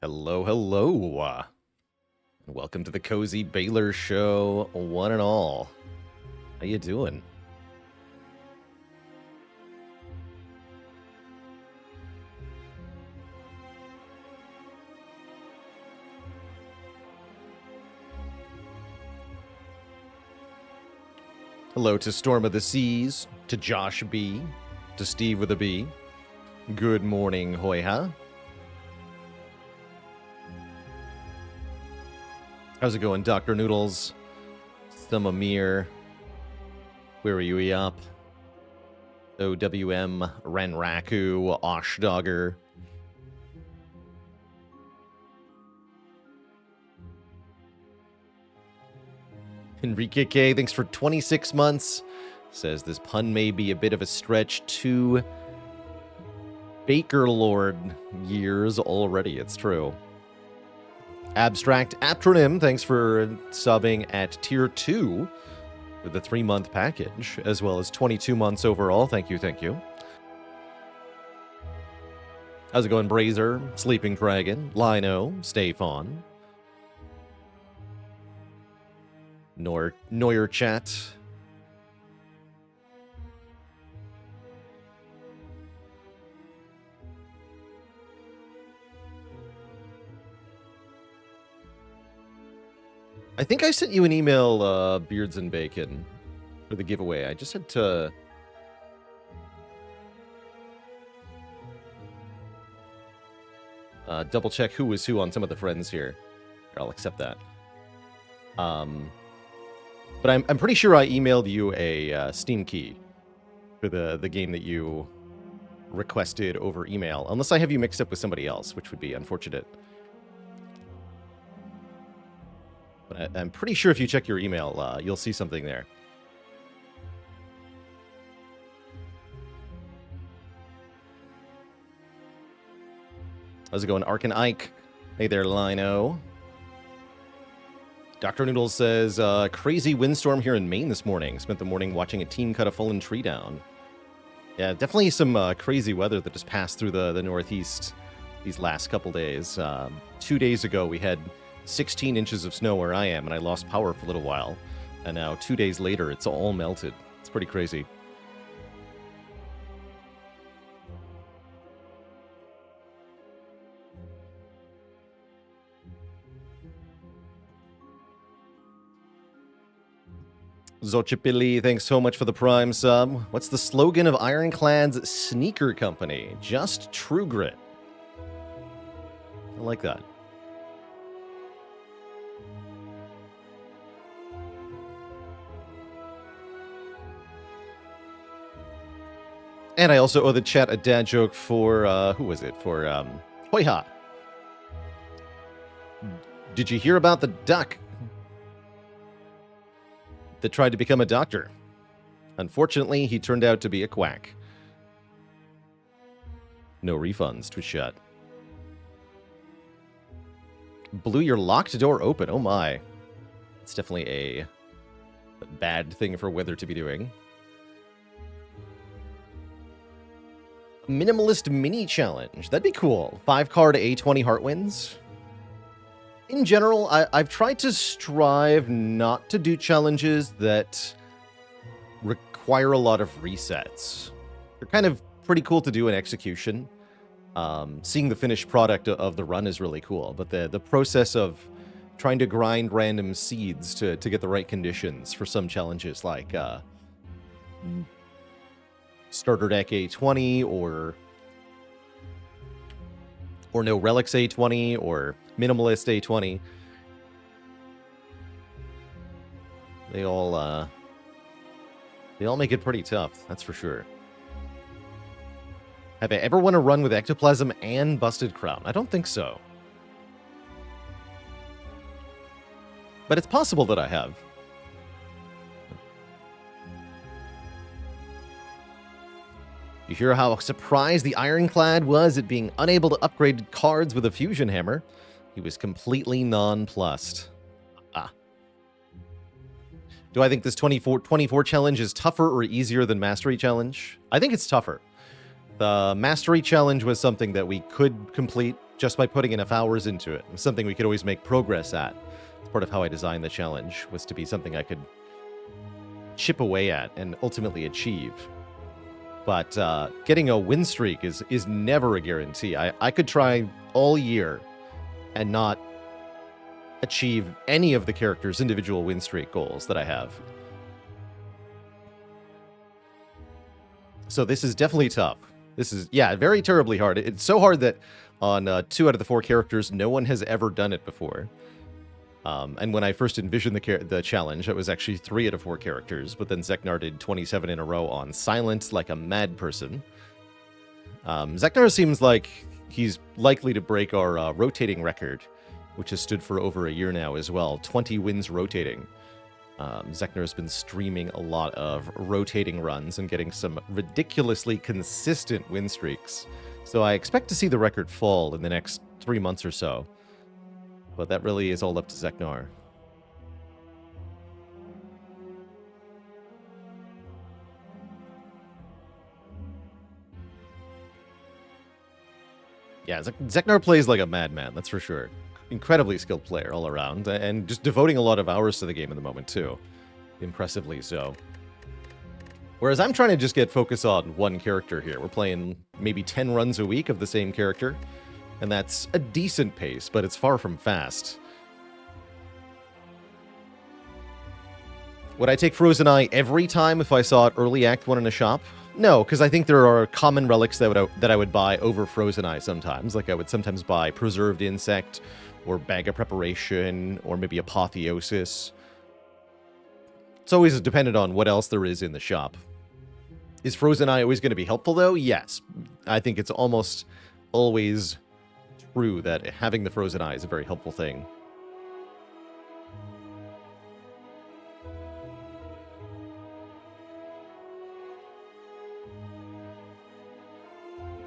Hello, hello. Welcome to the Cozy Baylor Show, one and all. How you doing? Hello to Storm of the Seas, to Josh B, to Steve with a B. Good morning, Hoya. How's it going, Dr. Noodles? Some Amir. Where are you, Eop? OWM, Renraku, Oshdogger. Enrique K, thanks for 26 months. Says this pun may be a bit of a stretch. 2 Baker Lord years already. It's true. Abstract Aptronym, thanks for subbing at Tier 2 for the 3-month package, as well as 22 months overall. Thank you, thank you. How's it going, Brazer, Sleeping Dragon, Lino, Stay Fawn, Neuer Chat. I think I sent you an email, Beards and Bacon, for the giveaway. I just had to... double check who was who on some of the friends here. I'll accept that. But I'm pretty sure I emailed you a Steam key for the game that you requested over email, unless I have you mixed up with somebody else, which would be unfortunate. But I'm pretty sure if you check your email, you'll see something there. How's it going, Ark and Ike? Hey there, Lino. Dr. Noodles says, crazy windstorm here in Maine this morning. Spent the morning watching a team cut a fallen tree down. Yeah, definitely some crazy weather that just passed through the Northeast these last couple days. 2 days ago, we had 16 inches of snow where I am, and I lost power for a little while. And now, 2 days later, it's all melted. It's pretty crazy. Zochipili, thanks so much for the Prime sub. What's the slogan of Ironclad's sneaker company? Just True Grit. I like that. And I also owe the chat a dad joke for, who was it? For, Hoiha. Did you hear about the duck that tried to become a doctor? Unfortunately, he turned out to be a quack. No refunds, Twitch chat. Blew your locked door open, oh my. It's definitely a bad thing for weather to be doing. Minimalist mini challenge, that'd be cool. 5-card A20 heart wins. In general, I've tried to strive not to do challenges that require a lot of resets. They're kind of pretty cool to do in execution. Seeing the finished product of the run is really cool, but the process of trying to grind random seeds to get the right conditions for some challenges, like starter deck A20 or no relics A20 or minimalist A20. They all make it pretty tough, that's for sure. Have I ever won a run with Ectoplasm and Busted Crown? I don't think so. But it's possible that I have. You hear how surprised the Ironclad was at being unable to upgrade cards with a fusion hammer? He was completely nonplussed. Do I think this 24 challenge is tougher or easier than Mastery Challenge? I think it's tougher. The Mastery Challenge was something that we could complete just by putting enough hours into it. Something we could always make progress at. It's part of how I designed the challenge, was to be something I could chip away at and ultimately achieve. But getting a win streak is never a guarantee. I could try all year and not achieve any of the characters' individual win streak goals that I have. So this is definitely tough. This is, yeah, very terribly hard. It's so hard that on 2 out of the 4 characters, no one has ever done it before. And when I first envisioned the challenge, it was actually 3 out of 4 characters, but then Zeknar did 27 in a row on Silent like a mad person. Zeknar seems like he's likely to break our rotating record, which has stood for over a year now as well. 20 wins rotating. Zeknar has been streaming a lot of rotating runs and getting some ridiculously consistent win streaks. So I expect to see the record fall in the next 3 months or so. But that really is all up to Zeknar. Yeah, Zeknar plays like a madman, that's for sure. Incredibly skilled player all around, and just devoting a lot of hours to the game at the moment, too. Impressively so. Whereas I'm trying to just get focus on one character here. We're playing maybe 10 runs a week of the same character, and that's a decent pace, but it's far from fast. Would I take Frozen Eye every time if I saw it early Act 1 in a shop? No, because I think there are common relics that I would buy over Frozen Eye sometimes. Like I would sometimes buy Preserved Insect, or Bag of Preparation, or maybe Apotheosis. It's always dependent on what else there is in the shop. Is Frozen Eye always going to be helpful, though? Yes. I think it's almost always true that having the Frozen Eye is a very helpful thing.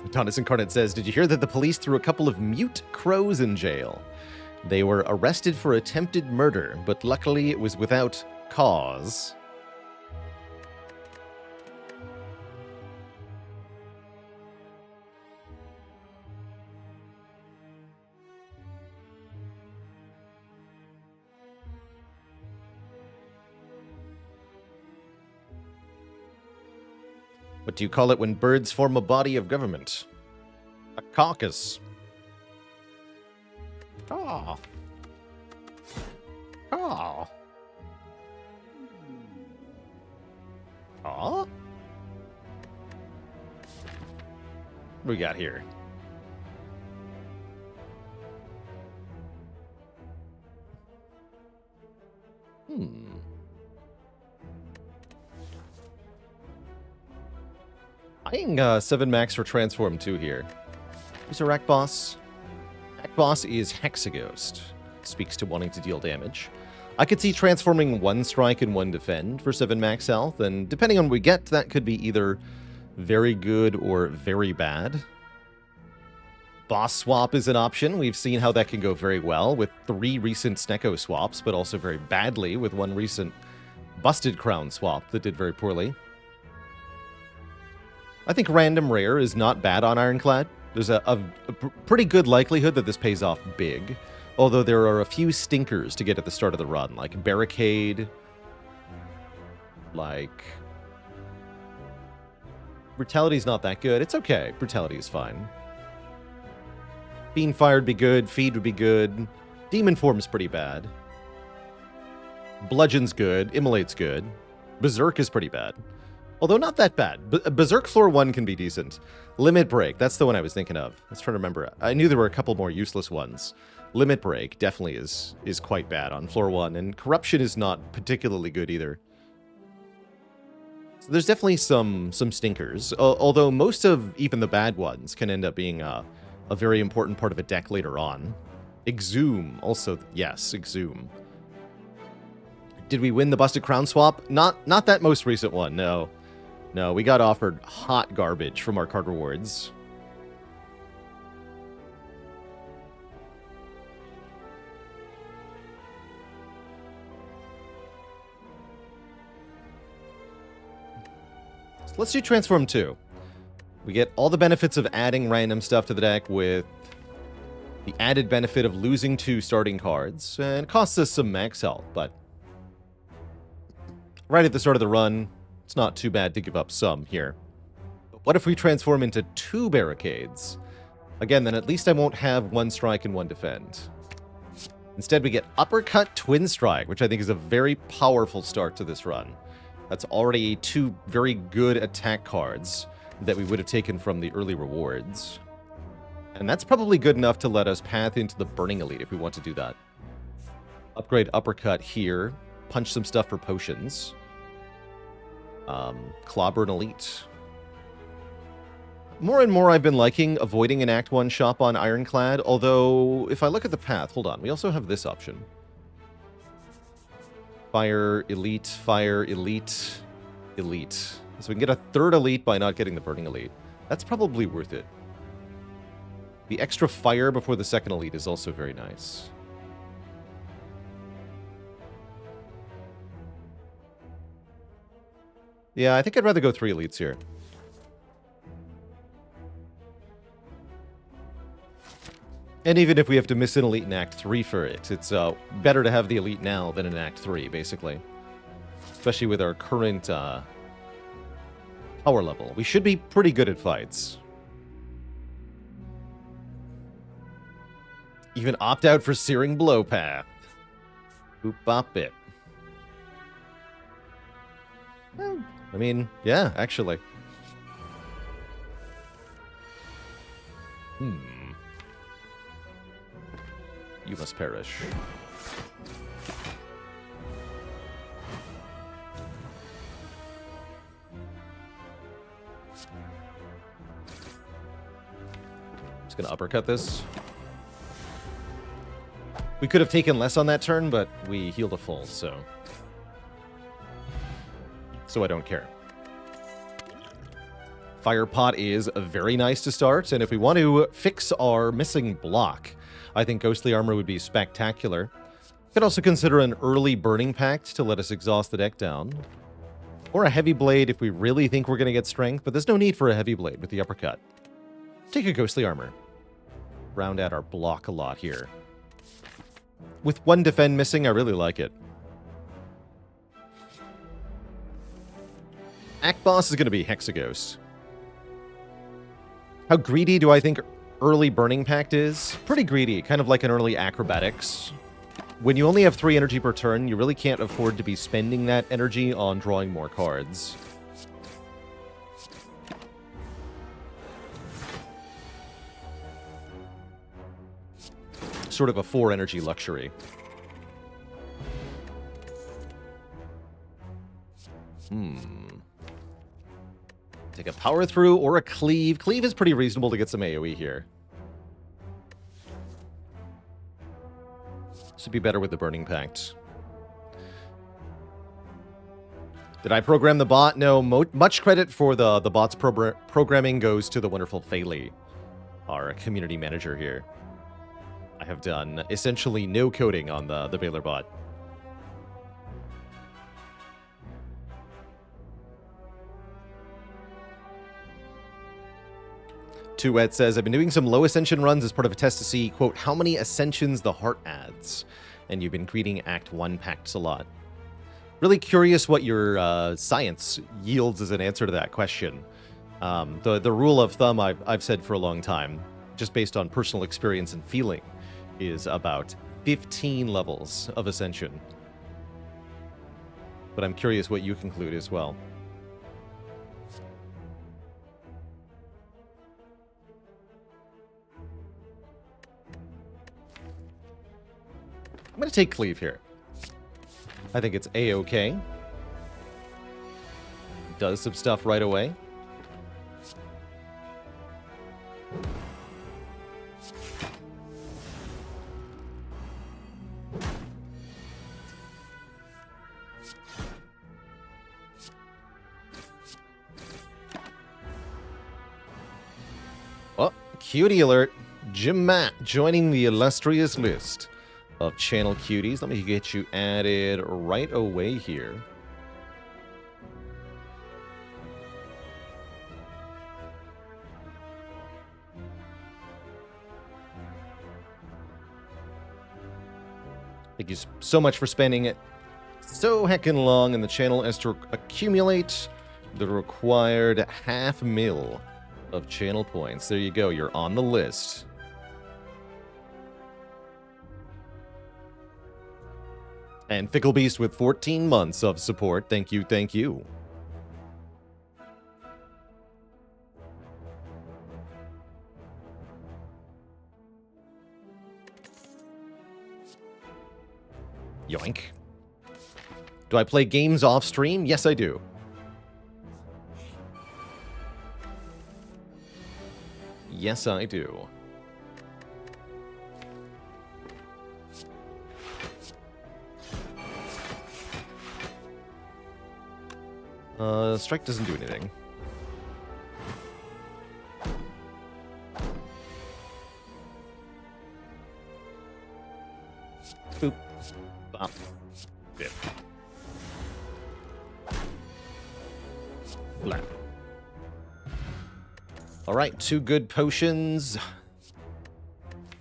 Adonis Incarnate says, did you hear that the police threw a couple of mute crows in jail? They were arrested for attempted murder, but luckily it was without cause. What do you call it when birds form a body of government? A caucus. Oh. Oh. Oh. What do we got here? Eyeing 7 max for Transform 2 here. Who's a Rack Boss? Rack Boss is Hexaghost. Speaks to wanting to deal damage. I could see transforming 1 Strike and 1 Defend for 7 max health, and depending on what we get, that could be either very good or very bad. Boss Swap is an option. We've seen how that can go very well with 3 recent Snecko swaps, but also very badly with 1 recent Busted Crown swap that did very poorly. I think Random Rare is not bad on Ironclad. There's a pretty good likelihood that this pays off big, although there are a few stinkers to get at the start of the run, like Barricade, like... Brutality's not that good. It's okay. Brutality is fine. Fiend would be good. Feed would be good. Demon Form's pretty bad. Bludgeon's good. Immolate's good. Berserk is pretty bad. Although not that bad. Berserk floor 1 can be decent. Limit Break, that's the one I was thinking of. I was trying to remember. I knew there were a couple more useless ones. Limit Break definitely is quite bad on floor 1, and Corruption is not particularly good either. So there's definitely some stinkers, although most of even the bad ones can end up being a very important part of a deck later on. Exhume, also, yes, Exhume. Did we win the Busted Crown swap? Not that most recent one, no. No, we got offered hot garbage from our card rewards. So let's do Transform 2. We get all the benefits of adding random stuff to the deck with The added benefit of losing 2 starting cards, and it costs us some max health, but right at the start of the run, it's not too bad to give up some here. But what if we transform into 2 barricades? Again, then at least I won't have 1 strike and 1 defend. Instead, we get Uppercut Twin Strike, which I think is a very powerful start to this run. That's already 2 very good attack cards that we would have taken from the early rewards. And that's probably good enough to let us path into the Burning Elite if we want to do that. Upgrade Uppercut here. Punch some stuff for potions. Clawburn Elite. More and more I've been liking avoiding an Act 1 shop on Ironclad, although if I look at the path, hold on, we also have this option. Fire, Elite, Elite. So we can get a 3rd Elite by not getting the Burning Elite. That's probably worth it. The extra fire before the 2nd Elite is also very nice. Yeah, I think I'd rather go 3 Elites here. And even if we have to miss an Elite in Act 3 for it, it's better to have the Elite now than in Act 3, basically. Especially with our current power level. We should be pretty good at fights. Even opt out for Searing Blow path. Boop bop it. Well, I mean, yeah, actually. You must perish. Just gonna uppercut this. We could have taken less on that turn, but we healed a full, so I don't care. Fire Pot is very nice to start, and if we want to fix our missing block, I think Ghostly Armor would be spectacular. Could also consider an early Burning Pact to let us exhaust the deck down. Or a Heavy Blade if we really think we're going to get strength, but there's no need for a Heavy Blade with the uppercut. Take a Ghostly Armor. Round out our block a lot here. With 1 defend missing, I really like it. Act Boss is going to be Hexaghost. How greedy do I think early Burning Pact is? Pretty greedy, kind of like an early Acrobatics. When you only have 3 energy per turn, you really can't afford to be spending that energy on drawing more cards. Sort of a 4 energy luxury. Take a Power Through or a Cleave. Cleave is pretty reasonable to get some AoE here. This would be better with the Burning Pact. Did I program the bot? No, much credit for the bot's programming goes to the wonderful Faylee, our community manager here. I have done essentially no coding on the Baylor bot. Tuet says, I've been doing some low ascension runs as part of a test to see, quote, how many ascensions the heart adds. And you've been greeting Act 1 pacts a lot. Really curious what your science yields as an answer to that question. The rule of thumb I've said for a long time, just based on personal experience and feeling, is about 15 levels of ascension. But I'm curious what you conclude as well. I'm going to take Cleave here. I think it's A-okay. Does some stuff right away. Oh, cutie alert. Jim Matt joining the illustrious list of channel cuties. Let me get you added right away here. Thank you so much for spending it so heckin' long in the channel as to accumulate the required 500,000 of channel points. There you go. You're on the list. And Fickle Beast with 14 months of support. Thank you, thank you. Yoink. Do I play games off stream? Yes, I do. Yes, I do. Strike doesn't do anything. Boop. Bop. Bip. Blah. Alright, 2 good potions.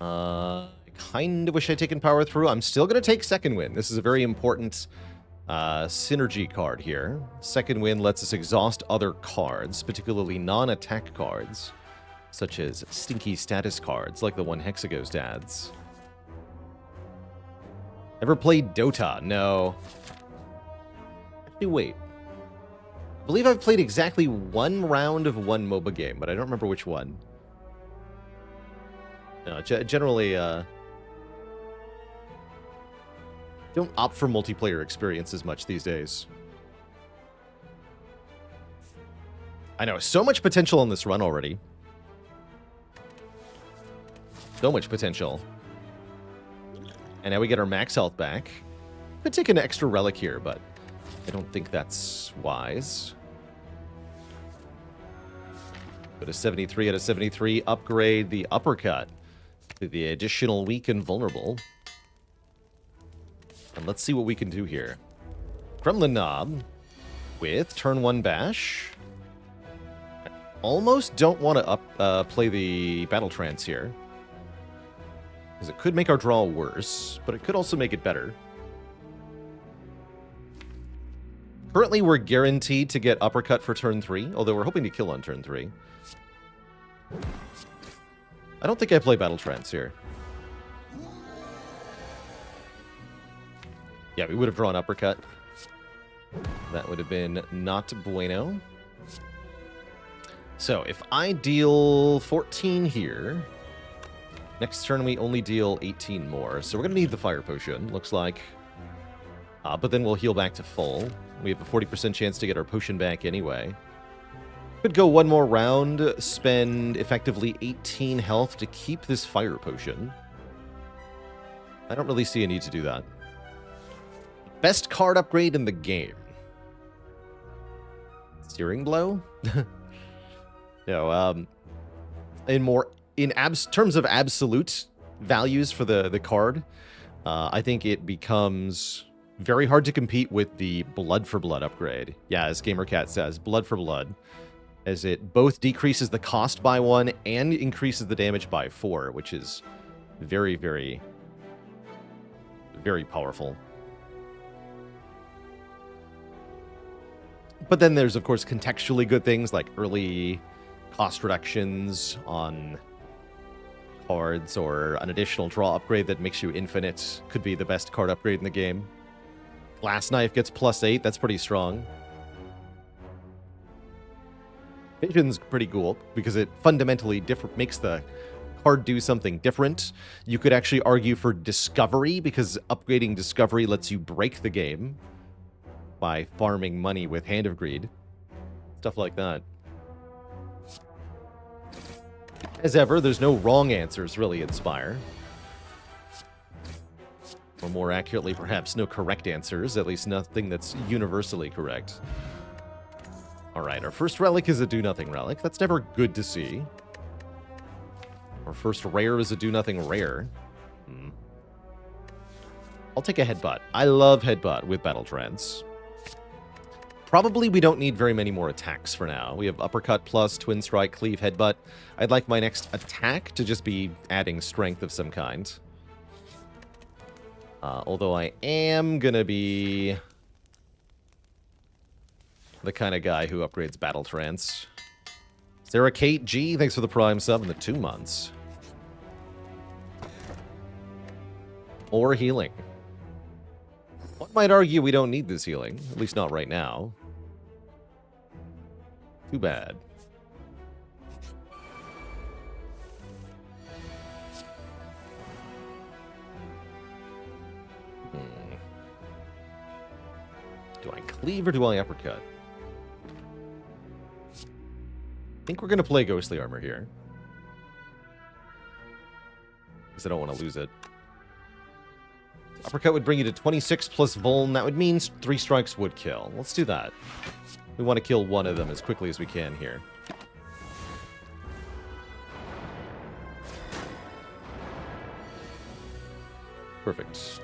Kind of wish I'd taken power through. I'm still going to take second wind. This is a very important synergy card here. Second wind lets us exhaust other cards, particularly non-attack cards, such as stinky status cards like the one Hexaghost adds. Ever played Dota? No. Actually, wait. I believe I've played exactly 1 round of one MOBA game, but I don't remember which one. No, generally, don't opt for multiplayer experience as much these days. I know, so much potential on this run already. So much potential. And now we get our max health back. Could take an extra relic here, but I don't think that's wise. Go to 73 out of 73. Upgrade the uppercut to the additional weak and vulnerable. And let's see what we can do here. Kremlin Knob with turn 1 bash. I almost don't want to play the Battle Trance here, because it could make our draw worse, but it could also make it better. Currently, we're guaranteed to get uppercut for turn 3, although we're hoping to kill on turn 3. I don't think I play Battle Trance here. Yeah, we would have drawn uppercut. That would have been not bueno. So, if I deal 14 here, next turn we only deal 18 more. So we're going to need the Fire Potion, looks like. But then we'll heal back to full. We have a 40% chance to get our potion back anyway. Could go 1 more round, spend effectively 18 health to keep this Fire Potion. I don't really see a need to do that. Best card upgrade in the game. Steering Blow? No, in terms of absolute values for the card, I think it becomes very hard to compete with the Blood for Blood upgrade. Yeah, as GamerCat says, Blood for Blood, as it both decreases the cost by 1 and increases the damage by 4, which is very, very, very powerful. But then there's, of course, contextually good things like early cost reductions on cards, or an additional draw upgrade that makes you infinite could be the best card upgrade in the game. Glass Knife gets +8, that's pretty strong. Vision's pretty cool, because it fundamentally makes the card do something different. You could actually argue for Discovery, because upgrading Discovery lets you break the game by farming money with Hand of Greed. Stuff like that. As ever, there's no wrong answers, really, in Spire. Or more accurately, perhaps, no correct answers. At least nothing that's universally correct. Alright, our first relic is a do-nothing relic. That's never good to see. Our first rare is a do-nothing rare. I'll take a Headbutt. I love Headbutt with Battle Trance. Probably we don't need very many more attacks for now. We have Uppercut plus, Twin Strike, Cleave, Headbutt. I'd like my next attack to just be adding strength of some kind. Although I am gonna be the kind of guy who upgrades Battle Trance. Sarah Kate G, thanks for the Prime sub in the 2 months. Or healing. One might argue we don't need this healing, at least not right now. Too bad. Do I cleave or do I uppercut? I think we're going to play Ghostly Armor here. Because I don't want to lose it. Uppercut would bring you to 26 plus Vuln. That would mean 3 strikes would kill. Let's do that. We want to kill one of them as quickly as we can here. Perfect.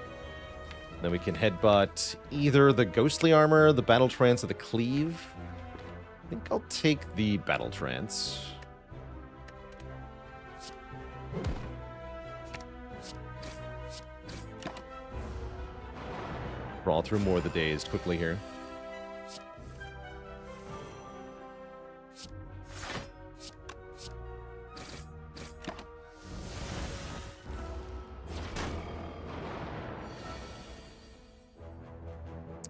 Then we can headbutt either the Ghostly Armor, the Battle Trance, or the Cleave. I think I'll take the Battle Trance. Crawl through more of the dazed quickly here.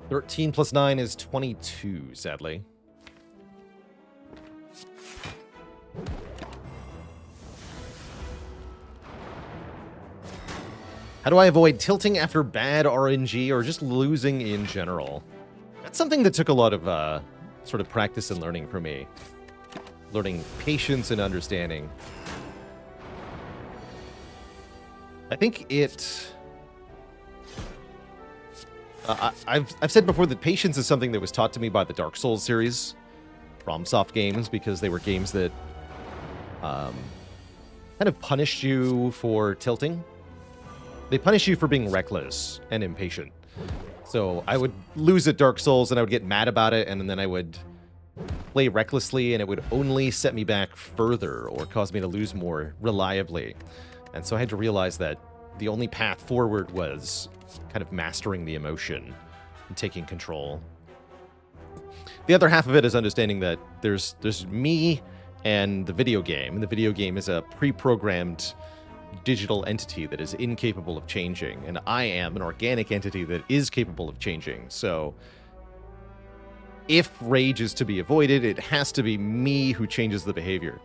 (13 plus 9 is 22, sadly. How do I avoid tilting after bad RNG or just losing in general? That's something that took a lot of sort of practice and learning for me. Learning patience and understanding. I think it... I've said before that patience is something that was taught to me by the Dark Souls series. FromSoft games, because they were games that kind of punished you for tilting. They punish you for being reckless and impatient. So I would lose at Dark Souls and I would get mad about it, and then I would play recklessly and it would only set me back further or cause me to lose more reliably. And so I had to realize that the only path forward was kind of mastering the emotion and taking control. The other half of it is understanding that there's me and the video game, and the video game is a pre-programmed digital entity that is incapable of changing, and I am an organic entity that is capable of changing. So if rage is to be avoided, it has to be me who changes the behavior.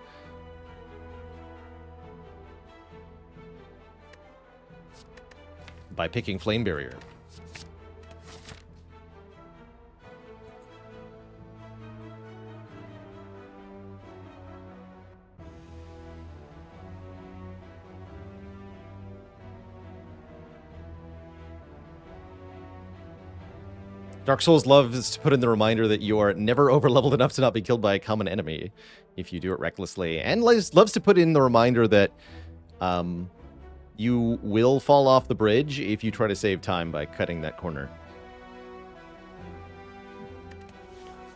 By picking Flame Barrier. Dark Souls loves to put in the reminder that you are never overleveled enough to not be killed by a common enemy if you do it recklessly, and loves to put in the reminder that you will fall off the bridge if you try to save time by cutting that corner.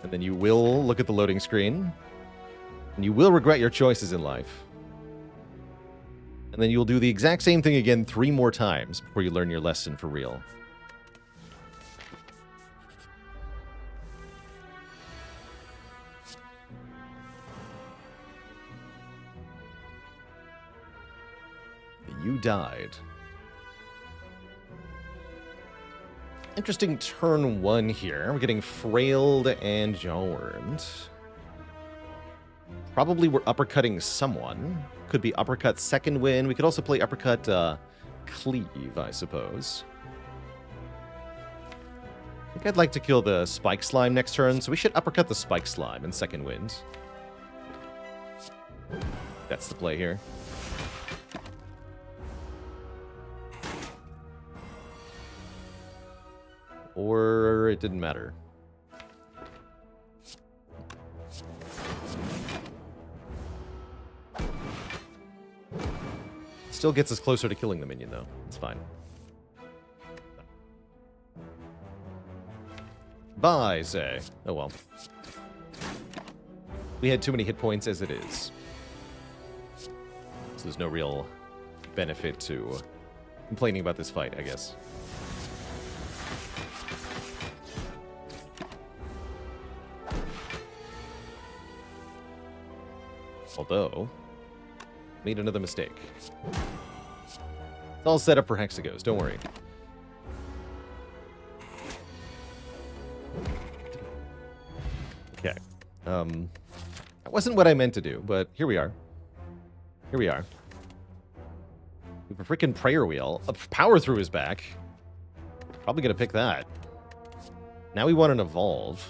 And then you will look at the loading screen, and you will regret your choices in life. And then you'll do the exact same thing again 3 more times before you learn your lesson for real. You died. Interesting turn 1 here. We're getting frailed and jawwormed. Probably we're uppercutting someone. Could be uppercut second wind. We could also play uppercut cleave, I suppose. I think I'd like to kill the spike slime next turn, so we should uppercut the spike slime in second wind. That's the play here. Or it didn't matter. Still gets us closer to killing the minion, though. It's fine. Bye, say. Oh well. We had too many hit points as it is. So there's no real benefit to complaining about this fight, I guess. Although, made another mistake. It's all set up for Hexaghost, don't worry. Okay. That wasn't what I meant to do, but here we are. Here we are. We have a freaking prayer wheel. A power through his back. Probably gonna pick that. Now we want an evolve.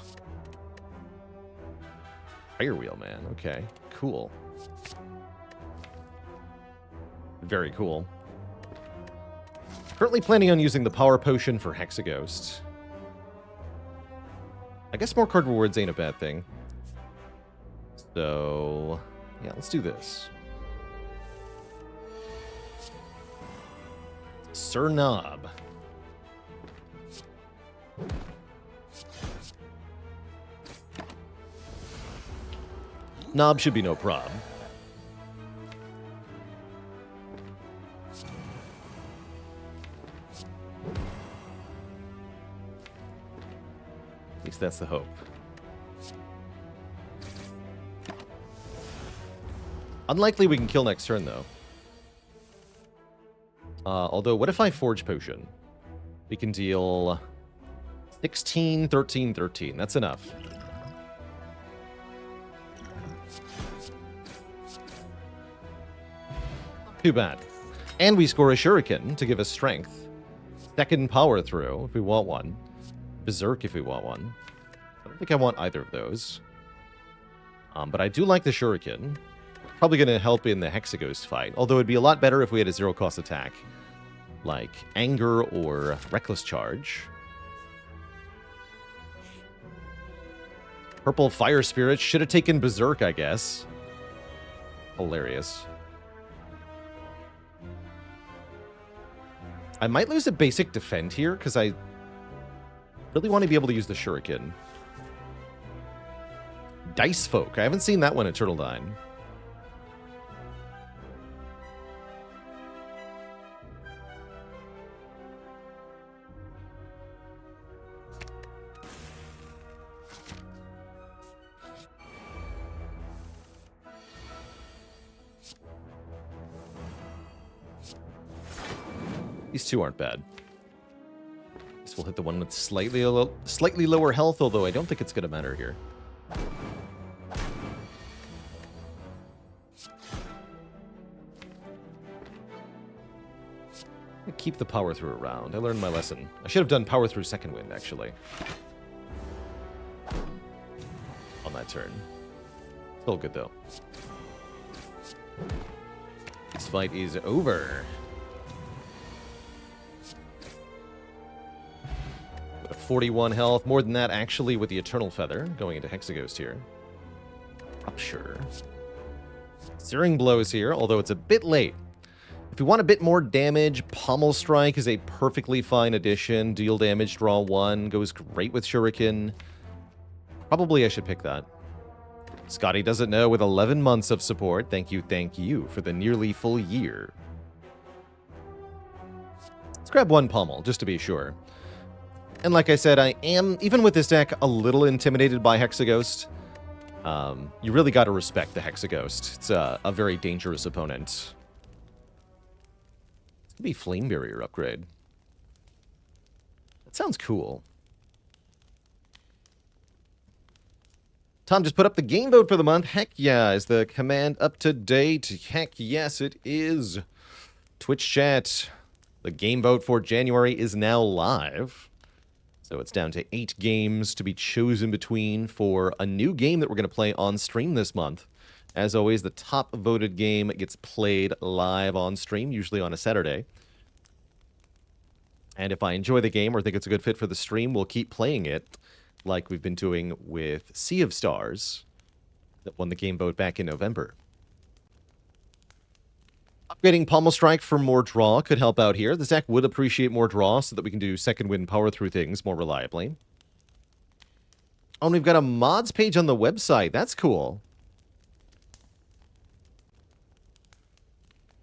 Prayer wheel, man. Okay. Cool. Very cool. Currently planning on using the power potion for Hexaghost. I guess more card rewards ain't a bad thing. So, yeah, let's do this. Sir Knob. Knob should be no prob. At least that's the hope. Unlikely we can kill next turn, though. Although, what if I Forge Potion? We can deal 16, 13, 13. That's enough. Too bad. And we score a Shuriken to give us strength. Second power through, if we want one. Berserk, if we want one. I don't think I want either of those. But I do like the Shuriken. Probably going to help in the Hexaghost fight. Although it'd be a lot better if we had a zero-cost attack. Like Anger or Reckless Charge. Purple Fire Spirit. Should have taken Berserk, I guess. Hilarious. I might lose a basic defend here, because I really want to be able to use the Shuriken. Dice Folk. I haven't seen that one at Turtledine. These two aren't bad. Guess we'll hit the one with slightly lower health, although I don't think it's going to matter here. Keep the power through around. I learned my lesson. I should have done power through second wind, actually. On that turn. Still good, though. This fight is over. 41 health. More than that, actually, with the Eternal Feather. Going into Hexaghost here. Rupture. Searing Blows here, although it's a bit late. If we want a bit more damage, Pommel Strike is a perfectly fine addition. Deal damage, draw 1. Goes great with Shuriken. Probably I should pick that. Scotty doesn't know with 11 months of support. Thank you for the nearly full year. Let's grab one Pommel, just to be sure. And like I said, I am, even with this deck, a little intimidated by Hexaghost. You really got to respect the Hexaghost. It's a very dangerous opponent. It's going to be Flame Barrier upgrade. That sounds cool. Tom just put up the game vote for the month. Heck yeah. Is the command up to date? Heck yes, it is. Twitch chat. The game vote for January is now live. So it's down to 8 games to be chosen between for a new game that we're going to play on stream this month. As always, the top voted game gets played live on stream, usually on a Saturday. And if I enjoy the game or think it's a good fit for the stream, we'll keep playing it like we've been doing with Sea of Stars that won the game vote back in November. Upgrading Pommel Strike for more draw could help out here. This deck would appreciate more draw so that we can do second wind power through things more reliably. Oh, and we've got a mods page on the website. That's cool.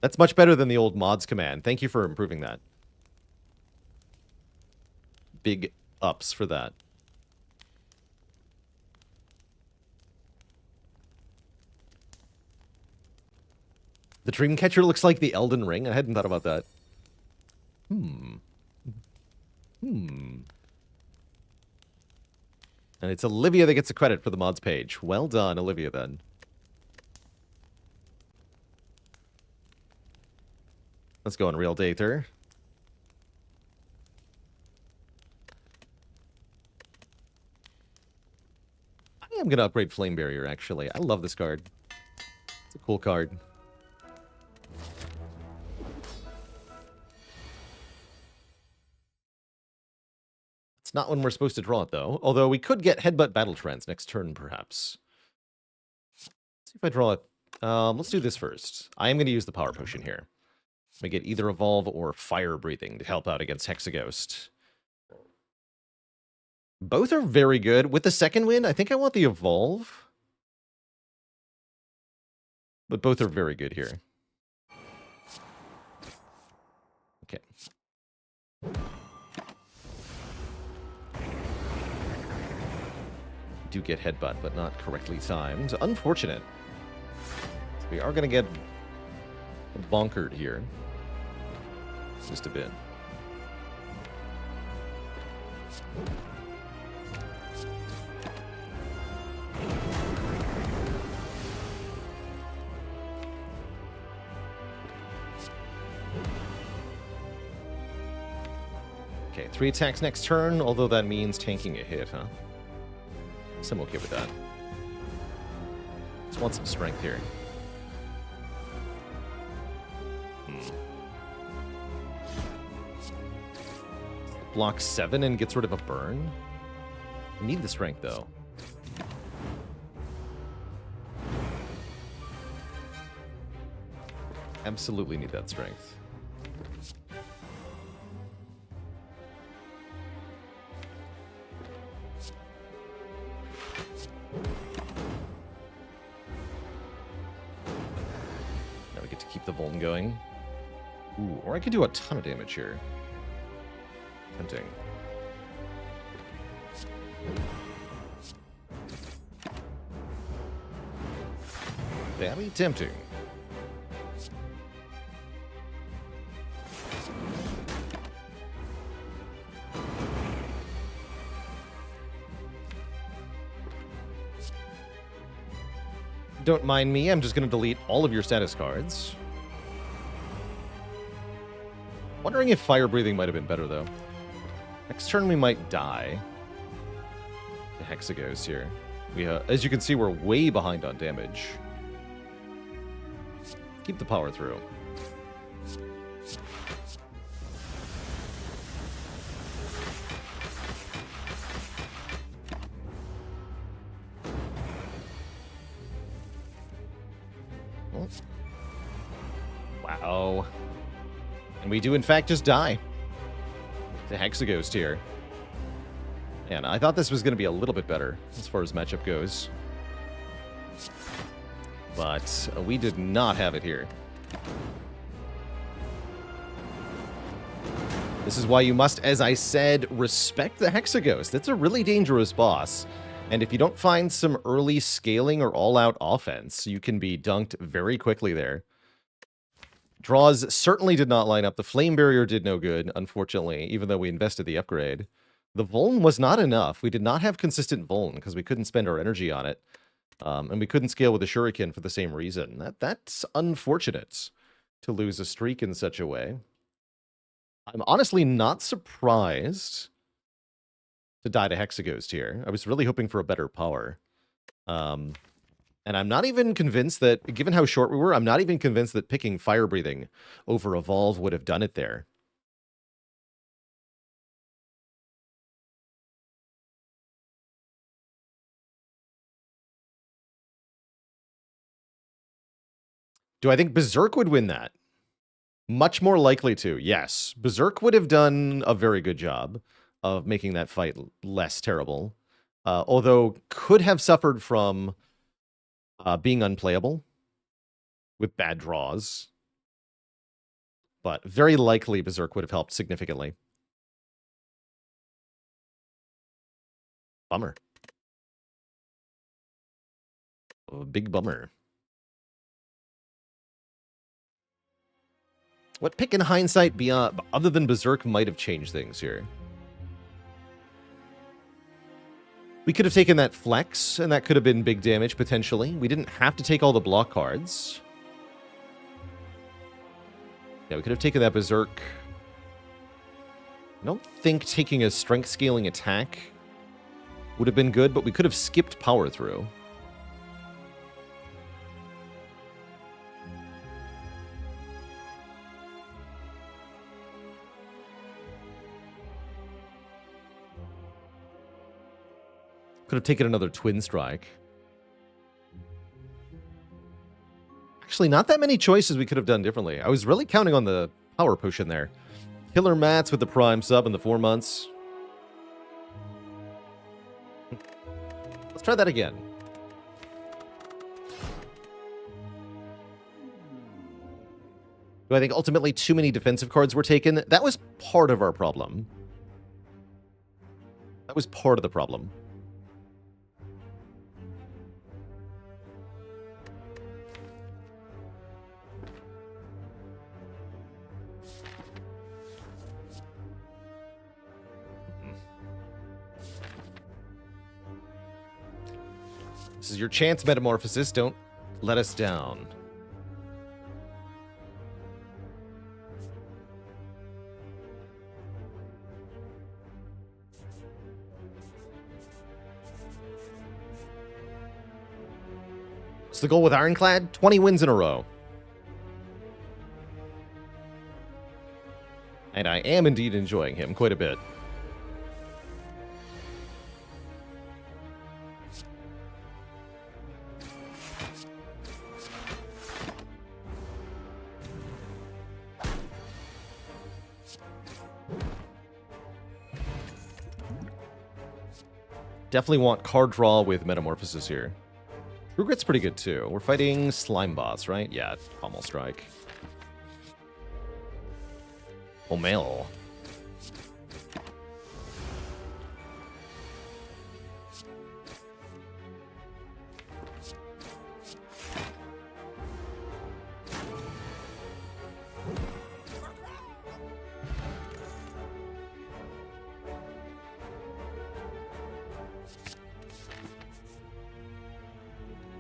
That's much better than the old mods command. Thank you for improving that. Big ups for that. The Dreamcatcher looks like the Elden Ring. I hadn't thought about that. And it's Olivia that gets the credit for the mods page. Well done, Olivia, then. Let's go on Real Dather. I am going to upgrade Flame Barrier, actually. I love this card. It's a cool card. It's not when we're supposed to draw it, though. Although we could get Headbutt Battle Trance next turn, perhaps. Let's see if I draw it. Let's do this first. I am going to use the Power Potion here. We get either Evolve or Fire Breathing to help out against Hexaghost. Both are very good. With the second win, I think I want the Evolve. But both are very good here. Okay. Do get Headbutt, but not correctly timed. Unfortunate. So we are going to get bonkered here. Just a bit. Okay, 3 attacks next turn, although that means tanking a hit, huh? So I'm okay with that. Just want some strength here. Block 7 and gets rid of a burn. I need the strength, though. Absolutely need that strength. Now we get to keep the Vuln going. Ooh, or I could do a ton of damage here. Tempting. Very tempting. Don't mind me, I'm just going to delete all of your status cards. Wondering if Fire Breathing might have been better, though. Next turn we might die. The Hexaghost here. As you can see, we're way behind on damage. Keep the power through. Oh. Wow. And we do, in fact, just die. The Hexaghost here. Man, I thought this was going to be a little bit better as far as matchup goes. But we did not have it here. This is why you must, as I said, respect the Hexaghost. It's a really dangerous boss. And if you don't find some early scaling or all-out offense, you can be dunked very quickly there. Draws certainly did not line up. The Flame Barrier did no good, unfortunately, even though we invested the upgrade. The Vuln was not enough. We did not have consistent Vuln because we couldn't spend our energy on it. And we couldn't scale with the Shuriken for the same reason. That's unfortunate to lose a streak in such a way. I'm honestly not surprised to die to Hexaghost here. I was really hoping for a better power. And I'm not even convinced that, given how short we were, I'm not even convinced that picking Fire Breathing over Evolve would have done it there. Do I think Berserk would win that? Much more likely to, yes. Berserk would have done a very good job of making that fight less terrible. Although could have suffered from being unplayable with bad draws. But very likely Berserk would have helped significantly. Bummer. A big bummer. What pick in hindsight beyond, other than Berserk might have changed things here? We could have taken that Flex, and that could have been big damage, potentially. We didn't have to take all the block cards. Yeah, we could have taken that Berserk. I don't think taking a strength scaling attack would have been good, but we could have skipped power through. Could have taken another Twin Strike. Actually, not that many choices we could have done differently. I was really counting on the power potion there. Killer Mats with the Prime sub in the 4 months. Let's try that again. Do I think ultimately too many defensive cards were taken? That was part of our problem. That was part of the problem. This is your chance, Metamorphosis. Don't let us down. What's the goal with Ironclad? 20 wins in a row. And I am indeed enjoying him quite a bit. Definitely want card draw with Metamorphosis here. True Grit's pretty good too. We're fighting Slime Boss, right? Yeah, Pommel Strike. Omel.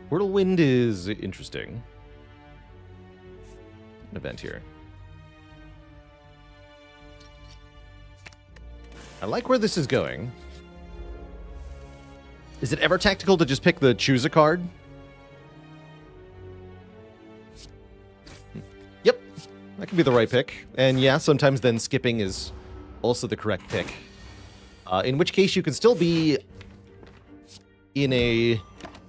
Whirlwind is interesting. An event here. I like where this is going. Is it ever tactical to just pick the choose a card? Yep, that could be the right pick. And yeah, sometimes then skipping is also the correct pick. In which case you can still be in a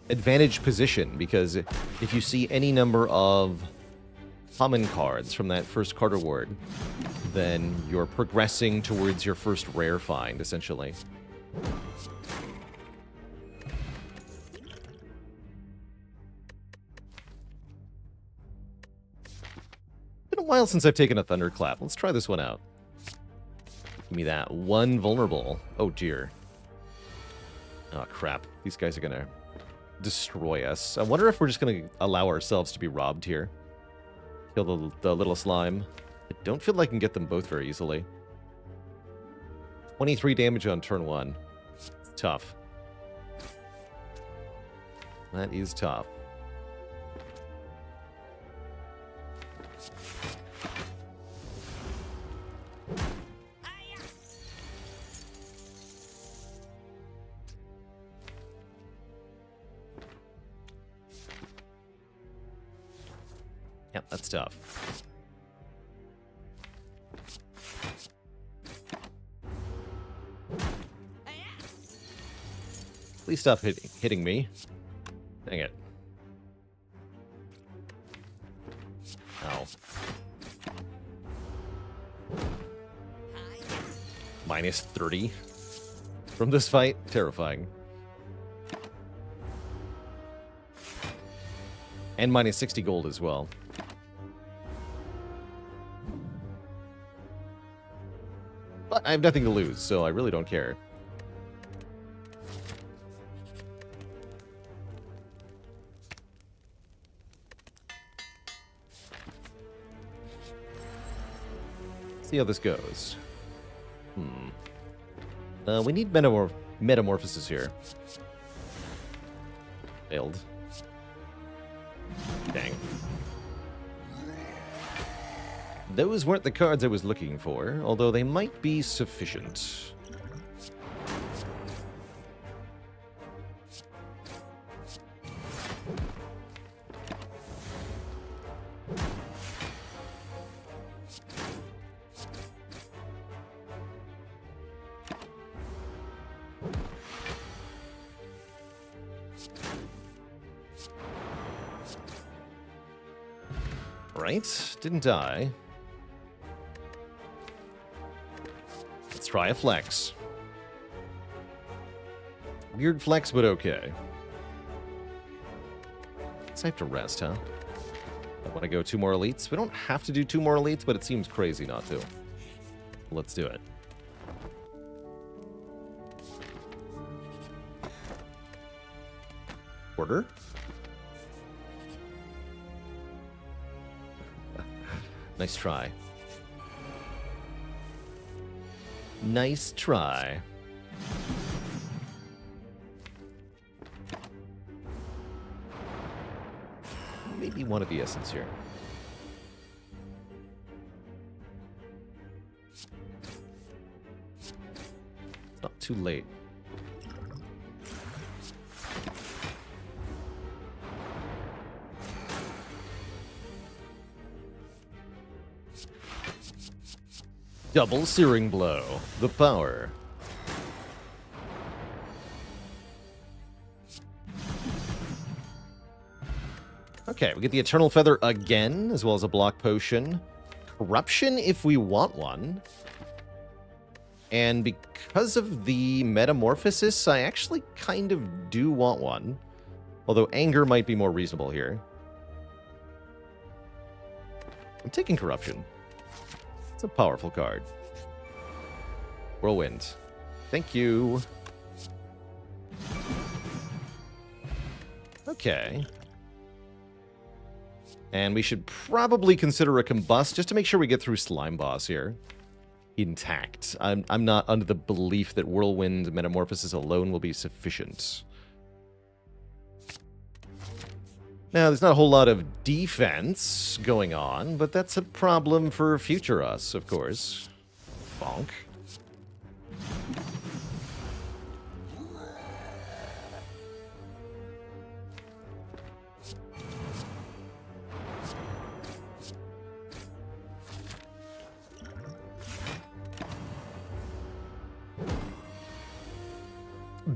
advantage position, because if you see any number of common cards from that first card reward, then you're progressing towards your first rare find, essentially. Been a while since I've taken a Thunderclap. Let's try this one out. Give me that. One vulnerable. Oh, dear. Oh, crap. These guys are gonna destroy us. I wonder if we're just going to allow ourselves to be robbed here. Kill the little slime. I don't feel like I can get them both very easily. 23 damage on turn 1. It's tough. That is tough. Yep, that's tough. Please stop hitting me. Dang it. Ow. Minus 30 from this fight? Terrifying. And minus 60 gold as well. But I have nothing to lose, so I really don't care. See how this goes. We need metamorphosis here. Failed. Dang. Those weren't the cards I was looking for, although they might be sufficient. Right, didn't die. Let's try a flex. Weird flex, but okay. It's safe to rest, huh? I want to go 2 more elites. We don't have to do 2 more elites, but it seems crazy not to. Let's do it. Order. Nice try. Nice try. Maybe one of the essence here. It's not too late. Double Searing Blow. The power. Okay, we get the Eternal Feather again, as well as a block potion. Corruption if we want one. And because of the metamorphosis, I actually kind of do want one. Although anger might be more reasonable here. I'm taking Corruption. It's a powerful card. Whirlwind. Thank you. Okay. And we should probably consider a Combust just to make sure we get through Slime Boss here. Intact. I'm not under the belief that Whirlwind Metamorphosis alone will be sufficient. Now, there's not a whole lot of defense going on, but that's a problem for future us, of course. Bonk.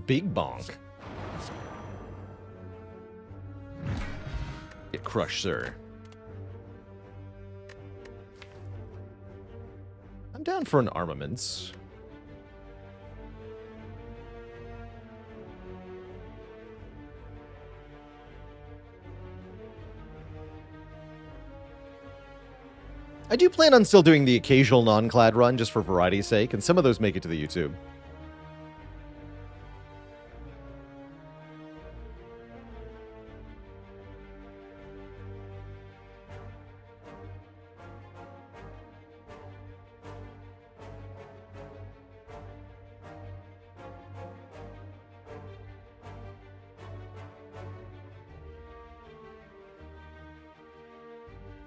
Big bonk. Get crushed, sir. I'm down for an armaments. I do plan on still doing the occasional non-clad run just for variety's sake, and some of those make it to the YouTube.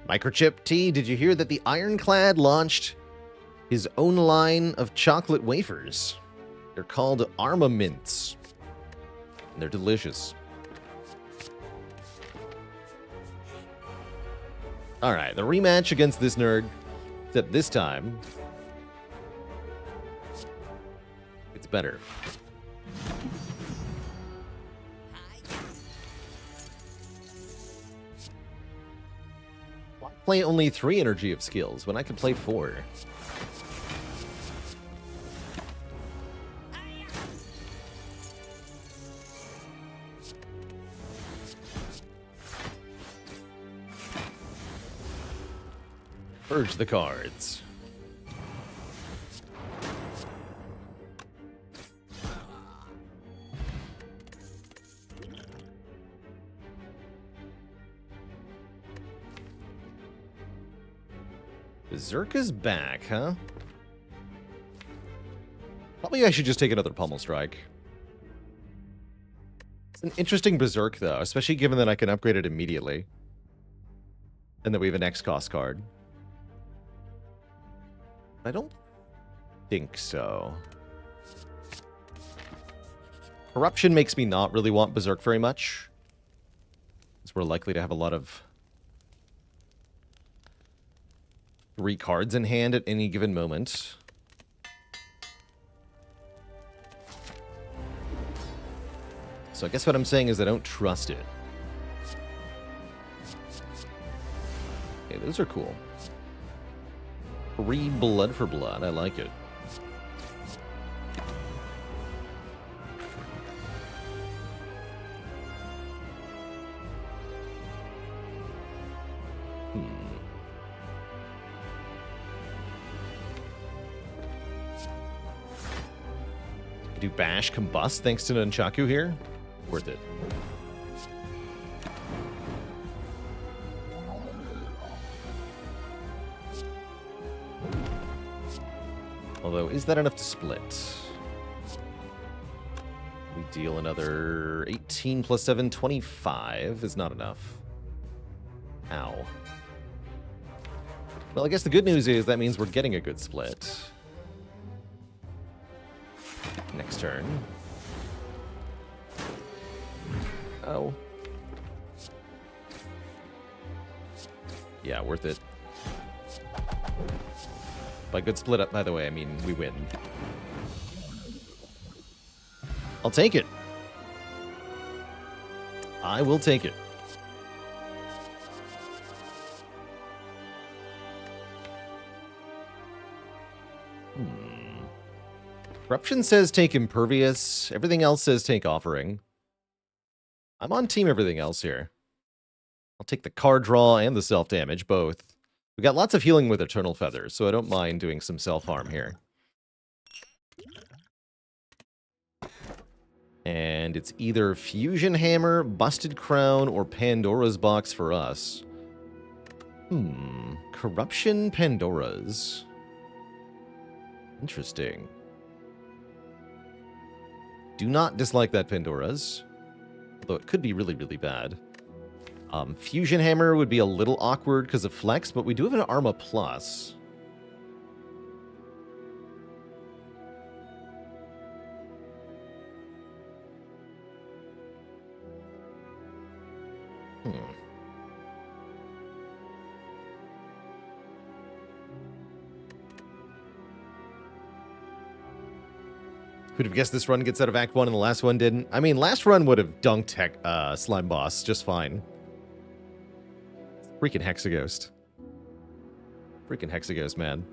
Microchip T, did you hear that the Ironclad launched his own line of chocolate wafers? They're called Armaments. And they're delicious. Alright, the rematch against this nerd. Except this time, it's better. Play only 3 energy of skills when I can play 4. Purge the cards. Berserker's back, huh? Probably I should just take another Pummel Strike. It's an interesting Berserk, though, especially given that I can upgrade it immediately. And that we have an X-Cost card. I don't think so. Corruption makes me not really want Berserk very much. Because we're likely to have a lot of 3 cards in hand at any given moment. So I guess what I'm saying is I don't trust it. Okay, those are cool. 3 blood for blood. I like it. Do Bash Combust thanks to Nunchaku here? Worth it. Although, is that enough to split? We deal another 18 plus 7, 25 is not enough. Ow. Well, I guess the good news is that means we're getting a good split. Next turn. Oh. Yeah, worth it. By good split up, by the way, I mean we win. I'll take it. I will take it. Corruption says take Impervious. Everything else says take Offering. I'm on team everything else here. I'll take the card draw and the self-damage, both. We got lots of healing with Eternal Feather, so I don't mind doing some self-harm here. And it's either Fusion Hammer, Busted Crown, or Pandora's Box for us. Corruption Pandora's. Interesting. Do not dislike that Pandora's. Although it could be really, really bad. Fusion Hammer would be a little awkward because of Flex, but we do have an Arma Plus. Who'd have guessed this run gets out of Act 1 and the last one didn't? I mean, last run would have dunked Slime Boss just fine. Freaking Hexaghost. Freaking Hexaghost, man.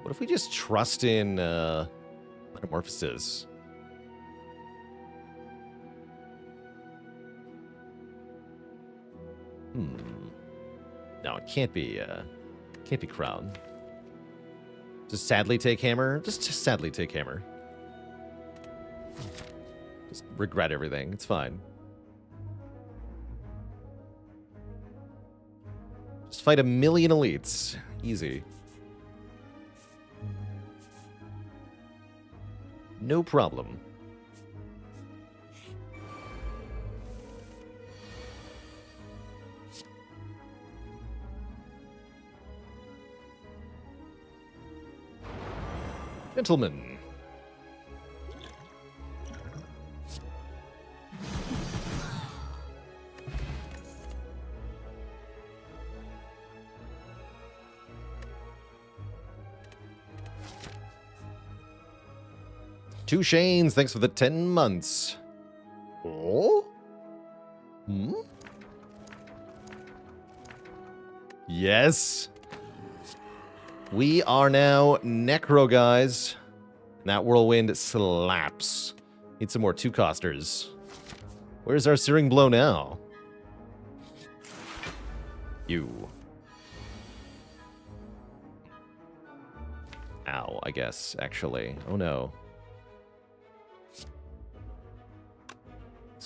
What if we just trust in Metamorphosis? No, it can't be Crown. Just sadly take Hammer. Just sadly take Hammer. Just regret everything. It's fine. Just fight 1,000,000 elites. Easy. No problem. Gentlemen. Two Shanes, thanks for the 10 months. Oh? Yes. We are now Necro, guys. That Whirlwind slaps. Need some more 2-costers. Where's our Searing Blow now? You. Ow, I guess, actually. Oh no.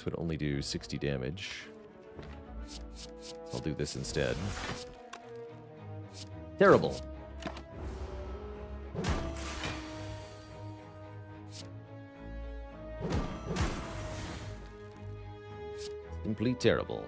This would only do 60 damage. I'll do this instead. Terrible. Simply terrible.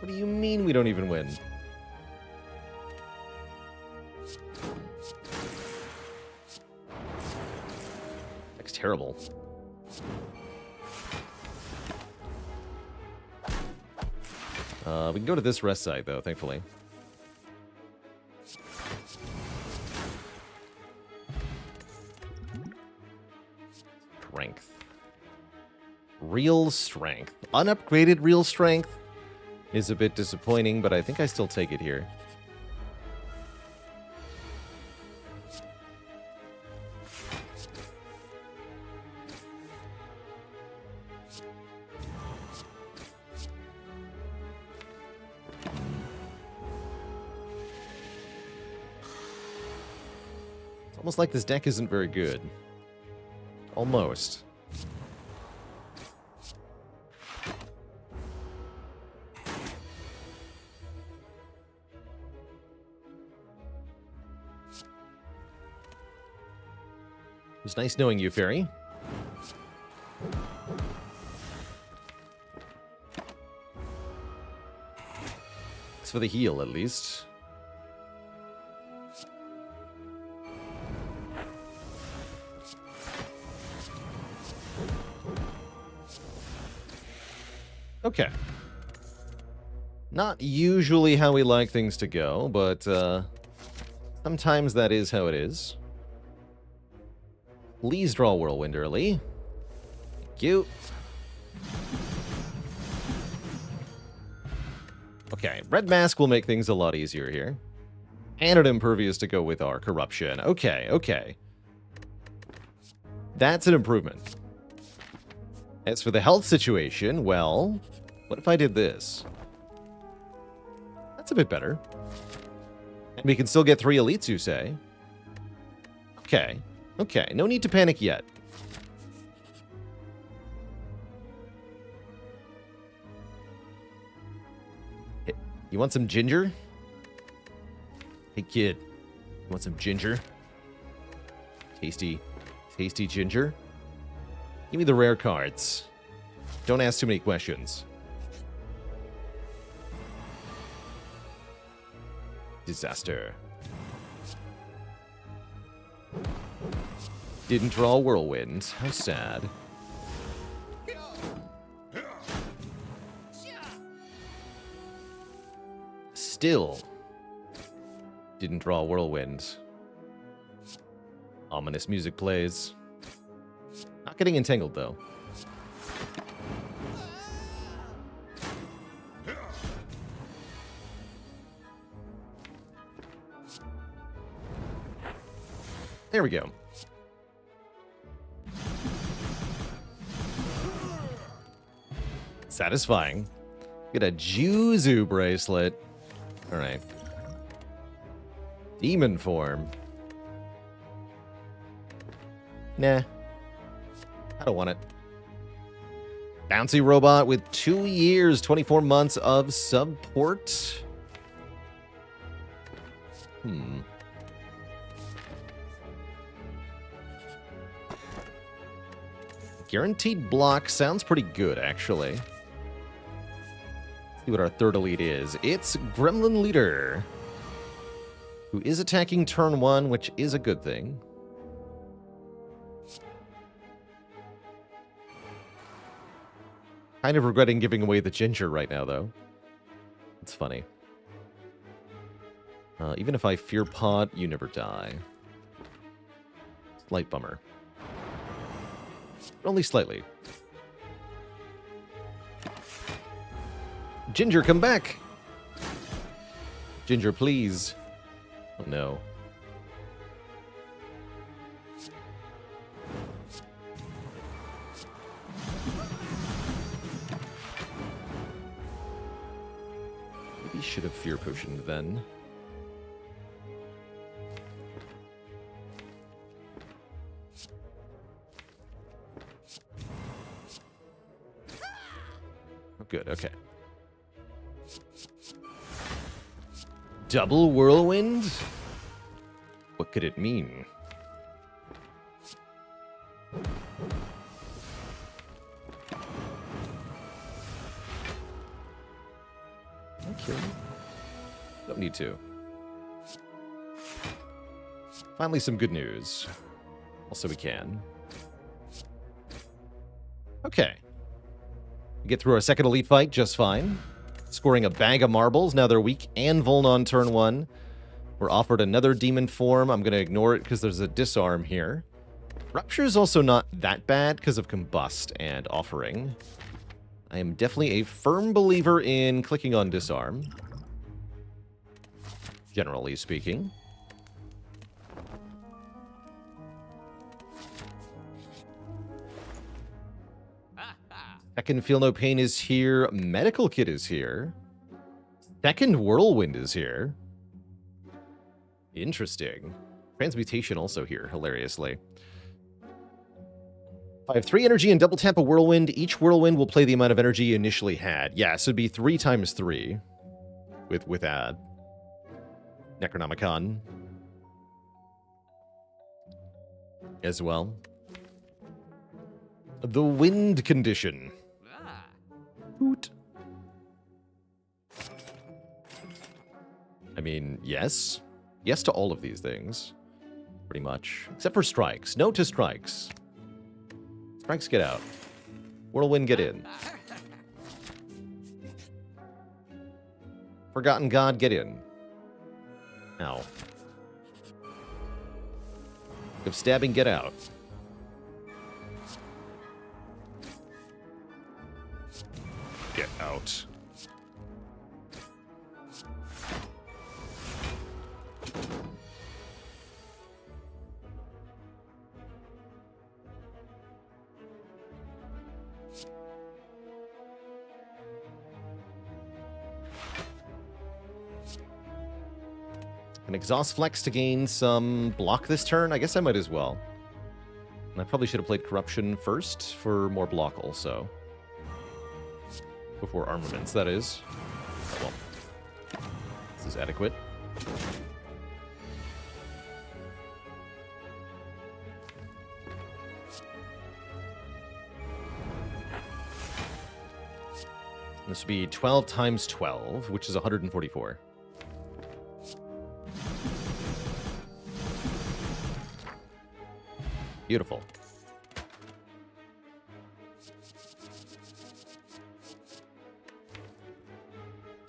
What do you mean we don't even win? That's terrible. We can go to this rest site, though, thankfully. Strength. Real strength. Unupgraded real strength is a bit disappointing, but I think I still take it here. It's almost like this deck isn't very good. Almost. It was nice knowing you, Fairy. Thanks for the heal, at least. Okay. Not usually how we like things to go, but sometimes that is how it is. Please draw Whirlwind early. Thank you. Okay, Red Mask will make things a lot easier here. And an Impervious to go with our Corruption. Okay, okay. That's an improvement. As for the health situation, well, what if I did this? That's a bit better. And we can still get 3 elites, you say? Okay. Okay, no need to panic yet. Hey, you want some ginger? Hey, kid. You want some ginger? Tasty, tasty ginger? Give me the rare cards. Don't ask too many questions. Disaster. Didn't draw a Whirlwind. How sad. Still didn't draw a Whirlwind. Ominous music plays. Not getting entangled, though. There we go. Satisfying. Get a Juzu bracelet. Alright. Demon form. Nah. I don't want it. Bouncy robot with 2 years, 24 months of support. Guaranteed block sounds pretty good, actually. Let's see what our third elite is. It's Gremlin Leader, who is attacking turn 1, which is a good thing. Kind of regretting giving away the ginger right now, though. It's funny. Even if I fear pot, you never die. Slight bummer. Only slightly. Ginger, come back! Ginger, please. Oh, no. Maybe should have Fear Potioned then. Oh, good, okay. Double Whirlwind? What could it mean? Okay. Don't need to. Finally, some good news. Also, we can. Okay. We get through our second elite fight just fine. Scoring a bag of marbles. Now they're weak and vuln on turn 1. We're offered another demon form. I'm going to ignore it because there's a disarm here. Rupture is also not that bad because of Combust and Offering. I am definitely a firm believer in clicking on disarm. Generally speaking. Second Feel No Pain is here. Medical Kit is here. Second Whirlwind is here. Interesting. Transmutation also here, hilariously. 5/3 energy and double tap a Whirlwind. Each Whirlwind will play the amount of energy you initially had. Yeah, so it'd be 3 times 3 with Necronomicon as well. The wind condition. Hoot. I mean, yes. Yes to all of these things. Pretty much. Except for strikes. No to strikes. Strikes, get out. Whirlwind, get in. Forgotten God, get in. Ow. Of stabbing, get out. Get out. An Exhaust Flex to gain some block this turn? I guess I might as well. And I probably should have played Corruption first for more block also. Before armaments, that is. Oh, well. This is adequate. This would be 12 times 12, which is 144. Beautiful.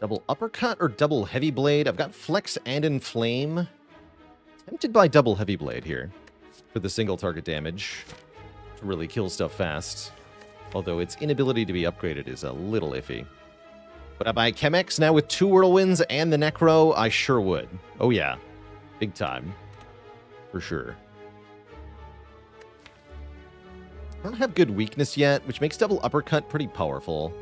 Double uppercut or double heavy blade? I've got flex and inflame. Tempted by double heavy blade here for the single target damage to really kill stuff fast. Although its inability to be upgraded is a little iffy. Would I buy Chemex now with 2 Whirlwinds and the Necro? I sure would. Oh yeah. Big time. For sure. I don't have good weakness yet, which makes double uppercut pretty powerful.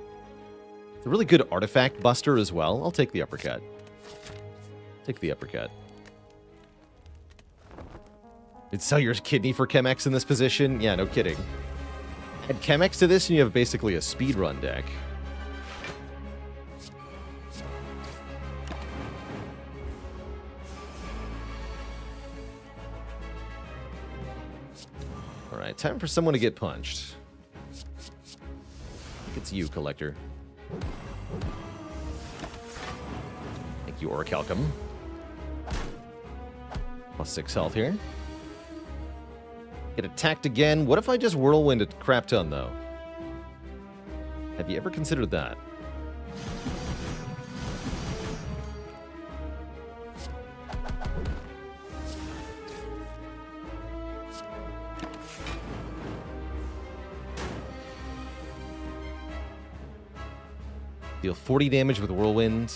It's a really good artifact buster as well. I'll take the uppercut. Take the uppercut. You'd sell your kidney for Chemex in this position? Yeah, no kidding. Add Chemex to this and you have basically a speedrun deck. Alright, time for someone to get punched. It's you, Collector. Thank you, Orichalcum. Plus 6 health here. Get attacked again. What if I just Whirlwind a crap ton, though? Have you ever considered that? Deal 40 damage with Whirlwind.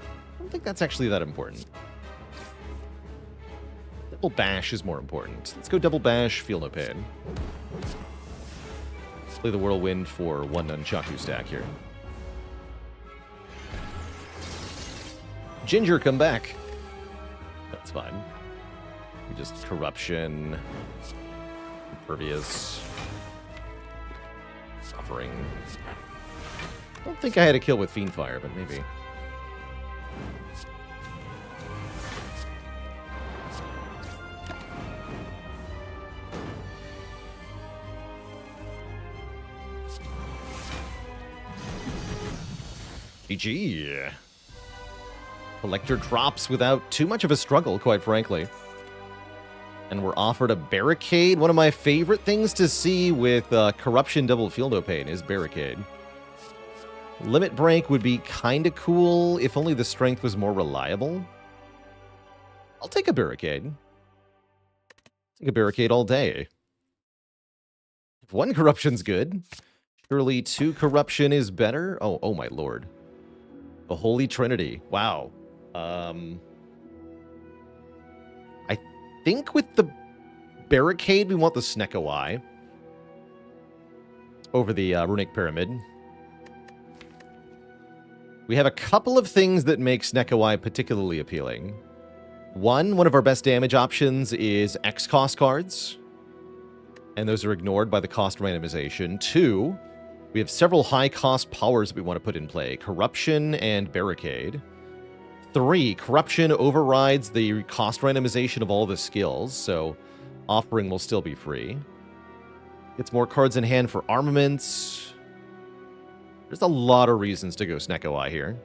I don't think that's actually that important. Double Bash is more important. Let's go Double Bash, Feel No Pain. Play the Whirlwind for 1 Nunchaku stack here. Ginger, come back. That's fine. We just corruption. Impervious. Suffering. I don't think I had a kill with Fiendfire, but maybe. GG. Collector drops without too much of a struggle, quite frankly. And we're offered a Barricade. One of my favorite things to see with Corruption Double Field Opain is Barricade. Limit Break would be kind of cool if only the strength was more reliable. I'll take a Barricade. Take a Barricade all day. If one Corruption's good, surely 2 Corruption is better. Oh my lord. The Holy Trinity. Wow. I think with the Barricade, we want the Snecko Eye over the Runic Pyramid. We have a couple of things that make Snecko Eye particularly appealing. One of our best damage options is X-Cost cards, and those are ignored by the cost randomization. 2, we have several high-cost powers that we want to put in play. Corruption and Barricade. 3, Corruption overrides the cost randomization of all the skills, so Offering will still be free. Gets more cards in hand for armaments. There's a lot of reasons to go Snecko Eye here.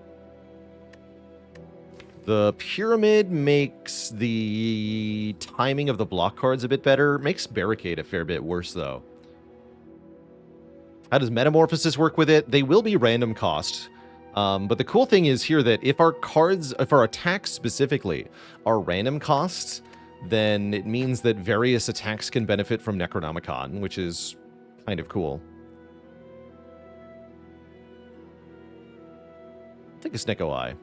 The Pyramid makes the timing of the block cards a bit better. Makes Barricade a fair bit worse, though. How does Metamorphosis work with it? They will be random cost. But the cool thing is here that if our attacks specifically are random costs, then it means that various attacks can benefit from Necronomicon, which is kind of cool. Take a Snecko Eye.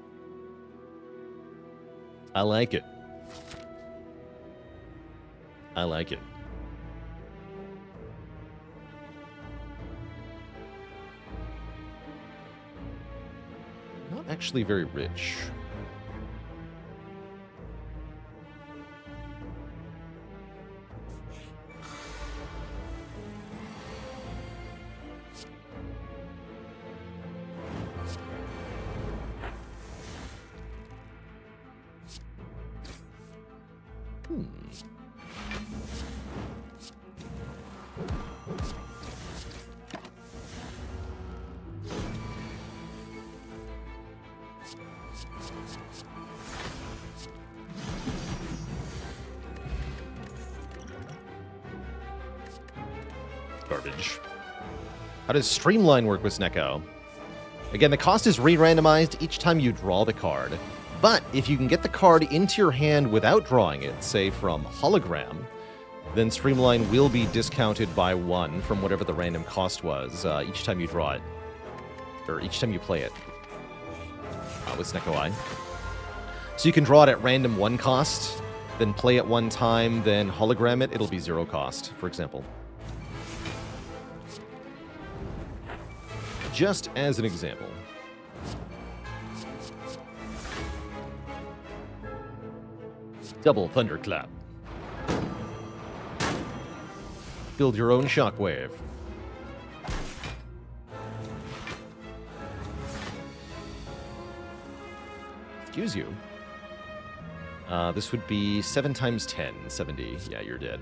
I like it. I like it. Not actually very rich. Garbage. How does Streamline work with Snecko? Again, the cost is re-randomized each time you draw the card. But if you can get the card into your hand without drawing it, say from Hologram, then Streamline will be discounted by 1 from whatever the random cost was each time you draw it. Or each time you play it. With Snecko Eye. So you can draw it at random 1 cost, then play it 1 time, then hologram it, it'll be 0 cost, for example. Just as an example. Double Thunderclap. Build your own shockwave. Excuse you. This would be 7 times 10, 70. Yeah, you're dead.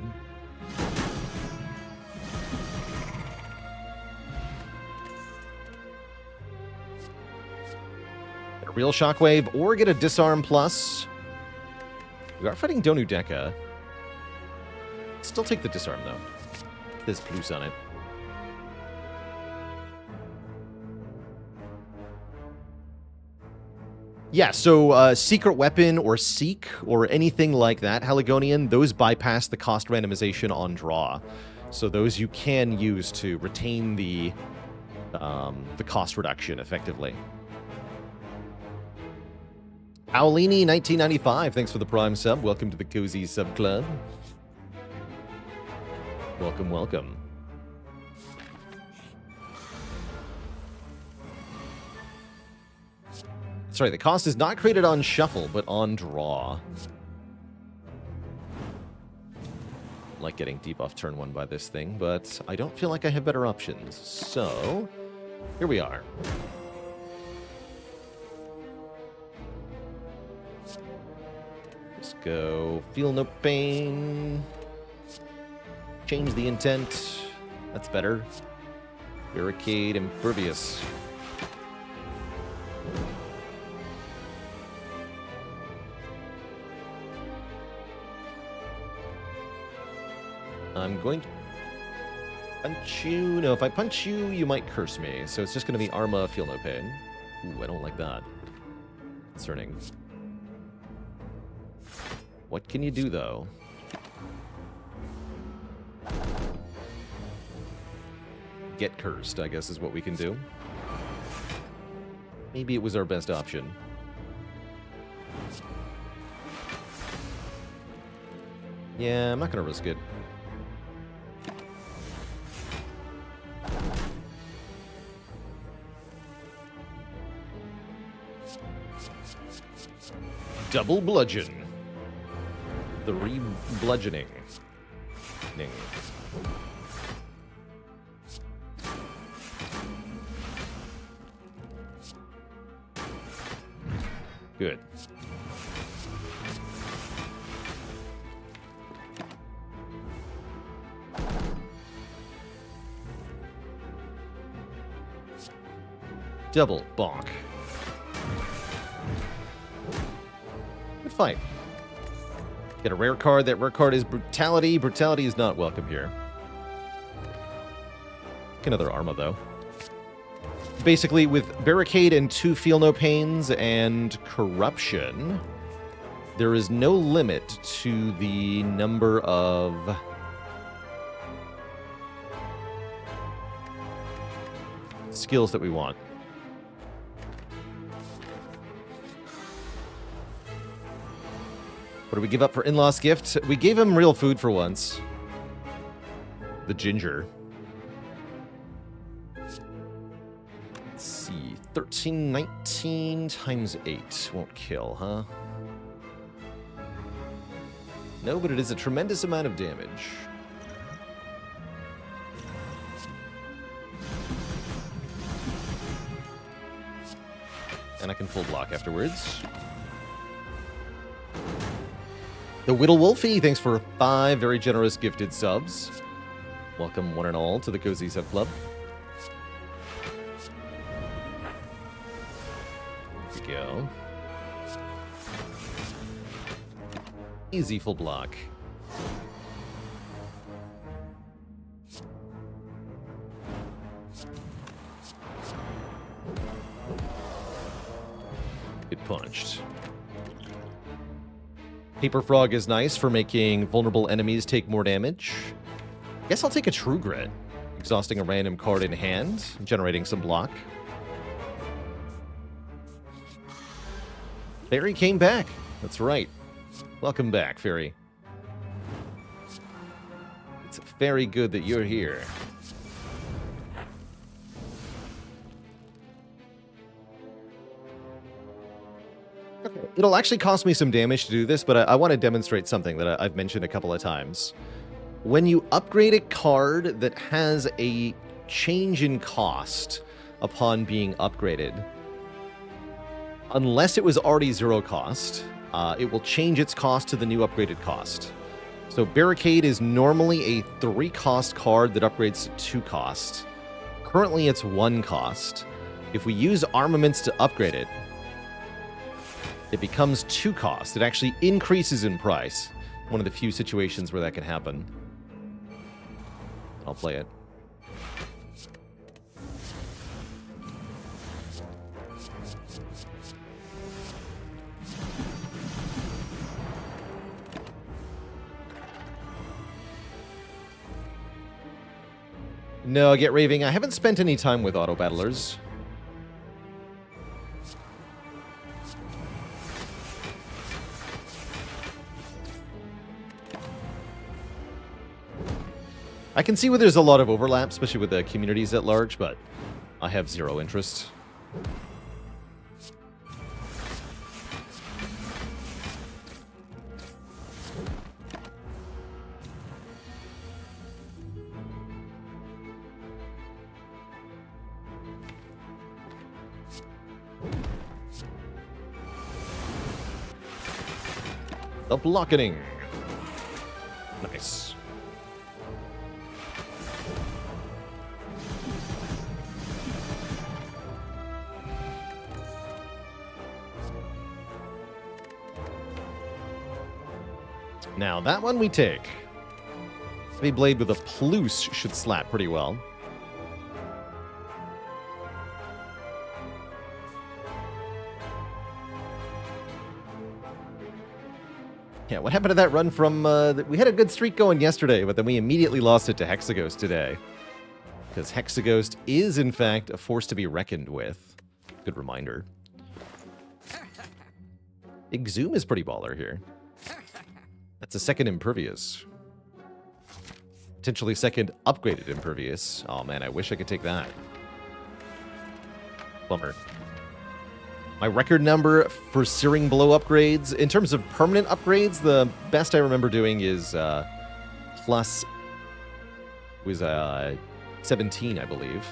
Get a real shockwave or get a disarm plus. We are fighting Donu Deka. Still take the disarm though. There's plus on it. Yeah, so Secret Weapon or Seek or anything like that, Haligonian, those bypass the cost randomization on draw. So those you can use to retain the cost reduction effectively. Paolini 1995, thanks for the Prime sub. Welcome to the Cozy Sub Club. Welcome, welcome. Sorry, the cost is not created on shuffle, but on draw. Like getting debuff turn 1 by this thing, but I don't feel like I have better options. So, here we are. Let's go feel no pain. Change the intent. That's better. Barricade impervious. I'm going to punch you. No, if I punch you, you might curse me. So it's just going to be Arma, feel no pain. Ooh, I don't like that. Concerning. What can you do, though? Get cursed, I guess, is what we can do. Maybe it was our best option. Yeah, I'm not going to risk it. Double bludgeon. The re-bludgeoning. Good. Double bonk. Good fight. Get a rare card. That rare card is Brutality. Brutality is not welcome here. Get another Arma, though. Basically, with Barricade and 2 Feel No Pains and Corruption, there is no limit to the number of skills that we want. What do we give up for In-Law's Gift? We gave him real food for once. The ginger. Let's see. 1319 times 8 won't kill, huh? No, but it is a tremendous amount of damage. And I can full block afterwards. The Whittle Wolfie, thanks for 5 very generous gifted subs. Welcome one and all to the Cozy Sub Club. Here we go. Easy full block. Get punched. Paper Frog is nice for making vulnerable enemies take more damage. I guess I'll take a True Grit. Exhausting a random card in hand, generating some block. Fairy came back. That's right. Welcome back, Fairy. It's very good that you're here. It'll actually cost me some damage to do this, but I want to demonstrate something that I've mentioned a couple of times. When you upgrade a card that has a change in cost upon being upgraded, unless it was already 0 cost, it will change its cost to the new upgraded cost. So Barricade is normally a 3 cost card that upgrades to 2 cost. Currently it's 1 cost. If we use armaments to upgrade it, it becomes 2 cost. It actually increases in price. One of the few situations where that can happen. I'll play it. No, get raving. I haven't spent any time with auto battlers. I can see where there's a lot of overlap, especially with the communities at large, but I have 0 interest. The blocketing. Nice. Now, that one we take. Heavy Blade with a Plus should slap pretty well. Yeah, what happened to that run from... we had a good streak going yesterday, but then we immediately lost it to Hexaghost today. Because Hexaghost is, in fact, a force to be reckoned with. Good reminder. Big Zoom is pretty baller here. That's a second Impervious. Potentially second upgraded Impervious. Oh man, I wish I could take that. Bummer. My record number for Searing Blow upgrades, in terms of permanent upgrades, the best I remember doing is plus... was 17, I believe.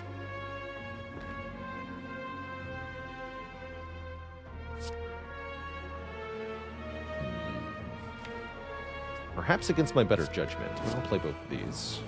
Perhaps against my better judgment. I'll play both of these.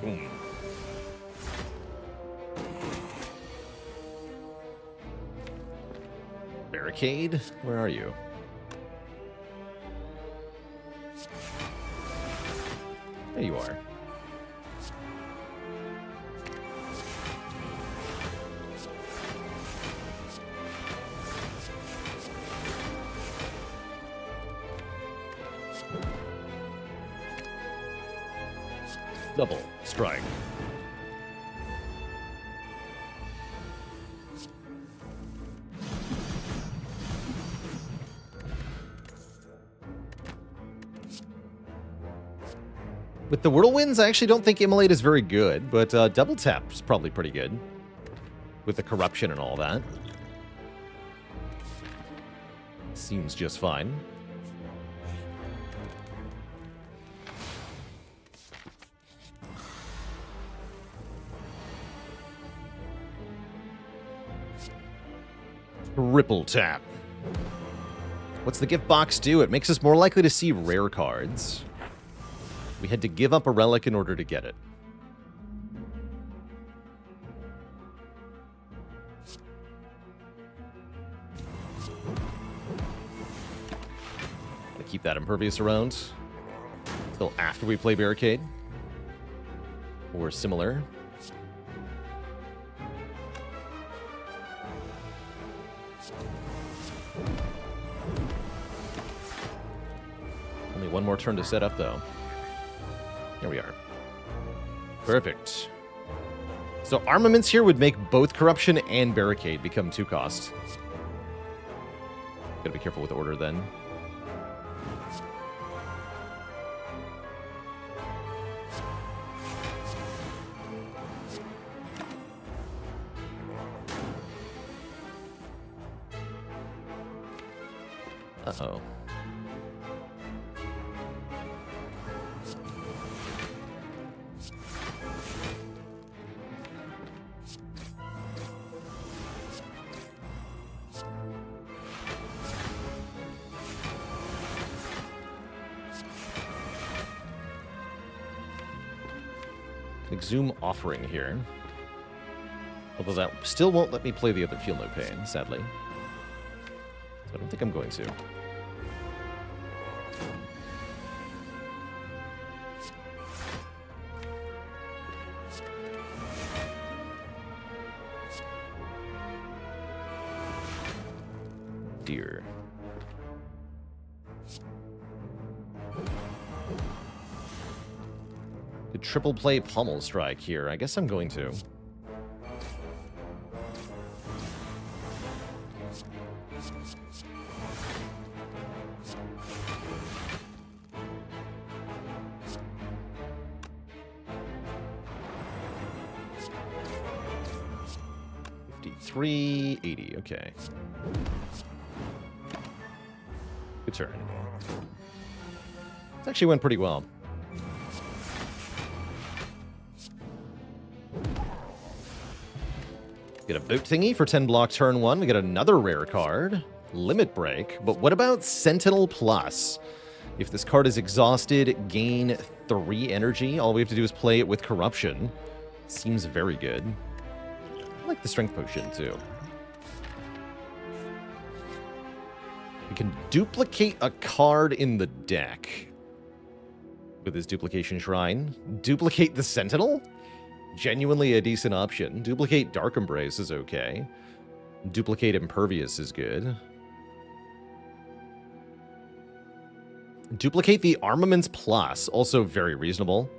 Boom. Barricade? Where are you? There you are. Double strike. With the Whirlwinds, I actually don't think Immolate is very good, but Double Tap is probably pretty good. With the corruption and all that. Seems just fine. Triple Tap. What's the gift box do? It makes us more likely to see rare cards. We had to give up a relic in order to get it. Gotta keep that Impervious around until after we play Barricade. Or similar. Only one more turn to set up, though. Here we are. Perfect. So armaments here would make both Corruption and Barricade become 2 cost. Gotta be careful with order then. Uh-oh. Zoom offering here. Although that still won't let me play the other Feel No Pain, sadly. So I don't think I'm going to. Dear. triple play Pommel Strike here. I guess I'm going to. $53.80, okay. Good turn. It actually went pretty well. Get a boot thingy for 10 block turn 1. We get another rare card. Limit Break. But what about Sentinel Plus? If this card is exhausted, gain 3 energy. All we have to do is play it with Corruption. Seems very good. I like the Strength Potion, too. We can duplicate a card in the deck with his Duplication Shrine. Duplicate the Sentinel? Genuinely a decent option. Duplicate Dark Embrace is okay. Duplicate Impervious is good. Duplicate the Armaments Plus, also very reasonable.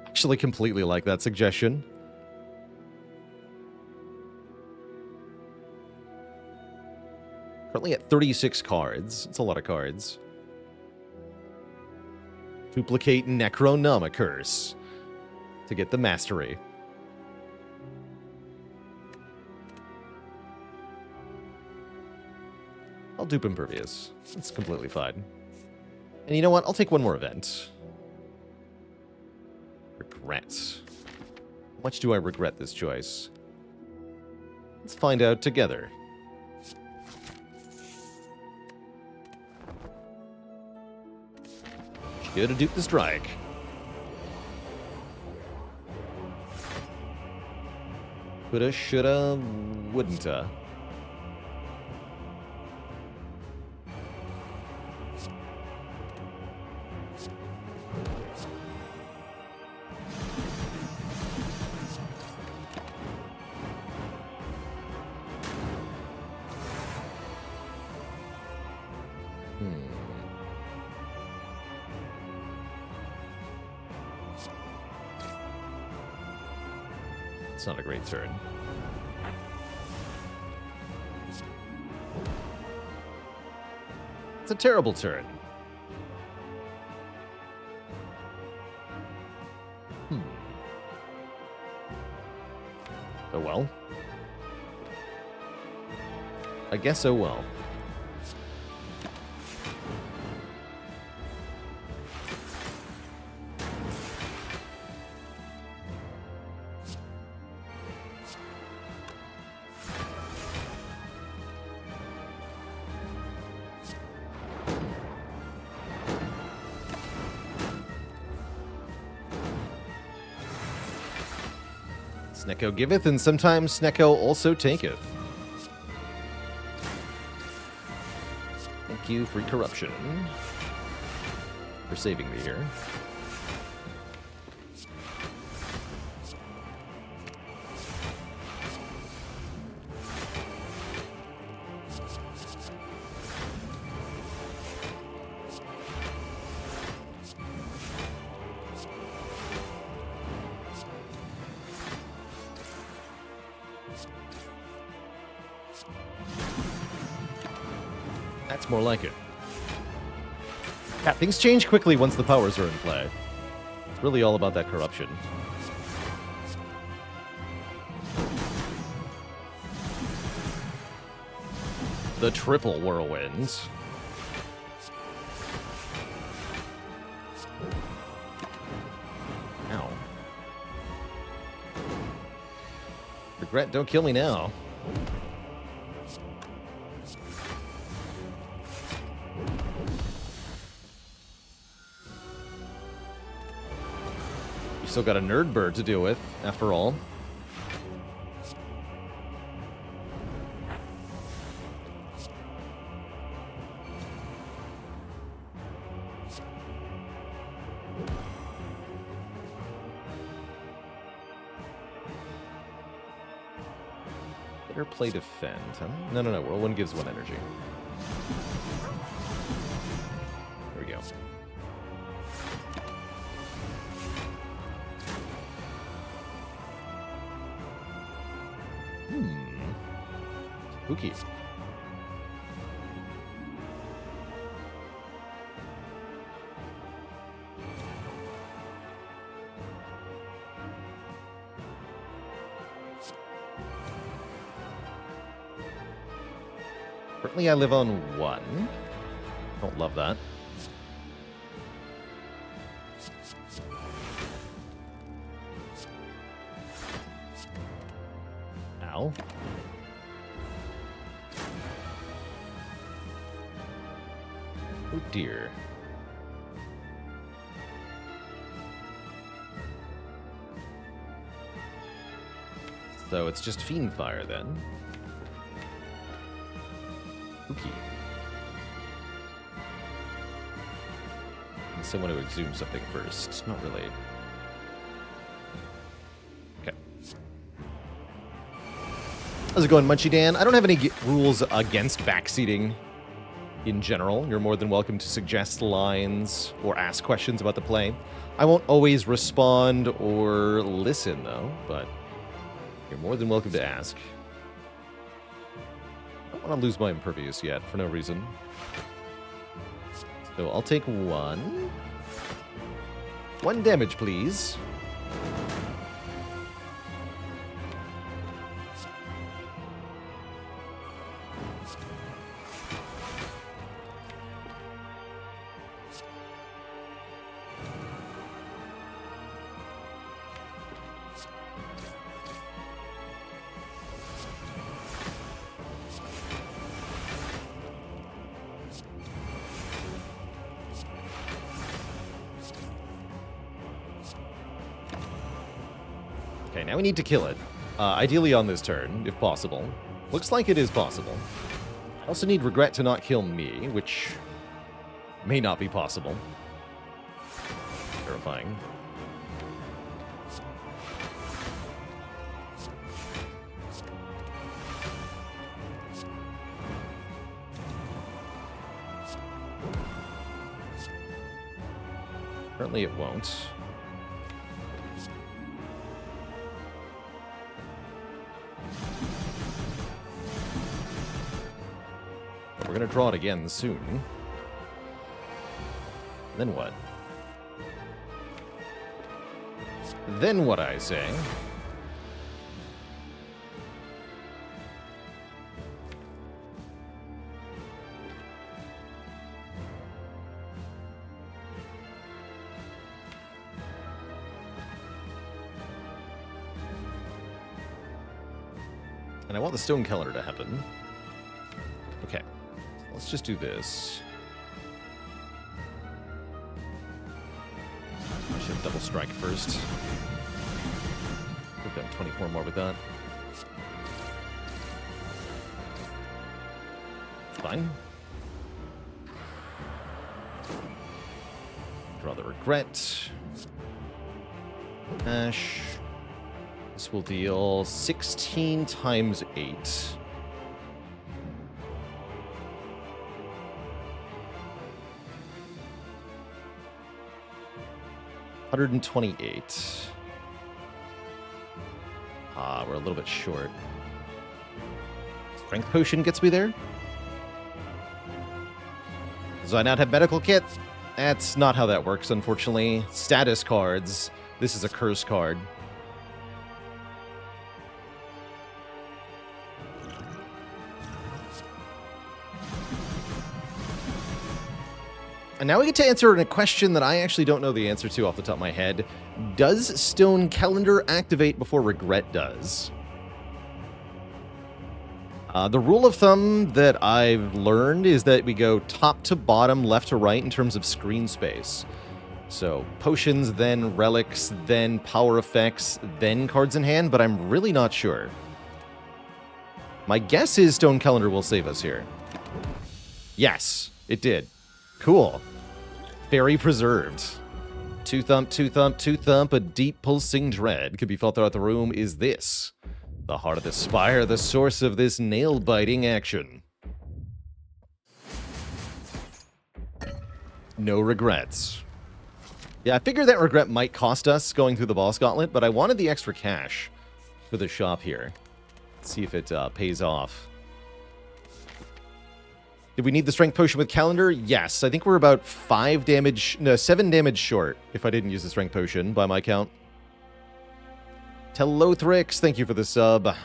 Actually completely like that suggestion. Currently at 36 cards. It's a lot of cards. Duplicate Necronomicurse to get the Mastery. I'll dupe Impervious. It's completely fine. And you know what? I'll take one more event. Regret. How much do I regret this choice? Let's find out together. Go to dupe the strike. Coulda, shoulda, wouldn't-a. It's not a great turn. It's a terrible turn. Oh well. I guess oh well. Snecko giveth, and sometimes Snecko also taketh. Thank you, Free Corruption, for saving me here. That's more like it. Yeah, things change quickly once the powers are in play. It's really all about that corruption. The triple whirlwinds. Ow. Regret, don't kill me now. Still got a nerd bird to deal with, after all. Better play defend, huh? No, whirlwind gives 1 energy. There we go. Spooky. Currently, I live on 1. Don't love that. Ow. Oh dear. So it's just Fiend Fire then. Spooky. And someone to exhume something first. Not really. Okay. How's it going, Munchie Dan? I don't have any rules against backseating in general. You're more than welcome to suggest lines or ask questions about the play. I won't always respond or listen, though, but you're more than welcome to ask. I don't want to lose my impervious yet, for no reason. So I'll take 1. 1 damage, please. Okay, now we need to kill it. Ideally on this turn, if possible. Looks like it is possible. I also need Regret to not kill me, which may not be possible. Terrifying. Apparently it won't. We're going to draw it again soon. Then what? Then what, I say? And I want the Stone Calendar to happen. Okay. Let's just do this. I should have double strike first. We've got 24 more with that. Fine. Draw the Regret. Ash. This will deal 16 times 8. $128. We're a little bit short. Strength Potion gets me there. Does I not have Medical Kit? That's not how that works, unfortunately. Status cards. This is a curse card. And now we get to answer a question that I actually don't know the answer to off the top of my head. Does Stone Calendar activate before Regret does? The rule of thumb that I've learned is that we go top to bottom, left to right in terms of screen space. So potions, then relics, then power effects, then cards in hand, but I'm really not sure. My guess is Stone Calendar will save us here. Yes, it did. Cool. Very preserved. Two thump, two thump, two thump, a deep pulsing dread could be felt throughout the room. Is this the heart of the Spire, the source of this nail-biting action? No regrets. Yeah, I figured that regret might cost us going through the Boss Gauntlet, but I wanted the extra cash for the shop here. Let's see if it pays off. Did we need the strength potion with calendar? Yes. I think we're about 7 damage short if I didn't use the strength potion by my count. Telothrix, thank you for the sub.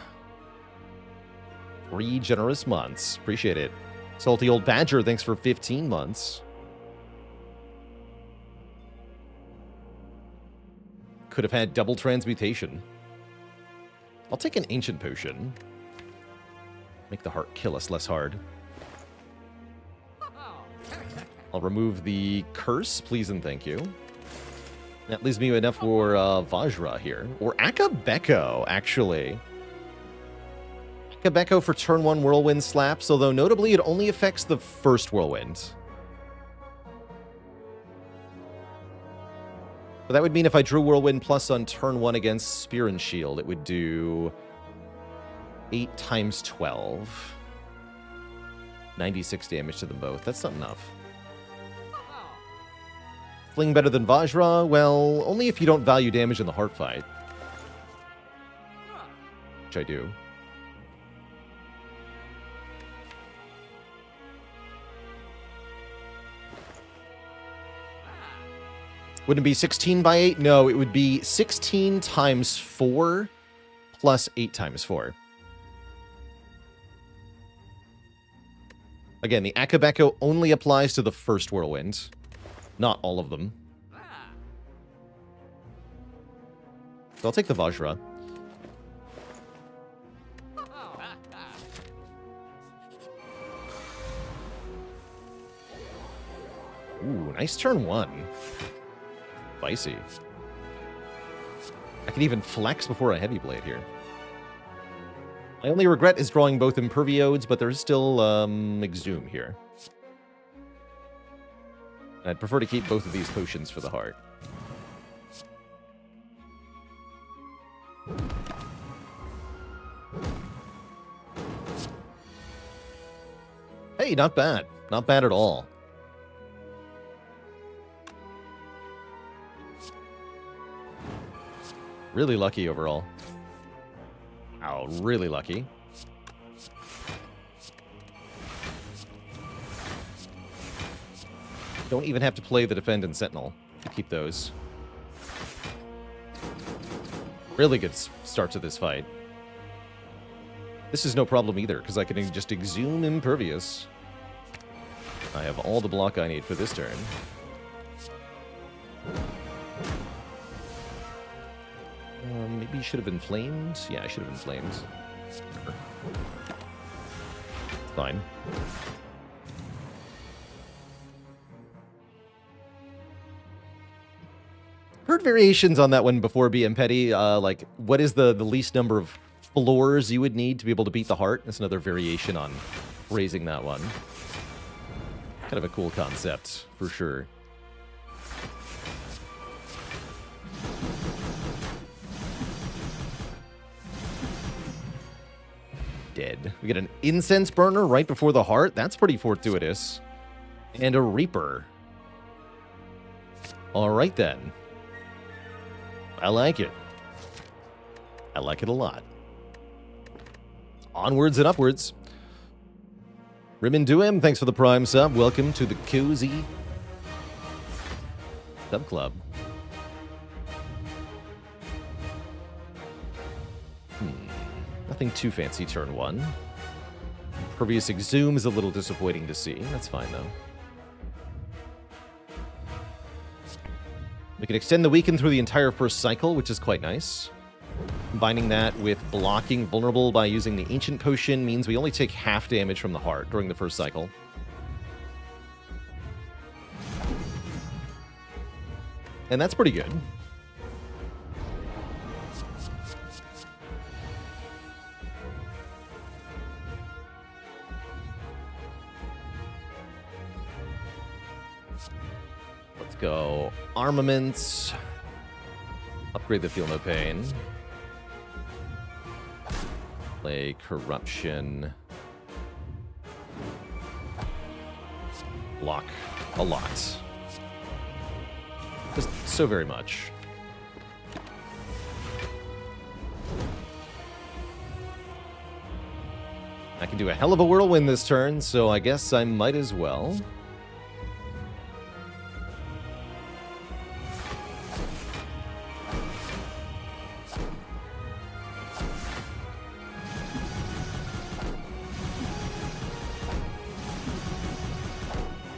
3 generous months. Appreciate it. Salty Old Badger, thanks for 15 months. Could have had double transmutation. I'll take an ancient potion. Make the heart kill us less hard. I'll remove the curse, please and thank you. That leaves me enough for Vajra here. Or Akabeko, actually. Akabeko for turn 1 Whirlwind slaps, although notably it only affects the first Whirlwind. But that would mean if I drew Whirlwind Plus on turn 1 against Spear and Shield, it would do 8 times 12. 96 damage to them both. That's not enough. Fling better than Vajra? Well, only if you don't value damage in the heart fight. Which I do. Wouldn't it be 16 by 8? No, it would be 16 times 4 plus 8 times 4. Again, the Akabeko only applies to the first Whirlwind. Not all of them. So I'll take the Vajra. Ooh, nice turn 1. Spicy. I can even flex before a heavy blade here. My only regret is drawing both Imperviodes, but there's still Exhume here. I'd prefer to keep both of these potions for the heart. Hey, not bad. Not bad at all. Really lucky overall. Wow, really lucky. Don't even have to play the Defend and Sentinel to keep those. Really good start to this fight. This is no problem either, because I can just Exhume Impervious. I have all the block I need for this turn. Maybe should have Inflamed? Yeah, I should have Inflamed. Fine. Heard variations on that one before, BM Petty. Like, what is the least number of floors you would need to be able to beat the heart? That's another variation on raising that one. Kind of a cool concept, for sure. Dead. We get an Incense Burner right before the heart. That's pretty fortuitous. And a Reaper. All right, then. I like it. I like it a lot. Onwards and upwards. Riminduim, thanks for the Prime sub. Welcome to the Cozy Sub Club. Nothing too fancy turn 1. Pervious Exhume is a little disappointing to see. That's fine, though. We can extend the weaken through the entire first cycle, which is quite nice. Combining that with blocking vulnerable by using the Ancient Potion means we only take half damage from the heart during the first cycle. And that's pretty good. Go armaments. Upgrade the Feel No Pain. Play Corruption. Block a lot. Just so very much. I can do a hell of a whirlwind this turn, so I guess I might as well.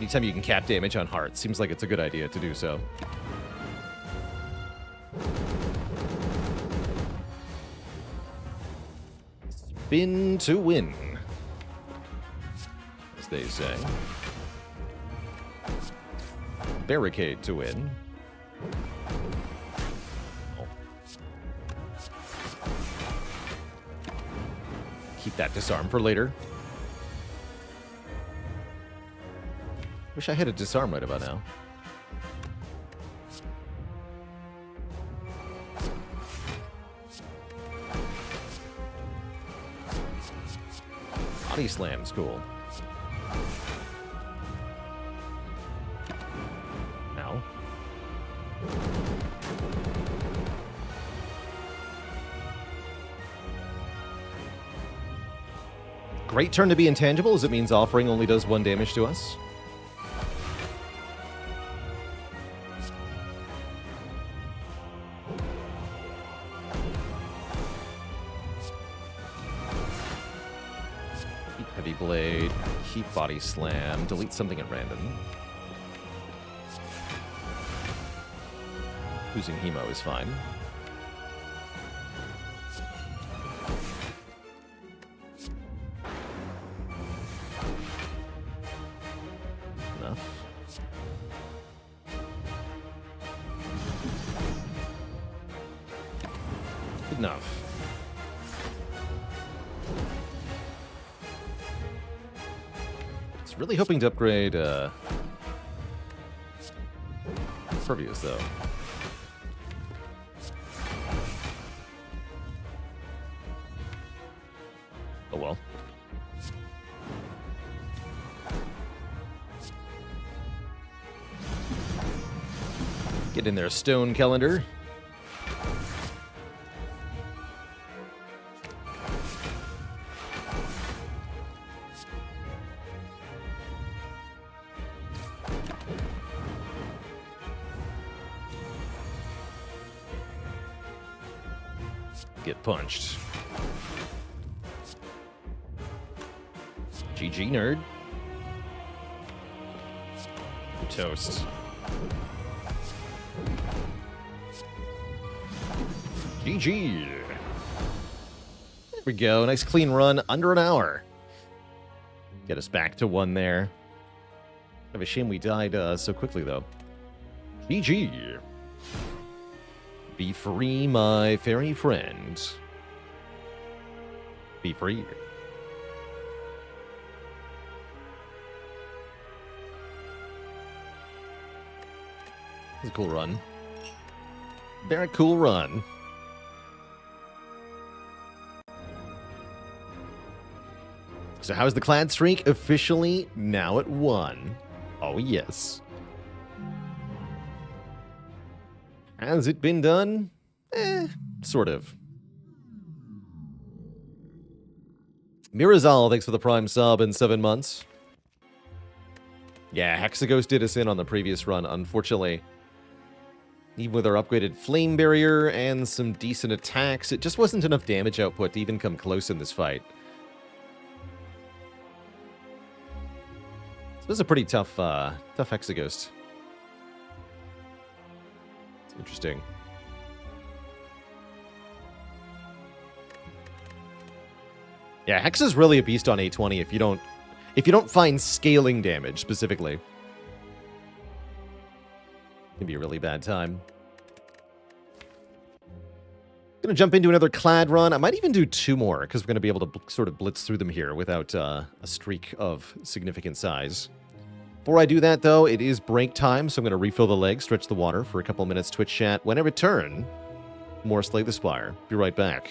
Anytime you can cap damage on heart, seems like it's a good idea to do so. Spin to win, as they say. Barricade to win. Oh. Keep that disarm for later. Wish I had a disarm right about now. Body slam's cool. Ow. Great turn to be intangible, as it means offering only does 1 damage to us. Heavy blade, keep body slam, delete something at random. Losing hemo is fine. Enough. Good enough. Really hoping to upgrade Pervious, though. Oh well. Get in there, Stone Calendar. Get punched. GG, nerd. Toast. GG. There we go. Nice clean run. Under an hour. Get us back to 1 there. Kind of a shame we died so quickly, though. GG. Be free, my fairy friend. Be free. It's a cool run. Very cool run. So how's the Clad streak? Officially now at 1. Oh, yes. Has it been done? Sort of. Mirazal, thanks for the Prime sub in 7 months. Yeah, Hexaghost did us in on the previous run, unfortunately. Even with our upgraded Flame Barrier and some decent attacks, it just wasn't enough damage output to even come close in this fight. So this is a pretty tough Hexaghost. Interesting. Yeah, Hex is really a beast on 820 if you don't find scaling damage specifically. It can be a really bad time. Gonna jump into another Clad run. I might even do 2 more because we're gonna be able to sort of blitz through them here without a streak of significant size. Before I do that, though, it is break time, so I'm going to refill the leg, stretch the water for a couple minutes Twitch chat. When I return, more Slay the Spire. Be right back.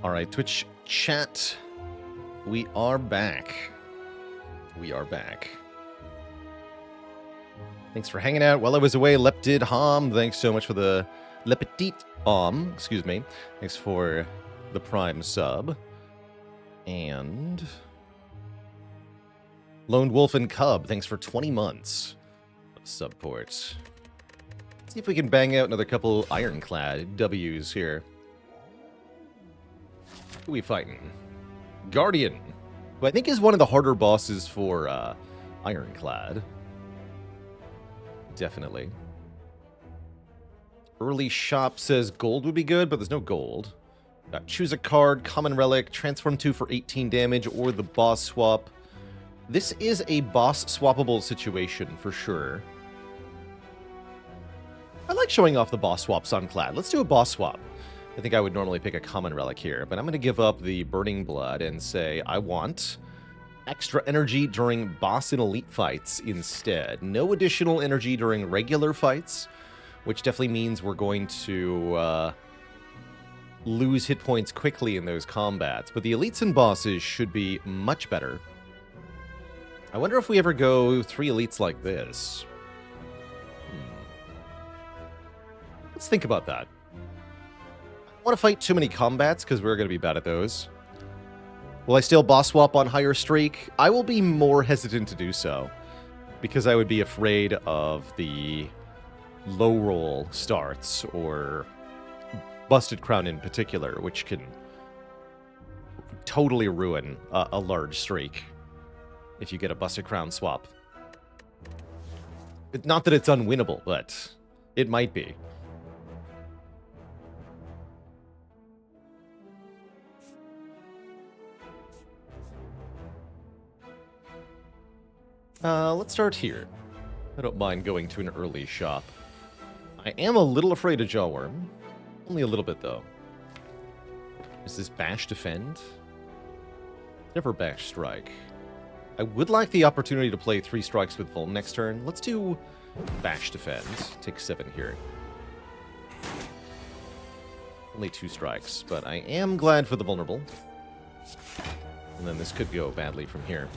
All right, Twitch chat. We are back. We are back. Thanks for hanging out while I was away. Leptid Hom, thanks so much for the Le Petit Hom, excuse me. Thanks for the Prime sub. And Lone Wolf and Cub, thanks for 20 months of support. Let's see if we can bang out another couple Ironclad W's here. Who are we fighting? Guardian, who I think is one of the harder bosses for Ironclad. Definitely. Early shop says gold would be good, but there's no gold. Choose a card, common relic, transform 2 for 18 damage, or the boss swap. This is a boss swappable situation for sure. I like showing off the boss swaps on Clad. Let's do a boss swap. I think I would normally pick a common relic here, but I'm going to give up the Burning Blood and say I want extra energy during boss and elite fights instead. No additional energy during regular fights, which definitely means we're going to lose hit points quickly in those combats. But the elites and bosses should be much better. I wonder if we ever go 3 elites like this. Let's think about that. I don't want to fight too many combats because we're going to be bad at those. Will I still boss swap on higher streak? I will be more hesitant to do so because I would be afraid of the low roll starts or Busted Crown in particular, which can totally ruin a large streak if you get a Busted Crown swap. Not that it's unwinnable, but it might be. Let's start here. I don't mind going to an early shop. I am a little afraid of Jawworm. Only a little bit, though. Is this Bash Defend? Never Bash Strike. I would like the opportunity to play 3 strikes with Vuln next turn. Let's do Bash Defend. Take 7 here. Only 2 strikes, but I am glad for the Vulnerable. And then this could go badly from here.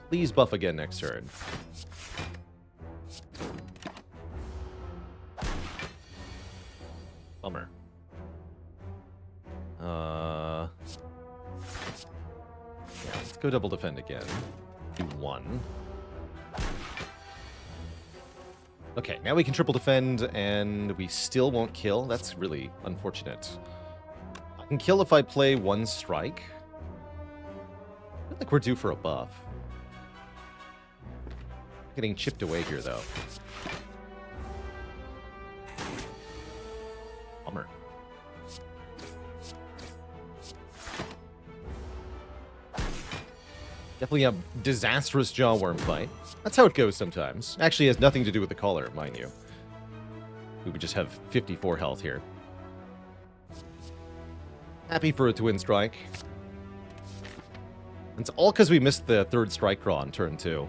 Please buff again next turn. Bummer. Yeah, let's go double defend again. Do 1. Okay, now we can triple defend, and we still won't kill. That's really unfortunate. I can kill if I play 1 strike. I feel like we're due for a buff. Getting chipped away here, though. Bummer. Definitely a disastrous Jawworm fight. That's how it goes sometimes. Actually, it has nothing to do with the collar, mind you. We would just have 54 health here. Happy for a twin strike. It's all because we missed the 3rd strike draw on turn 2.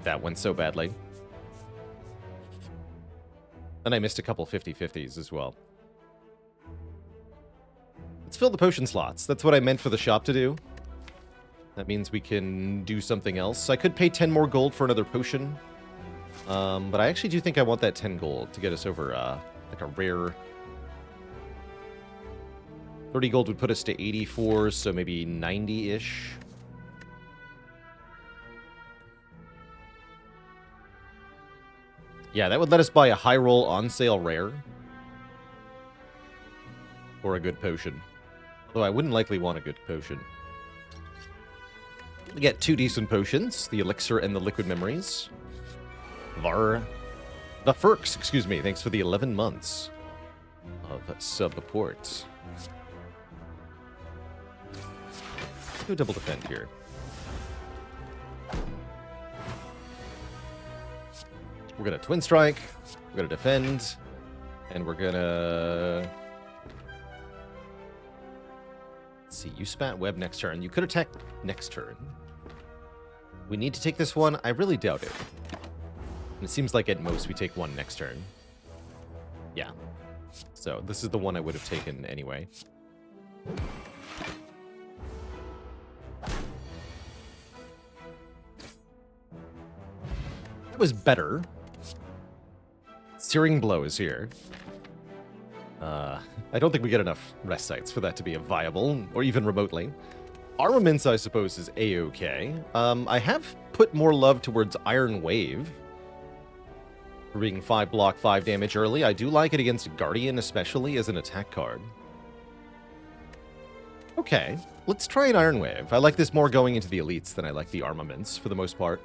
That went so badly. And I missed a couple 50-50s as well. Let's fill the potion slots. That's what I meant for the shop to do. That means we can do something else. I could pay 10 more gold for another potion. But I actually do think I want that 10 gold to get us over like a rare... 30 gold would put us to 84, so maybe 90-ish. Yeah, that would let us buy a high roll on sale rare. Or a good potion. Although I wouldn't likely want a good potion. We get 2 decent potions, the Elixir and the Liquid Memories. The Furks, excuse me, thanks for the 11 months of support. Let's go double defend here. We're going to twin strike, we're going to defend, and we're going to... Let's see, you spat web next turn. You could attack next turn. We need to take this one? I really doubt it. And it seems like at most we take 1 next turn. Yeah. So this is the one I would have taken anyway. That was better. Searing Blow is here. I don't think we get enough rest sites for that to be a viable, or even remotely. Armaments, I suppose, is A-okay. I have put more love towards Iron Wave. For being 5 block, 5 damage early. I do like it against Guardian, especially as an attack card. Okay, let's try an Iron Wave. I like this more going into the elites than I like the armaments, for the most part.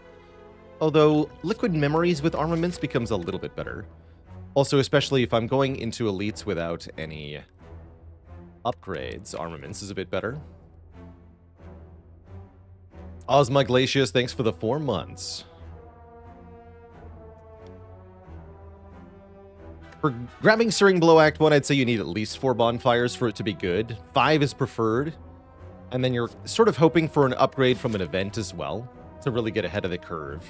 Although, Liquid Memories with armaments becomes a little bit better. Also, especially if I'm going into elites without any upgrades, armaments is a bit better. Ozma Glacius, thanks for the 4 months. For grabbing Searing Blow Act 1, I'd say you need at least 4 bonfires for it to be good. 5 is preferred. And then you're sort of hoping for an upgrade from an event as well to really get ahead of the curve.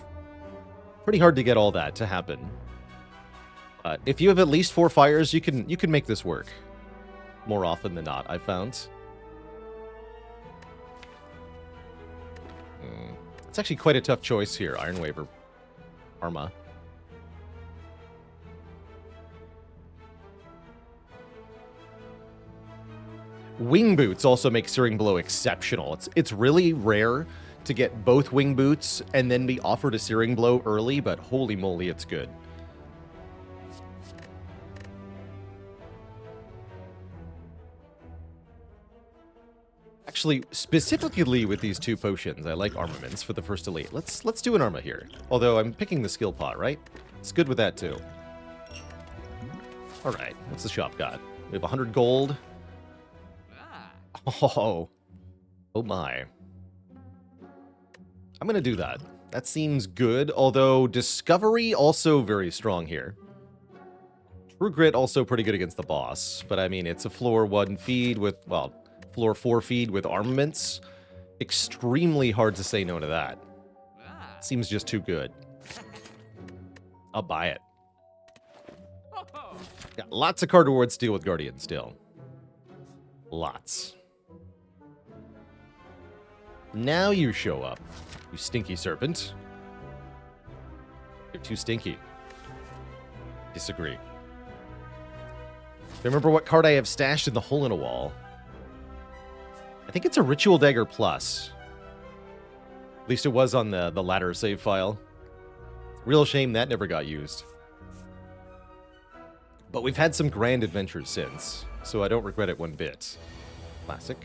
Pretty hard to get all that to happen. If you have at least 4 fires, you can make this work. More often than not, I've found. It's actually quite a tough choice here, Iron Wave or Arma. Wing Boots also make Searing Blow exceptional. It's really rare to get both Wing Boots and then be offered a Searing Blow early, but holy moly, it's good. Actually, specifically with these 2 potions, I like armaments for the first elite. Let's do an Arma here. Although I'm picking the skill pot, right? It's good with that too. All right, what's the shop got? We have 100 gold. Oh my. I'm going to do that. That seems good, although Discovery also very strong here. True Grit also pretty good against the boss, but I mean, it's a floor 1 feed with, well, floor 4 feed with armaments. Extremely hard to say no to that. Seems just too good. I'll buy it. Got lots of card rewards to deal with Guardian still. Lots. Now you show up, you stinky serpent. You're too stinky. Disagree. Remember what card I have stashed in the hole in a wall? I think it's a Ritual Dagger Plus. At least it was on the latter save file. Real shame that never got used. But we've had some grand adventures since, so I don't regret it one bit. Classic.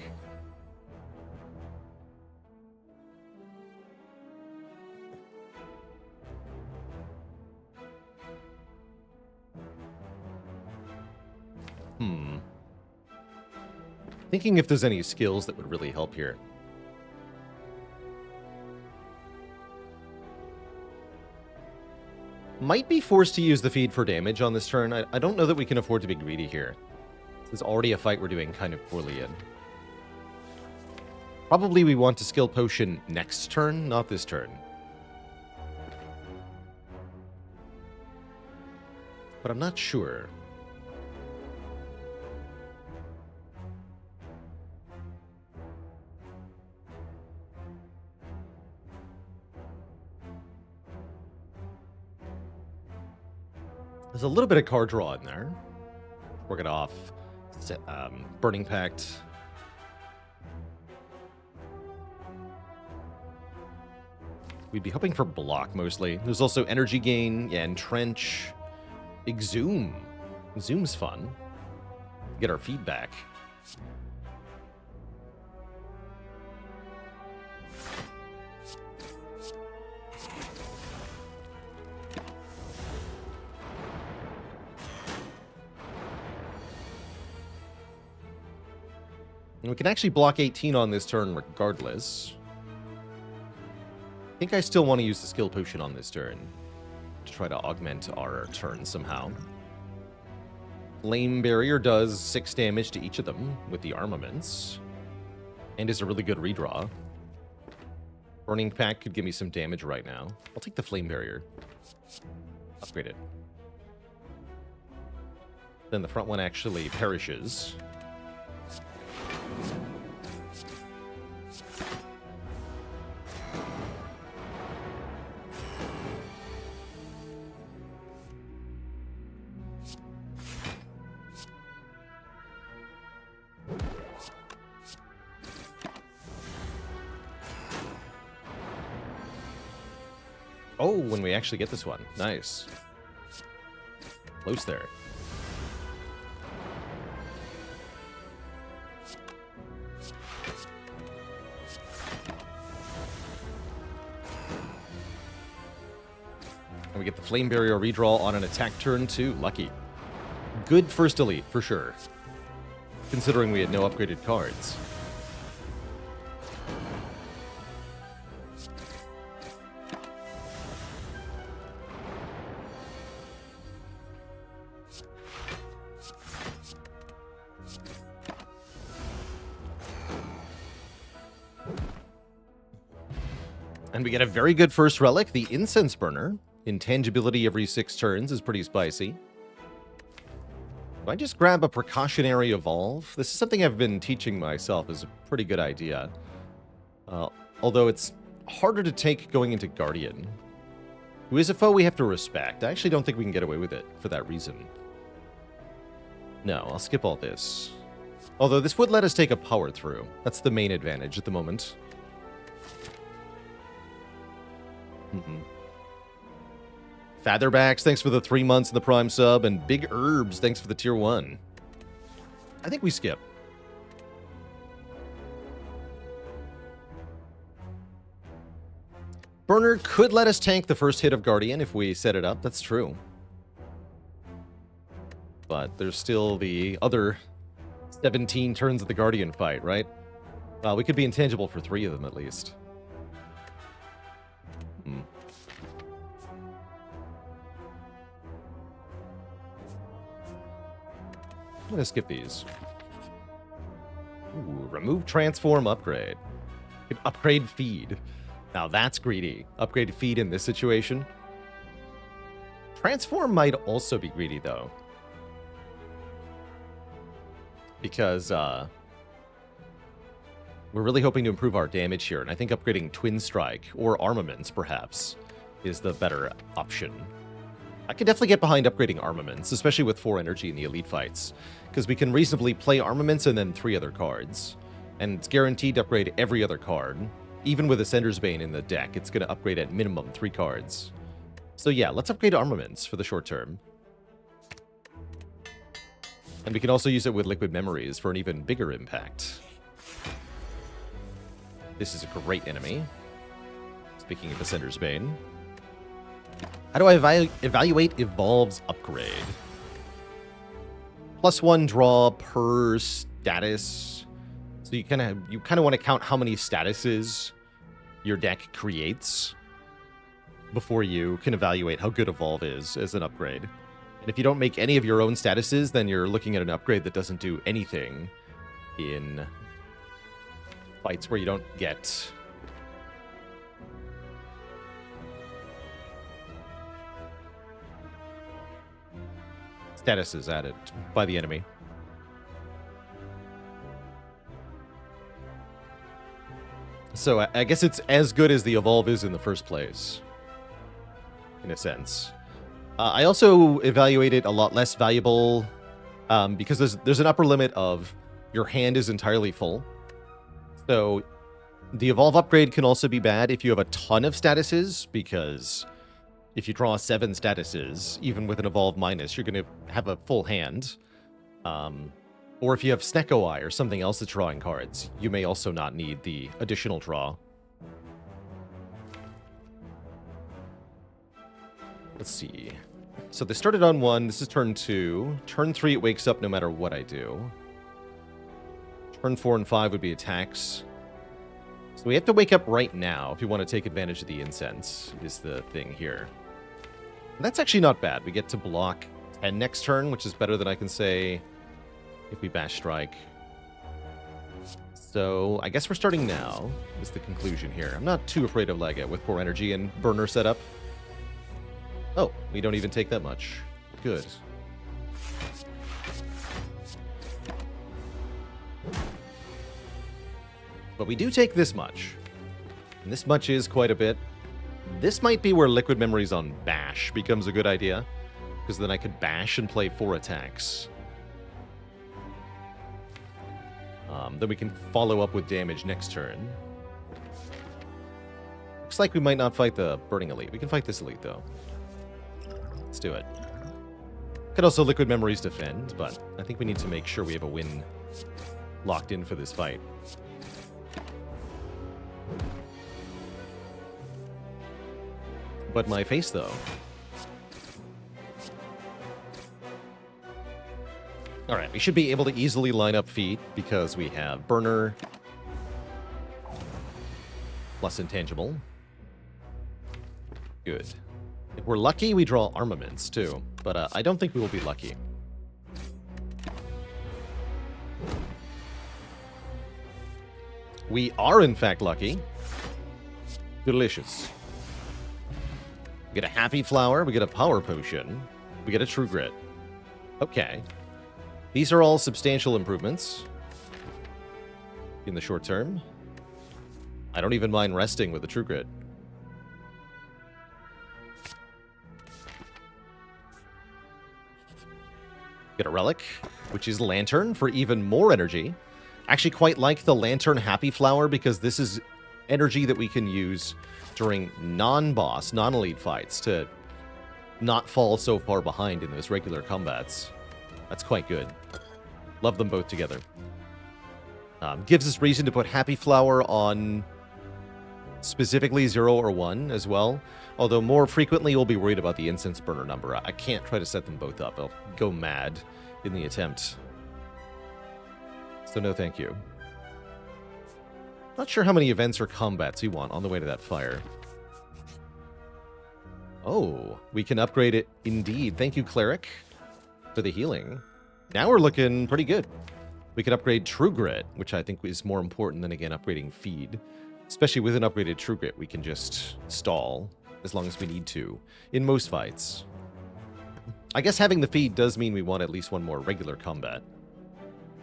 Thinking if there's any skills that would really help here. Might be forced to use the feed for damage on this turn. I don't know that we can afford to be greedy here. This is already a fight we're doing kind of poorly in. Probably we want to skill potion next turn, not this turn. But I'm not sure. There's a little bit of card draw in there. Work it off. Burning Pact. We'd be hoping for block mostly. There's also energy gain, yeah, entrench. Exhume. Exhume's fun. Get our feedback. And we can actually block 18 on this turn regardless. I think I still want to use the skill potion on this turn to try to augment our turn somehow. Flame Barrier does 6 damage to each of them with the armaments. And is a really good redraw. Burning Pact could give me some damage right now. I'll take the Flame Barrier. Upgrade it. then the front one actually perishes. Oh, when we actually get this one. Nice. Close there. And we get the Flame Barrier redraw on an attack turn too. Lucky. Good first elite, for sure. Considering we had no upgraded cards. And we get a very good first relic, the Incense Burner. Intangibility every 6 turns is pretty spicy. If I just grab a precautionary evolve, this is something I've been teaching myself is a pretty good idea. Although it's harder to take going into Guardian, who is a foe we have to respect. I actually don't think we can get away with it for that reason. No, I'll skip all this. Although this would let us take a power through. That's the main advantage at the moment. Featherbacks, thanks for the 3 months in the Prime sub, and Big Herbs, thanks for the tier 1. I think we skip. Burner could let us tank the first hit of Guardian if we set it up, that's true. But there's still the other 17 turns of the Guardian fight, right? We could be intangible for 3 of them at least. I'm going to skip these. Ooh, remove transform upgrade. Upgrade feed. Now that's greedy. Upgrade feed in this situation. Transform might also be greedy though. Because we're really hoping to improve our damage here, and I think upgrading Twin Strike or Armaments perhaps is the better option. I could definitely get behind upgrading Armaments, especially with 4 energy in the elite fights, because we can reasonably play Armaments and then 3 other cards. And it's guaranteed to upgrade every other card. Even with Ascender's Bane in the deck, it's going to upgrade at minimum 3 cards. So yeah, let's upgrade Armaments for the short term. And we can also use it with Liquid Memories for an even bigger impact. This is a great enemy. Speaking of Ascender's Bane. How do I evaluate Evolve's upgrade? +1 draw per status. So you kind of want to count how many statuses your deck creates before you can evaluate how good Evolve is as an upgrade. And if you don't make any of your own statuses, then you're looking at an upgrade that doesn't do anything in fights where you don't get statuses added by the enemy. So I guess it's as good as the Evolve is in the first place, in a sense. I also evaluate it a lot less valuable because there's an upper limit of your hand is entirely full. So the Evolve upgrade can also be bad if you have a ton of statuses, because if you draw 7 statuses, even with an Evolve minus, you're going to have a full hand. Or if you have Snecko Eye or something else that's drawing cards, you may also not need the additional draw. Let's see. So they started on 1. This is turn 2. Turn 3, it wakes up no matter what I do. Turn 4 and 5 would be attacks. So we have to wake up right now if you want to take advantage of the incense, is the thing here. And that's actually not bad. We get to block 10 next turn, which is better than I can say if we bash strike. So I guess we're starting now, is the conclusion here. I'm not too afraid of Lega with 4 energy and burner setup. Oh, we don't even take that much. Good. But we do take this much. And this much is quite a bit. This might be where Liquid Memories on Bash becomes a good idea. Because then I could bash and play 4 attacks. Then we can follow up with damage next turn. Looks like we might not fight the Burning Elite. We can fight this Elite, though. Let's do it. Could also Liquid Memories defend, but I think we need to make sure we have a win locked in for this fight. But my face, though. Alright, we should be able to easily line up feet because we have Burner plus Intangible. Good. If we're lucky, we draw Armaments, too. But I don't think we will be lucky. We are, in fact, lucky. Delicious. We get a Happy Flower, we get a Power Potion, we get a True Grit. Okay. These are all substantial improvements in the short term. I don't even mind resting with the True Grit. Get a Relic, which is Lantern for even more energy. Actually quite like the Lantern Happy Flower because this is energy that we can use during non-boss, non-elite fights to not fall so far behind in those regular combats. That's quite good. Love them both together. Gives us reason to put Happy Flower on specifically 0 or 1 as well. Although more frequently we'll be worried about the Incense Burner number. I can't try to set them both up. I'll go mad in the attempt. So no thank you. Not sure how many events or combats we want on the way to that fire. Oh, we can upgrade it indeed. Thank you, Cleric, for the healing. Now we're looking pretty good. We can upgrade True Grit, which I think is more important than, again, upgrading Feed. Especially with an upgraded True Grit, we can just stall as long as we need to in most fights. I guess having the Feed does mean we want at least one more regular combat.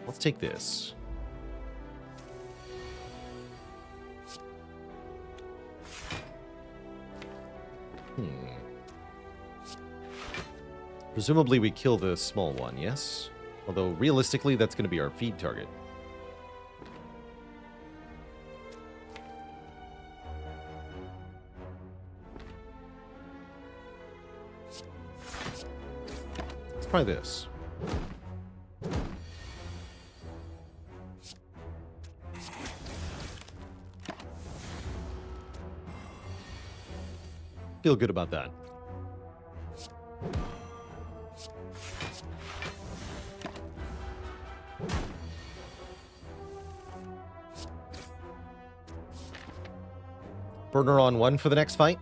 Let's take this. Presumably we kill the small one, yes? Although realistically that's going to be our feed target. Let's try this. Feel good about that. Burner on 1 for the next fight.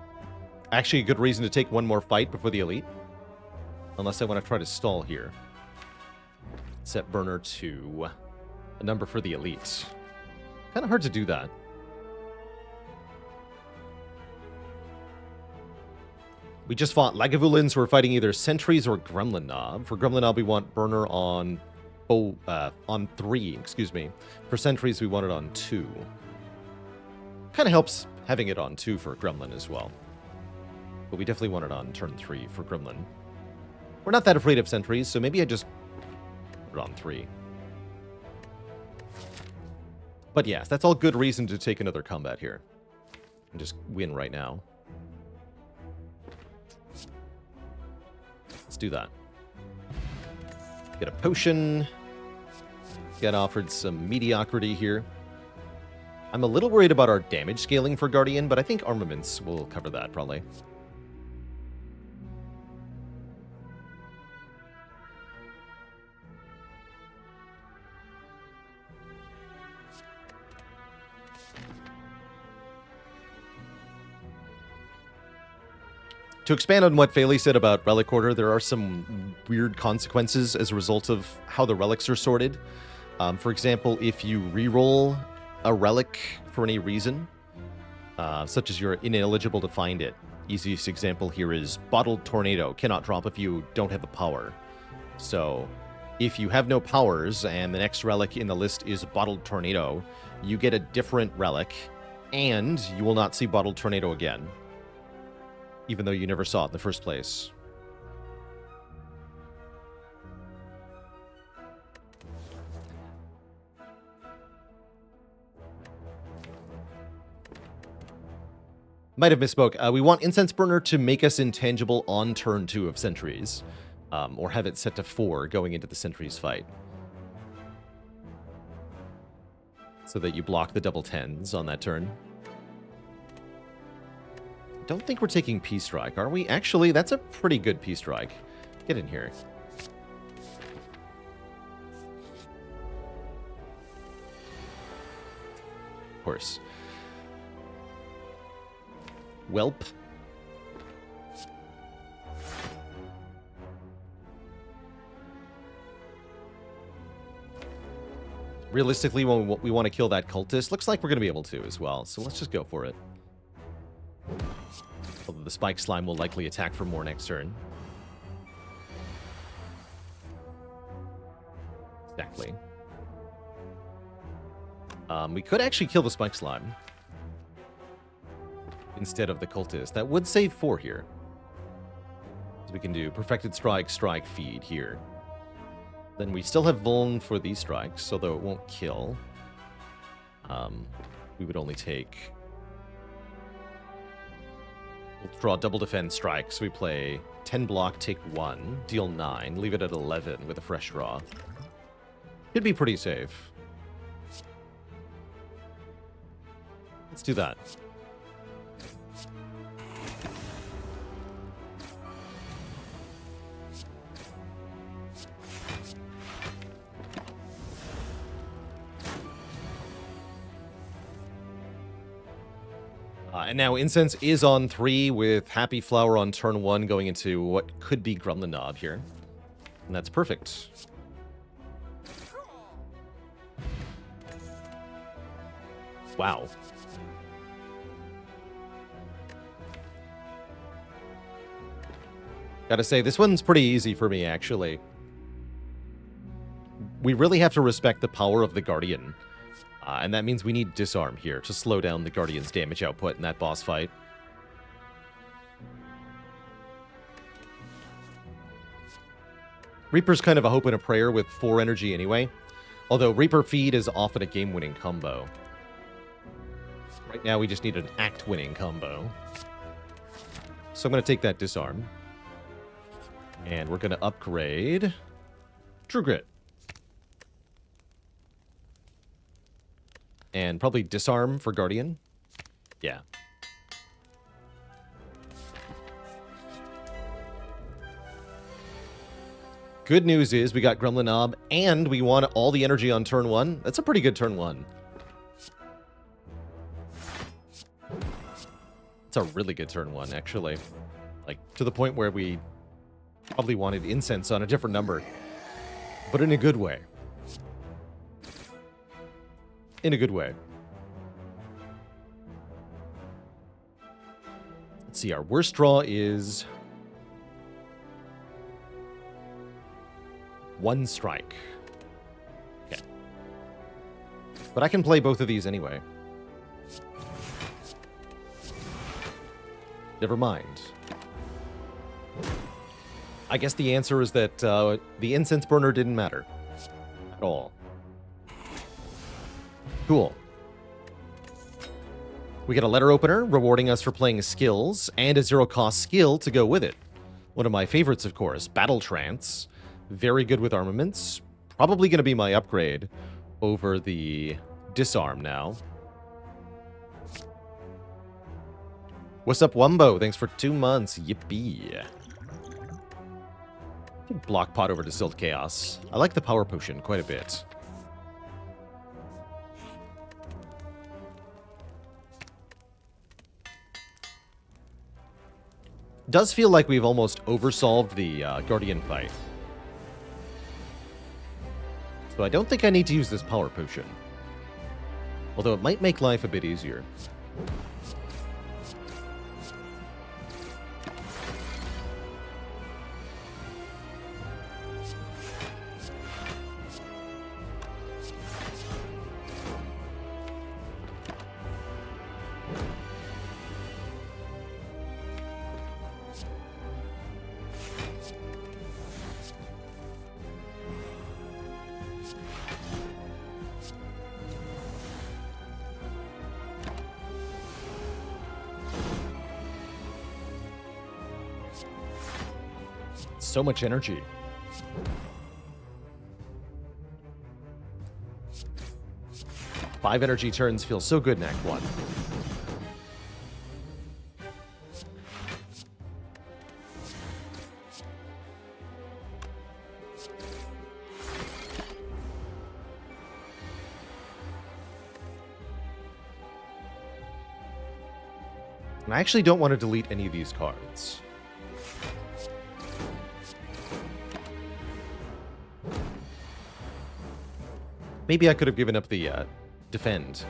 Actually, a good reason to take one more fight before the elite. Unless I want to try to stall here. Set Burner to a number for the elite. Kind of hard to do that. We just fought Lagavulins who are fighting either Sentries or Gremlin Knob. For Gremlin Knob, we want Burner on 3, excuse me. For Sentries, we want it on 2. Kind of helps having it on 2 for Gremlin as well. But we definitely want it on turn 3 for Gremlin. We're not that afraid of Sentries, so maybe I just put it on 3. But yes, that's all good reason to take another combat here. And just win right now. Let's do that. Get a potion. Get offered some mediocrity here. I'm a little worried about our damage scaling for Guardian, but I think armaments will cover that, probably. To expand on what Faley said about Relic Order, there are some weird consequences as a result of how the relics are sorted. For example, if you reroll a relic for any reason, such as you're ineligible to find it. Easiest example here is Bottled Tornado. Cannot drop if you don't have a power. So, if you have no powers and the next relic in the list is Bottled Tornado, you get a different relic, and you will not see Bottled Tornado again, even though you never saw it in the first place. Might have misspoke. We want Incense Burner to make us intangible on turn 2 of Sentries, or have it set to 4 going into the Sentries fight. So that you block the double 10s on that turn. Don't think we're taking P-Strike, are we? Actually, that's a pretty good P-Strike. Get in here. Of course. Welp. Realistically, when we want to kill that cultist, looks like we're going to be able to as well, so let's just go for it. Although the Spike Slime will likely attack for more next turn. Exactly. We could actually kill the Spike Slime instead of the cultist. That would save 4 here. So we can do Perfected Strike, Strike, Feed here. Then we still have Vuln for these strikes, although it won't kill. We would only take... We'll draw double defense strikes. So we play 10 block, take 1, deal 9, leave it at 11 with a fresh draw. Could be pretty safe. Let's do that. And now Incense is on 3 with Happy Flower on turn 1 going into what could be Gremlin Knob here. And that's perfect. Wow. Gotta say, this one's pretty easy for me, actually. We really have to respect the power of the Guardian. And that means we need Disarm here to slow down the Guardian's damage output in that boss fight. Reaper's kind of a hope and a prayer with 4 energy anyway. Although Reaper Feed is often a game-winning combo. Right now we just need an act-winning combo. So I'm going to take that Disarm. And we're going to upgrade True Grit. And probably Disarm for Guardian. Yeah. Good news is we got Gremlin Knob, and we want all the energy on turn 1. That's a pretty good turn 1. It's a really good turn 1, actually. Like, to the point where we probably wanted Incense on a different number. But in a good way. In a good way. Let's see, our worst draw is 1 strike. Okay. But I can play both of these anyway. Never mind. I guess the answer is that the Incense Burner didn't matter. At all. Cool. We get a letter opener rewarding us for playing skills and a 0-cost skill to go with it. One of my favorites, of course, Battle Trance. Very good with armaments. Probably going to be my upgrade over the Disarm now. What's up, Wumbo? Thanks for 2 months. Yippee. Block pot over Distilled Chaos. I like the Power Potion quite a bit. Does feel like we've almost oversolved the Guardian fight. So I don't think I need to use this Power Potion. Although it might make life a bit easier. so much energy. Five energy turns feel so good in Act 1. And I actually don't want to delete any of these cards. Maybe I could have given up the defend.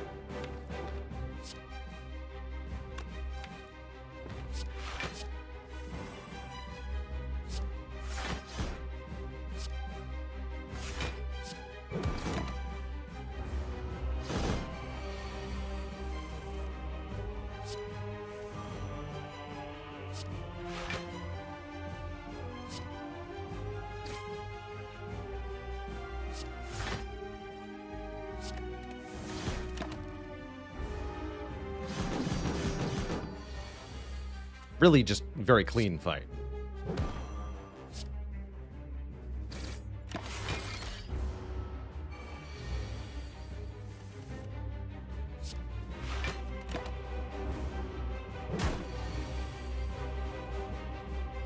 Really just very clean fight.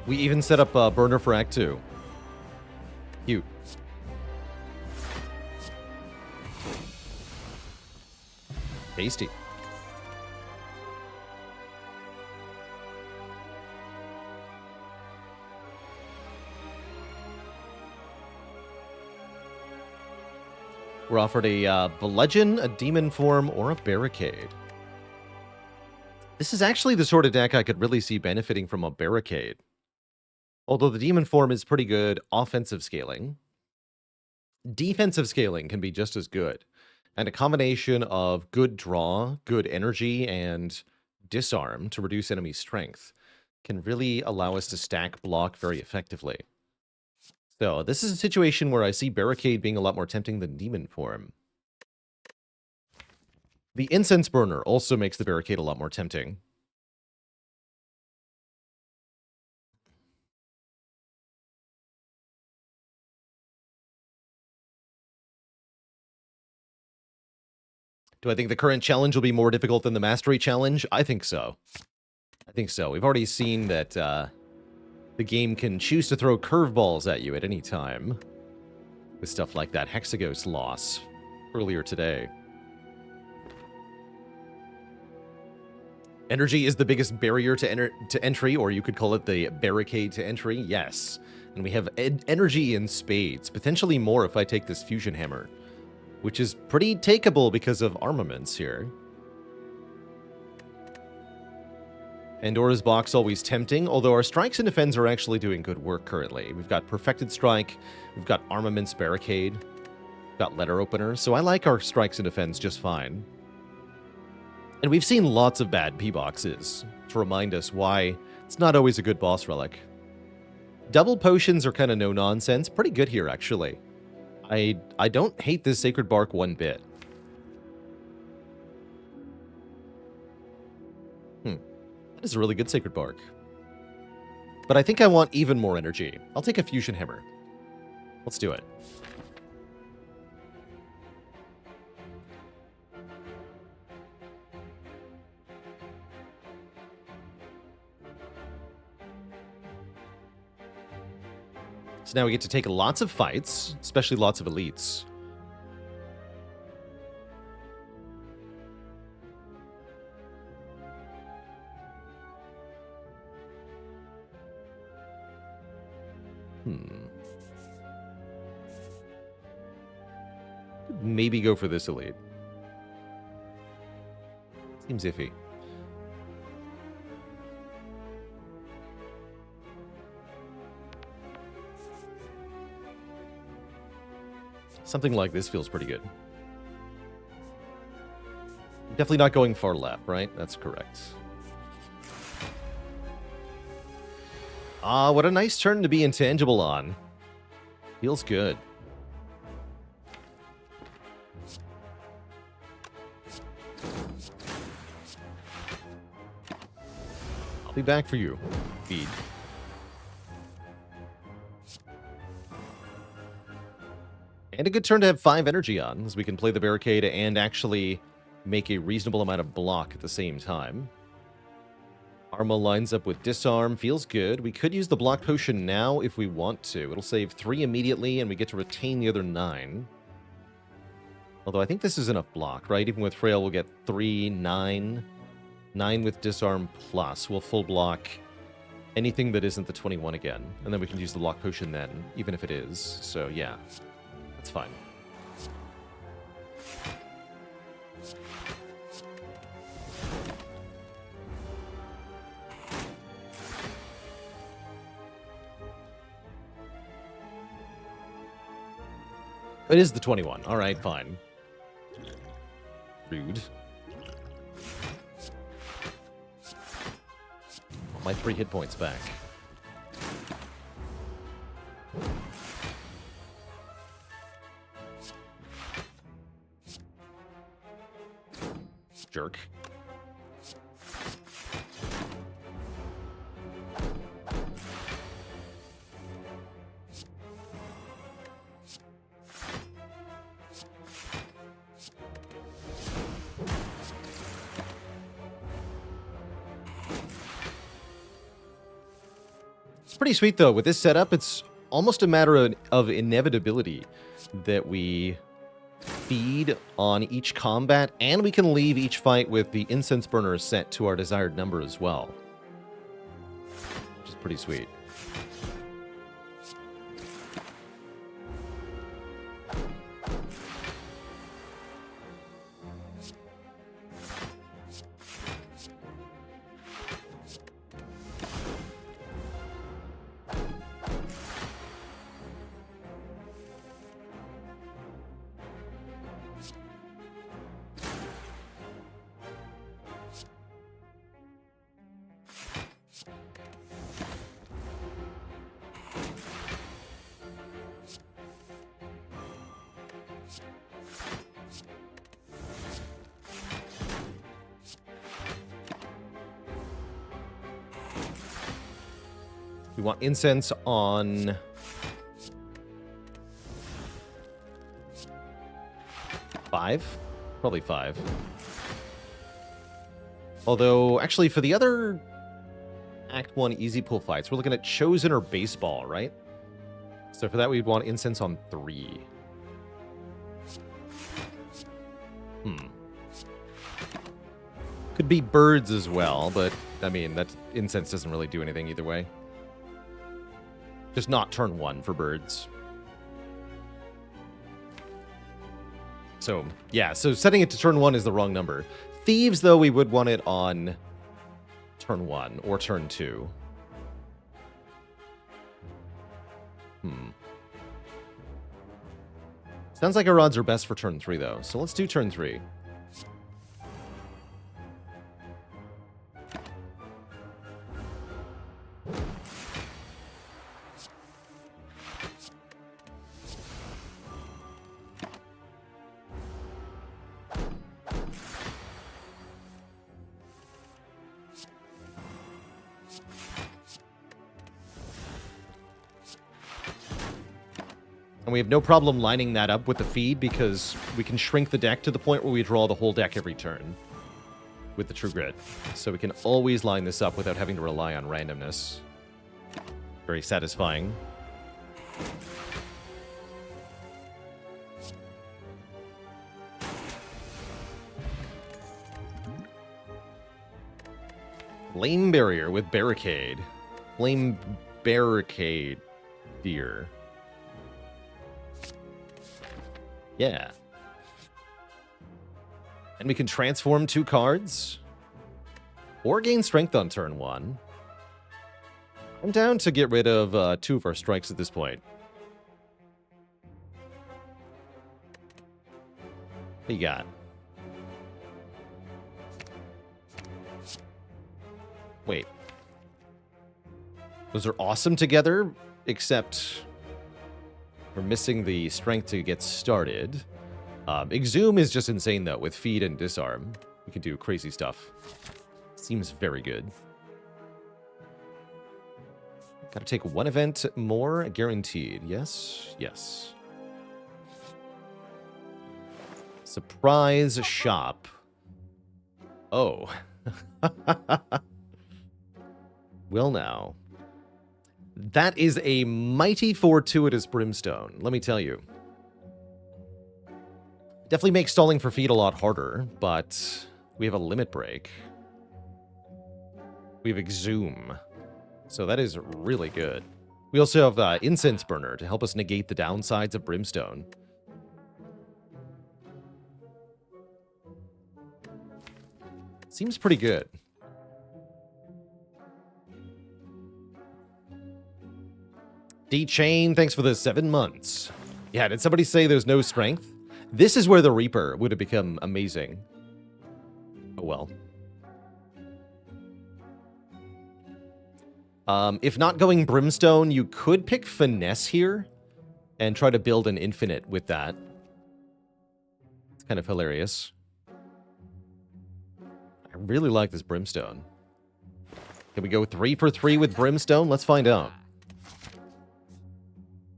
We even set up a burner for Act 2. Cute. Tasty. We're offered a bludgeon, a demon form, or a barricade. This is actually the sort of deck I could really see benefiting from a barricade. Although the demon form is pretty good offensive scaling, defensive scaling can be just as good. And a combination of good draw, good energy, and disarm to reduce enemy strength can really allow us to stack block very effectively. So this is a situation where I see barricade being a lot more tempting than demon form. The incense burner also makes the barricade a lot more tempting. Do I think the current challenge will be more difficult than the mastery challenge? I think so. I think so. We've already seen that the game can choose to throw curveballs at you at any time. With stuff like that Hexagos loss earlier today. Energy is the biggest barrier to entry, or you could call it the barricade to entry. Yes. And we have energy in spades. Potentially more if I take this fusion hammer. Which is pretty takeable because of armaments here. Pandora's Box always tempting, although our strikes and defends are actually doing good work currently. We've got Perfected Strike, we've got Armaments Barricade, we've got Letter Opener, so I like our strikes and defends just fine. And we've seen lots of bad P-boxes to remind us why it's not always a good boss relic. Double potions are kind of no-nonsense, pretty good here actually. I don't hate this Sacred Bark one bit. That is a really good Sacred Bark. But I think I want even more energy. I'll take a Fusion Hammer. Let's do it. So now we get to take lots of fights, especially lots of elites. Maybe go for this elite. Seems iffy. Something like this feels pretty good. Definitely not going far left, right? That's correct. Ah, what a nice turn to be intangible on. Feels good. I'll be back for you, feed. And a good turn to have 5 energy on, as we can play the barricade and actually make a reasonable amount of block at the same time. Arma lines up with disarm, feels good. We could use the block potion now if we want to. It'll save 3 immediately, and we get to retain the other 9. Although I think this is enough block, right? Even with Frail, we'll get 3, 9. 9 with disarm plus. We'll full block anything that isn't the 21 again. And then we can use the block potion then, even if it is. So yeah, that's fine. It is the 21. All right, fine. Rude. My 3 hit points back. Jerk. Pretty sweet, though. With this setup, it's almost a matter of inevitability that we feed on each combat, and we can leave each fight with the incense burner set to our desired number as well. Which is pretty sweet. We want incense on 5? Probably 5. Although, actually, for the other Act 1 easy pull fights, we're looking at Chosen or Baseball, right? So for that, we'd want incense on 3. Could be birds as well, but, I mean, that incense doesn't really do anything either way. Just not turn 1 for birds. So, yeah, so setting it to turn 1 is the wrong number. Thieves, though, we would want it on turn 1 or turn 2. Sounds like our odds are best for turn 3, though. So let's do turn 3. And we have no problem lining that up with the feed because we can shrink the deck to the point where we draw the whole deck every turn with the True Grit. So we can always line this up without having to rely on randomness. Very satisfying. Flame Barrier with Barricade. Flame Barricade, dear. Yeah. And we can transform 2 cards. Or gain strength on turn 1. I'm down to get rid of 2 of our strikes at this point. What do you got? Wait. Those are awesome together, except we're missing the strength to get started. Exhume is just insane, though, with feed and disarm. We can do crazy stuff. Seems very good. Gotta take 1 event more, guaranteed. Yes? Yes. Surprise shop. Oh. Well, now. That is a mighty fortuitous brimstone, let me tell you. Definitely makes stalling for feet a lot harder, but we have a limit break. We have Exhume. So that is really good. We also have Incense Burner to help us negate the downsides of Brimstone. Seems pretty good. D-Chain, thanks for the 7 months. Yeah, did somebody say there's no strength? This is where the Reaper would have become amazing. Oh well. If not going Brimstone, you could pick Finesse here and try to build an infinite with that. It's kind of hilarious. I really like this Brimstone. Can we go 3 for 3 with Brimstone? Let's find out.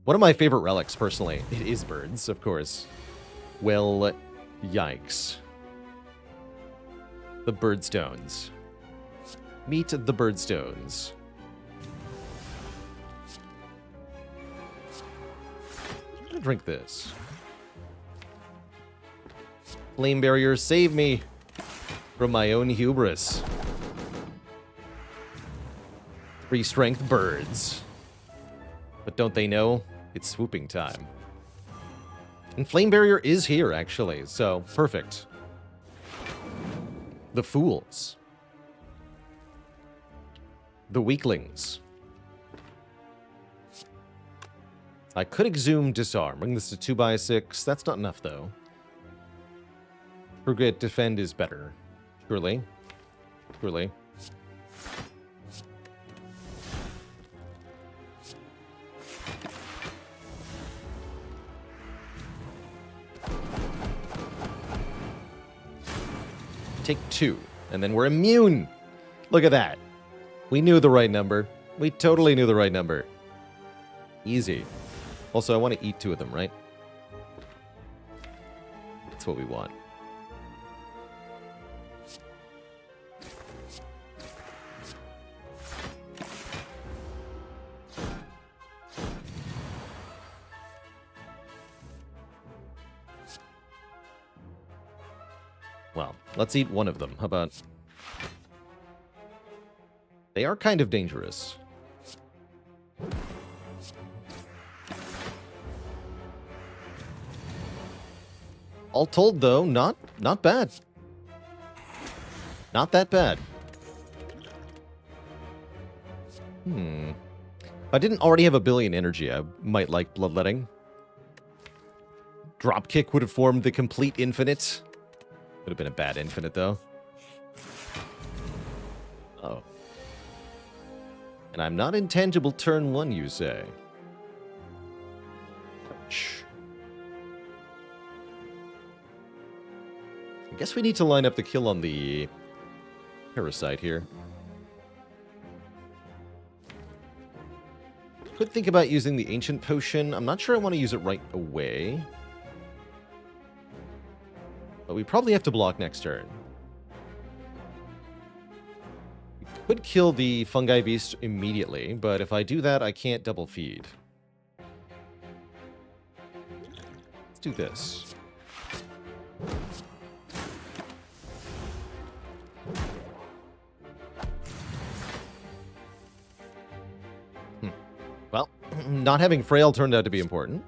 One of my favorite relics, personally. It is birds, of course. Well, yikes. The Birdstones. Meet the Birdstones. I'm gonna drink this. Flame barrier, save me from my own hubris. 3 strength birds. But don't they know? It's swooping time. And Flame Barrier is here, actually, so perfect. The Fools. The Weaklings. I could Exhume Disarm. Bring this to 2x6. That's not enough, though. Forget Defend is better. Surely. Surely. Take 2, and then we're immune. Look at that. We knew the right number. We totally knew the right number. Easy. Also, I want to eat 2 of them, right? That's what we want. Well, let's eat 1 of them. How about... They are kind of dangerous. All told, though, not bad. Not that bad. If I didn't already have a billion energy, I might like Bloodletting. Dropkick would have formed the complete infinite. Would have been a bad infinite, though. Oh. And I'm not intangible turn 1, you say? Shh. I guess we need to line up the kill on the Parasite here. Could think about using the Ancient Potion. I'm not sure I want to use it right away. But we probably have to block next turn. We could kill the Fungi Beast immediately, but if I do that, I can't double feed. Let's do this. Well, not having Frail turned out to be important.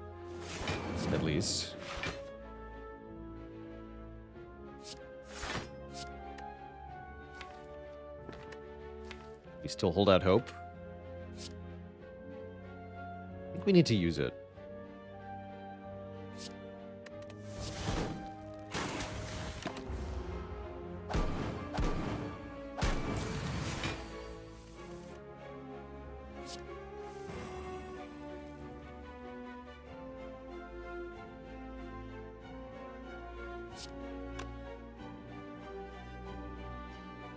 At least. We still hold out hope. I think we need to use it.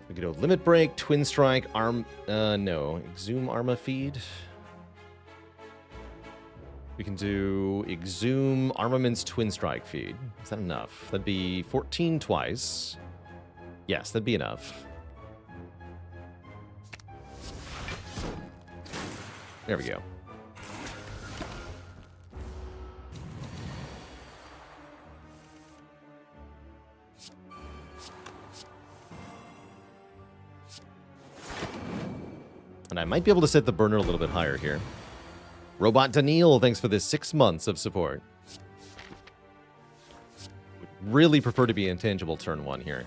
We could go Limit Break, Twin Strike, no. Exhume Arma Feed. We We can do Exhume, Armaments, Twin Strike feed. Is that enough? That'd be 14 twice. Yes, that'd be enough. There we go. And I might be able to set the burner a little bit higher here. Robot Daniil, thanks for this 6 months of support. Would really prefer to be intangible turn 1 here.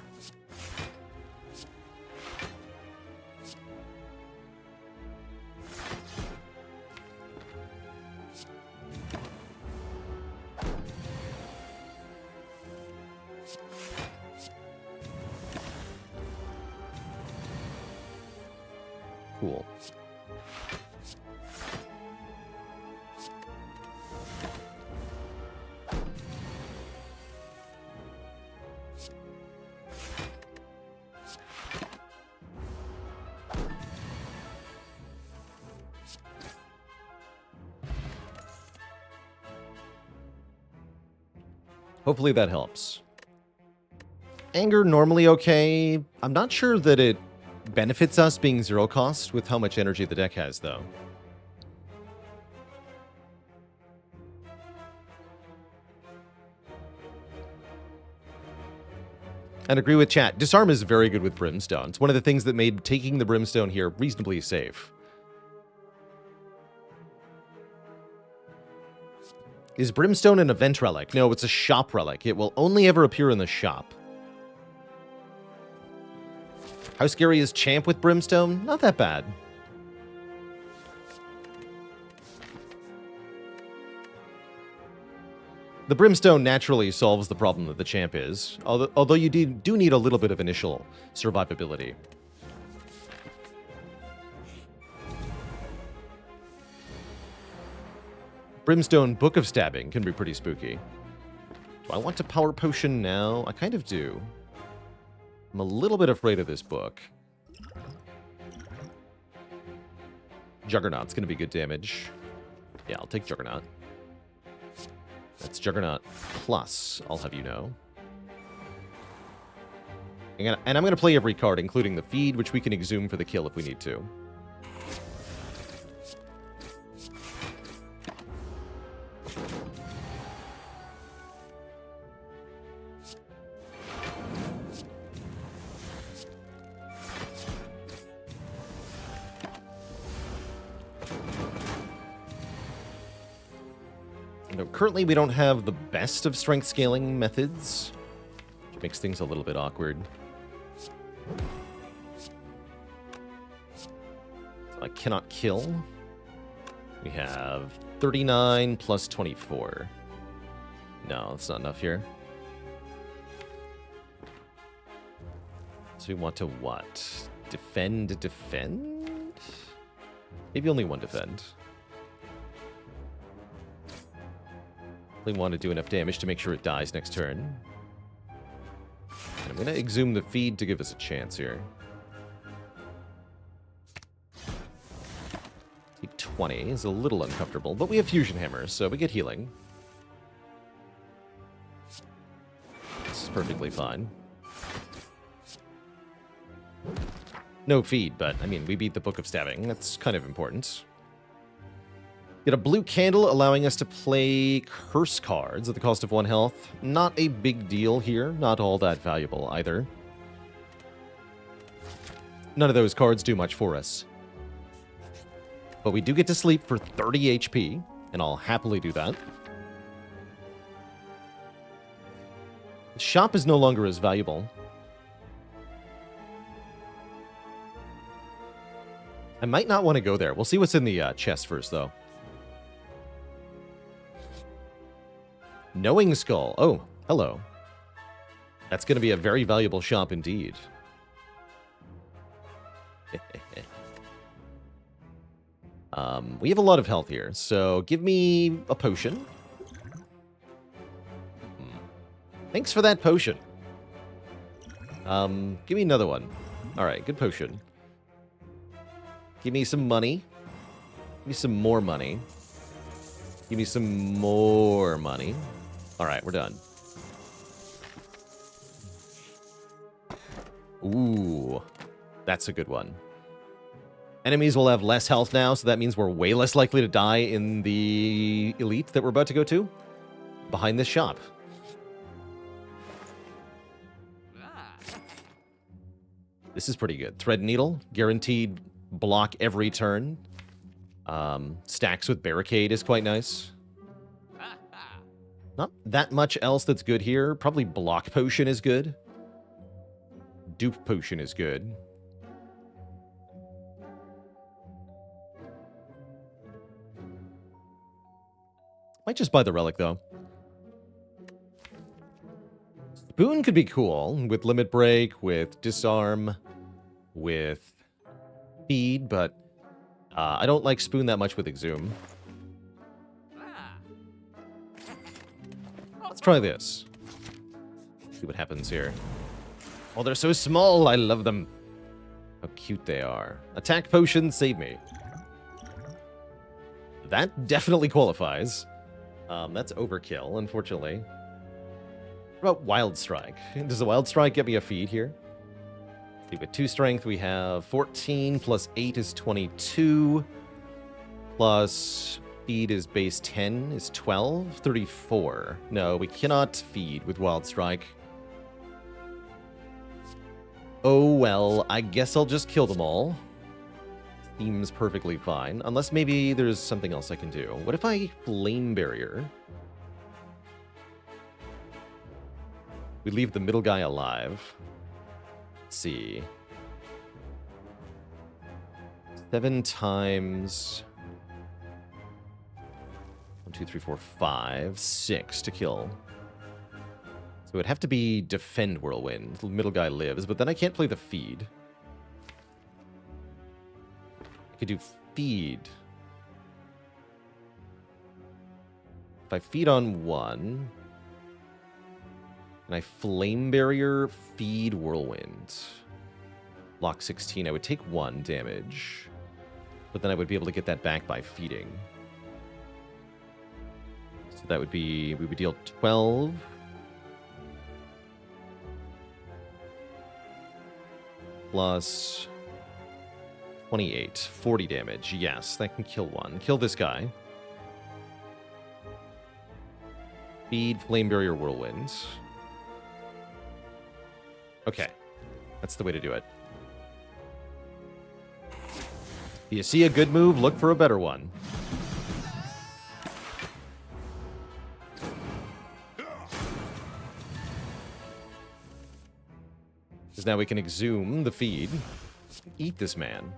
Cool. Hopefully that helps. Anger normally okay. I'm not sure that it benefits us being 0 cost with how much energy the deck has, though. And agree with chat. Disarm is very good with Brimstone. It's one of the things that made taking the Brimstone here reasonably safe. Is Brimstone an event relic? No, it's a shop relic. It will only ever appear in the shop. How scary is Champ with Brimstone? Not that bad. The Brimstone naturally solves the problem that the Champ is, although you do need a little bit of initial survivability. Brimstone Book of Stabbing can be pretty spooky. Do I want to Power Potion now? I kind of do. I'm a little bit afraid of this book. Juggernaut's going to be good damage. Yeah, I'll take Juggernaut. That's Juggernaut plus, I'll have you know. And I'm going to play every card, including the feed, which we can exhume for the kill if we need to. Currently, we don't have the best of strength scaling methods, which makes things a little bit awkward. So I cannot kill. We have 39 plus 24. No, that's not enough here. So we want to what? Defend? Maybe only one defend. We want to do enough damage to make sure it dies next turn. And I'm going to exhume the feed to give us a chance here. Take 20 is a little uncomfortable, but we have Fusion Hammers, so we get healing. This is perfectly fine. No feed, but, I mean, we beat the Book of Stabbing. That's kind of important. Get a blue candle allowing us to play curse cards at the cost of 1 health. Not a big deal here. Not all that valuable either. None of those cards do much for us. But we do get to sleep for 30 HP, and I'll happily do that. The shop is no longer as valuable. I might not want to go there. We'll see what's in the chest first, though. Knowing Skull. Oh, hello. That's going to be a very valuable shop indeed. We have a lot of health here, so give me a potion. Thanks for that potion. Give me another one. All right, good potion. Give me some money. Give me some more money. Give me some more money. All right, we're done. Ooh, that's a good one. Enemies will have less health now, so that means we're way less likely to die in the elite that we're about to go to. Behind this shop. This is pretty good. Thread Needle, guaranteed block every turn. Stacks with Barricade is quite nice. Not that much else that's good here. Probably Block Potion is good. Dupe Potion is good. Might just buy the Relic, though. Spoon could be cool, with Limit Break, with Disarm, with Feed, but I don't like Spoon that much with Exhume. Let's try this. See what happens here. Oh, they're so small. I love them. How cute they are. Attack Potion, save me. That definitely qualifies. That's overkill, unfortunately. What about Wild Strike? Does the Wild Strike get me a feed here? See, with 2 strength, we have 14 plus 8 is 22. Plus feed is base 10 is 12. 34. No, we cannot feed with Wild Strike. Oh well, I guess I'll just kill them all. Seems perfectly fine. Unless maybe there's something else I can do. What if I Flame Barrier? We leave the middle guy alive. Let's see. 7 times... 1, 2, 3, 4, 5, 6 to kill. So it'd have to be Defend Whirlwind. The middle guy lives, but then I can't play the feed. I could do feed. If I feed on 1, and I Flame Barrier, feed Whirlwind. Block 16, I would take 1 damage. But then I would be able to get that back by feeding. So that would be, we would deal 12. Plus 28, 40 damage. Yes, that can kill 1. Kill this guy. Feed, Flame Barrier, Whirlwind. Okay, that's the way to do it. You see a good move, look for a better one. Because now we can exhume the feed. Eat this man.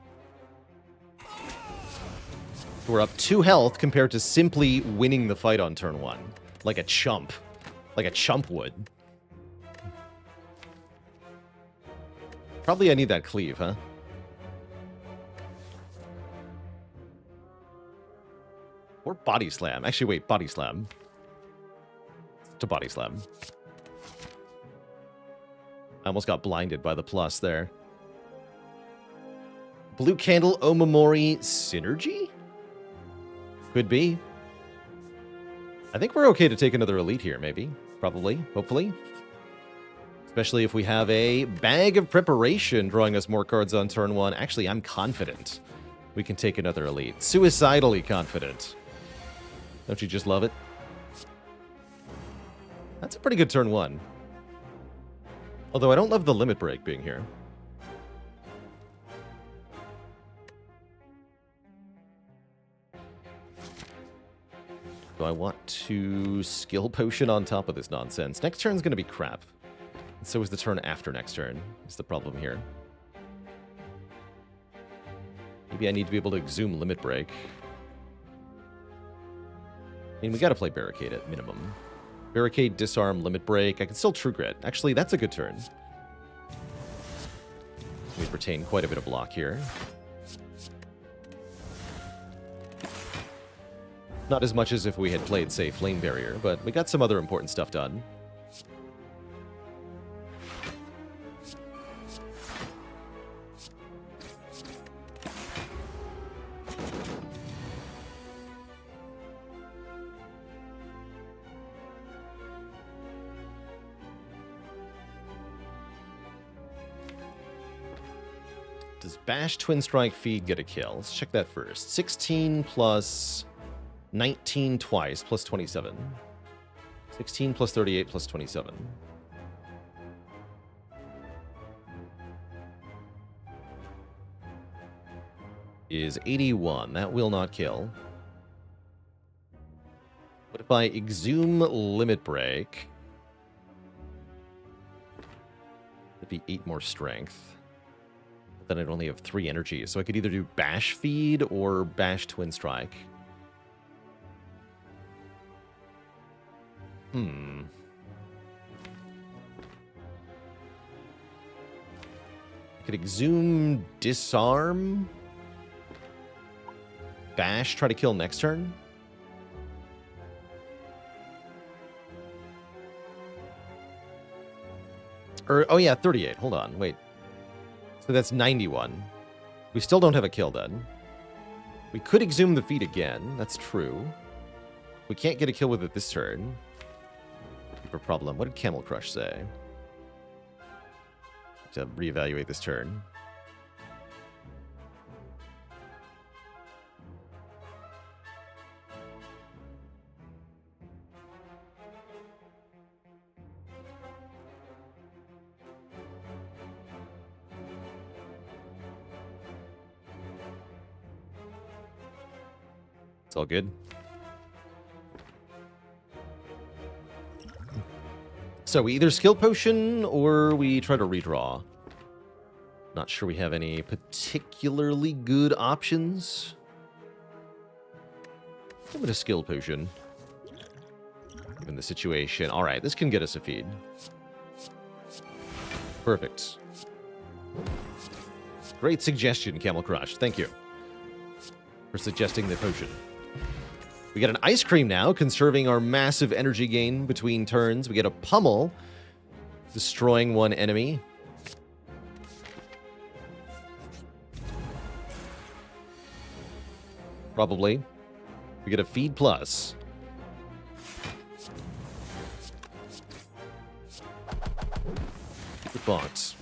We're up 2 health compared to simply winning the fight on turn 1. Like a chump. Like a chump would. Probably I need that cleave, huh? Or body slam. Actually, wait, body slam. To body slam. I almost got blinded by the plus there. Blue Candle, Omamori, Synergy? Could be. I think we're okay to take another elite here, maybe. Probably. Hopefully. Especially if we have a Bag of Preparation drawing us more cards on turn 1. Actually, I'm confident we can take another elite. Suicidally confident. Don't you just love it? That's a pretty good turn 1. Although I don't love the Limit Break being here. Do I want to Skill Potion on top of this nonsense? Next turn's going to be crap. And so is the turn after next turn, is the problem here. Maybe I need to be able to exhume Limit Break. I mean, we gotta play Barricade at minimum. Barricade, Disarm, Limit Break. I can still True Grit. Actually, that's a good turn. We retain quite a bit of block here. Not as much as if we had played, say, Flame Barrier, but we got some other important stuff done. Does Bash Twin Strike Feed get a kill? Let's check that first. 16 plus 19 twice, plus 27. 16 plus 38 plus 27. Is 81. That will not kill. What if I exhume Limit Break? That'd be 8 more strength. But then I'd only have 3 energy, so I could either do Bash Feed or Bash Twin Strike. I could exhume Disarm. Bash, try to kill next turn. Oh yeah, 38. Hold on, wait. So that's 91. We still don't have a kill then. We could exhume the feed again. That's true. We can't get a kill with it this turn. Deeper problem. What did Camel Crush say? To reevaluate this turn. It's all good. So we either skill potion or we try to redraw. Not sure we have any particularly good options. I'm gonna skill potion. Given the situation. Alright, this can get us a feed. Perfect. Great suggestion, Camel Crush. Thank you for suggesting the potion. We get an ice cream now, conserving our massive energy gain between turns. We get a pummel, destroying 1 enemy. Probably. We get a feed plus. Keep the box.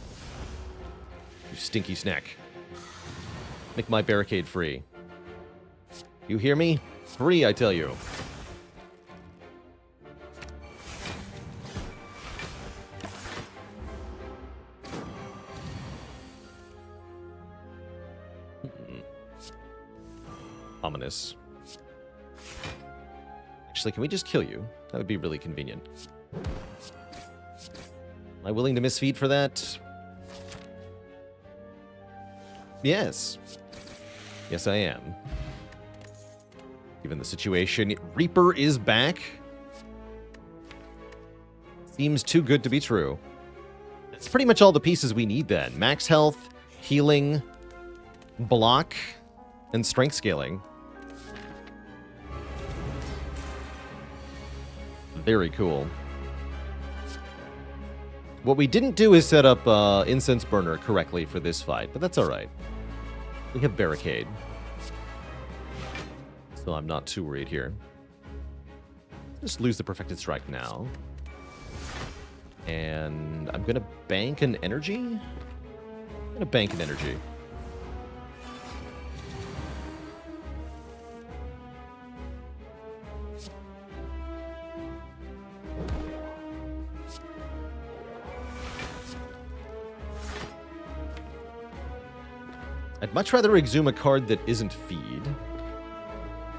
You stinky snack. Make my barricade free. You hear me? Free, I tell you. Ominous. Actually, can we just kill you? That would be really convenient. Am I willing to misfeed for that? Yes. Yes, I am. Given the situation, Reaper is back. Seems too good to be true. That's pretty much all the pieces we need then. Max health, healing, block, and strength scaling. Very cool. What we didn't do is set up Incense Burner correctly for this fight, but that's alright. We have Barricade. So I'm not too worried here. Just lose the Perfected Strike now. And I'm gonna bank an energy? I'm gonna bank an energy. I'd much rather exhume a card that isn't feed.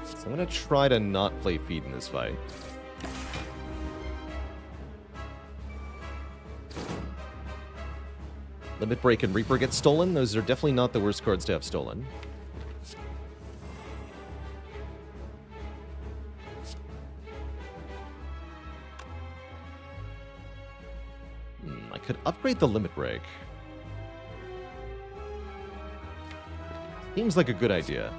So I'm going to try to not play feed in this fight. Limit Break and Reaper get stolen. Those are definitely not the worst cards to have stolen. I could upgrade the Limit Break. Seems like a good idea.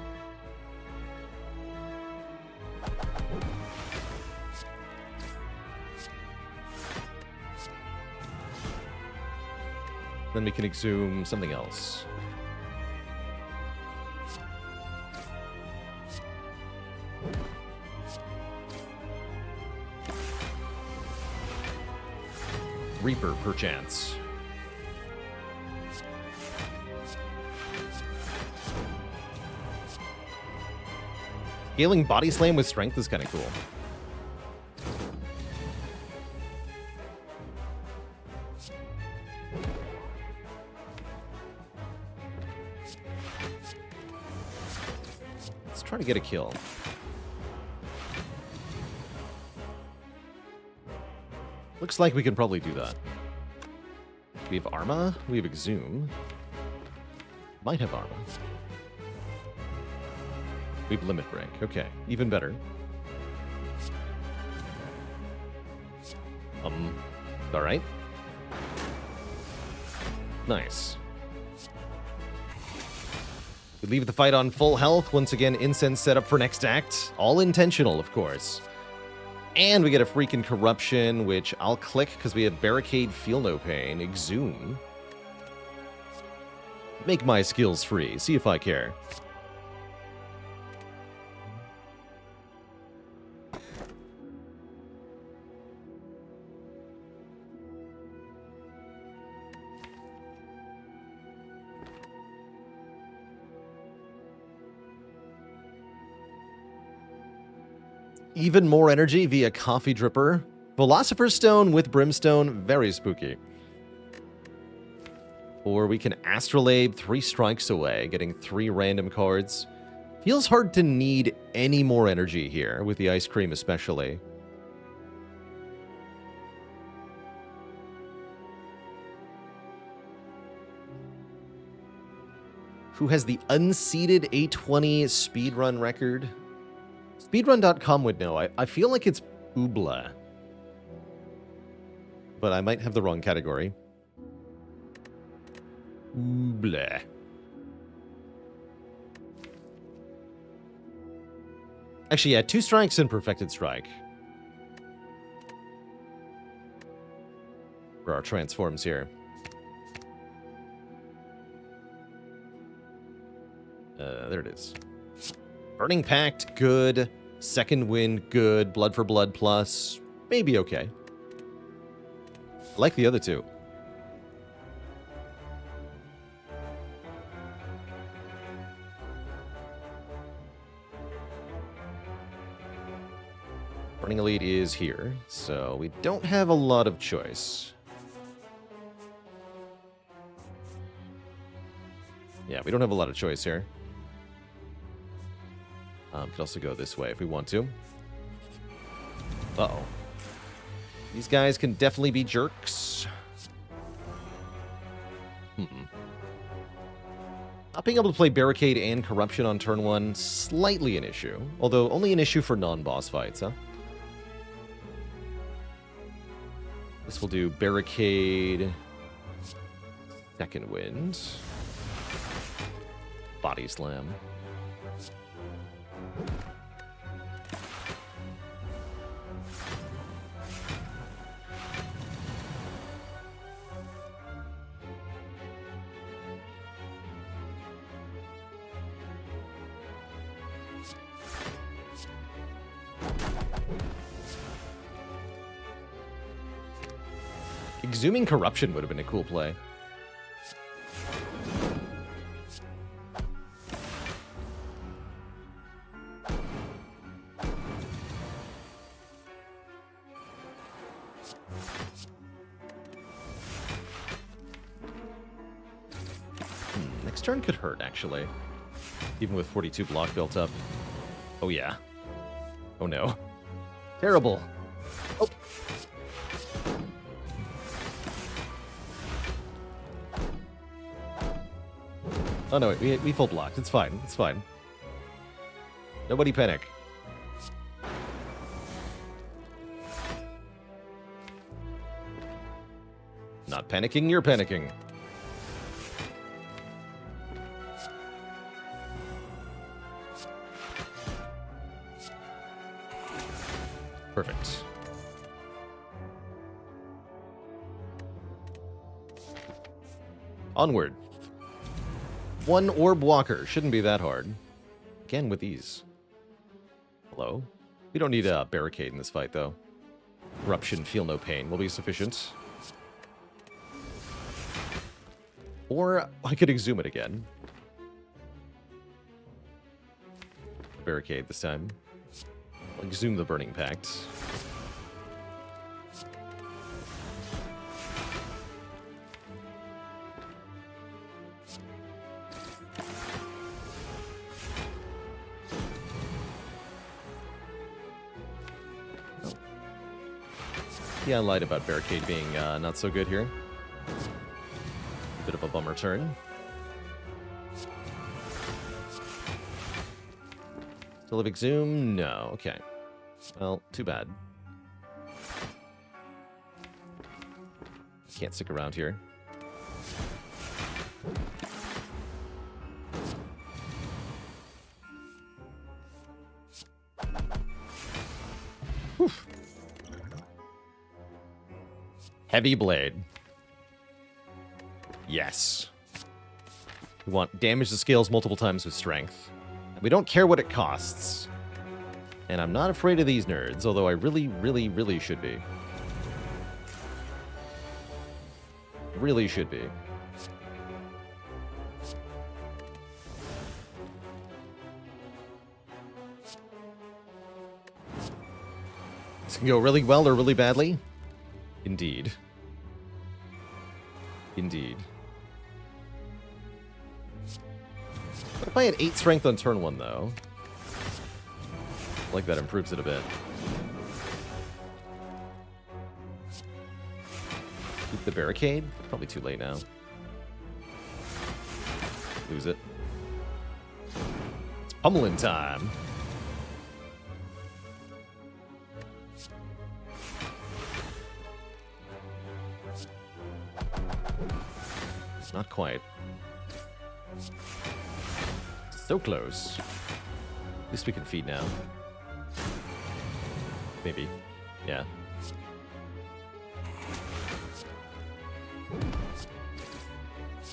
Then we can exhume something else. Reaper, perchance. Scaling Body Slam with Strength is kind of cool. Let's try to get a kill. Looks like we can probably do that. We have Arma. We have Exhume. Might have Arma. We have Limit Break. Okay, even better. Alright. Nice. We leave the fight on full health. Once again, incense set up for next act. All intentional, of course. And we get a freaking Corruption, which I'll click because we have Barricade, Feel No Pain, Exhume. Make my skills free. See if I care. Even more energy via Coffee Dripper. Philosopher's Stone with Brimstone, very spooky. Or we can Astrolabe 3 strikes away, getting 3 random cards. Feels hard to need any more energy here, with the Ice Cream especially. Who has the unseeded A20 speedrun record? Speedrun.com would know. I feel like it's Oobla. But I might have the wrong category. Oobla. Actually, yeah, 2 strikes and Perfected Strike. For our transforms here. There it is. Burning Pact, good. Second Wind, good. Blood for Blood plus, maybe okay. I like the other 2. Burning Elite is here, so we don't have a lot of choice. Yeah, we don't have a lot of choice here. Could also go this way if we want to. Uh-oh. These guys can definitely be jerks. Not being able to play Barricade and Corruption on turn 1, slightly an issue. Although only an issue for non-boss fights, huh? This will do Barricade, Second Wind, Body Slam. Exhuming Corruption would have been a cool play. Next turn could hurt, actually. Even with 42 block built up. Oh, yeah. Oh, no. Terrible. Oh. Oh, no, wait, we full blocked. It's fine. It's fine. Nobody panic. Not panicking, you're panicking. Perfect. Onward. 1 Orb Walker. Shouldn't be that hard. Again with ease. Hello? We don't need a Barricade in this fight, though. Corruption, Feel No Pain will be sufficient. Or I could Exhume it again. Barricade this time. I'll exhume the Burning Pact. Yeah, I lied about Barricade being not so good here. Bit of a bummer turn. Still have Exhume? No. Okay. Well, too bad. Can't stick around here. Whew. Heavy Blade. Yes. We want damage the scales multiple times with strength. We don't care what it costs. And I'm not afraid of these nerds, although I really, really, really should be. Really should be. This can go really well or really badly. Indeed. Indeed. What if I had 8 strength on turn 1, though? I like that improves it a bit. Keep the Barricade? Probably too late now. Lose it. It's pummeling time. Not quite. So close. At least we can feed now. Maybe. Yeah.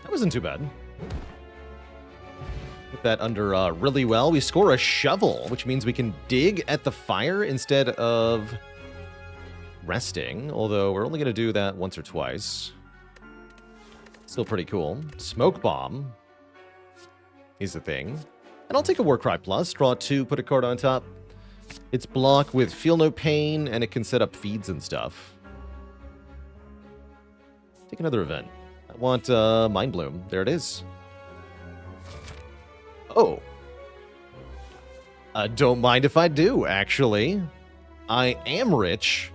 That wasn't too bad. Put that under really well. We score a shovel, which means we can dig at the fire instead of resting. Although we're only going to do that once or twice. Still pretty cool. Smoke Bomb is the thing. And I'll take a Warcry Plus. Draw 2, put a card on top. It's block with Feel No Pain, and it can set up feeds and stuff. Take another event. I want Mind Bloom. There it is. Oh. Don't mind if I do, actually. I am rich.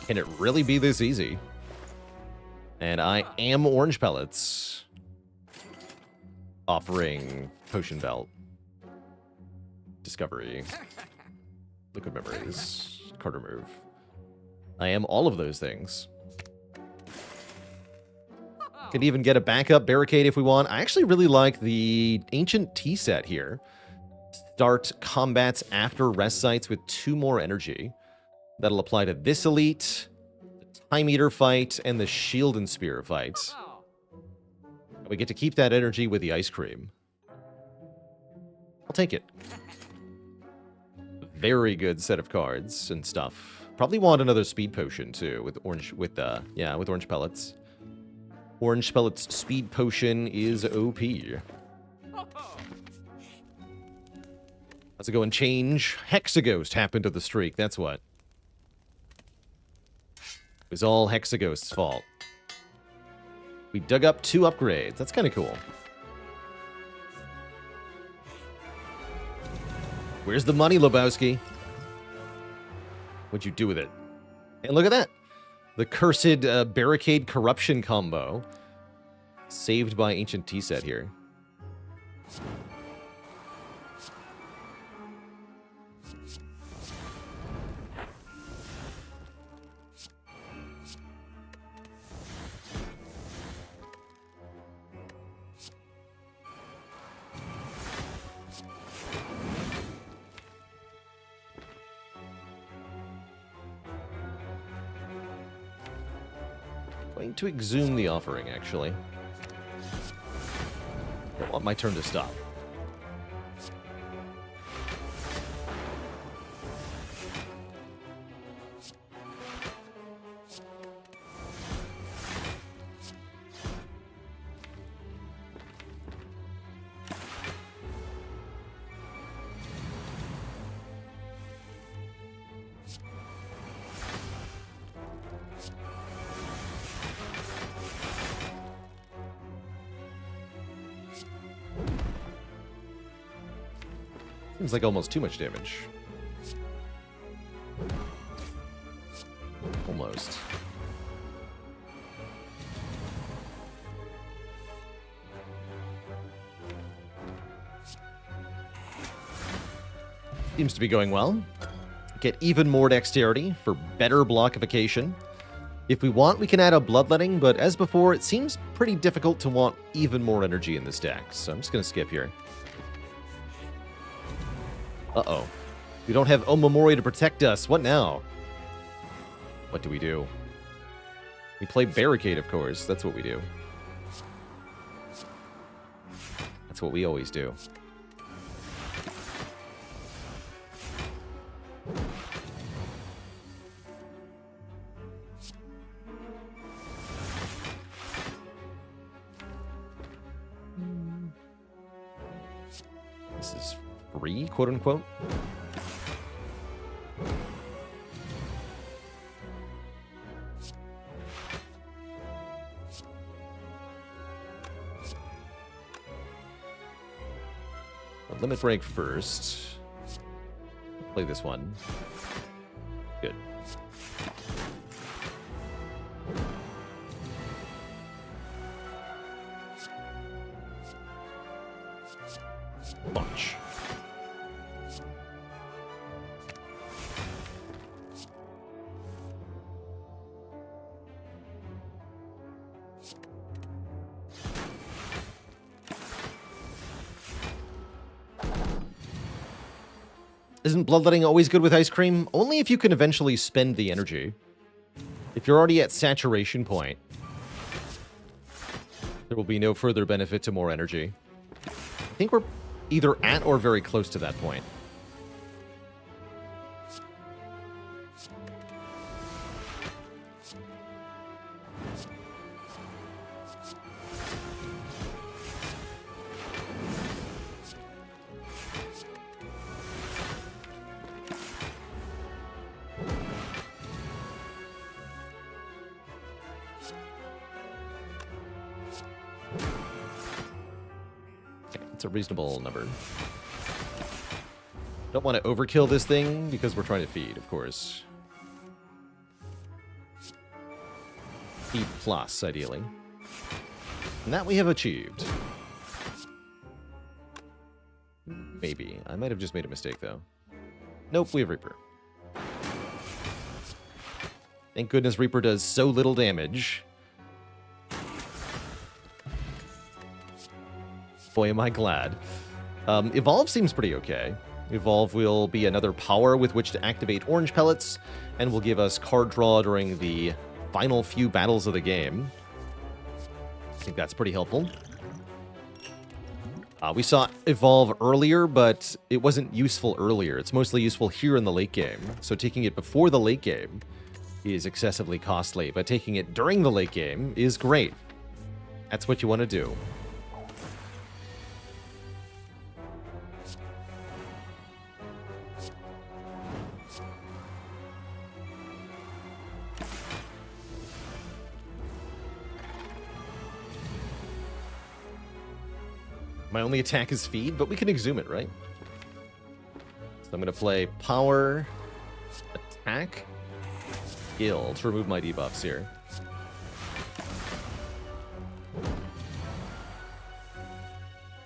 Can it really be this easy? And I am Orange Pellets. Offering Potion Belt. Discovery. Liquid Memories. Card remove. I am all of those things. Can even get a backup Barricade if we want. I actually really like the Ancient Tea set here. Start combats after rest sites with 2 more energy. That'll apply to this elite, the Time Eater fight, and the Shield and Spear fight. We get to keep that energy with the ice cream. I'll take it. Very good set of cards and stuff. Probably want another speed potion too with orange with orange pellets. Orange pellets speed potion is OP. How's it going? Change. Hexaghost happened to the streak. That's what. It was all Hexaghost's fault. We dug up 2 upgrades. That's kind of cool. Where's the money, Lebowski? What'd you do with it? And look at that. The cursed Barricade Corruption combo. Saved by Ancient Tea set here. Going to exhume the offering, actually. I want my turn to stop. Seems like almost too much damage. Almost. Seems to be going well. Get even more dexterity for better blockification. If we want, we can add a bloodletting, but as before, it seems pretty difficult to want even more energy in this deck, so I'm just going to skip here. Uh-oh. We don't have Omamori to protect us. What now? What do we do? We play Barricade, of course. That's what we do. That's what we always do. This is free, quote unquote. Limit break first. Play this one. Good. Launch. Isn't bloodletting always good with ice cream? Only if you can eventually spend the energy. If you're already at saturation point, there will be no further benefit to more energy. I think we're either at or very close to that point. It's a reasonable number. Don't want to overkill this thing because we're trying to feed, of course. Feed plus, ideally. And that we have achieved. Maybe. I might have just made a mistake, though. Nope, we have Reaper. Thank goodness Reaper does so little damage. Boy, am I glad. Evolve seems pretty okay. Evolve will be another power with which to activate orange pellets, and will give us card draw during the final few battles of the game. I think that's pretty helpful. We saw Evolve earlier, but it wasn't useful earlier. It's mostly useful here in the late game. So taking it before the late game is excessively costly, but taking it during the late game is great. That's what you want to do. My only attack is feed, but we can exhume it, right? So I'm going to play power, attack, skill to remove my debuffs here.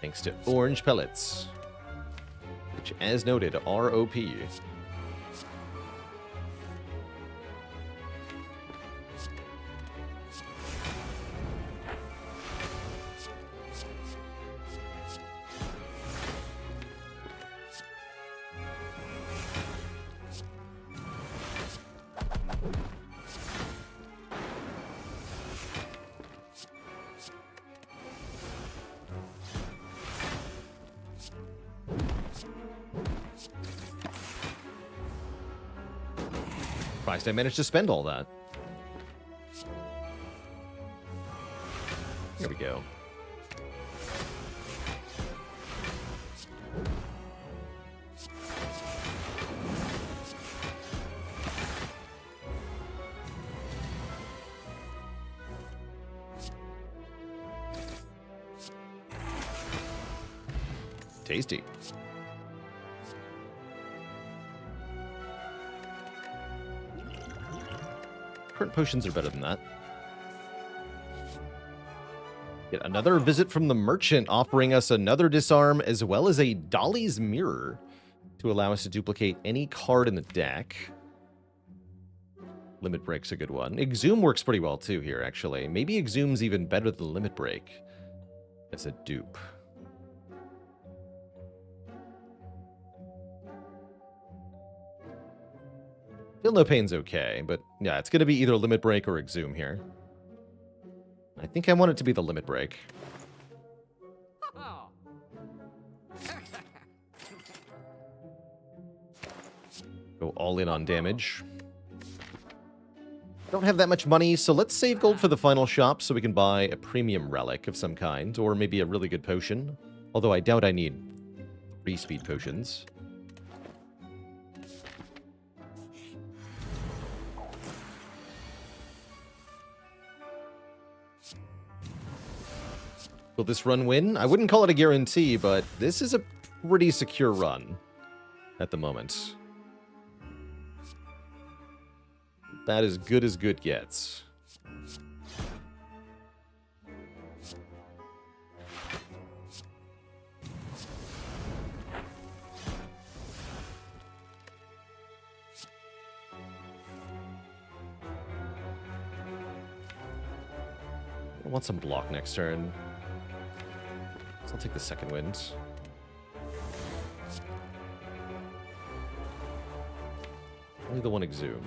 Thanks to orange pellets, which, as noted, are OP. Surprised I managed to spend all that. Here we go. Tasty. Current potions are better than that. Get another visit from the merchant, offering us another disarm as well as a Dolly's Mirror to allow us to duplicate any card in the deck. Limit Break's a good one. Exhume works pretty well too here, actually. Maybe Exhume's even better than Limit Break as a dupe. Feel No Pain's okay, but yeah, it's going to be either Limit Break or Exhume here. I think I want it to be the Limit Break. Go all in on damage. Don't have that much money, so let's save gold for the final shop so we can buy a premium relic of some kind, or maybe a really good potion. Although I doubt I need 3 speed potions. Will this run win? I wouldn't call it a guarantee, but this is a pretty secure run at the moment. That is good as good gets. I want some block next turn. So I'll take the second wind. Only the one Exhume.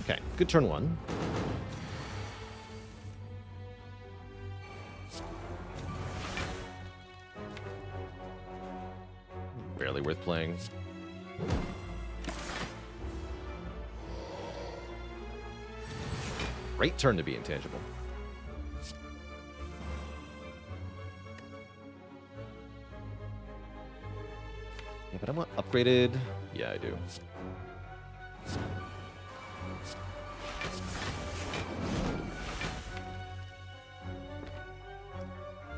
Okay, good turn one. Barely worth playing. Great turn to be intangible. Yeah, but I want upgraded. Yeah, I do.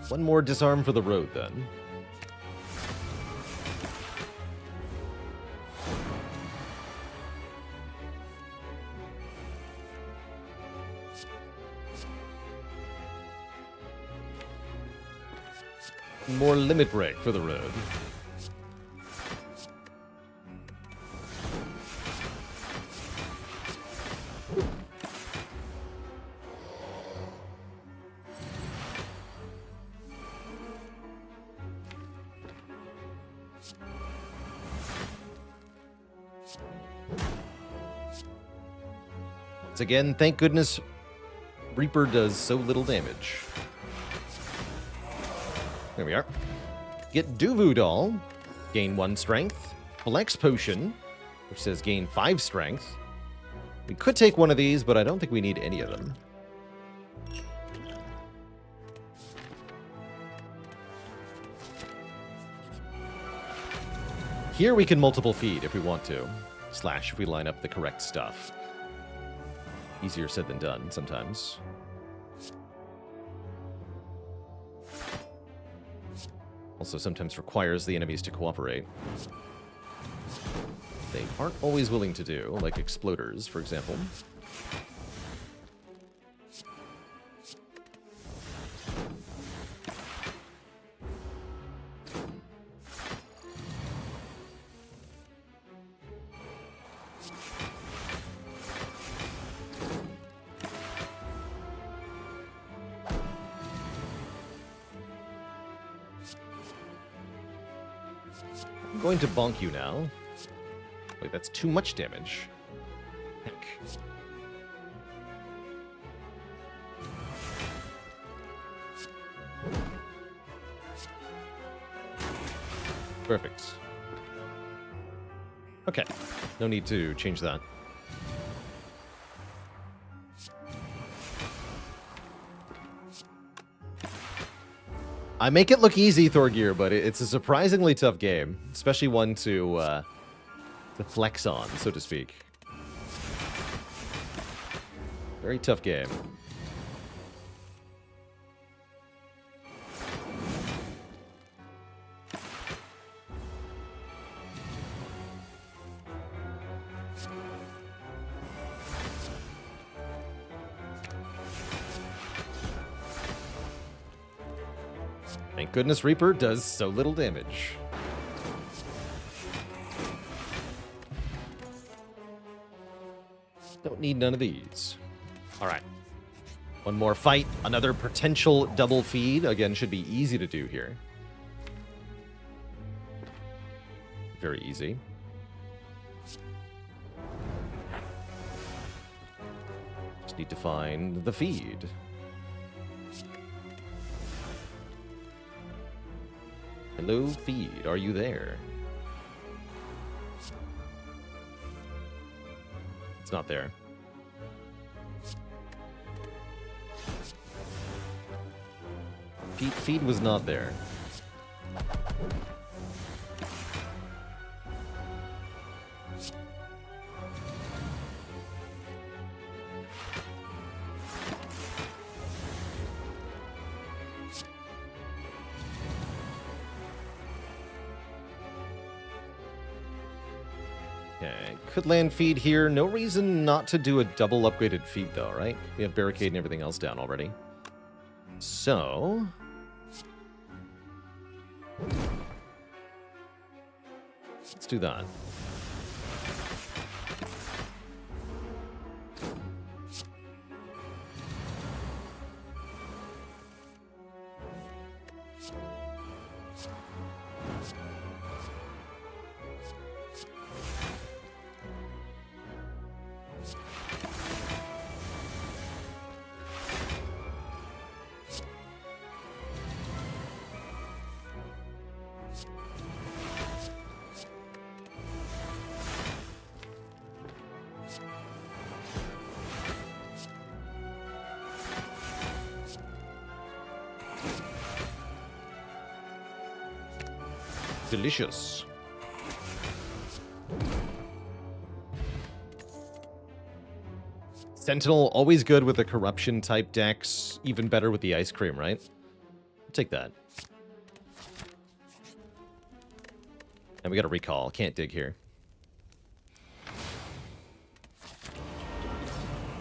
One more disarm for the road, then. More Limit Break for the road. Once again, thank goodness Reaper does so little damage. There we are. Get Duvu Doll. Gain 1 strength. Flex Potion, which says gain 5 strength. We could take one of these, but I don't think we need any of them. Here we can multiple feed if we want to. Slash if we line up the correct stuff. Easier said than done sometimes. Also sometimes requires the enemies to cooperate. They aren't always willing to do, like exploders, for example. I'm going to bonk you now. Wait, that's too much damage. Heck. Perfect. Okay, no need to change that. I make it look easy, Thorgear, but it's a surprisingly tough game, especially one to flex on, so to speak. Very tough game. Thank goodness Reaper does so little damage. Don't need none of these. All right. One more fight. Another potential double feed. Again, should be easy to do here. Very easy. Just need to find the feed. Hello, feed. Are you there? It's not there. Feed was not there. Okay, could land feed here. No reason not to do a double upgraded feed though, right? We have barricade and everything else down already. So... let's do that. Delicious. Sentinel, always good with the corruption type decks. Even better with the ice cream, right? I'll take that. And we got a recall. Can't dig here.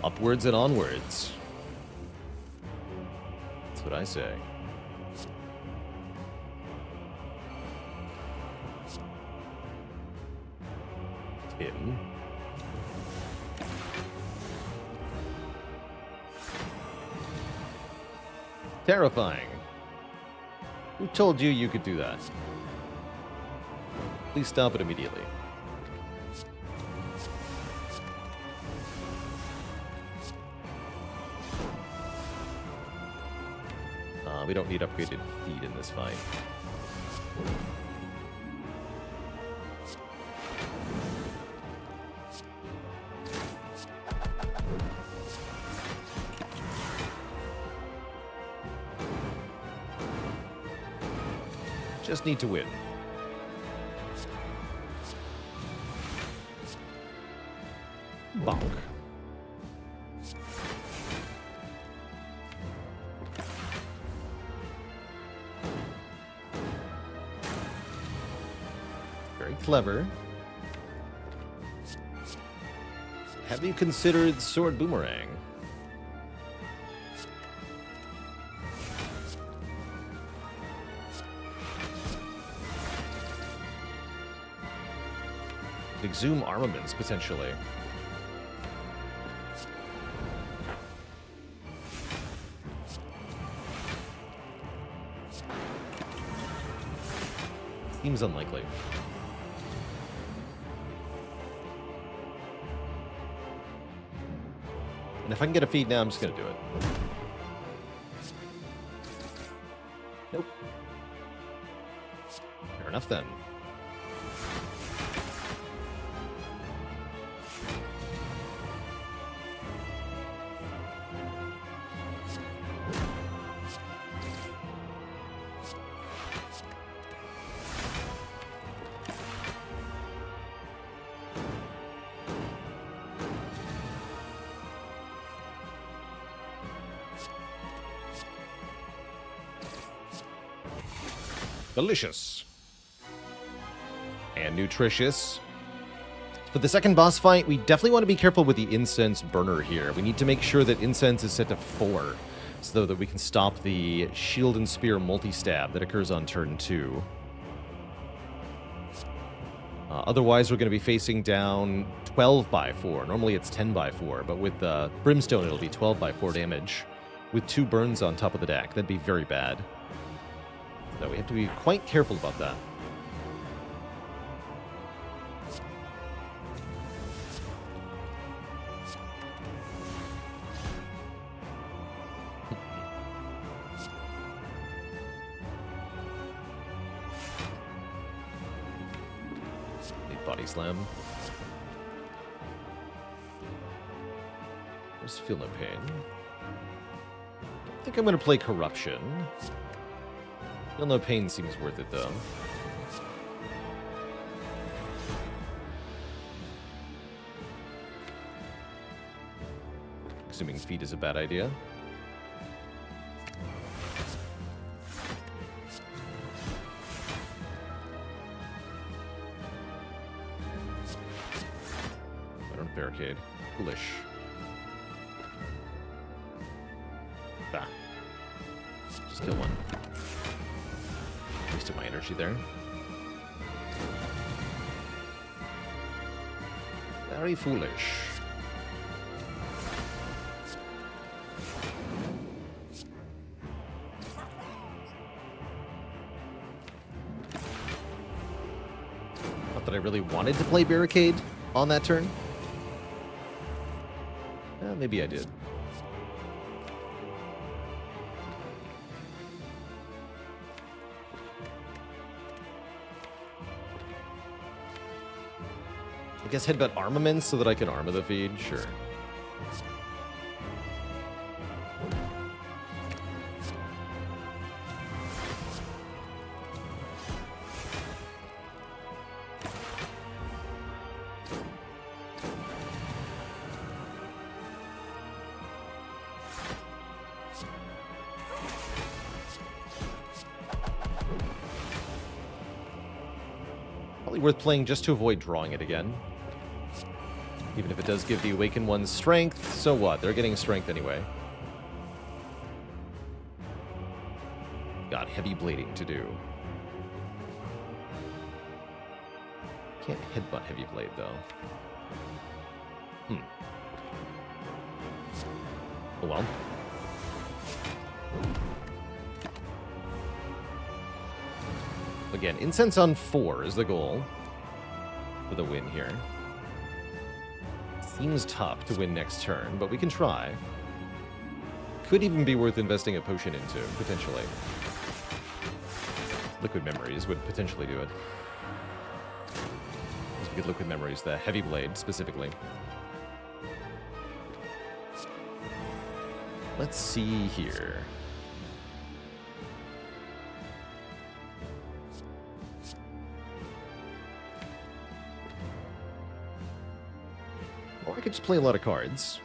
Upwards and onwards. That's what I say. Him. Terrifying. Who told you you could do that? Please stop it immediately. We don't need upgraded feed in this fight. Just need to win. Bonk. Very clever. Have you considered Sword Boomerang? Exhume armaments, potentially. Seems unlikely. And if I can get a feed now, I'm just going to do it. Nope. Fair enough, then. Delicious. And nutritious. For the second boss fight, we definitely want to be careful with the incense burner here. We need to make sure that incense is set to 4. so that we can stop the shield and spear multi-stab that occurs on turn 2. Otherwise, we're going to be facing down 12 by 4. Normally it's 10 by 4, but with Brimstone, it'll be 12 by 4 damage with 2 burns on top of the deck. That'd be very bad. So we have to be quite careful about that. Body slam. Just feel no pain. I think I'm going to play corruption. Feel no pain seems worth it though. Assuming feed is a bad idea. Barricade. Foolish. Bah. Just kill one. Wasted my energy there. Very foolish. Not that I really wanted to play Barricade on that turn. Maybe I did. I guess headbutt armaments so that I can armor the feed? Sure. Probably worth playing just to avoid drawing it again. Even if it does give the Awakened ones strength, so what? They're getting strength anyway. Got heavy blading to do. Can't headbutt heavy blade though. Oh well. Again, Incense on 4 is the goal for the win here. Seems tough to win next turn, but we can try. Could even be worth investing a potion into, potentially. Liquid Memories would potentially do it. Because we get Liquid Memories, the Heavy Blade, specifically. Let's see here. Or I could just play a lot of cards.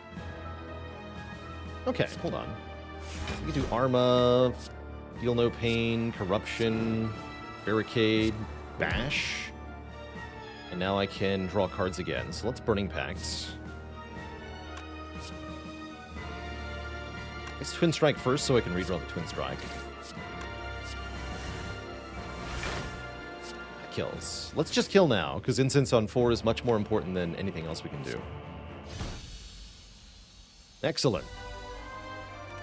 Okay, hold on. We can do Arma, Feel No Pain, Corruption, Barricade, Bash. And now I can draw cards again. So let's Burning Pact. Let's Twin Strike first so I can redraw the Twin Strike. That kills. Let's just kill now, because Incense on 4 is much more important than anything else we can do. Excellent.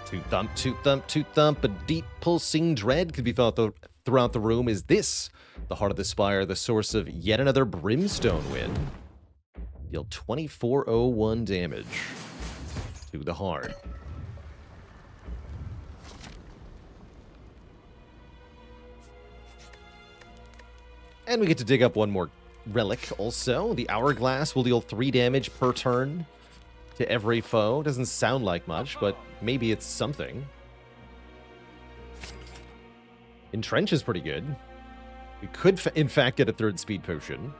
Toot thump, toot thump, toot thump. A deep pulsing dread could be felt throughout the room. Is this the Heart of the Spire, the source of yet another Brimstone win? Deal 2401 damage to the heart. And we get to dig up one more relic also. The Hourglass will deal 3 damage per turn to every foe. Doesn't sound like much, but maybe it's something. Entrench is pretty good. We could, in fact, get a 3rd speed potion.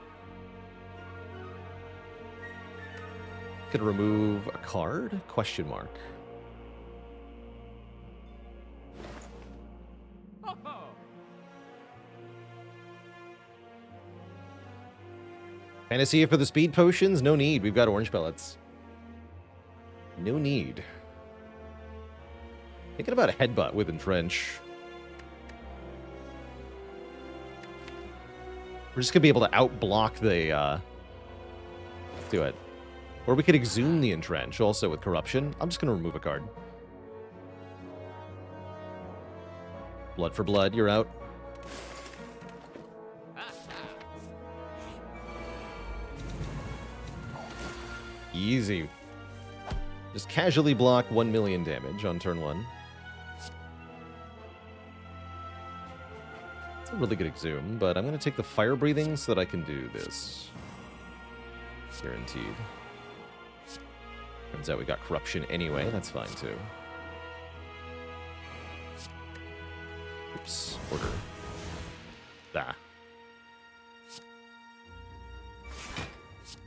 Could remove a card? Question mark. Panacea for the speed potions? No need. We've got orange pellets. No need. Thinking about a headbutt with Entrench. We're just going to be able to out-block the... Let's do it. Or we could Exhume the Entrench, also with Corruption. I'm just going to remove a card. Blood for blood, you're out. Easy. Just casually block 1 million damage on turn 1. It's a really good Exhume, but I'm going to take the Fire Breathing so that I can do this. Guaranteed. Turns out we got Corruption anyway, that's fine too. Oops, order. Ah.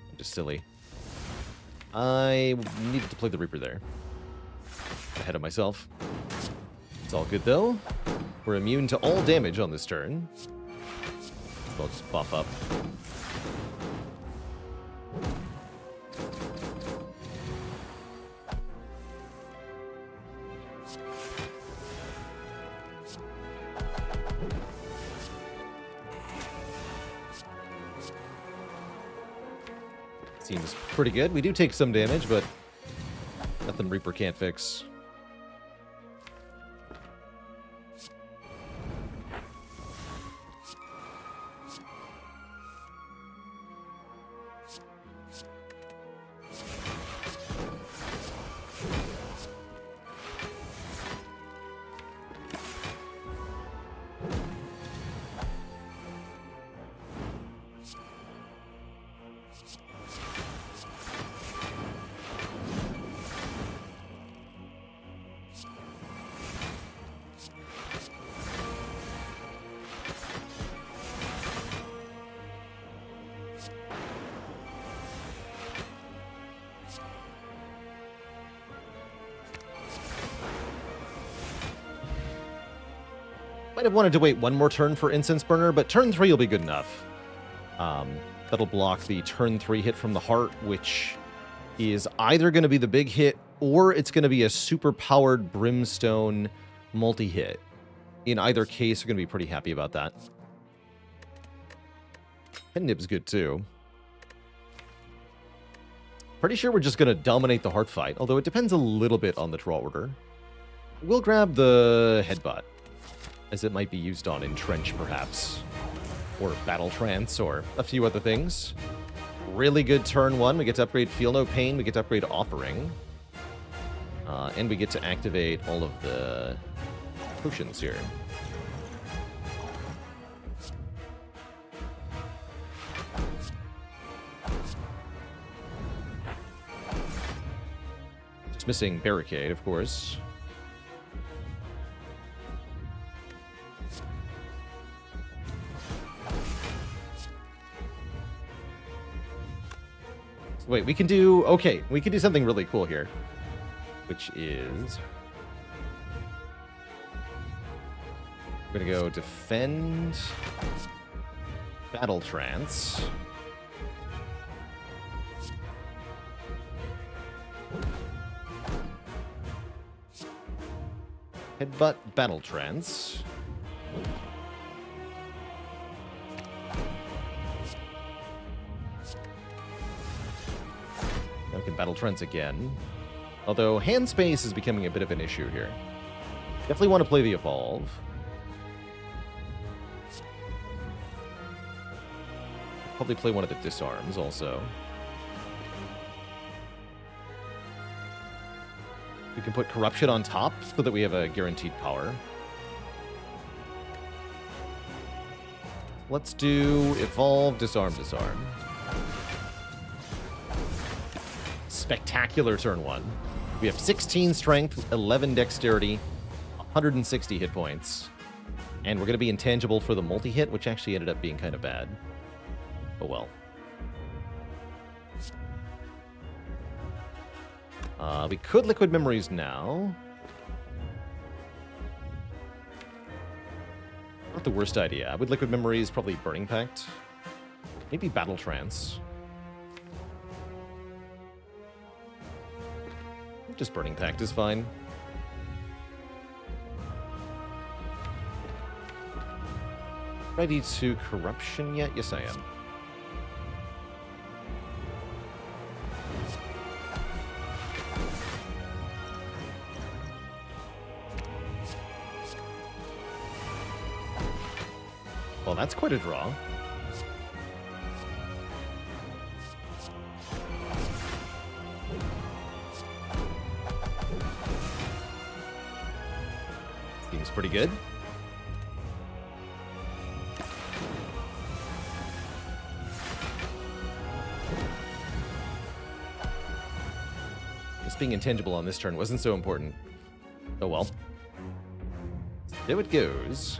I'm just silly. I needed to play the Reaper there. Ahead of myself. It's all good though. We're immune to all damage on this turn. So I'll just buff up. Seems pretty good. We do take some damage, but nothing Reaper can't fix. Might have wanted to wait one more turn for Incense Burner, but turn 3 will be good enough. That'll block the turn 3 hit from the Heart, which is either going to be the big hit or it's going to be a super-powered Brimstone multi-hit. In either case, you're going to be pretty happy about that. And Nib's good too. Pretty sure we're just going to dominate the Heart fight, although it depends a little bit on the draw order. We'll grab the Headbutt, as it might be used on Entrench, perhaps. Or Battle Trance, or a few other things. Really good turn 1. We get to upgrade Feel No Pain. We get to upgrade Offering. And we get to activate all of the potions here. Just missing Barricade, of course. Wait, we can do... Okay, we can do something really cool here. Which is... We're going to go Defend... Battle Trance. Headbutt Battle Trance. Now we can Battle Trance again. Although hand space is becoming a bit of an issue here. Definitely want to play the Evolve. Probably play one of the Disarms also. We can put Corruption on top so that we have a guaranteed power. Let's do Evolve, Disarm, Disarm. Spectacular turn 1. We have 16 strength, 11 dexterity, 160 hit points. And we're going to be intangible for the multi-hit, which actually ended up being kind of bad. Oh well. We could Liquid Memories now. Not the worst idea. I would Liquid Memories, probably Burning Pact. Maybe Battle Trance. Just Burning Pact is fine. Ready to corruption yet? Yes, I am. Well, that's quite a draw. Seems pretty good. Just being intangible on this turn wasn't so important. Oh well. There it goes.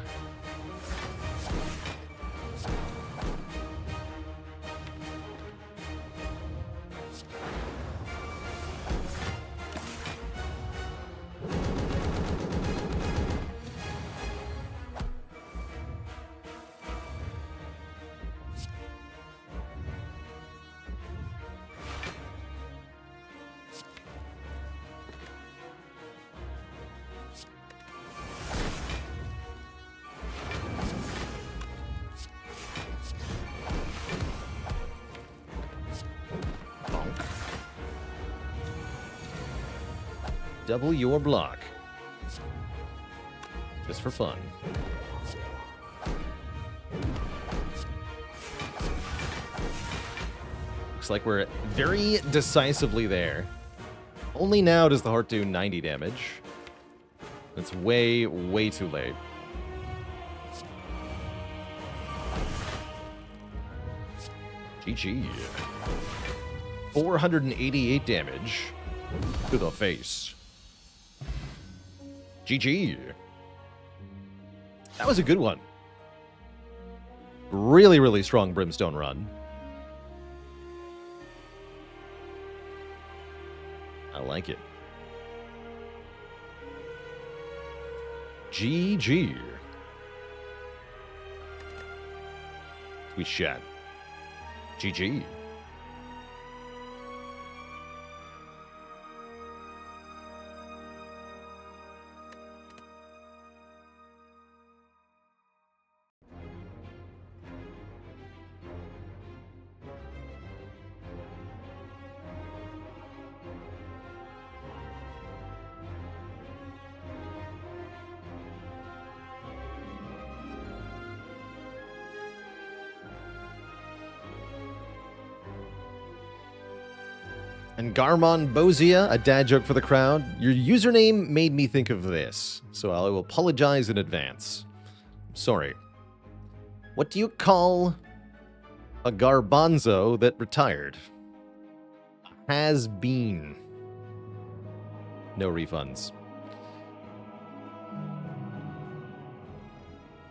Double your block. Just for fun. Looks like we're very decisively there. Only now does the heart do 90 damage. It's way, way too late. GG. 488 damage to the face. GG. That was a good one. Really, really strong Brimstone run. I like it. GG. Sweet chat. GG. And Garmon Bozia, a dad joke for the crowd. Your username made me think of this, so I will apologize in advance. Sorry. What do you call a garbanzo that retired? Has been. No refunds.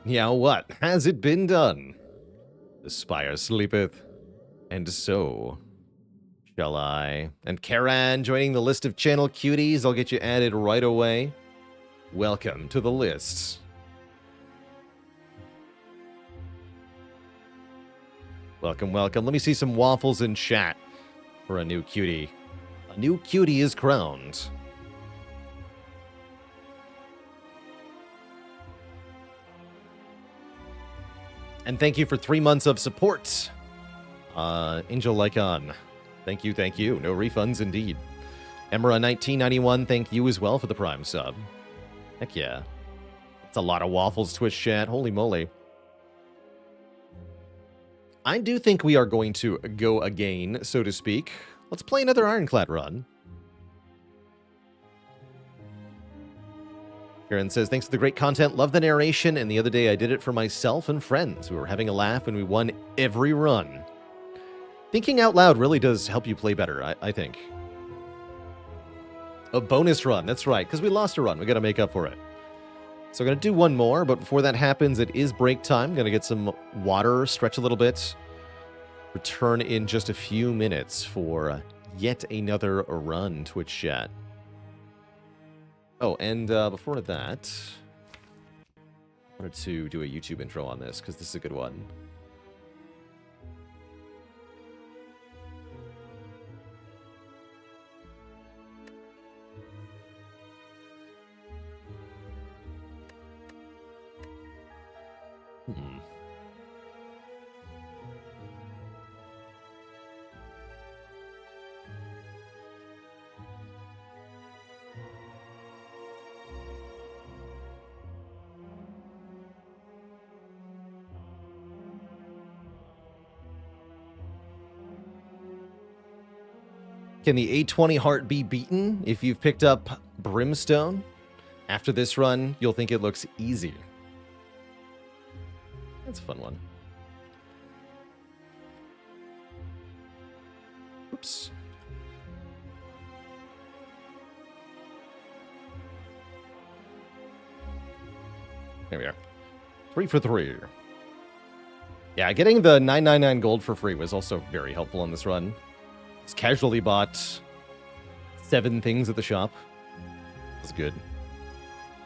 Yeah, what? Has it been done? The Spire sleepeth, and so shall I. And Karan joining the list of channel cuties. I'll get you added right away. Welcome to the list. Welcome, welcome. Let me see some waffles in chat for a new cutie. A new cutie is crowned. And thank you for 3 months of support. Angel Lycon. Thank you, thank you. No refunds indeed. Emera1991, thank you as well for the Prime sub. Heck yeah. That's a lot of waffles, Twitch chat. Holy moly. I do think we are going to go again, so to speak. Let's play another Ironclad run. Karen says, thanks for the great content. Love the narration. And the other day I did it for myself and friends. We were having a laugh and we won every run. Thinking out loud really does help you play better, I think. A bonus run, that's right, because we lost a run. We got to make up for it. So I'm going to do one more, but before that happens, it is break time. Going to get some water, stretch a little bit. Return in just a few minutes for yet another run, Twitch chat. Oh, and before that, I wanted to do a YouTube intro on this, because this is a good one. Can the 820 heart be beaten if you've picked up Brimstone? After this run, you'll think it looks easy. That's a fun one. Oops. There we are. 3 for 3. Yeah, getting the 999 gold for free was also very helpful on this run. Just casually bought 7 things at the shop. That's good.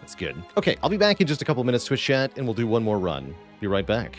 That's good. Okay, I'll be back in just a couple minutes, Twitch chat, and we'll do one more run. Be right back.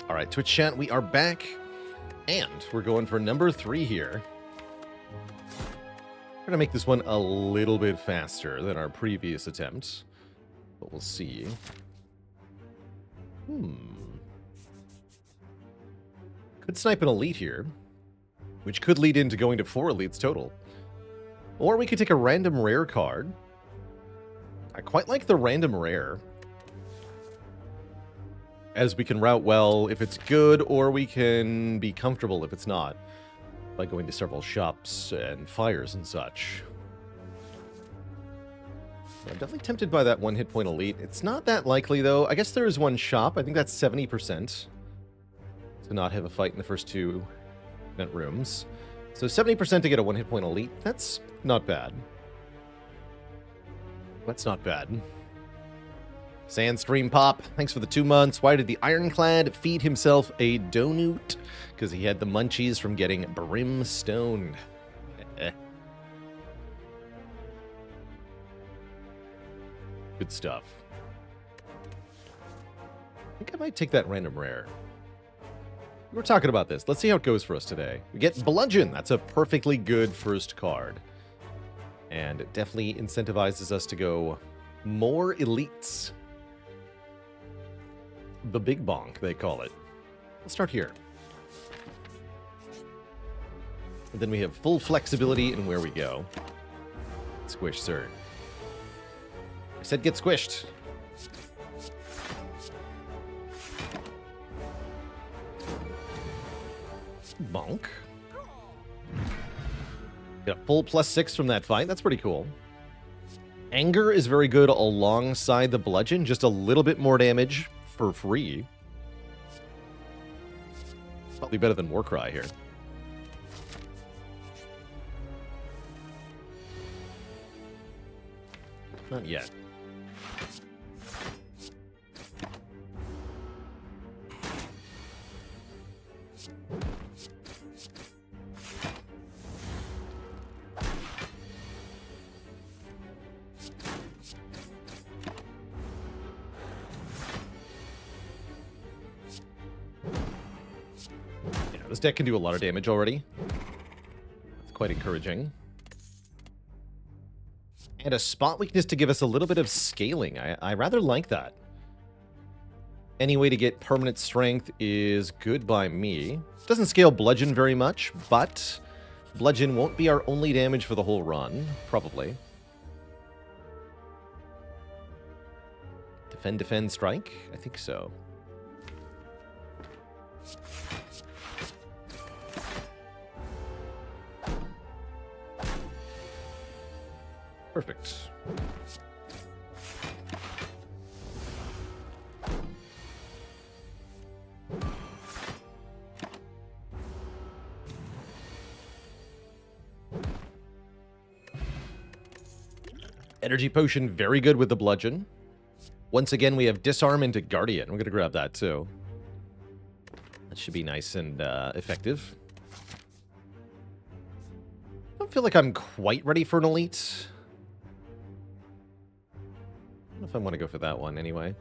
All right, Twitch chat, we are back, and we're going for number 3 here. We're gonna make this one a little bit faster than our previous attempt, but we'll see. Could snipe an elite here, which could lead into going to 4 elites total. Or we could take a random rare card. I quite like the random rare, as we can route well if it's good, or we can be comfortable if it's not, by going to several shops and fires and such. I'm definitely tempted by that 1 hit point elite. It's not that likely, though. I guess there is one shop. I think that's 70% to not have a fight in the first 2 event rooms. So 70% to get a 1 hit point elite. That's not bad. That's not bad. Sandstream Pop, thanks for the 2 months. Why did the Ironclad feed himself a donut? Because he had the munchies from getting brimstone. Good stuff. I think I might take that random rare. We were talking about this. Let's see how it goes for us today. We get Bludgeon. That's a perfectly good first card. And it definitely incentivizes us to go more elites. The big bonk, they call it. Let's start here. And then we have full flexibility in where we go. Squish, sir. I said get squished. Bonk. Got a full +6 from that fight. That's pretty cool. Anger is very good alongside the bludgeon. Just a little bit more damage for free. Probably better than Warcry here. Not yet. This deck can do a lot of damage already. It's quite encouraging. And a spot weakness to give us a little bit of scaling. I rather like that. Any way to get permanent strength is good by me. Doesn't scale bludgeon very much, but bludgeon won't be our only damage for the whole run, probably. Defend, defend, strike? I think so. Perfect. Energy potion, very good with the bludgeon. Once again, we have disarm into Guardian. We're going to grab that too. That should be nice and effective. I don't feel like I'm quite ready for an elite. I don't know if I want to go for that one anyway.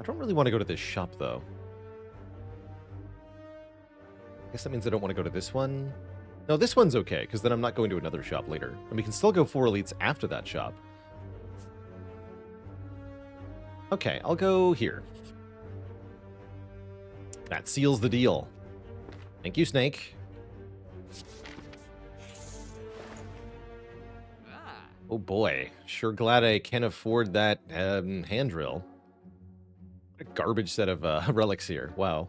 I don't really want to go to this shop, though. I guess that means I don't want to go to this one. No, this one's okay, because then I'm not going to another shop later. And we can still go 4 elites after that shop. Okay, I'll go here. That seals the deal. Thank you, Snake. Oh boy, sure glad I can afford that hand drill. What a garbage set of relics here. Wow.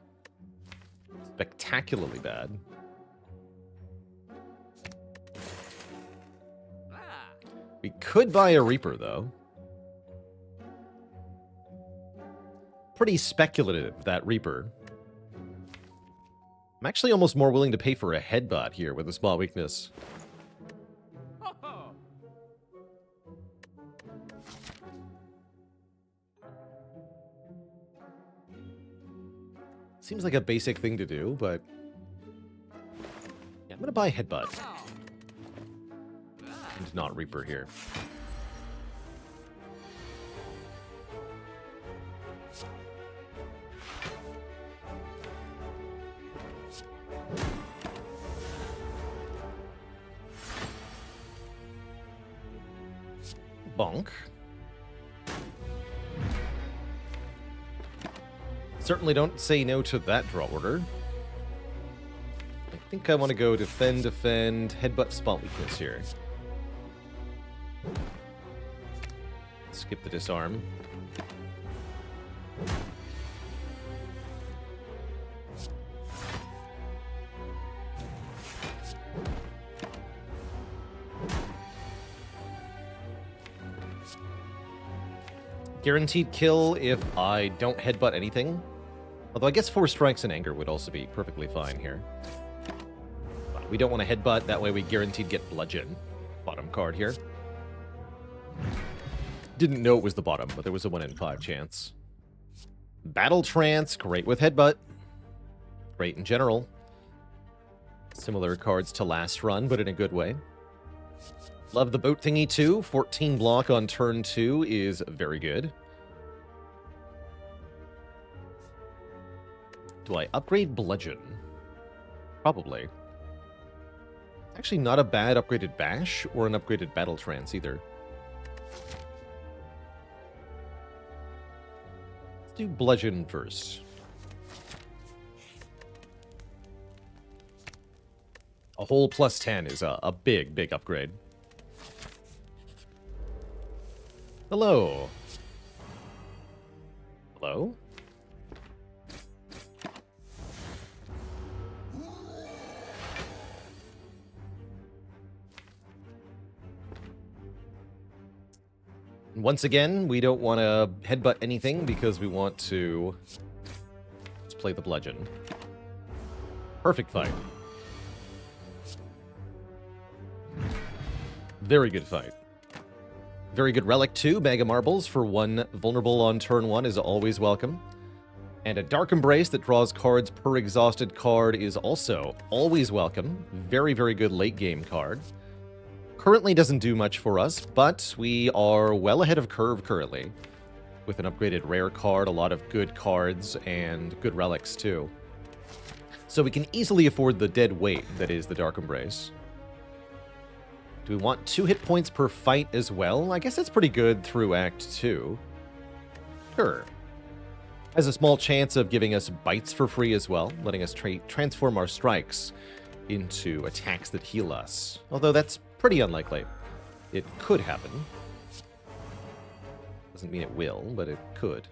Spectacularly bad. We could buy a Reaper, though. Pretty speculative, that Reaper. I'm actually almost more willing to pay for a headbutt here with a small weakness. Seems like a basic thing to do, but yeah, I'm gonna buy Headbutt. And not Reaper here. Bonk. Certainly don't say no to that draw order. I think I want to go defend, headbutt, spot weakness here. Skip the disarm. Guaranteed kill if I don't headbutt anything. Although I guess 4 strikes and anger would also be perfectly fine here. But we don't want to headbutt, that way we guaranteed get bludgeon. Bottom card here. Didn't know it was the bottom, but there was a 1 in 5 chance. Battle Trance, great with headbutt. Great in general. Similar cards to last run, but in a good way. Love the boat thingy too. 14 block on turn 2 is very good. Do I upgrade Bludgeon? Probably. Actually, not a bad upgraded Bash or an upgraded Battle Trance either. Let's do Bludgeon first. A whole plus 10 is a big, big upgrade. Hello. Hello? Once again, we don't want to headbutt anything because we want to just play the bludgeon. Perfect fight. Very good fight. Very good relic too. Mega Marbles for 1 vulnerable on turn 1 is always welcome. And a Dark Embrace that draws cards per exhausted card is also always welcome. Very, very good late game card. Currently doesn't do much for us, but we are well ahead of curve currently. With an upgraded rare card, a lot of good cards, and good relics too. So we can easily afford the dead weight that is the Dark Embrace. Do we want 2 hit points per fight as well? I guess that's pretty good through Act 2. Sure. Has a small chance of giving us bites for free as well, letting us transform our strikes into attacks that heal us. Although that's pretty unlikely. It could happen. Doesn't mean it will, but it could.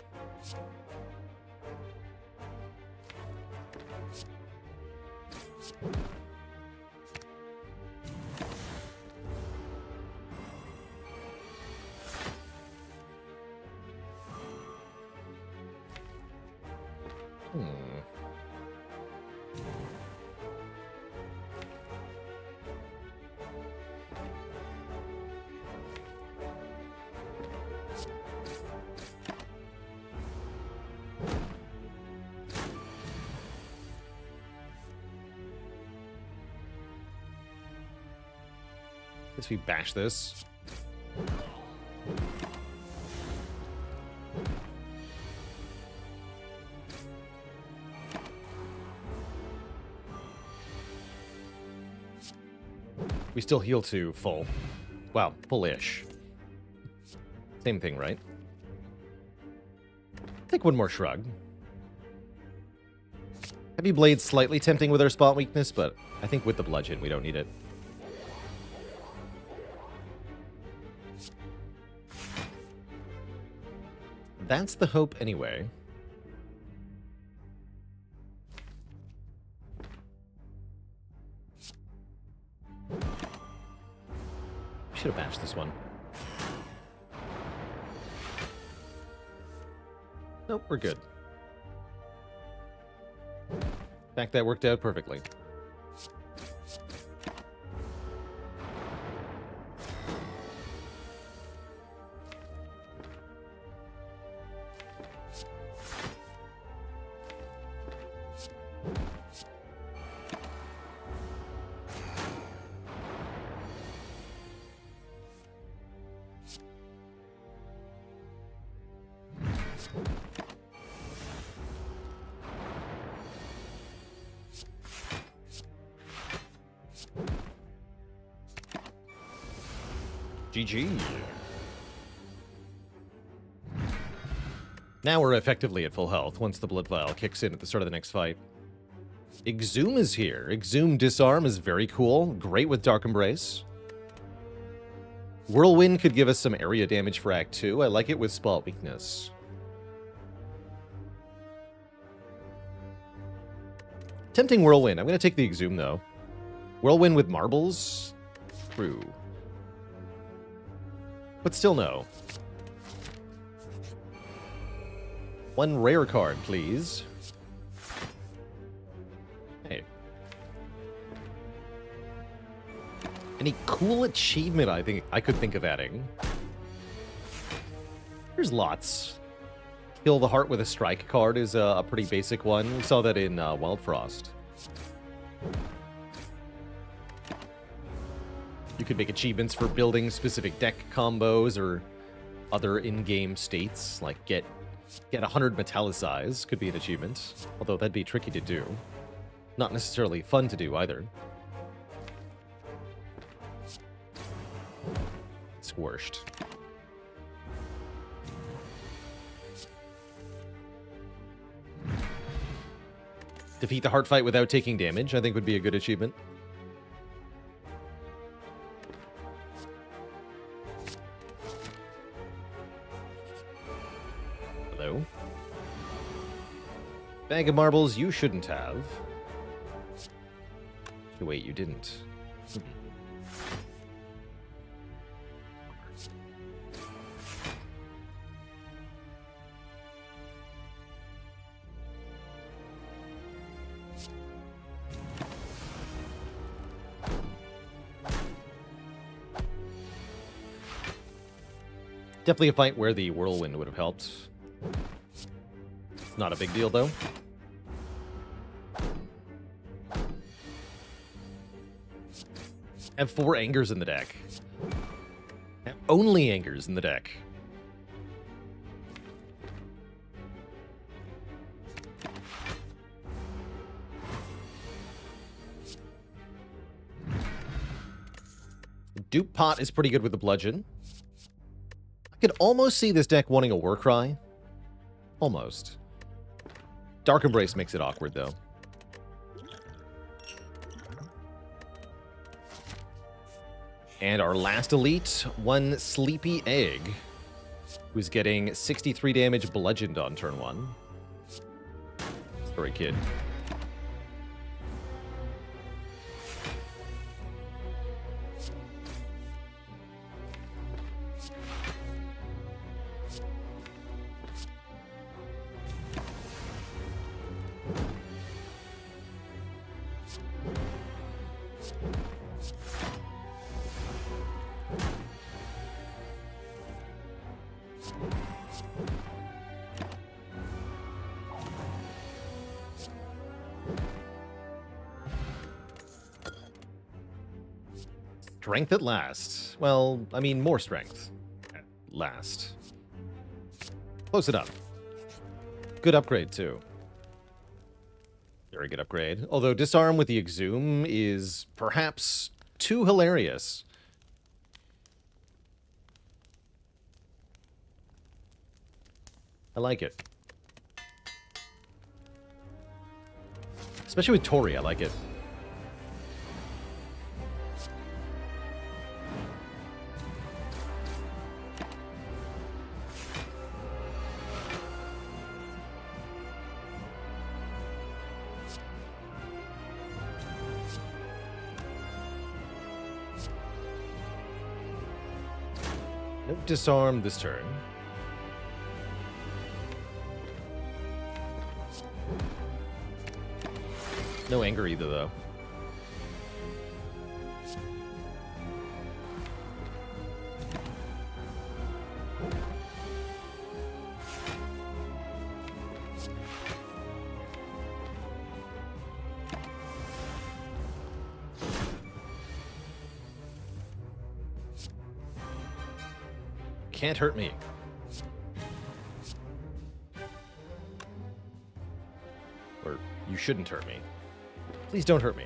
Guess we bash this. We still heal to full. Well, full-ish. Same thing, right? Take 1 more shrug. Heavy Blade's slightly tempting with our spot weakness, but I think with the bludgeon, we don't need it. That's the hope anyway. Should have bashed this one. Nope, we're good. In fact, that worked out perfectly. GG. Now we're effectively at full health once the blood vial kicks in at the start of the next fight. Exhume is here. Exhume Disarm is very cool. Great with Dark Embrace. Whirlwind could give us some area damage for Act 2. I like it with Spot Weakness. Tempting Whirlwind. I'm going to take the Exhume, though. Whirlwind with Marbles? True. But still no. One rare card, please. Hey. Any cool achievement I could think of adding? There's lots. Kill the heart with a strike card is a pretty basic one. We saw that in Wild Frost. You could make achievements for building specific deck combos or other in-game states, like get 100 Metallicize could be an achievement, although that'd be tricky to do. Not necessarily fun to do either. Squished. Defeat the heart fight without taking damage, I think would be a good achievement. Hello. Bag of marbles you shouldn't have. Wait, you didn't. Definitely a fight where the Whirlwind would have helped. Not a big deal, though. Have 4 Angers in the deck. Have only Angers in the deck. Dupe Pot is pretty good with the Bludgeon. I could almost see this deck wanting a Warcry. Almost. Dark Embrace makes it awkward, though. And our last elite, one Sleepy Egg, who's getting 63 damage bludgeoned on turn 1. Sorry, kid. Strength at last. Well, I mean, more strength at last. Close enough. Good upgrade, too. Very good upgrade. Although Disarm with the Exhume is perhaps too hilarious. I like it. Especially with Tori, I like it. No disarm this turn. No anger either, though. Can't hurt me. Or you shouldn't hurt me. Please don't hurt me.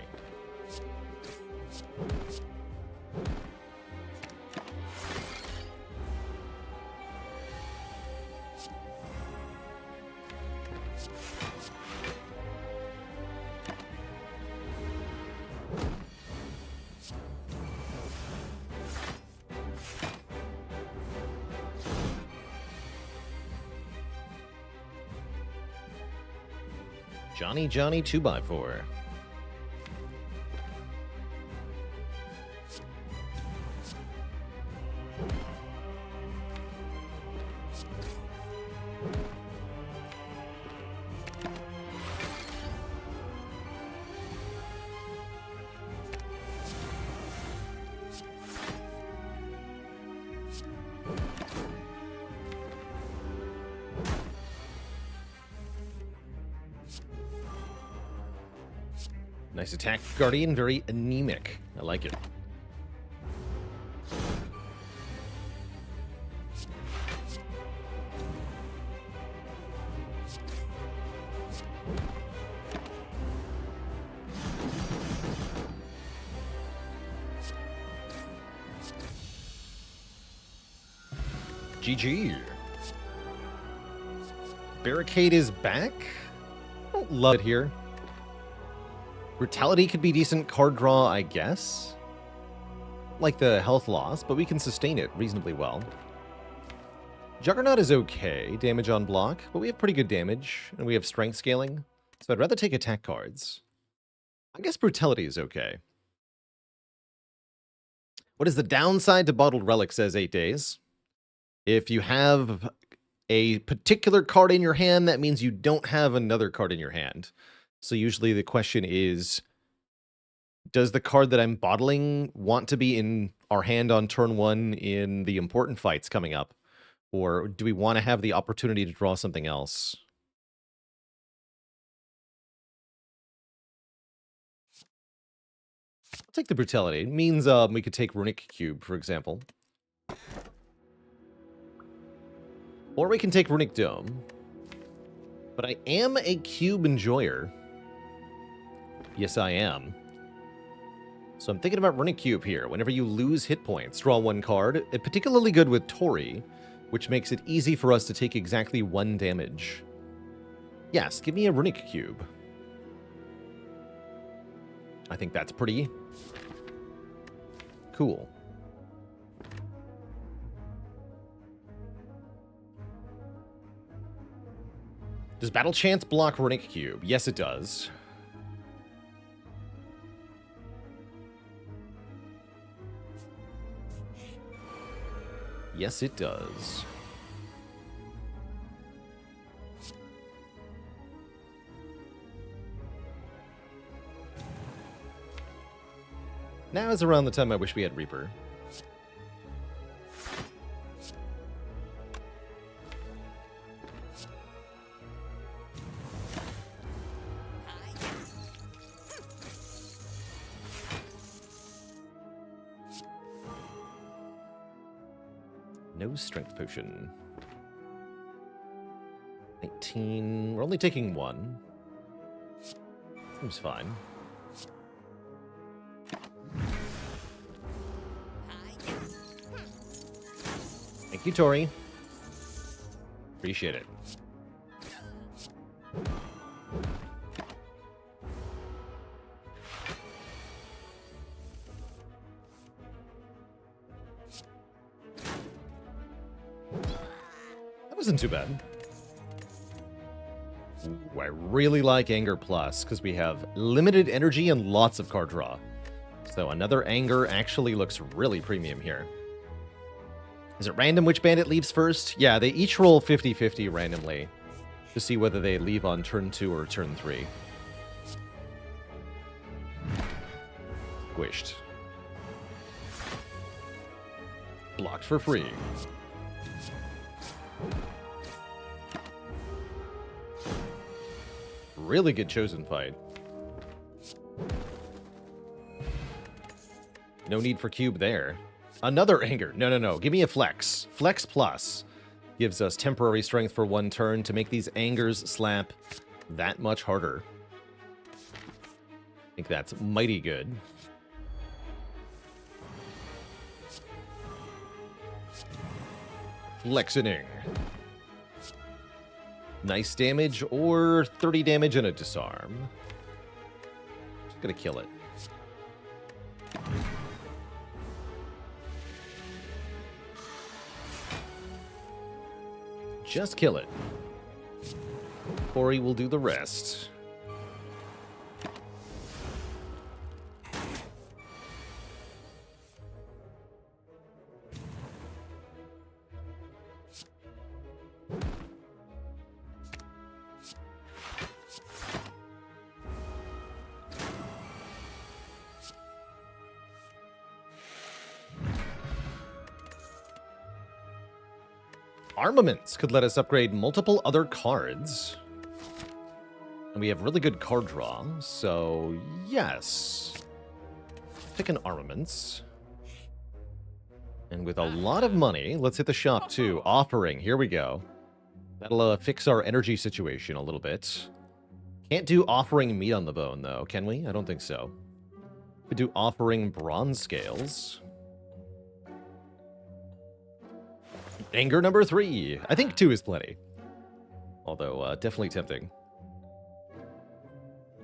Johnny 2x4. Nice attack, Guardian. Very anemic. I like it. GG. Barricade is back. I don't love it here. Brutality could be decent card draw, I guess. Like the health loss, but we can sustain it reasonably well. Juggernaut is okay, damage on block, but we have pretty good damage, and we have strength scaling, so I'd rather take attack cards. I guess Brutality is okay. What is the downside to Bottled Relic, says 8 days? If you have a particular card in your hand, that means you don't have another card in your hand. So usually the question is, does the card that I'm bottling want to be in our hand on turn 1 in the important fights coming up? Or do we want to have the opportunity to draw something else? I'll take the Brutality. It means we could take Runic Cube, for example. Or we can take Runic Dome. But I am a cube enjoyer. Yes, I am. So I'm thinking about Runic Cube here. Whenever you lose hit points, draw 1 card. It's particularly good with Tori, which makes it easy for us to take exactly 1 damage. Yes, give me a Runic Cube. I think that's pretty cool. Does Battle Chance block Runic Cube? Yes, it does. Yes, it does. Now is around the time I wish we had Reaper. No strength potion. 19. We're only taking 1. Seems fine. Thank you, Tori. Appreciate it. That wasn't too bad. Ooh, I really like Anger Plus, because we have limited energy and lots of card draw. So another Anger actually looks really premium here. Is it random which bandit leaves first? Yeah, they each roll 50-50 randomly to see whether they leave on turn 2 or turn 3. Squished. Blocked for free. Really good chosen fight. No need for cube there. Another Anger. No. Give me a Flex. Flex Plus gives us temporary strength for 1 turn to make these Angers slap that much harder. I think that's mighty good. Flexening. Nice damage or 30 damage and a disarm. Just gonna kill it. Just kill it. Ori will do the rest. Armaments could let us upgrade multiple other cards. And we have really good card draw, so yes. Pick an Armaments. And with a lot of money, let's hit the shop too. Offering, here we go. That'll fix our energy situation a little bit. Can't do offering meat on the bone, though, can we? I don't think so. Could do offering bronze scales. Anger number 3. I think 2 is plenty. Although, definitely tempting.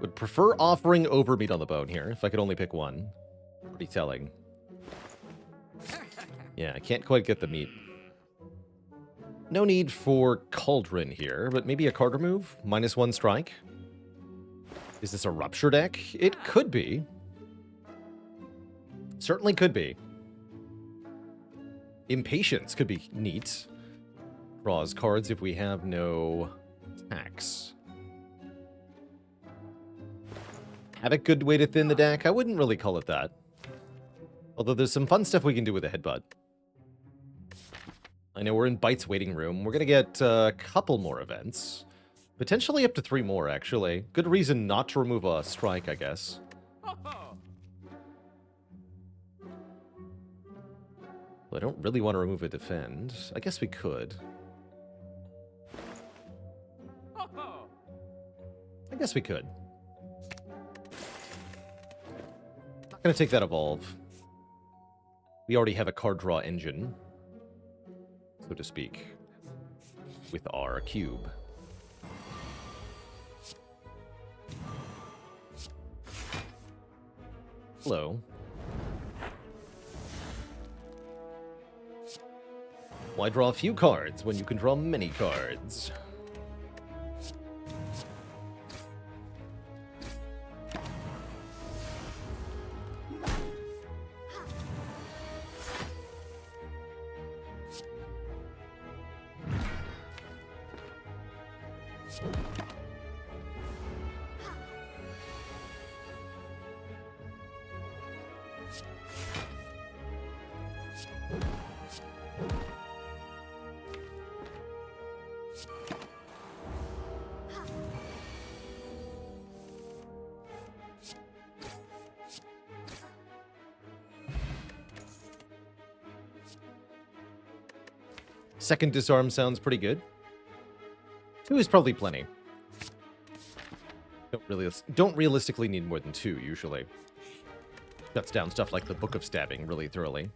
Would prefer offering over meat on the bone here, if I could only pick one. Pretty telling. Yeah, I can't quite get the meat. No need for Cauldron here, but maybe a card remove? -1 strike? Is this a Rupture deck? It could be. Certainly could be. Impatience could be neat. Draws cards if we have no attacks. Have a good way to thin the deck? I wouldn't really call it that. Although there's some fun stuff we can do with a Headbutt. I know we're in Bite's waiting room. We're going to get a couple more events. Potentially up to 3 more, actually. Good reason not to remove a strike, I guess. Well, I don't really want to remove a defend. I guess we could. I guess we could. Not going to take that evolve. We already have a card draw engine, so to speak, with our cube. Hello. Why draw a few cards when you can draw many cards? Second disarm sounds pretty good. 2 is probably plenty. Don't realistically need more than 2, usually. Shuts down stuff like the Book of Stabbing really thoroughly.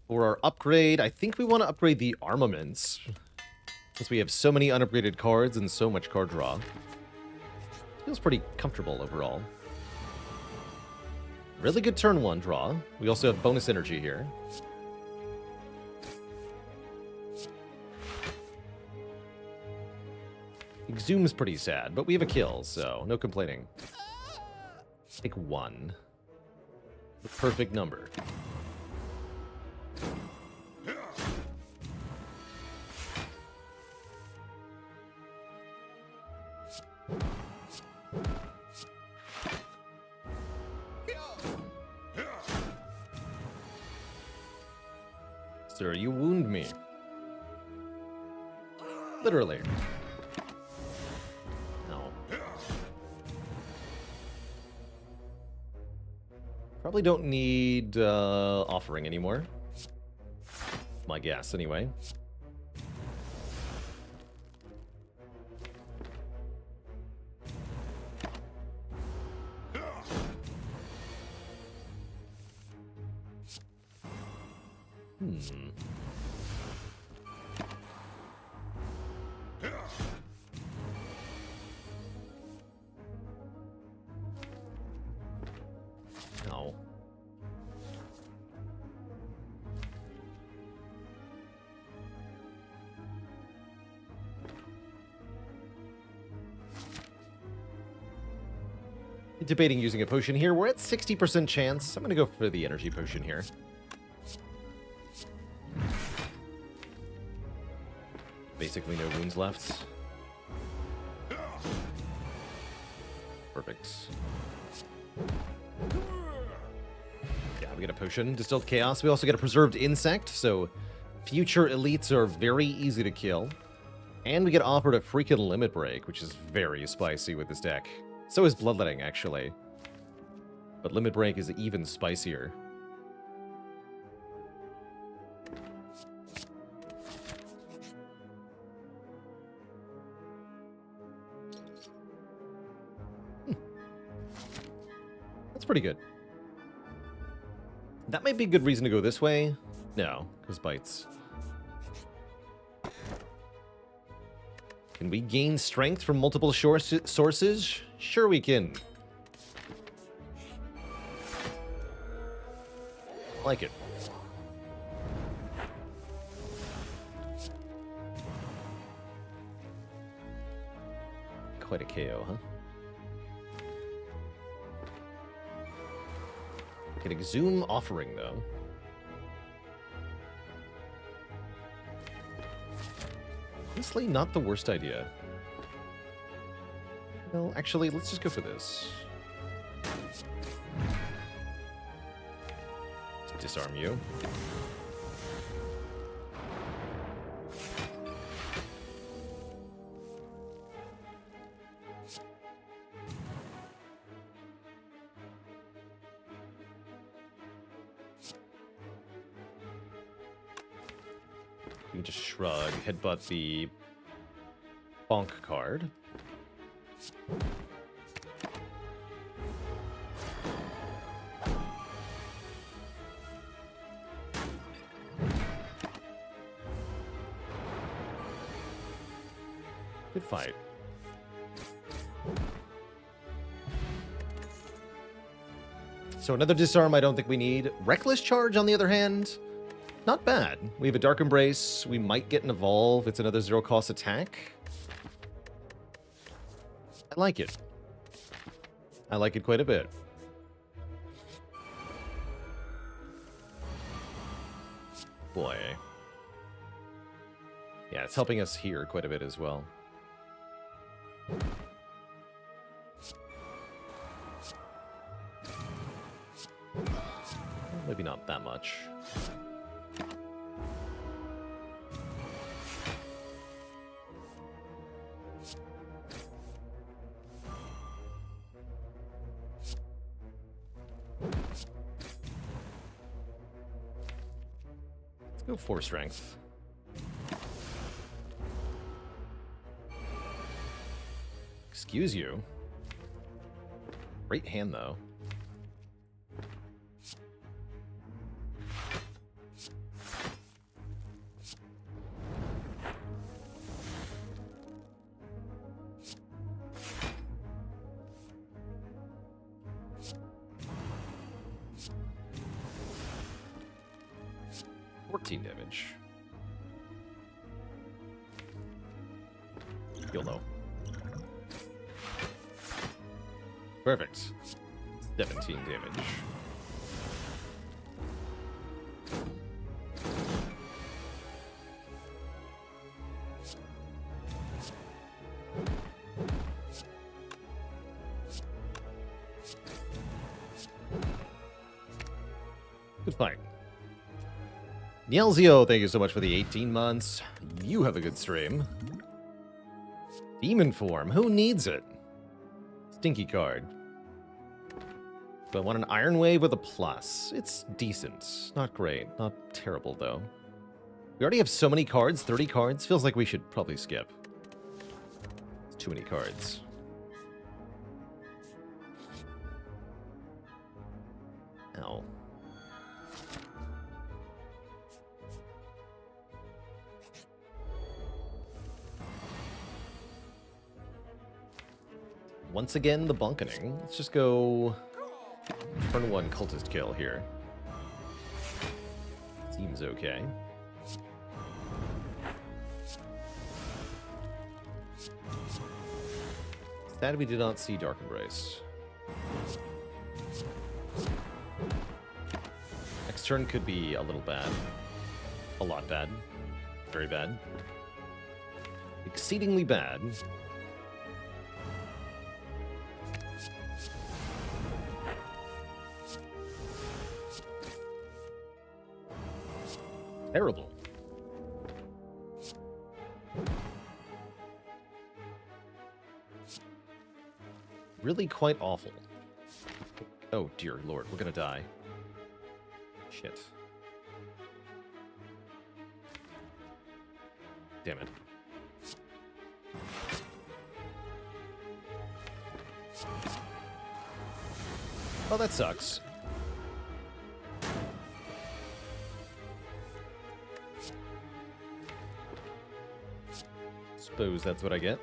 For our upgrade, I think we want to upgrade the armaments. Since we have so many unupgraded cards and so much card draw. Feels pretty comfortable overall. Really good turn 1 draw. We also have bonus energy here. Exhume's pretty sad, but we have a kill, so no complaining. Take 1. The perfect number. Sir, you wound me. Literally. Probably don't need offering anymore. My guess, anyway. No. Debating using a potion here. We're at 60% chance. I'm going to go for the energy potion here. Basically no wounds left. Perfect. Yeah, we get a potion. Distilled Chaos. We also get a Preserved Insect, so future elites are very easy to kill. And we get offered a freaking limit break, which is very spicy with this deck. So is Bloodletting, actually. But limit break is even spicier. That's pretty good. That might be a good reason to go this way. No, because bites. Can we gain strength from multiple sources? Sure we can. Like it. Quite a KO, huh? Can exhume offering, though. Honestly, not the worst idea. Well, actually, let's just go for this. Let's disarm you. You just shrug, headbutt the bonk card. Good fight. So another disarm I don't think we need. Reckless Charge, on the other hand, not bad. We have a Dark Embrace. We might get an Evolve. It's another zero-cost attack. I like it. I like it quite a bit. Boy. Yeah, it's helping us here quite a bit as well. Maybe not that much. Let's go 4 strength. Excuse you. Great hand, though. Damage. YOLO. Perfect. 17 damage. Good fight. Nielzio, thank you so much for the 18 months. You have a good stream. Demon Form, who needs it? Stinky card. Do I want an Iron Wave with a plus? It's decent. Not great. Not terrible, though. We already have so many cards, 30 cards. Feels like we should probably skip. It's too many cards. Ow. Once again, the bunkening. Let's just go turn 1 cultist kill here. Seems okay. Sad we did not see Dark Embrace. Next turn could be a little bad. A lot bad. Very bad. Exceedingly bad. Terrible. really quite awful. Oh, dear lord, we're gonna die. Shit. Damn it. Oh, that sucks. Suppose that's what I get.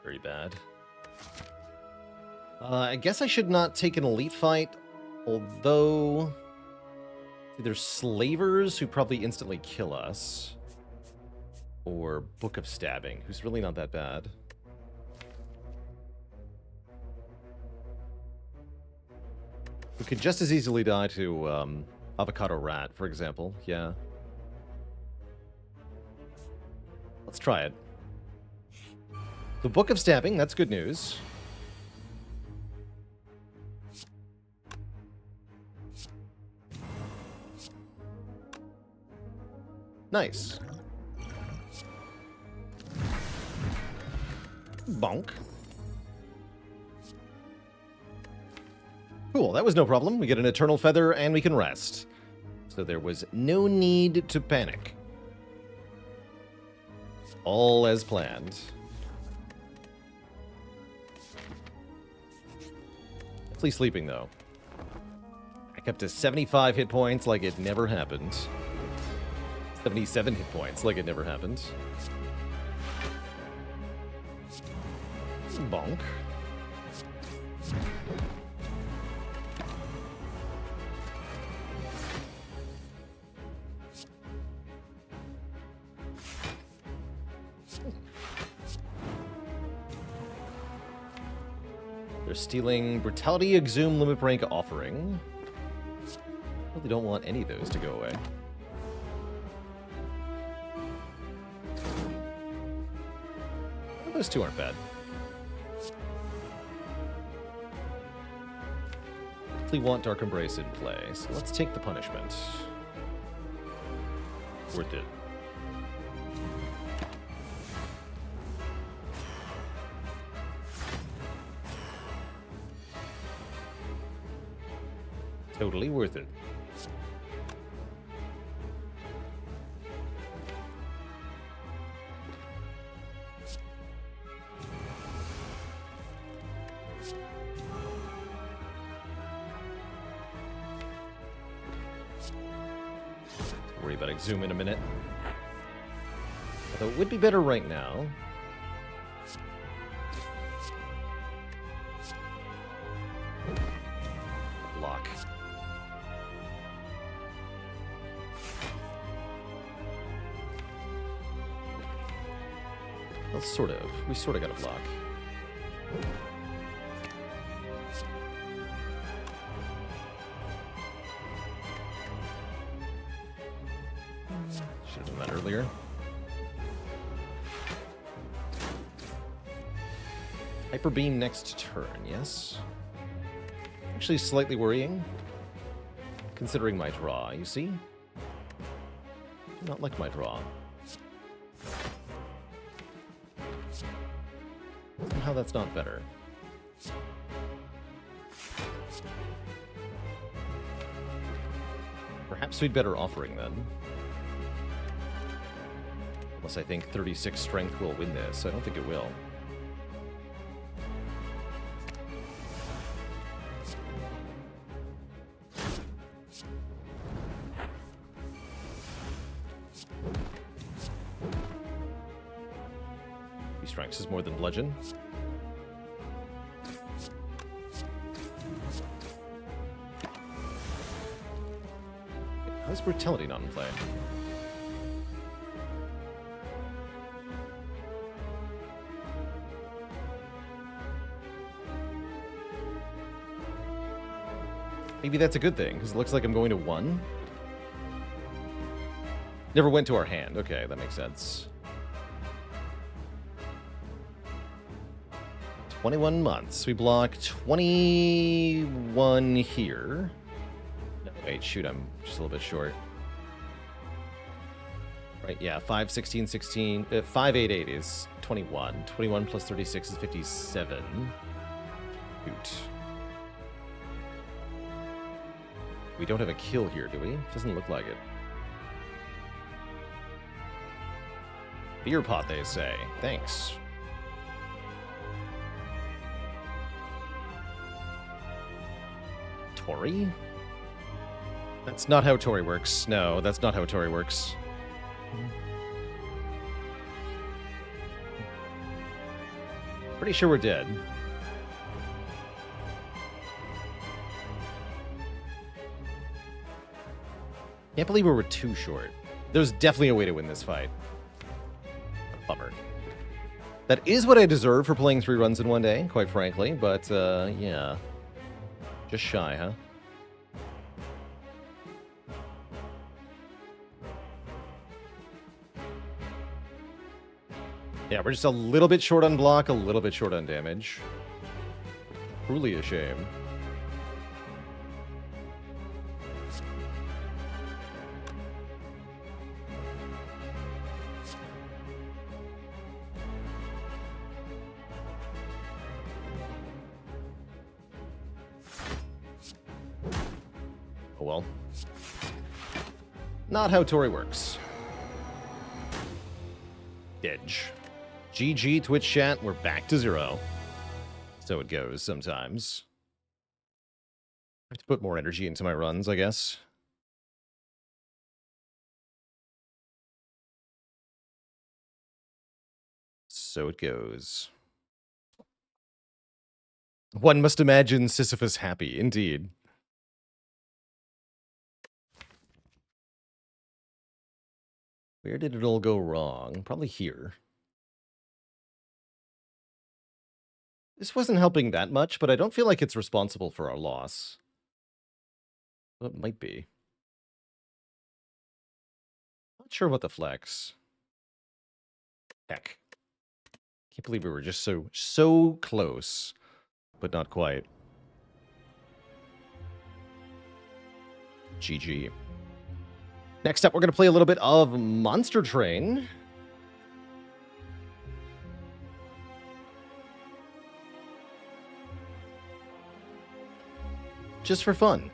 Very bad. I guess I should not take an elite fight, although there's slavers who probably instantly kill us, or Book of Stabbing, who's really not that bad. We could just as easily die to Avocado Rat, for example. Yeah. Let's try it. The Book of Stabbing, that's good news. Nice. Bonk. Cool, that was no problem. We get an Eternal Feather and we can rest. So there was no need to panic. All as planned. Definitely sleeping, though. Back up to 75 hit points like it never happened. 77 hit points like it never happened. Bonk. They're stealing Brutality, Exhume, Limit Break, Offering. Really don't want any of those to go away. Well, those two aren't bad. Definitely want Dark Embrace in play, so let's take the punishment. Worth it. Totally worth it. Worry about Exhume in a minute. Although it would be better right now. Block. Well, sort of. We sort of got a block. Should have done that earlier. Hyper Beam next turn, yes? Actually slightly worrying, considering my draw, you see? Do not like my draw. Somehow that's not better. Perhaps we'd better Offering then. Unless I think 36 strength will win this. I don't think it will. Strengths is more than bludgeon. How's Brutality not in play? Maybe that's a good thing, because it looks like I'm going to 1. Never went to our hand. Okay, that makes sense. 21 months. We block 21 here. No, wait, shoot, I'm just a little bit short. Right, yeah, 5, 16, 16. 5, 8, 8 is 21. 21 plus 36 is 57. Shoot. We don't have a kill here, do we? Doesn't look like it. Beer pot, they say. Thanks. Tori? That's not how Tori works. No, that's not how Tori works. Pretty sure we're dead. Can't believe we were too short. There's definitely a way to win this fight. Bummer. That is what I deserve for playing 3 runs in one day, quite frankly, but, yeah. Just shy, huh? Yeah, we're just a little bit short on block, a little bit short on damage. Truly a shame. Oh well. Not how Tori works. Edge. GG, Twitch chat, we're back to 0. So it goes sometimes. I have to put more energy into my runs, I guess. So it goes. One must imagine Sisyphus happy, indeed. Where did it all go wrong? Probably here. This wasn't helping that much, but I don't feel like it's responsible for our loss. Well, it might be. Not sure what the flex. Heck. Can't believe we were just so close, but not quite. GG. Next up, we're going to play a little bit of Monster Train. Just for fun.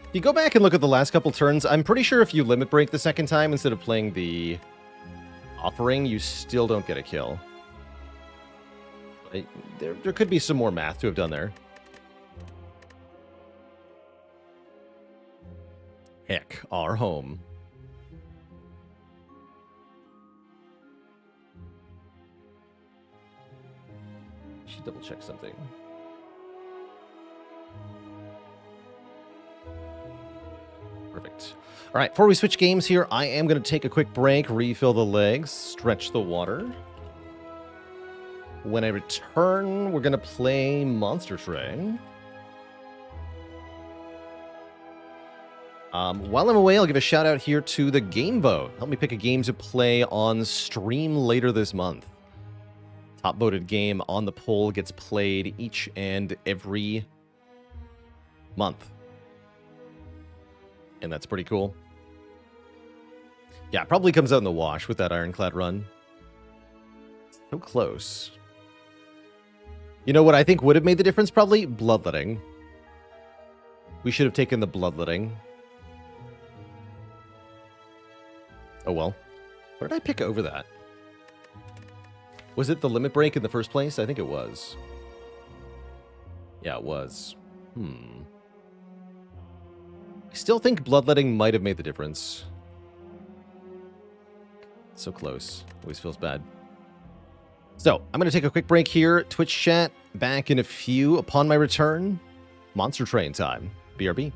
If you go back and look at the last couple turns, I'm pretty sure if you limit break the second time instead of playing the offering, you still don't get a kill. There could be some more math to have done there. Heck, our home. I should double check something. Perfect. All right, before we switch games here, I am going to take a quick break, refill the legs, stretch the water. When I return, we're going to play Monster Train. While I'm away, I'll give a shout out here to the Game Vote. Help me pick a game to play on stream later this month. Top voted game on the poll gets played each and every month. And that's pretty cool. Yeah, it probably comes out in the wash with that Ironclad run. So close. You know what I think would have made the difference? Probably bloodletting. We should have taken the bloodletting. Oh well. What did I pick over that? Was it the limit break in the first place? I think it was. Yeah, it was. I still think bloodletting might have made the difference. So close. Always feels bad. So, I'm going to take a quick break here. Twitch chat, back in a few. Upon my return, Monster Train time. BRB.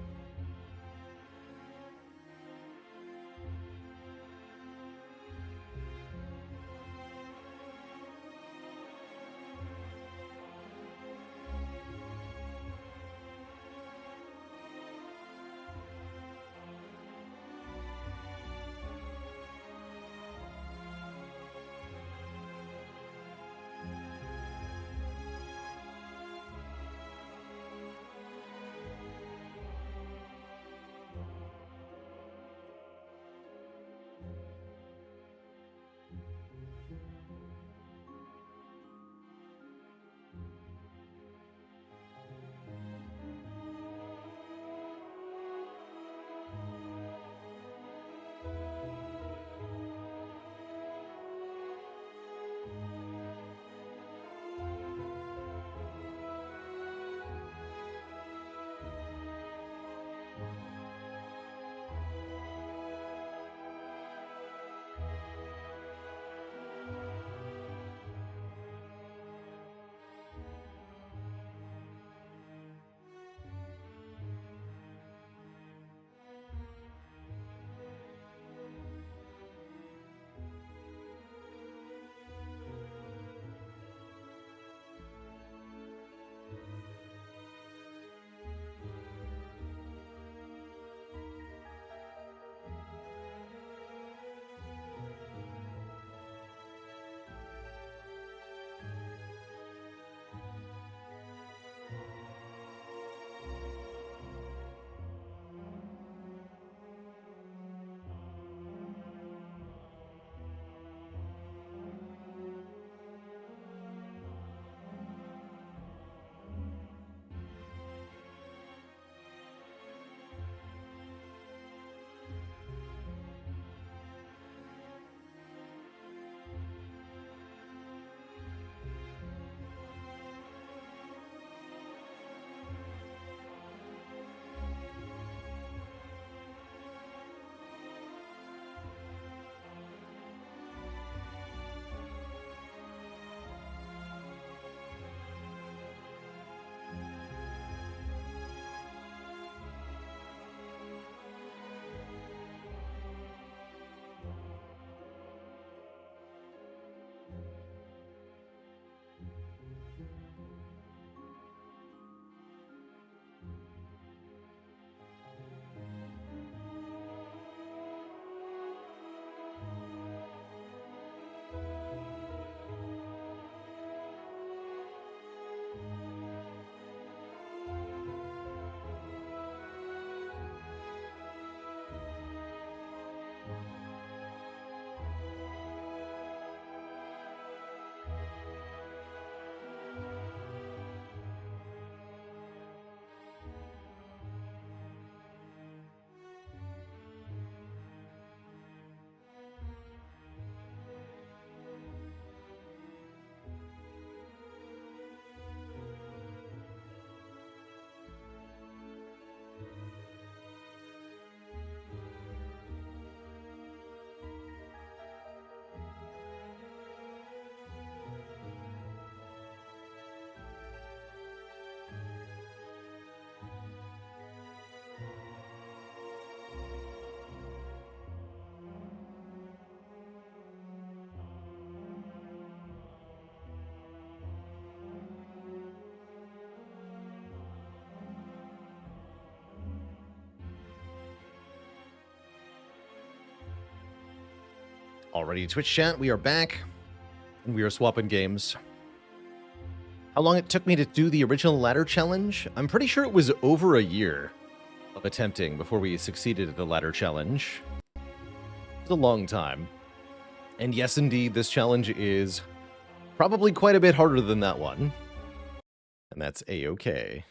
Already Twitch chat, we are back, and we are swapping games. How long it took me to do the original ladder challenge? I'm pretty sure it was over a year of attempting before we succeeded at the ladder challenge. It was a long time. And yes, indeed, this challenge is probably quite a bit harder than that one. And that's A-okay.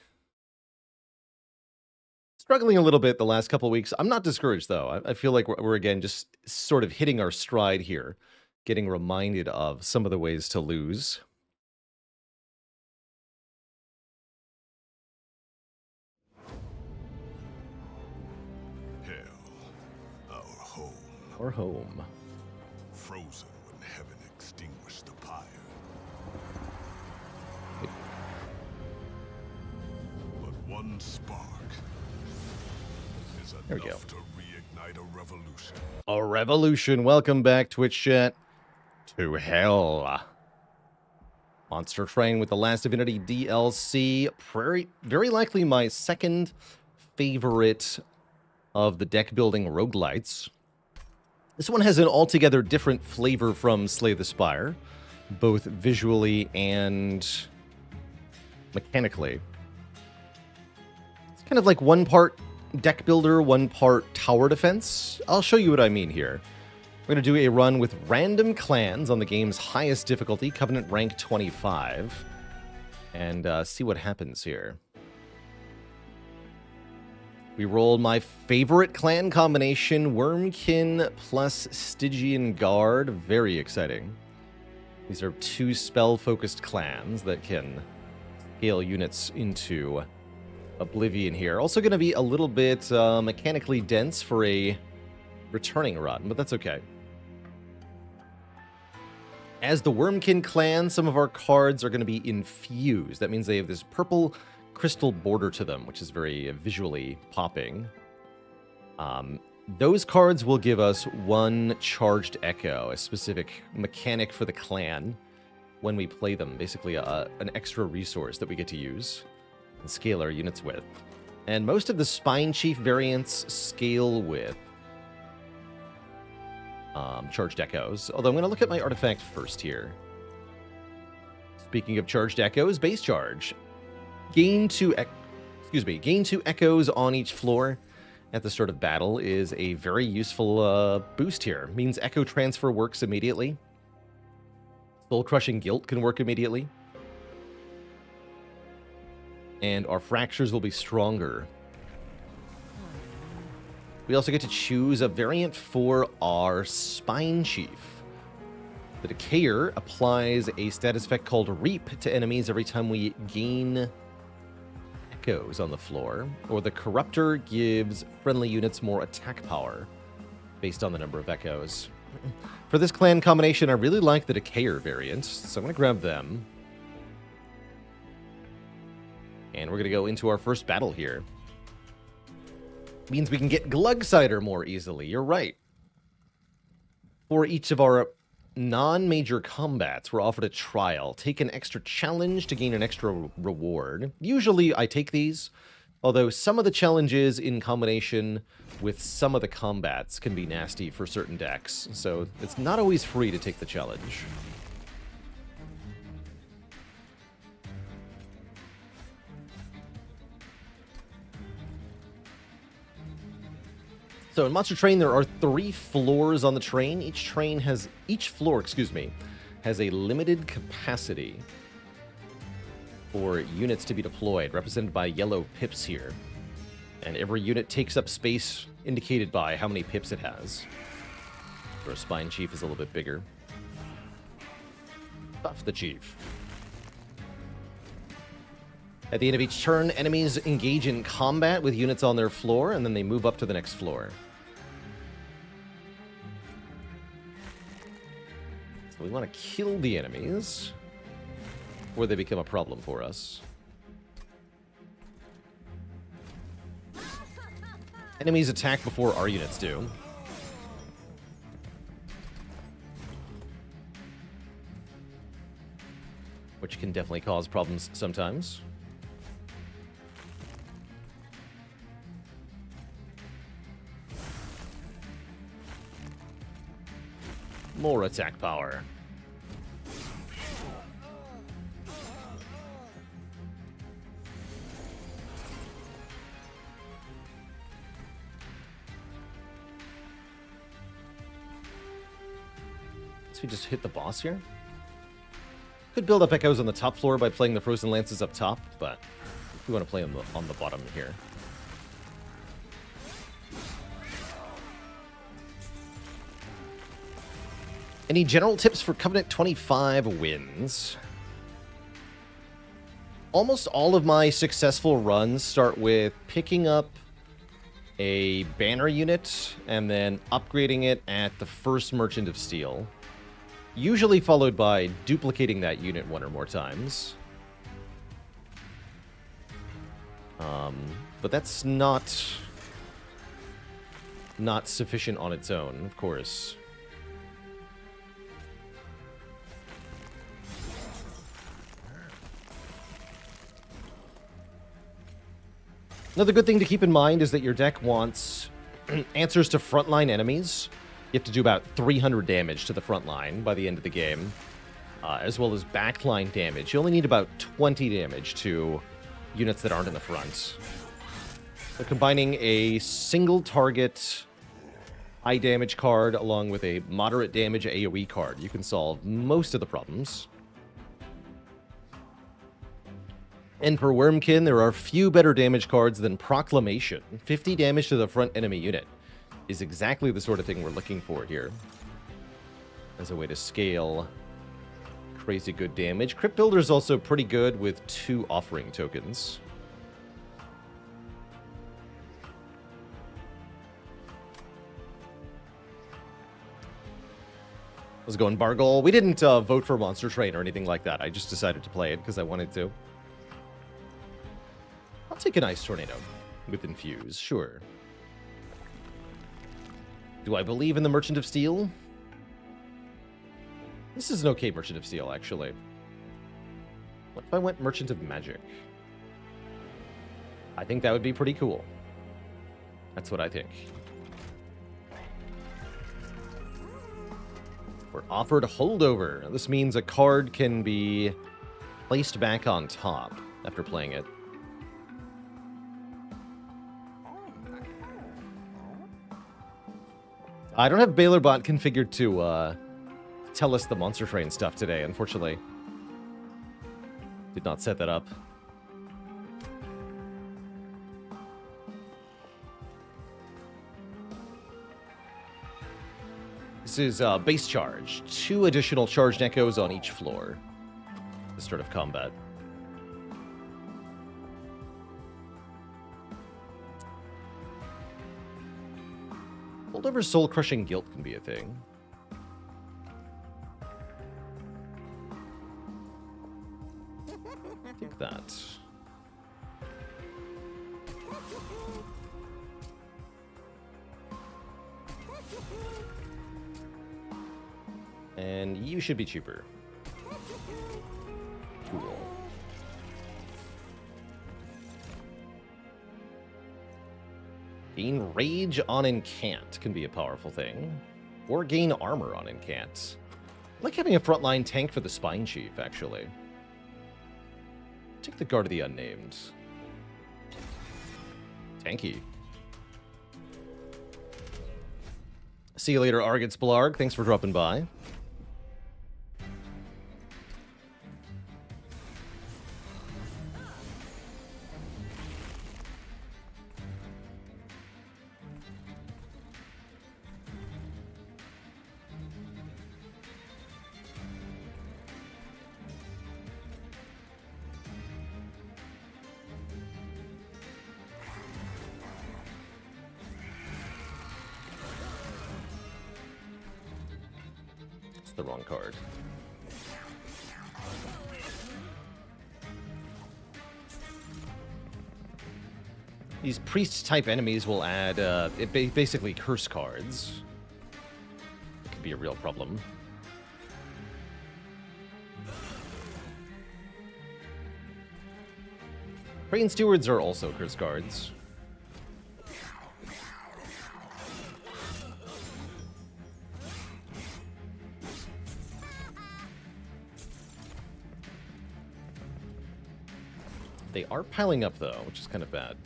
Struggling a little bit the last couple of weeks. I'm not discouraged, though. I feel like we're again just sort of hitting our stride here, getting reminded of some of the ways to lose. Hell, our home. Our home. Frozen when heaven extinguished the pyre. But one spark is There we enough to reignite a revolution. A revolution. Welcome back, Twitch chat, to hell. Monster Train with the Last Divinity DLC. Very likely my second favorite of the deck building roguelites. This one has an altogether different flavor from Slay the Spire, both visually and mechanically. It's kind of like one part deck builder, one part tower defense. I'll show you what I mean here. We're going to do a run with random clans on the game's highest difficulty, Covenant rank 25, and see what happens here. We rolled my favorite clan combination, Wormkin plus Stygian Guard. Very exciting. These are two spell-focused clans that can scale units into oblivion here. Also going to be a little bit mechanically dense for a returning run, but that's okay. As the Wormkin clan, some of our cards are going to be infused. That means they have this purple crystal border to them, which is very visually popping. Those cards will give us one charged echo, a specific mechanic for the clan when we play them. Basically, an extra resource that we get to use and scale our units with. And most of the Spine Chief variants scale with charged echoes. Although I'm going to look at my artifact first here. Speaking of charged echoes, base charge. Gain two echoes on each floor at the start of battle is a very useful boost here. Means echo transfer works immediately. Soul Crushing Guilt can work immediately. And our fractures will be stronger. We also get to choose a variant for our Spine Chief. The Decayer applies a status effect called Reap to enemies every time we gain echoes on the floor, or the Corruptor gives friendly units more attack power based on the number of echoes. For this clan combination, I really like the Decayer variant, so I'm going to grab them. And we're going to go into our first battle here. Means we can get Glugsider more easily, you're right. For each of our non-major combats, we're offered a trial. Take an extra challenge to gain an extra reward. Usually I take these, although some of the challenges in combination with some of the combats can be nasty for certain decks, so it's not always free to take the challenge. So in Monster Train, there are 3 floors on the train. Each floor has a limited capacity for units to be deployed, represented by yellow pips here. And every unit takes up space indicated by how many pips it has. Our Spine Chief is a little bit bigger. Buff the Chief. At the end of each turn, enemies engage in combat with units on their floor, and then they move up to the next floor. So we want to kill the enemies before they become a problem for us. Enemies attack before our units do. Which can definitely cause problems sometimes. More attack power. So we just hit the boss here? Could build up echoes on the top floor by playing the Frozen Lances up top, but we want to play them on the bottom here. Any general tips for Covenant 25 wins? Almost all of my successful runs start with picking up a banner unit and then upgrading it at the first Merchant of Steel. Usually followed by duplicating that unit one or more times. But that's not sufficient on its own, of course. Another good thing to keep in mind is that your deck wants answers to frontline enemies. You have to do about 300 damage to the front line by the end of the game, as well as backline damage. You only need about 20 damage to units that aren't in the front. So combining a single target high damage card along with a moderate damage AoE card, you can solve most of the problems. And for Wormkin, there are few better damage cards than Proclamation. 50 damage to the front enemy unit is exactly the sort of thing we're looking for here as a way to scale crazy good damage. Crypt Builder is also pretty good with 2 offering tokens. How's it going, Bargol? We didn't vote for Monster Train or anything like that. I just decided to play it because I wanted to. I'll take an Ice Tornado with Infuse, sure. Do I believe in the Merchant of Steel? This is an okay Merchant of Steel, actually. What if I went Merchant of Magic? I think that would be pretty cool. That's what I think. We're offered Holdover. This means a card can be placed back on top after playing it. I don't have BaylorBot configured to tell us the Monster Train stuff today, unfortunately. Did not set that up. This is base charge. 2 additional charged echoes on each floor. The start of combat. Holdover soul-crushing guilt can be a thing. Take that. And you should be cheaper. Cool. Gain Rage on Incant can be a powerful thing. Or gain Armor on Incant. I like having a frontline tank for the Spine Chief, actually. Take the Guard of the Unnamed. Tanky. See you later, Argits Blarg. Thanks for dropping by. The wrong card. These priest-type enemies will add, basically curse cards. It could be a real problem. Crane Stewards are also curse cards. They are piling up, though, which is kind of bad.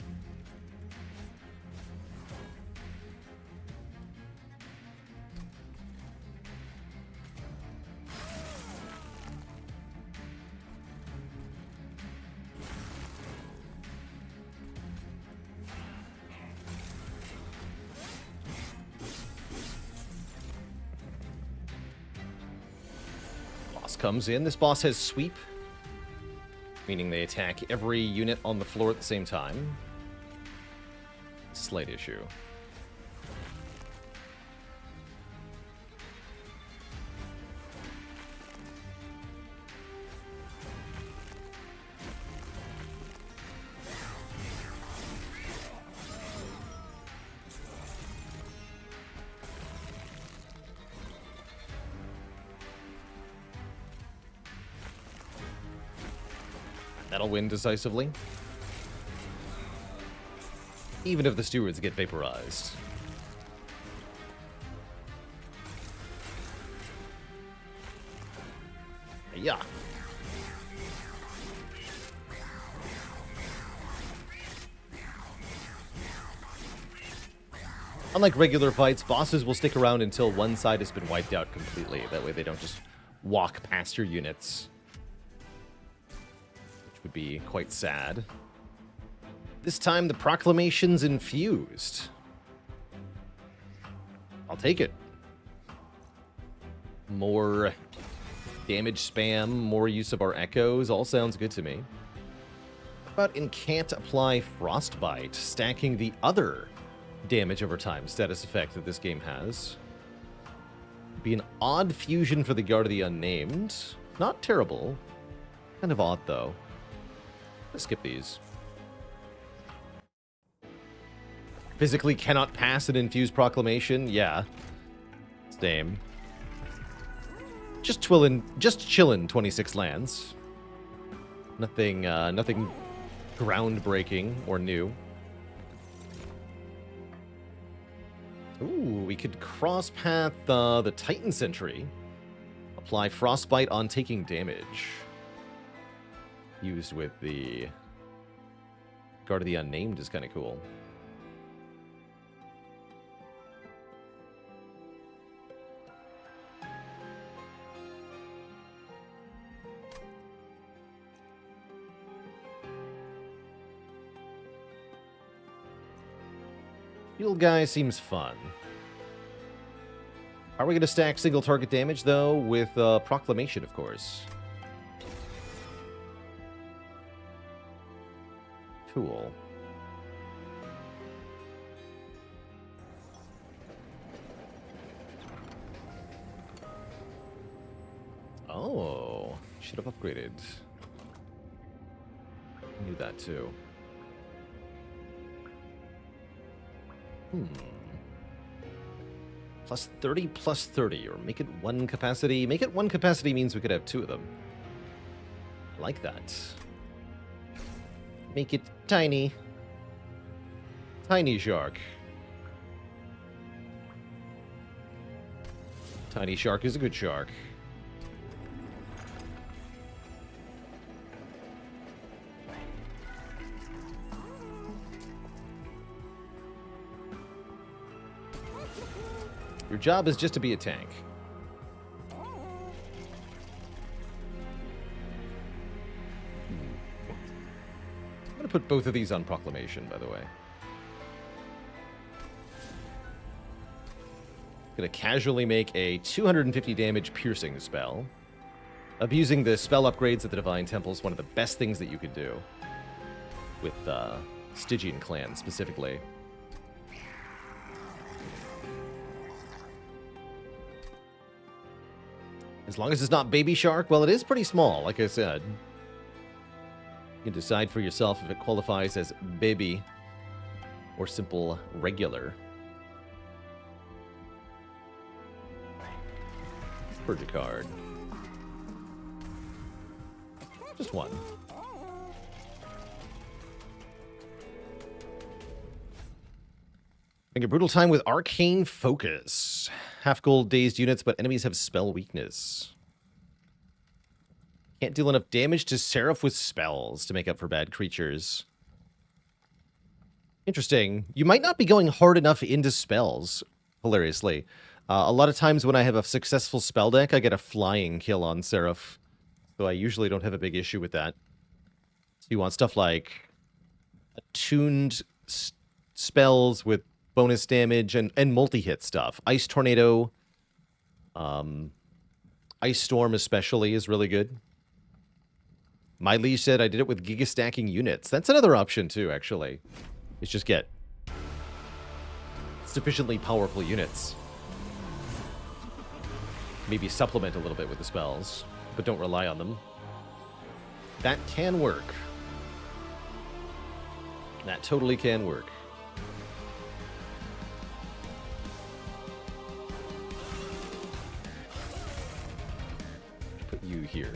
Comes in. This boss has sweep, meaning they attack every unit on the floor at the same time. Slight issue. That'll win decisively. Even if the stewards get vaporized. Yeah. Unlike regular fights, bosses will stick around until one side has been wiped out completely. That way they don't just walk past your units. Would be quite sad. This time the proclamation's infused. I'll take it. More damage spam, more use of our echoes, all sounds good to me. But in can't apply Frostbite, stacking the other damage over time status effect that this game has. Be an odd fusion for the Guard of the Unnamed. Not terrible. Kind of odd though. Let's skip these. Physically cannot pass an infused proclamation. Yeah. Same. Just chillin' 26 lands. Nothing nothing groundbreaking or new. Ooh, we could cross path the Titan Sentry. Apply Frostbite on taking damage. Used with the Guard of the Unnamed is kind of cool. Field guy seems fun. Are we going to stack single target damage, though, with Proclamation, of course? Cool. Oh, should have upgraded. Knew that too. Plus 30, plus 30, or make it one capacity. Make it one capacity means we could have two of them. I like that. Make it tiny. Tiny shark. Tiny shark is a good shark. Your job is just to be a tank. I'm going to put both of these on Proclamation, by the way. Going to casually make a 250 damage piercing spell. Abusing the spell upgrades at the Divine Temple is one of the best things that you could do. With Stygian Clan, specifically. As long as it's not Baby Shark, well, it is pretty small, like I said. You can decide for yourself if it qualifies as baby or simple regular. Purge a card. Just one. Make a brutal time with Arcane Focus. Half gold dazed units, but enemies have spell weakness. Can't deal enough damage to Seraph with spells to make up for bad creatures. Interesting. You might not be going hard enough into spells, hilariously. A lot of times when I have a successful spell deck, I get a flying kill on Seraph. So I usually don't have a big issue with that. So you want stuff like attuned spells with bonus damage and multi-hit stuff. Ice Tornado, Ice Storm especially is really good. My liege said I did it with Giga stacking units. That's another option too, actually. Is just get sufficiently powerful units. Maybe supplement a little bit with the spells, but don't rely on them. That can work. That totally can work. Put you here.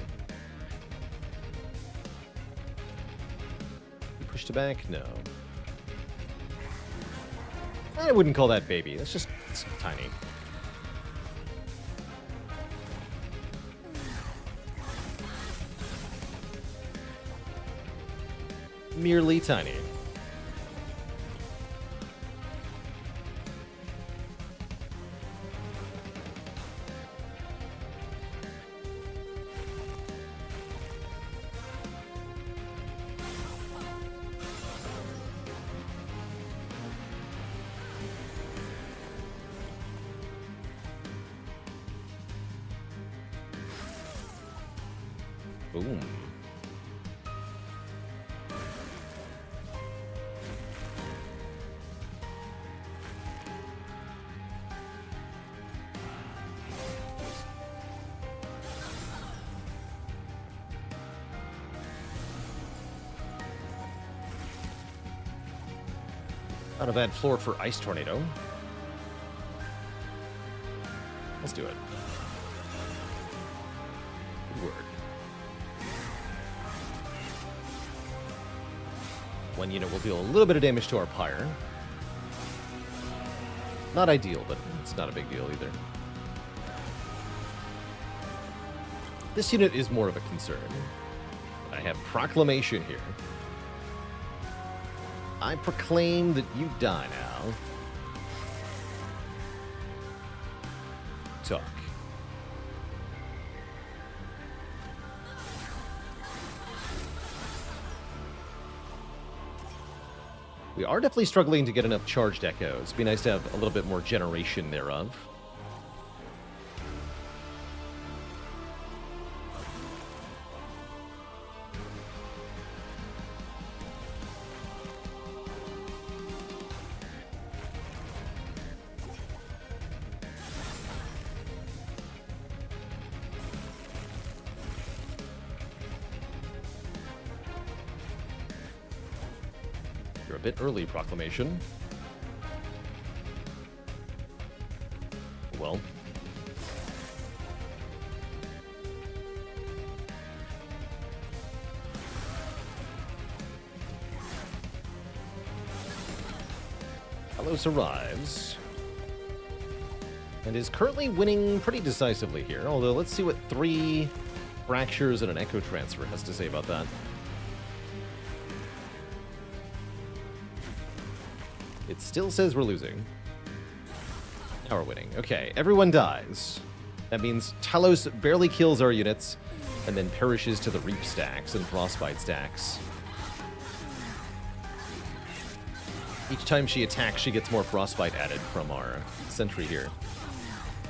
You pushed it back? No. I wouldn't call that baby. That's just tiny. Merely tiny. Boom. Not a bad floor for Ice Tornado. Let's do it. Good work. One unit will deal a little bit of damage to our Pyre. Not ideal, but it's not a big deal either. This unit is more of a concern. I have Proclamation here. I proclaim that you die now. Talk. We are definitely struggling to get enough charged echoes. It'd be nice to have a little bit more generation thereof. You're a bit early, Proclamation. Well. Talos arrives. And is currently winning pretty decisively here. Although, let's see what 3 fractures and an echo transfer has to say about that. It still says we're losing. Now we're winning. Okay, everyone dies. That means Talos barely kills our units and then perishes to the Reap stacks and Frostbite stacks. Each time she attacks, she gets more Frostbite added from our sentry here.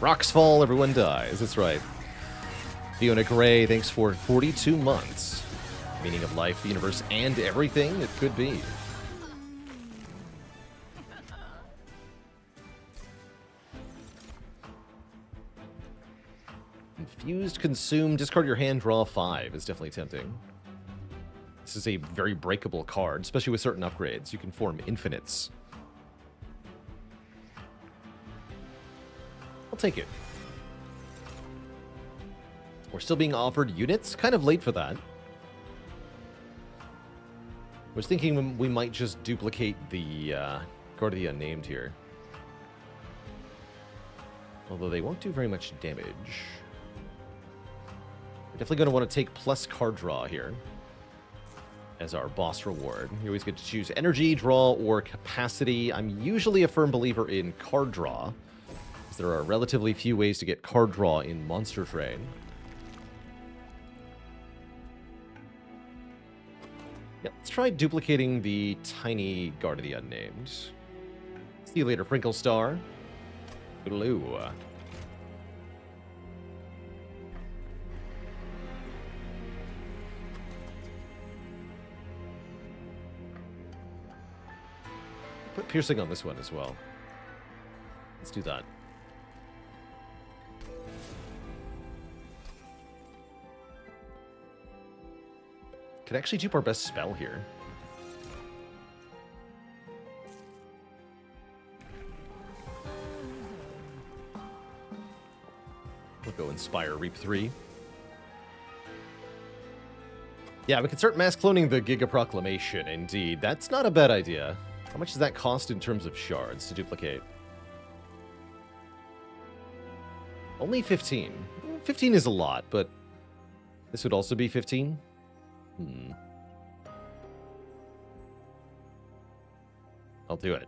Rocks fall, everyone dies. That's right. Fiona Gray, thanks for 42 months. Meaning of life, the universe, and everything it could be. Infused, consume, discard your hand, draw 5 is definitely tempting. This is a very breakable card, especially with certain upgrades. You can form infinites. I'll take it. We're still being offered units? Kind of late for that. I was thinking we might just duplicate the Guard of the Unnamed here. Although they won't do very much damage. Definitely going to want to take plus card draw here as our boss reward. You always get to choose energy, draw, or capacity. I'm usually a firm believer in card draw, because there are relatively few ways to get card draw in Monster Train. Yeah, let's try duplicating the tiny Guard of the Unnamed. See you later, Frinkle Star. Hello. Put piercing on this one as well. Let's do that. Could actually dupe our best spell here. We'll go Inspire, Reap 3. Yeah, we could start mass cloning the Giga Proclamation, indeed. That's not a bad idea. How much does that cost in terms of shards to duplicate? Only 15. 15 is a lot, but this would also be 15? I'll do it.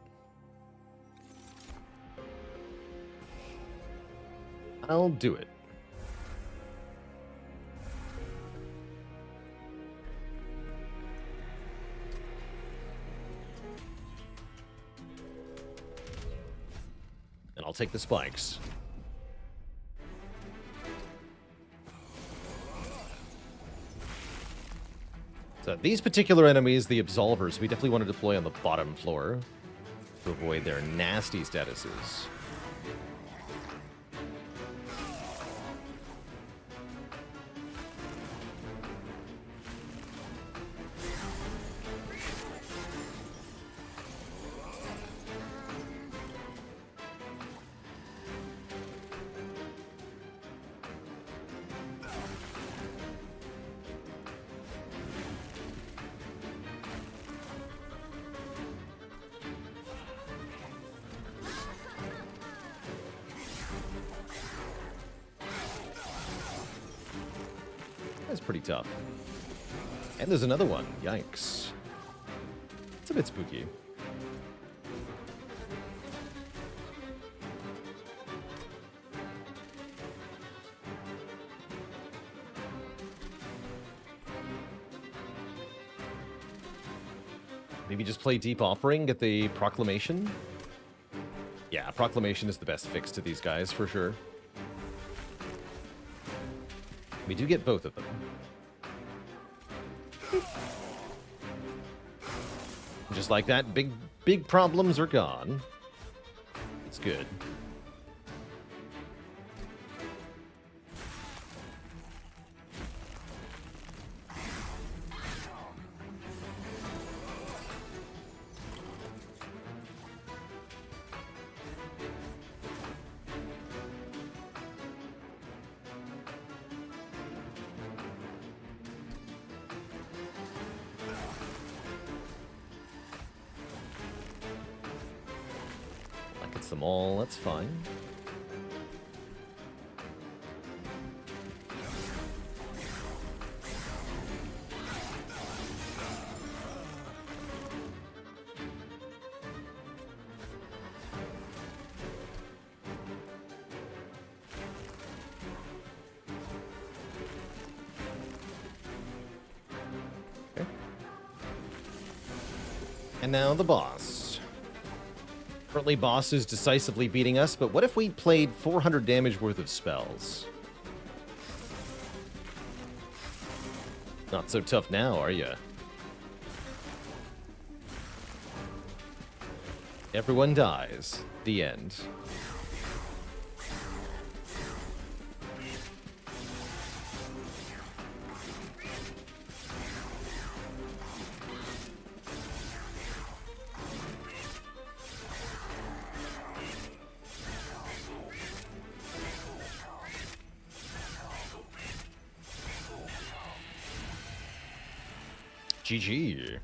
I'll do it. And I'll take the spikes. So these particular enemies, the Absolvers, we definitely want to deploy on the bottom floor to avoid their nasty statuses. That's pretty tough. And there's another one. Yikes. It's a bit spooky. Maybe just play Deep Offering, get the Proclamation? Yeah, Proclamation is the best fix to these guys, for sure. We do get both of them. Just like that, big problems are gone. It's good. Them all, that's fine. Okay. And now the boss. Currently, boss is decisively beating us, but what if we played 400 damage worth of spells? Not so tough now, are ya? Everyone dies. The end. GG.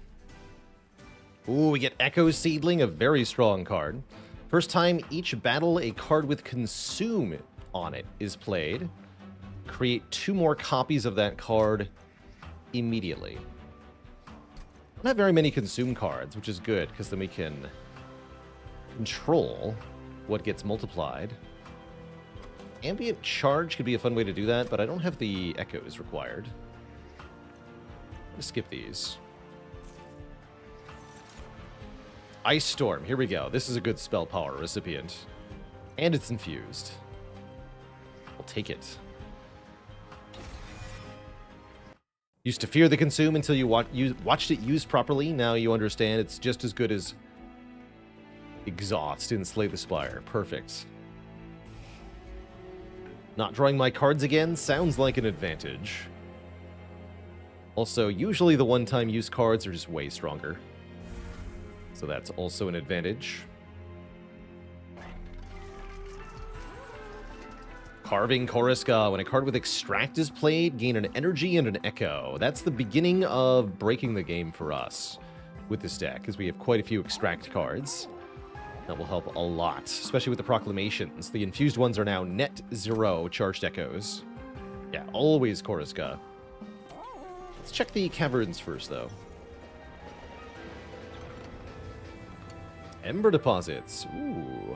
Ooh, we get Echo Seedling, a very strong card. First time each battle, a card with Consume on it is played. create 2 more copies of that card immediately. Not have very many consume cards, which is good, because then we can control what gets multiplied. Ambient Charge could be a fun way to do that, but I don't have the echoes required. I'm going to skip these. Ice Storm, here we go. This is a good spell power recipient. And it's infused. We'll take it. Used to fear the consume until you watched it used properly. Now you understand it's just as good as Exhaust in Slay the Spire. Perfect. Not drawing my cards again sounds like an advantage. Also, usually the one-time use cards are just way stronger. So that's also an advantage. Carving Koriska. When a card with Extract is played, gain an energy and an echo. That's the beginning of breaking the game for us with this deck, because we have quite a few Extract cards. That will help a lot, especially with the proclamations. The infused ones are now net 0 charged echoes. Yeah, always Koriska. Let's check the caverns first, though. Ember deposits. Ooh.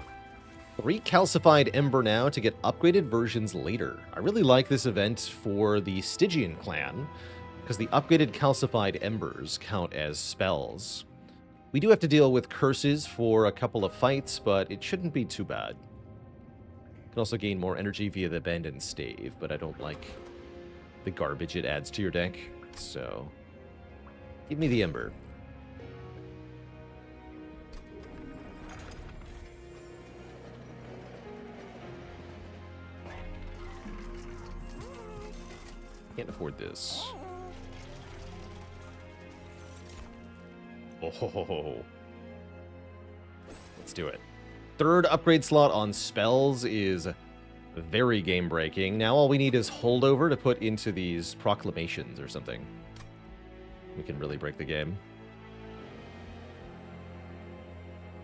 3 calcified Ember now to get upgraded versions later. I really like this event for the Stygian clan, because the upgraded calcified Embers count as spells. We do have to deal with curses for a couple of fights, but it shouldn't be too bad. You can also gain more energy via the Bend and Stave, but I don't like the garbage it adds to your deck, so give me the Ember. Can't afford this. Oh, let's do it. 3rd upgrade slot on spells is very game-breaking. Now all we need is holdover to put into these proclamations or something. We can really break the game.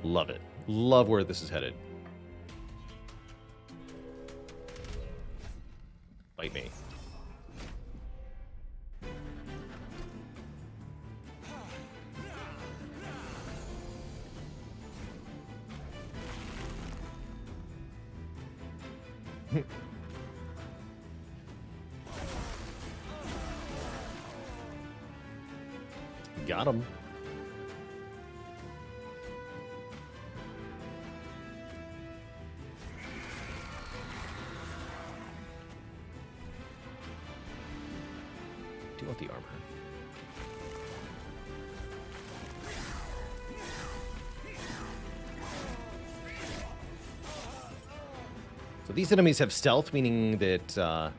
Love it. Love where this is headed. Bite me. Got him. Do you want the armor? So these enemies have stealth, meaning that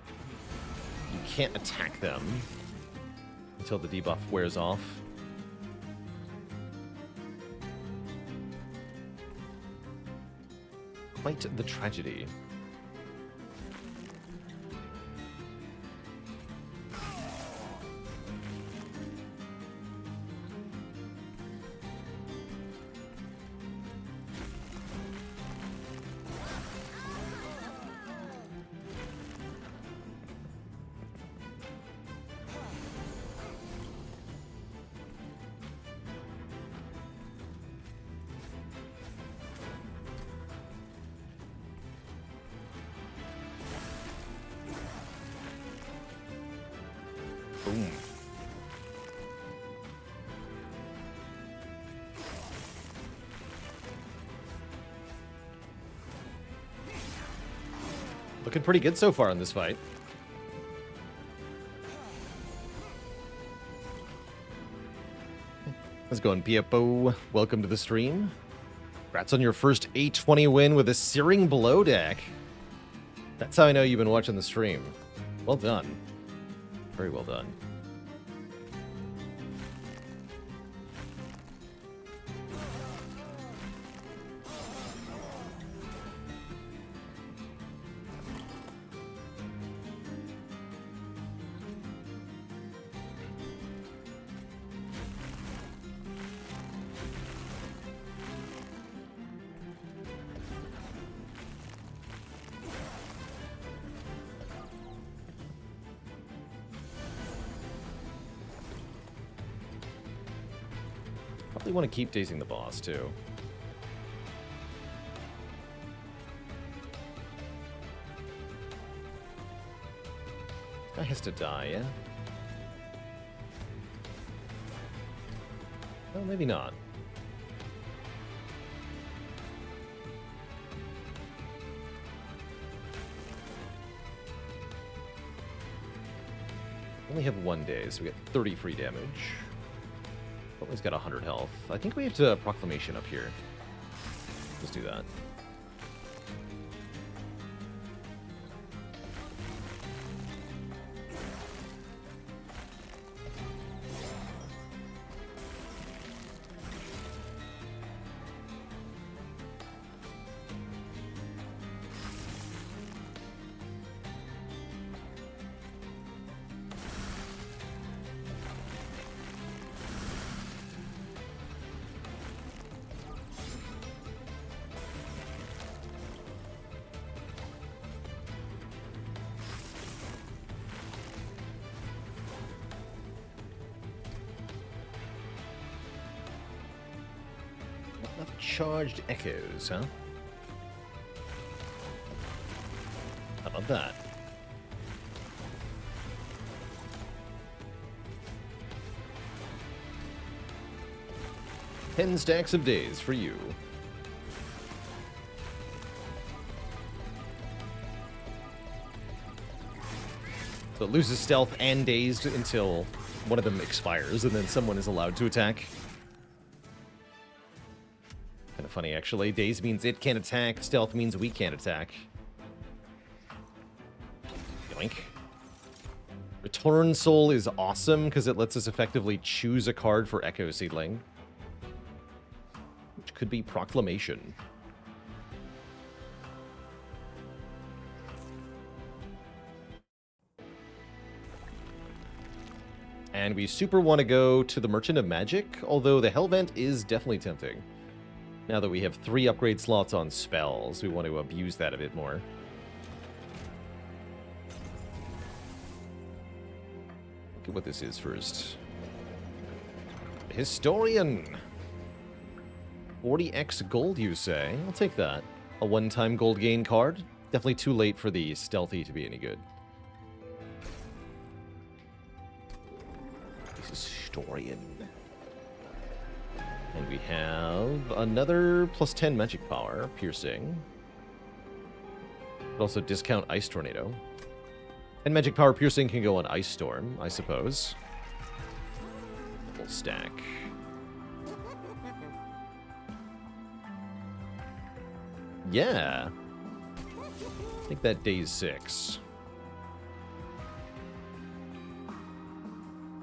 you can't attack them until the debuff wears off. Quite the tragedy. Boom. Looking pretty good so far in this fight. How's it going, Piepo? Welcome to the stream. Congrats on your first 820 win with a Searing Blow deck. That's how I know you've been watching the stream. Well done. Very well done. Probably want to keep dazing the boss, too. Guy has to die, yeah? Well, maybe not. Only have 1 day, so we get 30 free damage. Always got 100 health. I think we have to Proclamation up here. Let's do that. Enough charged echoes, huh? How about that? Ten stacks of days for you. So it loses stealth and dazed until one of them expires, and then someone is allowed to attack. Kind of funny, actually. Daze means it can't attack. Stealth means we can't attack. Yoink. Return Soul is awesome because it lets us effectively choose a card for Echo Seedling, which could be Proclamation. And we super want to go to the Merchant of Magic, although the Hellvent is definitely tempting. Now that we have 3 upgrade slots on spells, we want to abuse that a bit more. Look at what this is first. Historian! 40x gold, you say? I'll take that. A one-time gold gain card? Definitely too late for the stealthy to be any good. Historian. And we have another plus 10 magic power, piercing. But also discount Ice Tornado. And magic power piercing can go on Ice Storm, I suppose. Full stack. Yeah. I think that day's 6.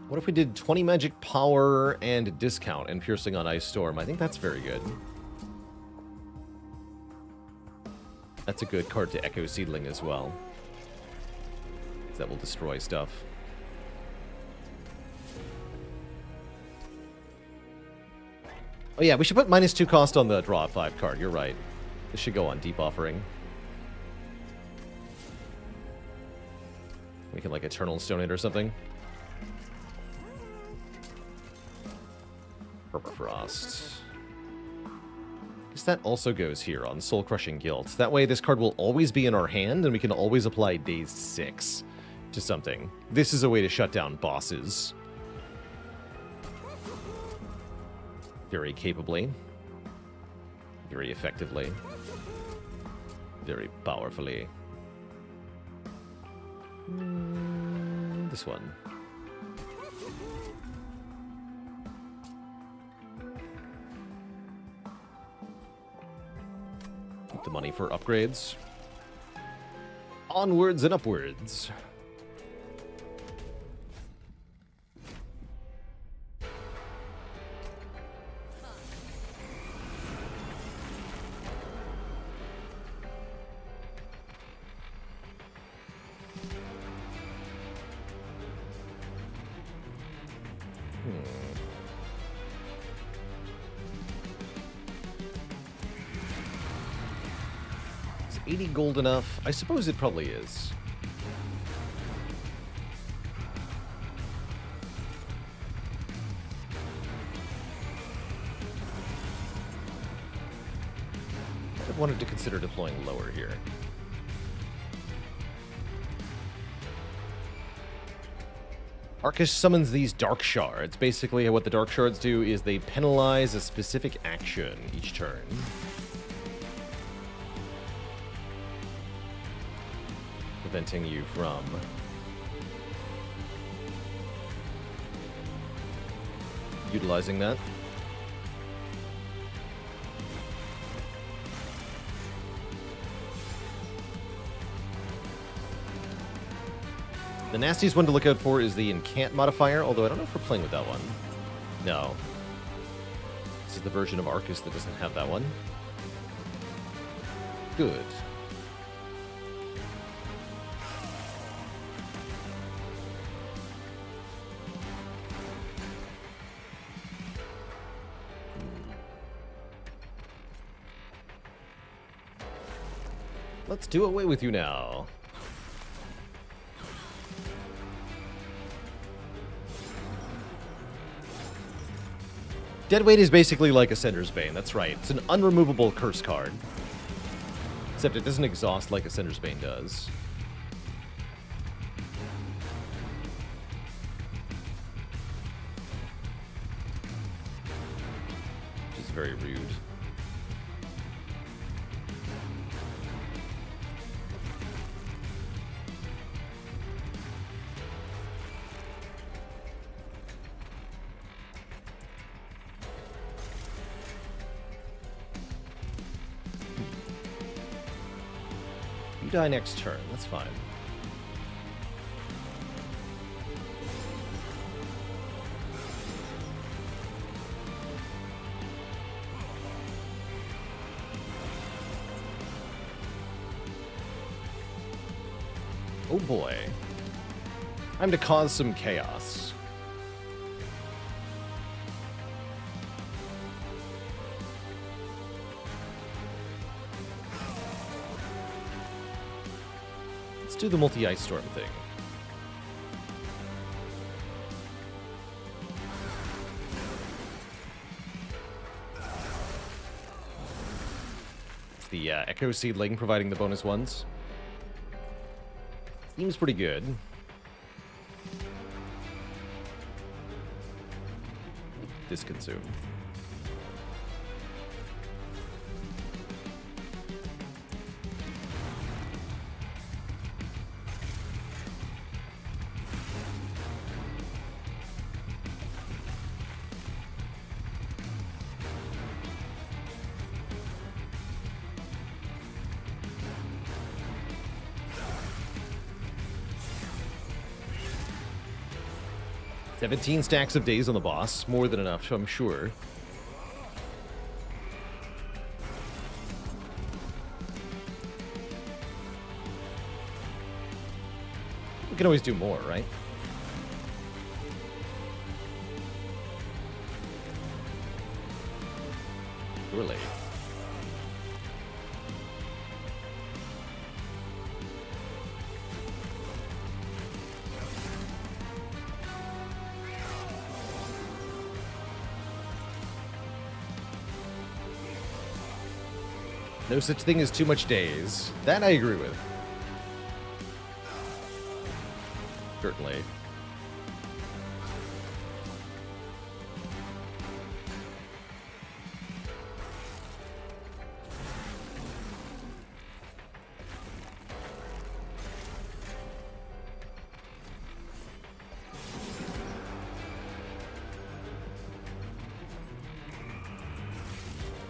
What if we did 20 magic power and discount and piercing on Ice Storm? I think that's very good. That's a good card to Echo Seedling as well. That will destroy stuff. Oh yeah, we should put -2 cost on the draw 5 card. You're right. This should go on Deep Offering. We can like Eternal Stone it or something. Permafrost. Guess that also goes here on Soul Crushing Guilt. That way this card will always be in our hand and we can always apply Daze 6 to something. This is a way to shut down bosses. Very capably. Very effectively. Very powerfully. This one. Keep the money for upgrades. Onwards and upwards. Is 80 gold enough? I suppose it probably is. have wanted to consider deploying lower here. Arcus summons these Dark Shards. Basically, what the Dark Shards do is they penalize a specific action each turn. Preventing you from utilizing that. The nastiest one to look out for is the Incant modifier, although I don't know if we're playing with that one. No. This is the version of Arcus that doesn't have that one. Good. Let's do away with you now. Deadweight is basically like Ascender's Bane, that's right. It's an unremovable curse card. Except it doesn't exhaust like Ascender's Bane does. Which is very rude. You die next turn, that's fine. Oh boy. Time to cause some chaos. Let's do the multi-ice storm thing. It's the Echo Seedling providing the bonus ones. Seems pretty good. This consume. "17 stacks of days on the boss. More than enough, I'm sure. We can always do more, right? Surely. No such thing as too much days. That I agree with. Certainly.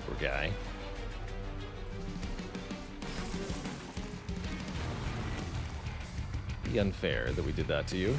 Poor guy. Unfair that we did that to you.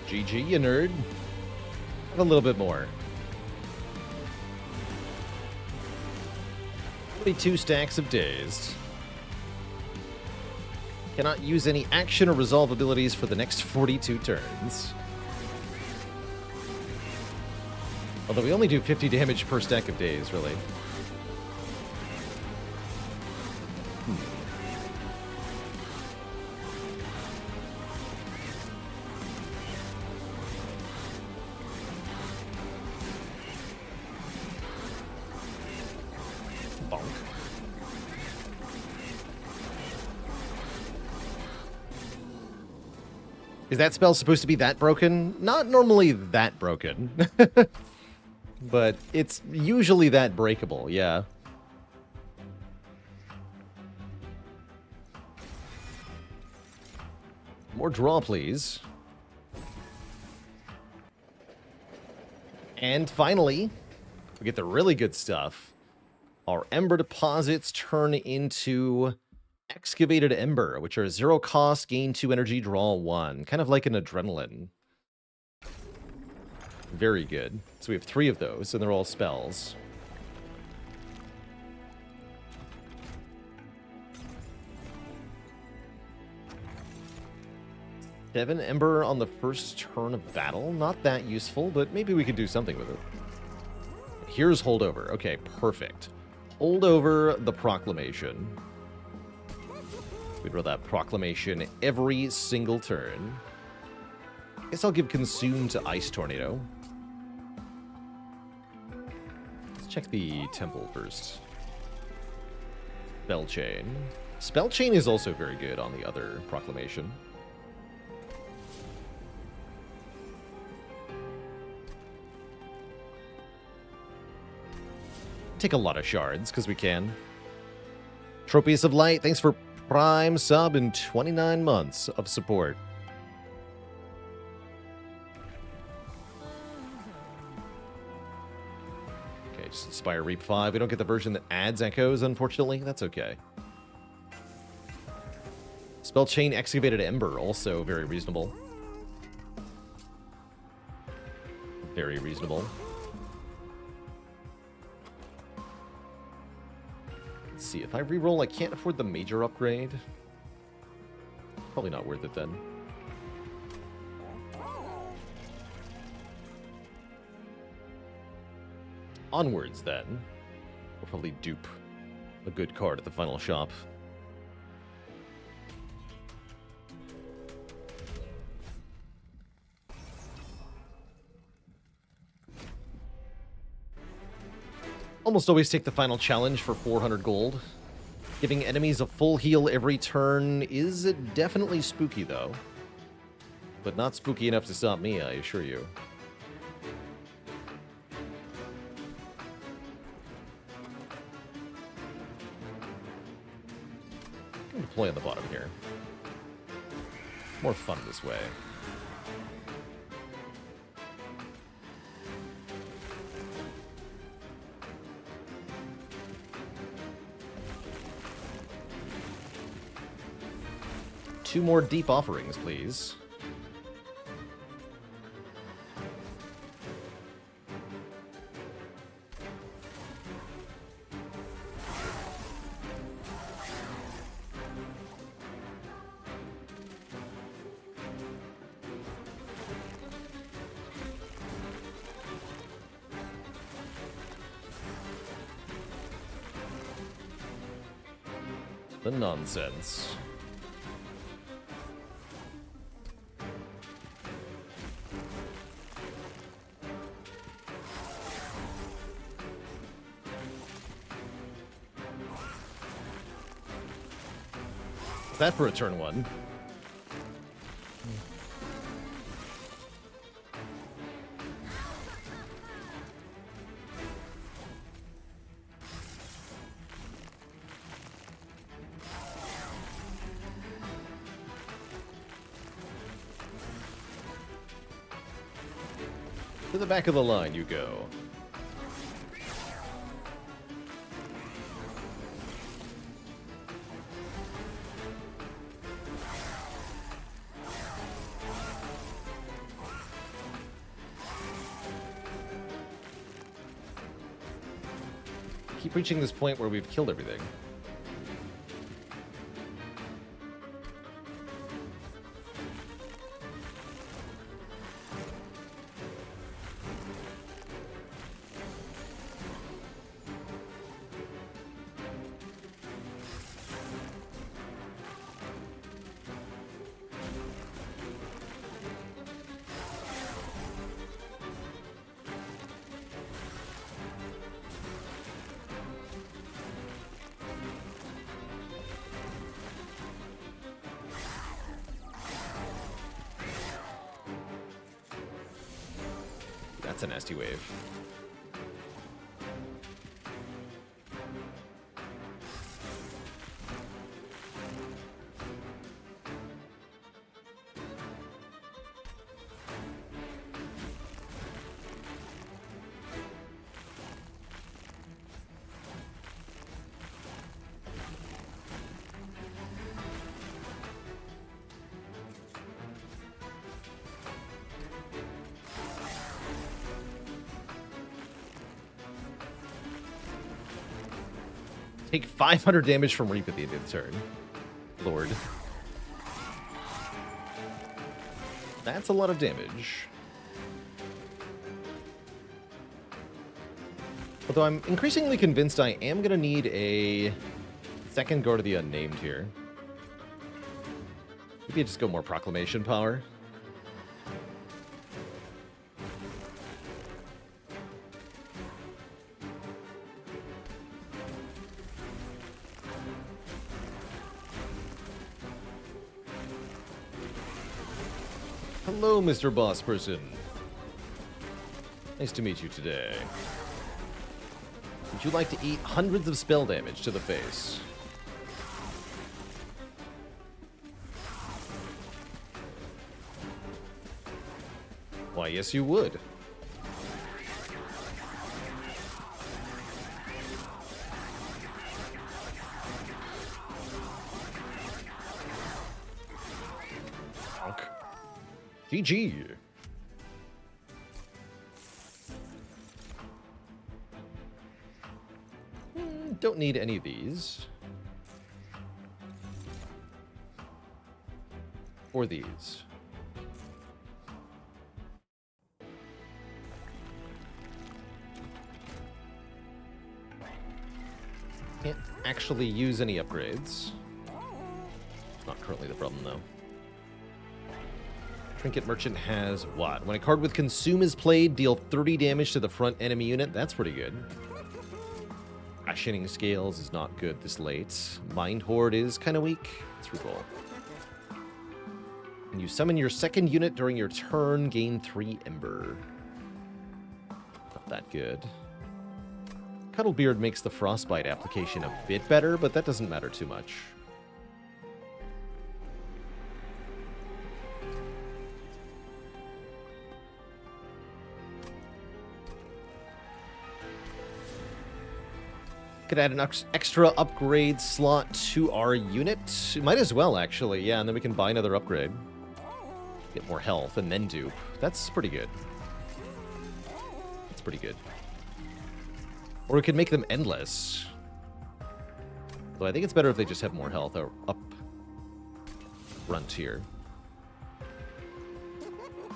GG, you nerd. Have a little bit more. 22 stacks of Dazed. Cannot use any action or resolve abilities for the next 42 turns. Although we only do 50 damage per stack of Dazed, really. Bonk. Is that spell supposed to be that broken? Not normally that broken. But it's usually that breakable, yeah. More draw, please. And finally, we get the really good stuff. Our Ember deposits turn into Excavated Ember, which are 0 cost, gain 2 energy, draw 1. Kind of like an Adrenaline. Very good. So we have 3 of those, and they're all spells. Seven Ember on the first turn of battle. Not that useful, but maybe we could do something with it. Here's Holdover. Okay, perfect. Hold over the Proclamation. We'd roll that Proclamation every single turn. Guess I'll give Consume to Ice Tornado. Let's check the Temple first. Spell Chain. Spell Chain is also very good on the other Proclamation. Take a lot of shards, because we can. Tropius of Light, thanks for Prime sub and 29 months of support. Okay, just Spire Reap 5. We don't get the version that adds echoes, unfortunately. That's okay. Spell Chain Excavated Ember, also very reasonable. Very reasonable. Let's see, if I reroll, I can't afford the major upgrade. Probably not worth it then. Onwards then. We'll probably dupe a good card at the final shop. Almost always take the final challenge for 400 gold. Giving enemies a full heal every turn is definitely spooky, though. But not spooky enough to stop me, I assure you. I'm going to deploy on the bottom here. More fun this way. Two more deep offerings, please. The nonsense. That for a turn one. To the back of the line you go. keep reaching this point where we've killed everything. That's a nasty wave. Take 500 damage from Reap at the end of the turn. Lord. That's a lot of damage. Although I'm increasingly convinced I am going to need a second Guard of the Unnamed here. Maybe I just go more Proclamation power. Hello, Mr. Boss Person. Nice to meet you today. Would you like to eat hundreds of spell damage to the face? Why, yes, you would. GG. Don't need any of these. Or these. Can't actually use any upgrades. Not currently the problem, though. Trinket Merchant has what? When a card with Consume is played, deal 30 damage to the front enemy unit. That's pretty good. Rationing Scales is not good this late. Mind Horde is kind of weak. Let's reroll. And you summon your second unit during your turn, gain 3 Ember. Not that good. Cuddlebeard makes the Frostbite application a bit better, but that doesn't matter too much. Could add an extra upgrade slot to our unit. Might as well, actually. Yeah, and then we can buy another upgrade. Get more health and then dupe. That's pretty good. That's pretty good. Or we could make them endless. Though I think it's better if they just have more health or up front here.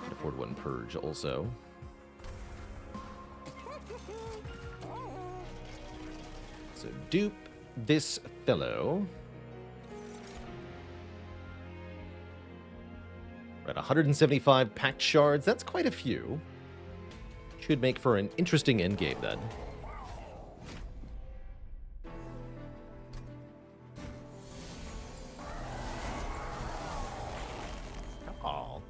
Can afford one purge also. So dupe this fellow. We're at 175 packed shards. That's quite a few. Should make for an interesting endgame then. Oh.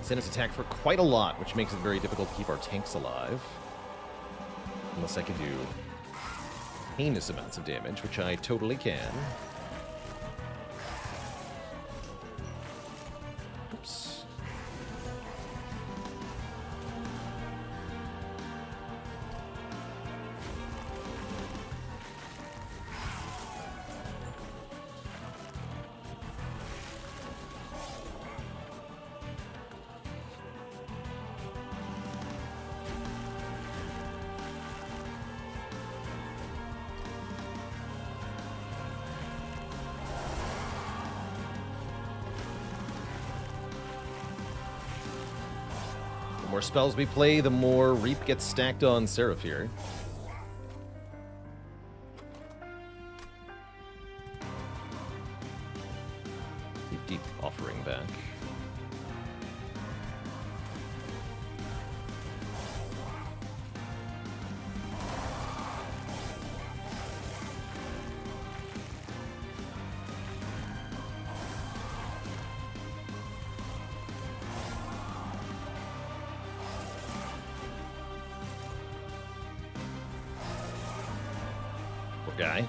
Send us attack for quite a lot, which makes it very difficult to keep our tanks alive. Unless I can do heinous amounts of damage, which I totally can. more spells we play, the more Reap gets stacked on Seraph here. Deep offering back. Guy.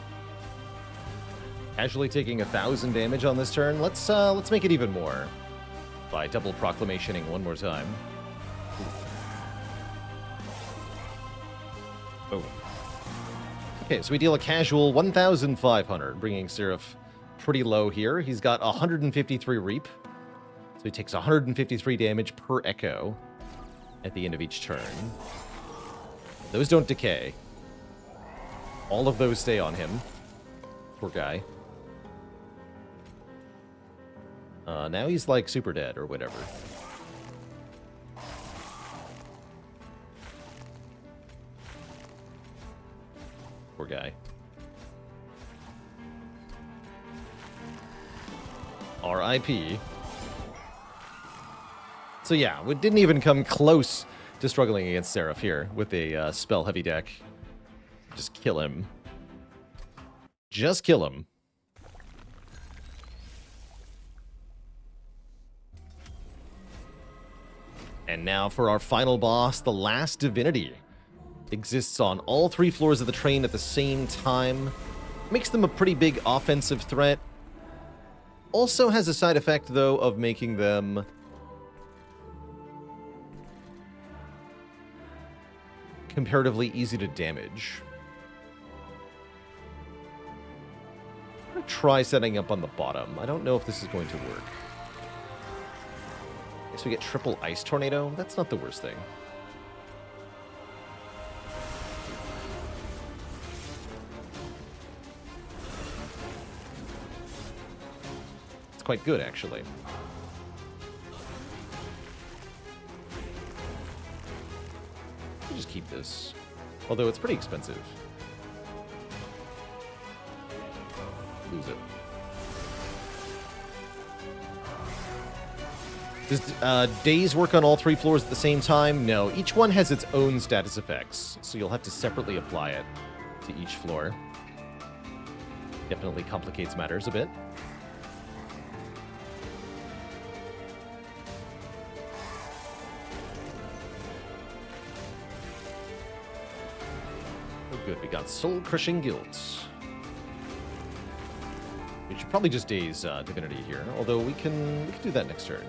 Casually taking 1,000 damage on this turn. Let's make it even more by double proclamationing one more time. Oh. Okay, so we deal a casual 1,500, bringing Seraph pretty low here. He's got 153 Reap, so he takes 153 damage per echo at the end of each turn. Those don't decay. All of those stay on him. Poor guy. Now he's like super dead or whatever. Poor guy. R.I.P. So yeah, we didn't even come close to struggling against Seraph here with a spell-heavy deck. Just kill him. Just kill him. And now for our final boss, the last divinity. Exists on all 3 floors of the train at the same time. Makes them a pretty big offensive threat. Also has a side effect, though, of making them comparatively easy to damage. Try setting up on the bottom. I don't know if this is going to work. Guess we get triple ice tornado. That's not the worst thing. It's quite good, actually. We'll just keep this. Although it's pretty expensive. Lose it. Does Daze work on all 3 floors at the same time? No. Each one has its own status effects, so you'll have to separately apply it to each floor. Definitely complicates matters a bit. Oh good, we got Soul Crushing Guilt. We should probably just Daze Divinity here, although we can do that next turn.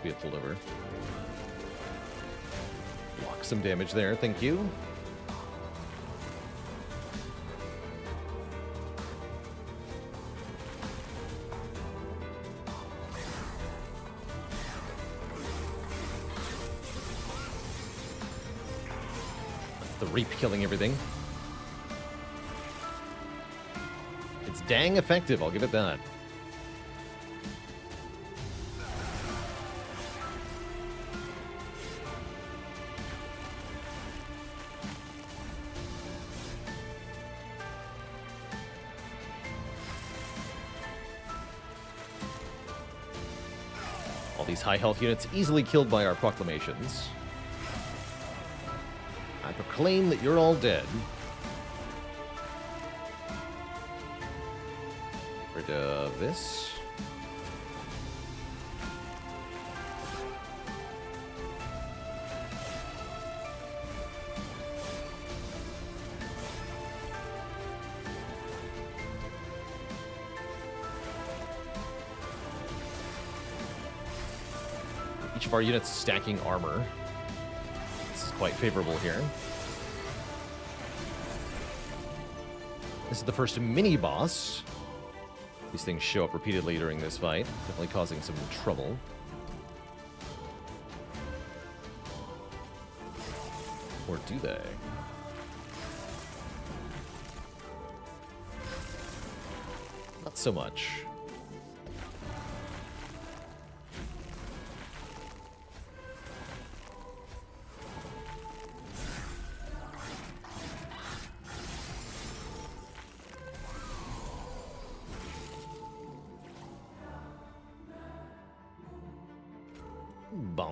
Be a holdover. Block some damage there, thank you. The Reap killing everything. It's dang effective, I'll give it that. All these high health units easily killed by our proclamations. I proclaim that you're all dead. Rid of this. Each of our units stacking armor. This is quite favorable here. This is the first mini-boss. These things show up repeatedly during this fight, definitely causing some trouble. Or do they? Not so much.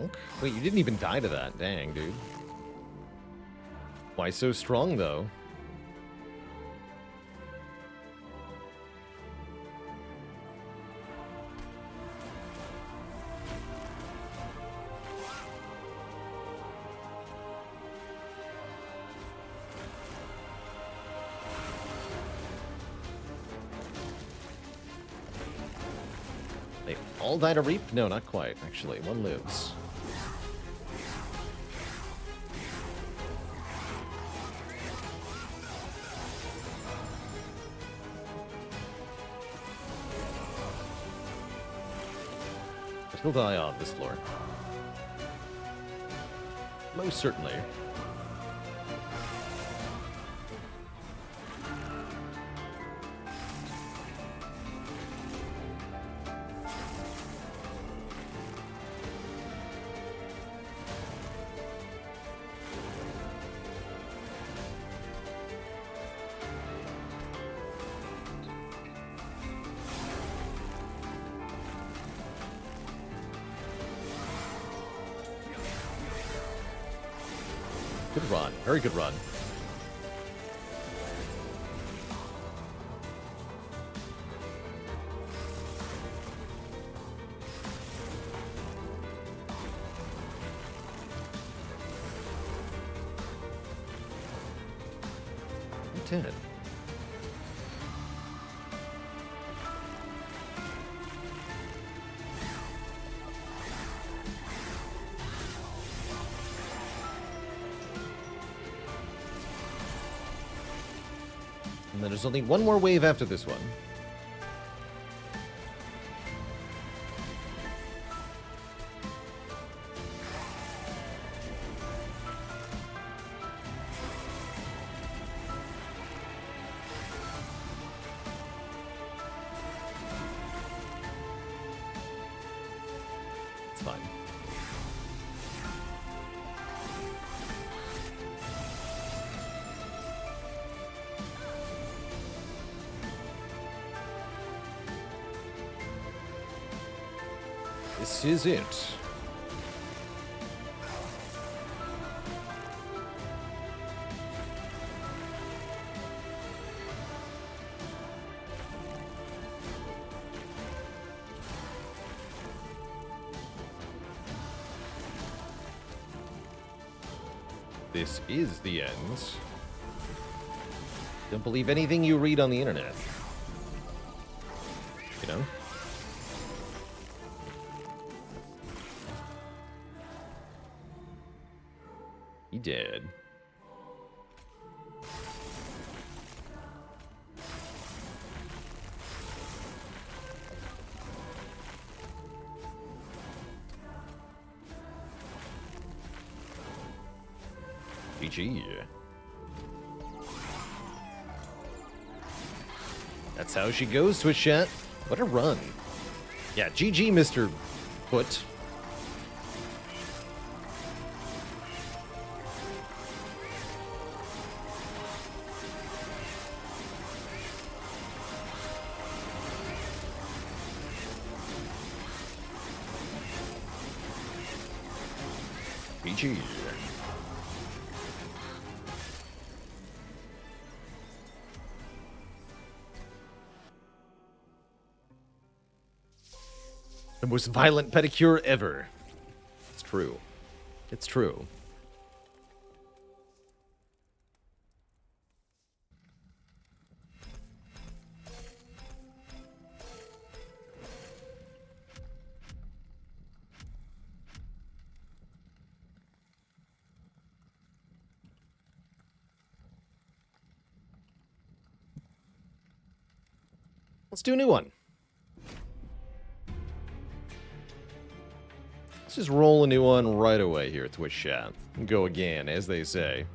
Bonk. Wait, you didn't even die to that. Dang, dude. Why so strong, though? They all die to Reap? No, not quite, actually. One lives. But he'll die on this floor. Most certainly. Good run. Very good run. You did. And then there's only one more wave after this one. It's fine. This is it. This is the end. Don't believe anything you read on the internet. You know? He did. GG. That's how she goes, Twitch chat. What a run. Yeah, GG, Mr. Foot. GG. The most violent pedicure ever. It's true. It's true. Let's do a new one. Let's just roll a new one right away here at Twitch chat. And go again, as they say.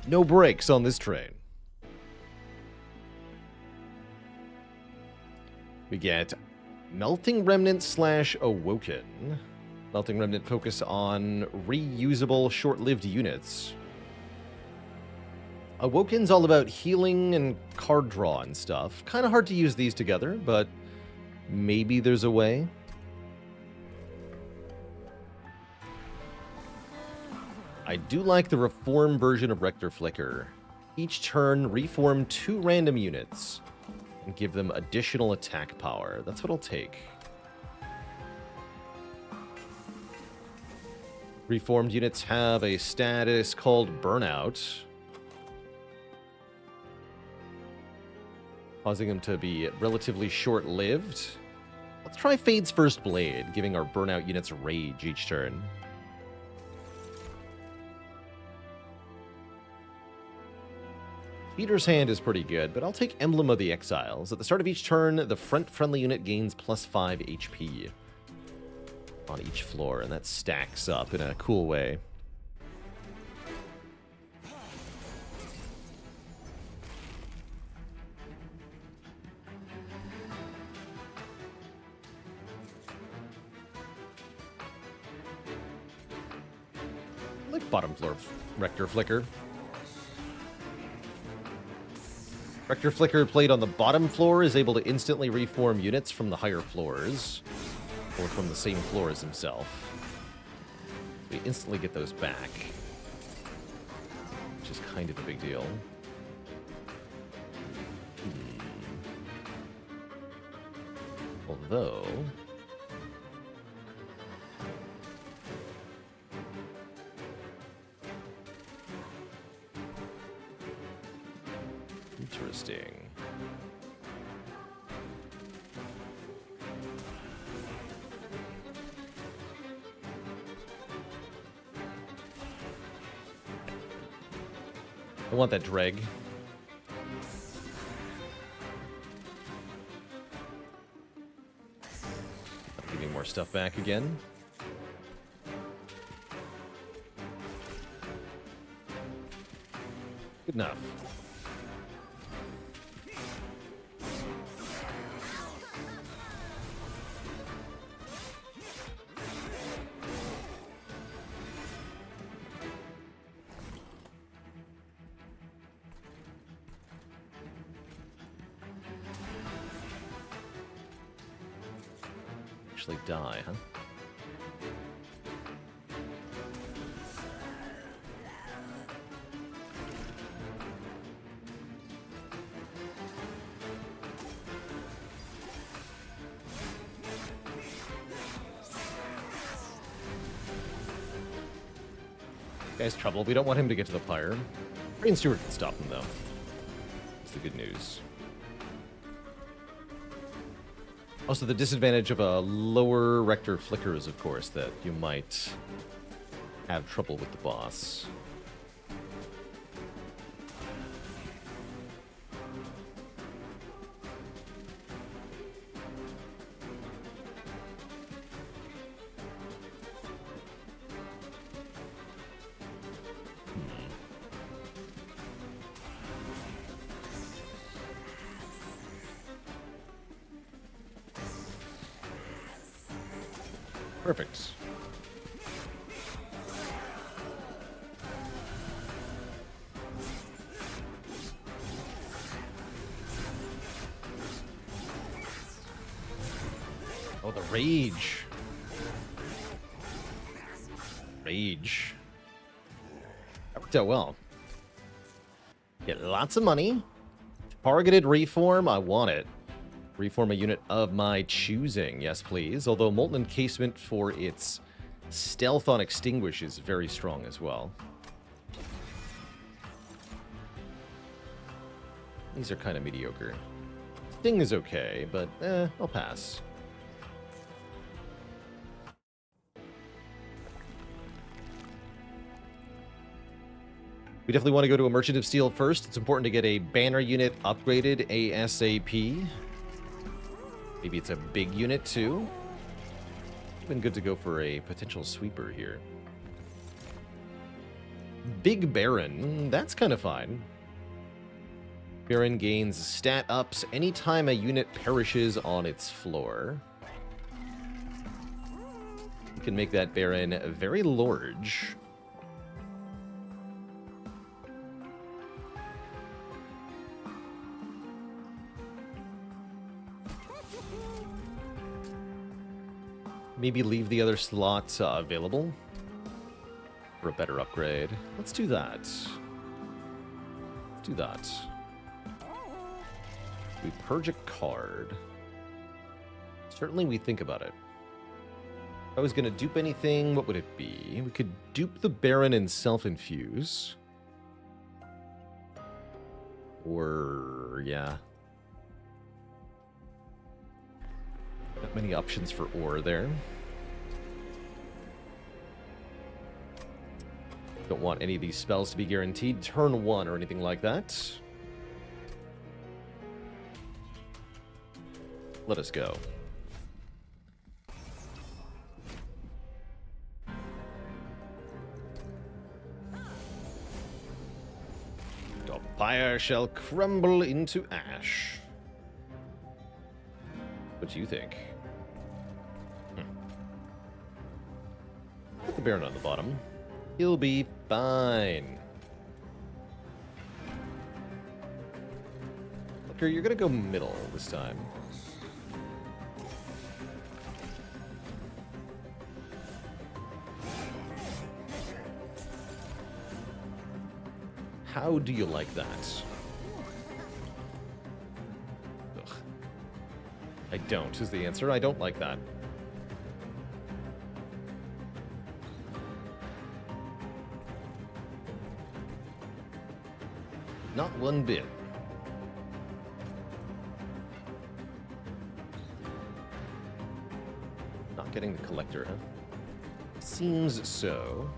No brakes on this train. We get Melting Remnant / Awoken. Melting Remnant focus on reusable short-lived units. Awoken's all about healing and card draw and stuff. Kind of hard to use these together, but maybe there's a way. I do like the reform version of Rector Flicker. Each turn, reform 2 random units and give them additional attack power. That's what I'll take. Reformed units have a status called Burnout, causing them to be relatively short-lived. Let's try Fade's First Blade, giving our Burnout units rage each turn. Peter's Hand is pretty good, but I'll take Emblem of the Exiles. At the start of each turn, the front-friendly unit gains +5 HP on each floor, and that stacks up in a cool way. I like bottom floor Rector Flicker. Rector Flicker played on the bottom floor is able to instantly reform units from the higher floors, or from the same floor as himself. We instantly get those back, which is kind of a big deal. Although... interesting. I want that dreg. Give me more stuff back again. Good enough. Actually die, huh? Guy's trouble. We don't want him to get to the pyre. Brain Steward can stop him, though. That's the good news. Also, the disadvantage of a lower Rector Flicker is, of course, that you might have trouble with the boss. Perfect. Oh, the rage. Rage. That worked out well. Get lots of money. Targeted reform, I want it. Reform a unit of my choosing, yes please. Although Molten Encasement for its stealth on Extinguish is very strong as well. These are kind of mediocre. Sting is okay, but I'll pass. We definitely want to go to a Merchant of Steel first. It's important to get a banner unit upgraded ASAP. Maybe it's a big unit, too. Been good to go for a potential sweeper here. Big Baron. That's kind of fine. Baron gains stat ups anytime a unit perishes on its floor. You can make that Baron very large. Maybe leave the other slots available. for a better upgrade. Let's do that. Let's do that. We purge a card. Certainly we think about it. If I was going to dupe anything, what would it be? We could dupe the Baron and self-infuse. Or, yeah. Not many options for ore there. Don't want any of these spells to be guaranteed turn 1 or anything like that. Let us go. The pyre shall crumble into ash. What do you think? Put the Baron on the bottom. He'll be fine. Looker, you're gonna go middle this time. How do you like that? Ugh. I don't, is the answer. I don't like that. Not one bit. Not getting the collector, huh? Seems so.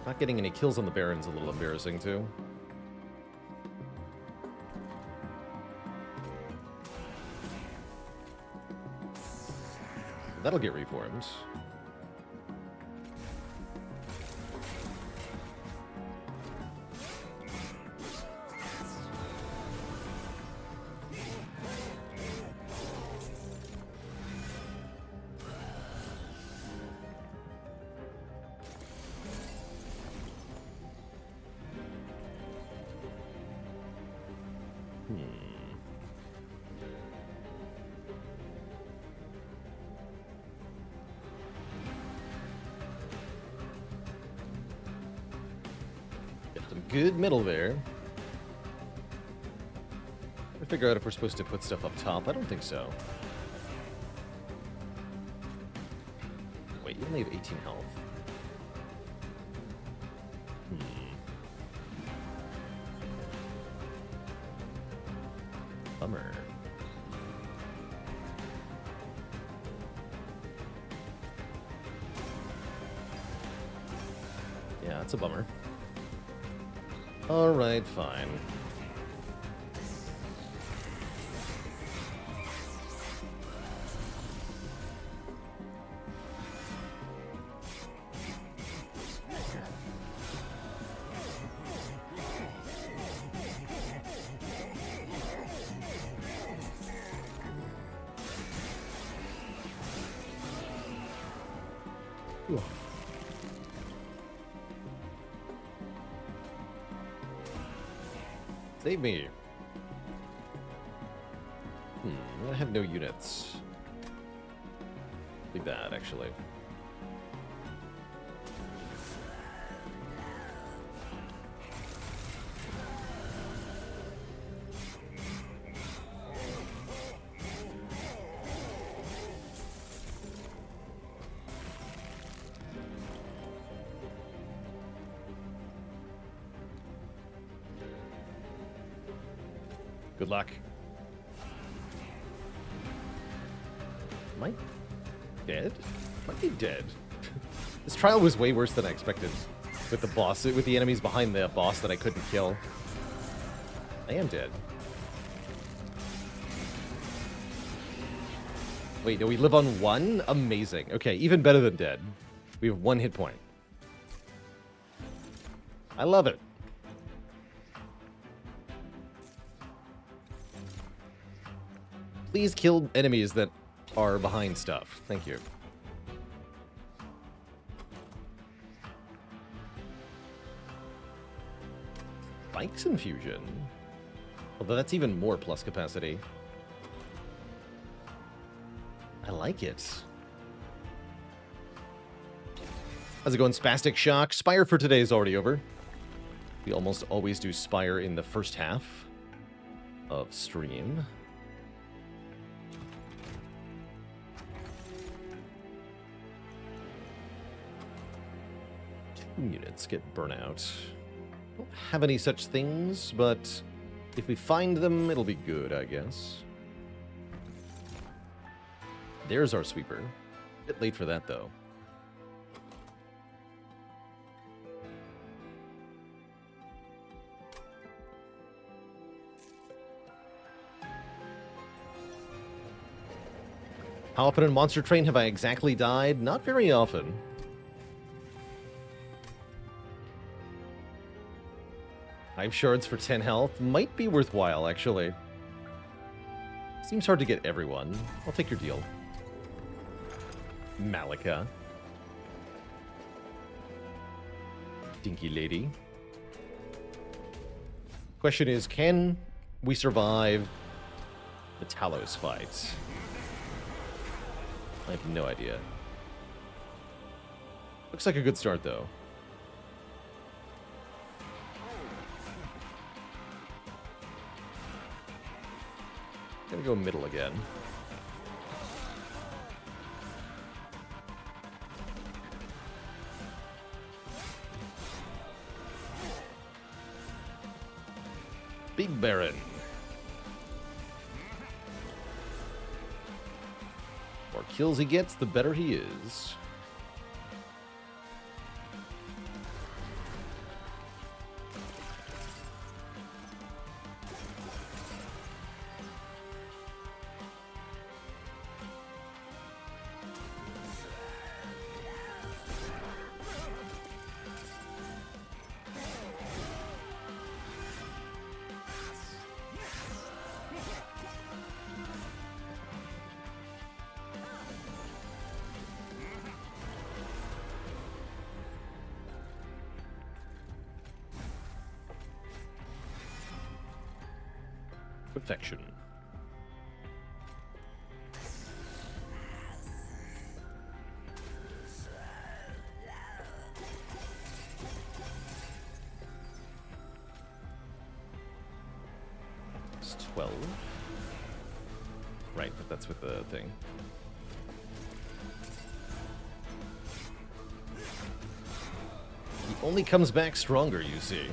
Not getting any kills on the Baron's a little embarrassing, too. That'll get reformed. Good middle there. We'll figure out if we're supposed to put stuff up top. I don't think so. Wait, you only have 18 health. Bummer. Yeah, that's a bummer. Alright, fine. Ooh. Save me. I have no units. Like that, actually. Good luck. Am I dead? Might be dead. This trial was way worse than I expected. With the boss, with the enemies behind the boss that I couldn't kill. I am dead. Wait, no, we live on 1? Amazing. Okay, even better than dead. We have 1 hit point. I love it. Please kill enemies that are behind stuff. Thank you. Spikes infusion. Although that's even more plus capacity. I like it. How's it going, Spastic Shock? Spire for today is already over. We almost always do Spire in the first half of stream. Two units get burnout. Don't have any such things, but if we find them, it'll be good, I guess. There's our sweeper. Bit late for that, though. How often in Monster Train have I exactly died? Not very often. Five shards for 10 health might be worthwhile, actually. Seems hard to get everyone. I'll take your deal. Malika. Dinky lady. Question is, can we survive the Talos fight? I have no idea. Looks like a good start, though. Gonna go middle again. Big Baron. The more kills he gets, the better he is. Perfection. It's 12. Right, but that's with the thing. He only comes back stronger, you see.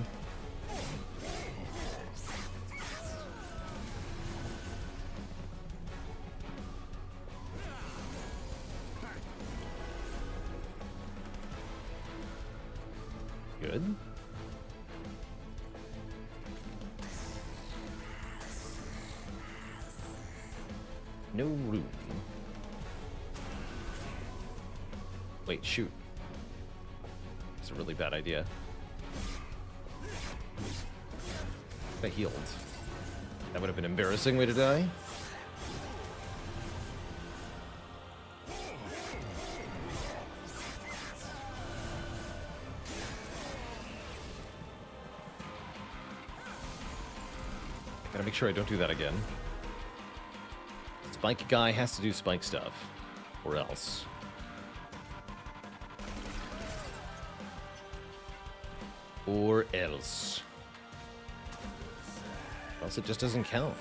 Good. No room. Wait, shoot. It's a really bad idea. I healed. That would have been an embarrassing way to die. Gotta make sure I don't do that again. Spike guy has to do spike stuff. Or else. Or else. Or else it just doesn't count.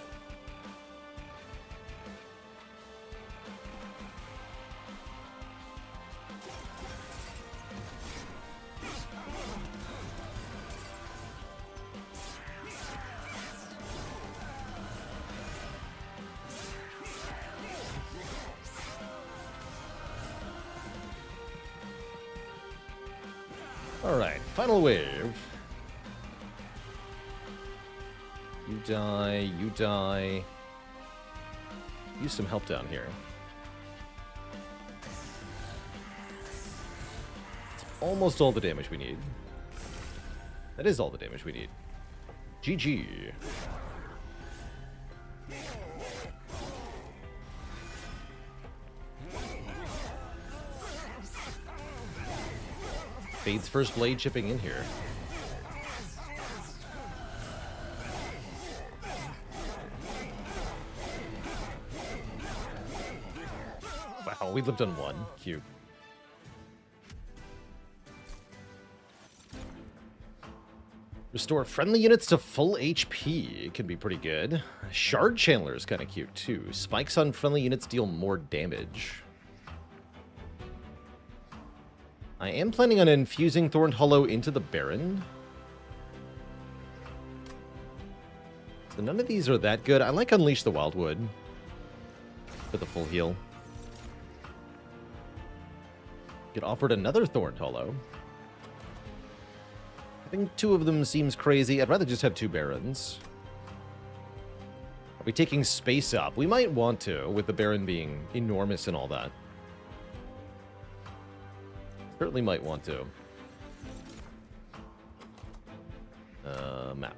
Alright, final wave. You die, you die. Use some help down here. It's almost all the damage we need. That is all the damage we need. GG. Fade's first blade chipping in here. we lived on 1. Cute. Restore friendly units to full HP. It can be pretty good. Shard Chandler is kind of cute, too. Spikes on friendly units deal more damage. I am planning on infusing Thorned Hollow into the Baron. So none of these are that good. I like Unleash the Wildwood for the full heal. Get offered another Thorned Hollow. I think 2 of them seems crazy. I'd rather just have 2 Barons. Are we taking space up? We might want to, with the Baron being enormous and all that. Certainly might want to. Map.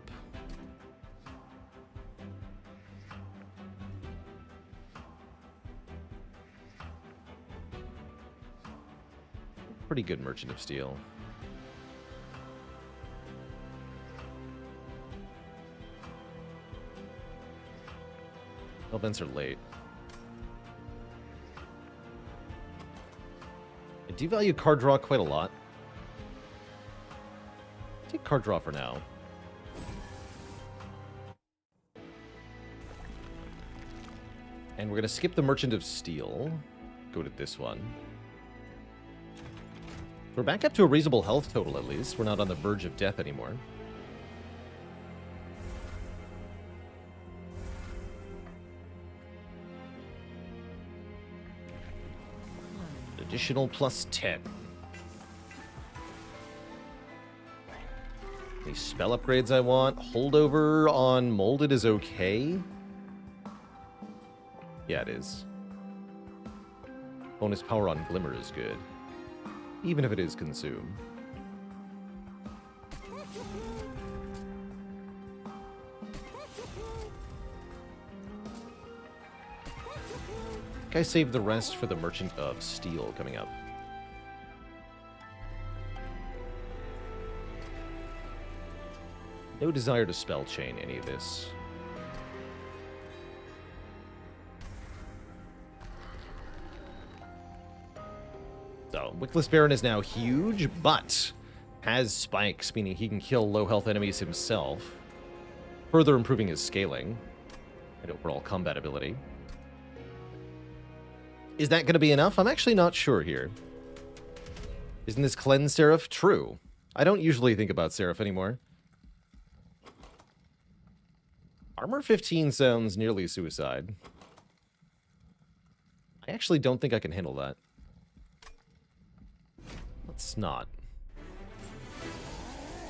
Pretty good Merchant of Steel. Events are late. I do value card draw quite a lot. Take card draw for now. And we're going to skip the Merchant of Steel. Go to this one. We're back up to a reasonable health total, at least. We're not on the verge of death anymore. Additional plus 10. Any spell upgrades I want? Holdover on Molded is okay. Yeah, it is. Bonus power on Glimmer is good. Even if it is Consume. I saved the rest for the Merchant of Steel coming up. No desire to spell chain any of this. So, Wickless Baron is now huge, but has spikes, meaning he can kill low health enemies himself, further improving his scaling and overall combat ability. Is that going to be enough? I'm actually not sure here. Isn't this Cleanse Seraph? True. I don't usually think about Seraph anymore. Armor 15 sounds nearly suicide. I actually don't think I can handle that. Let's not.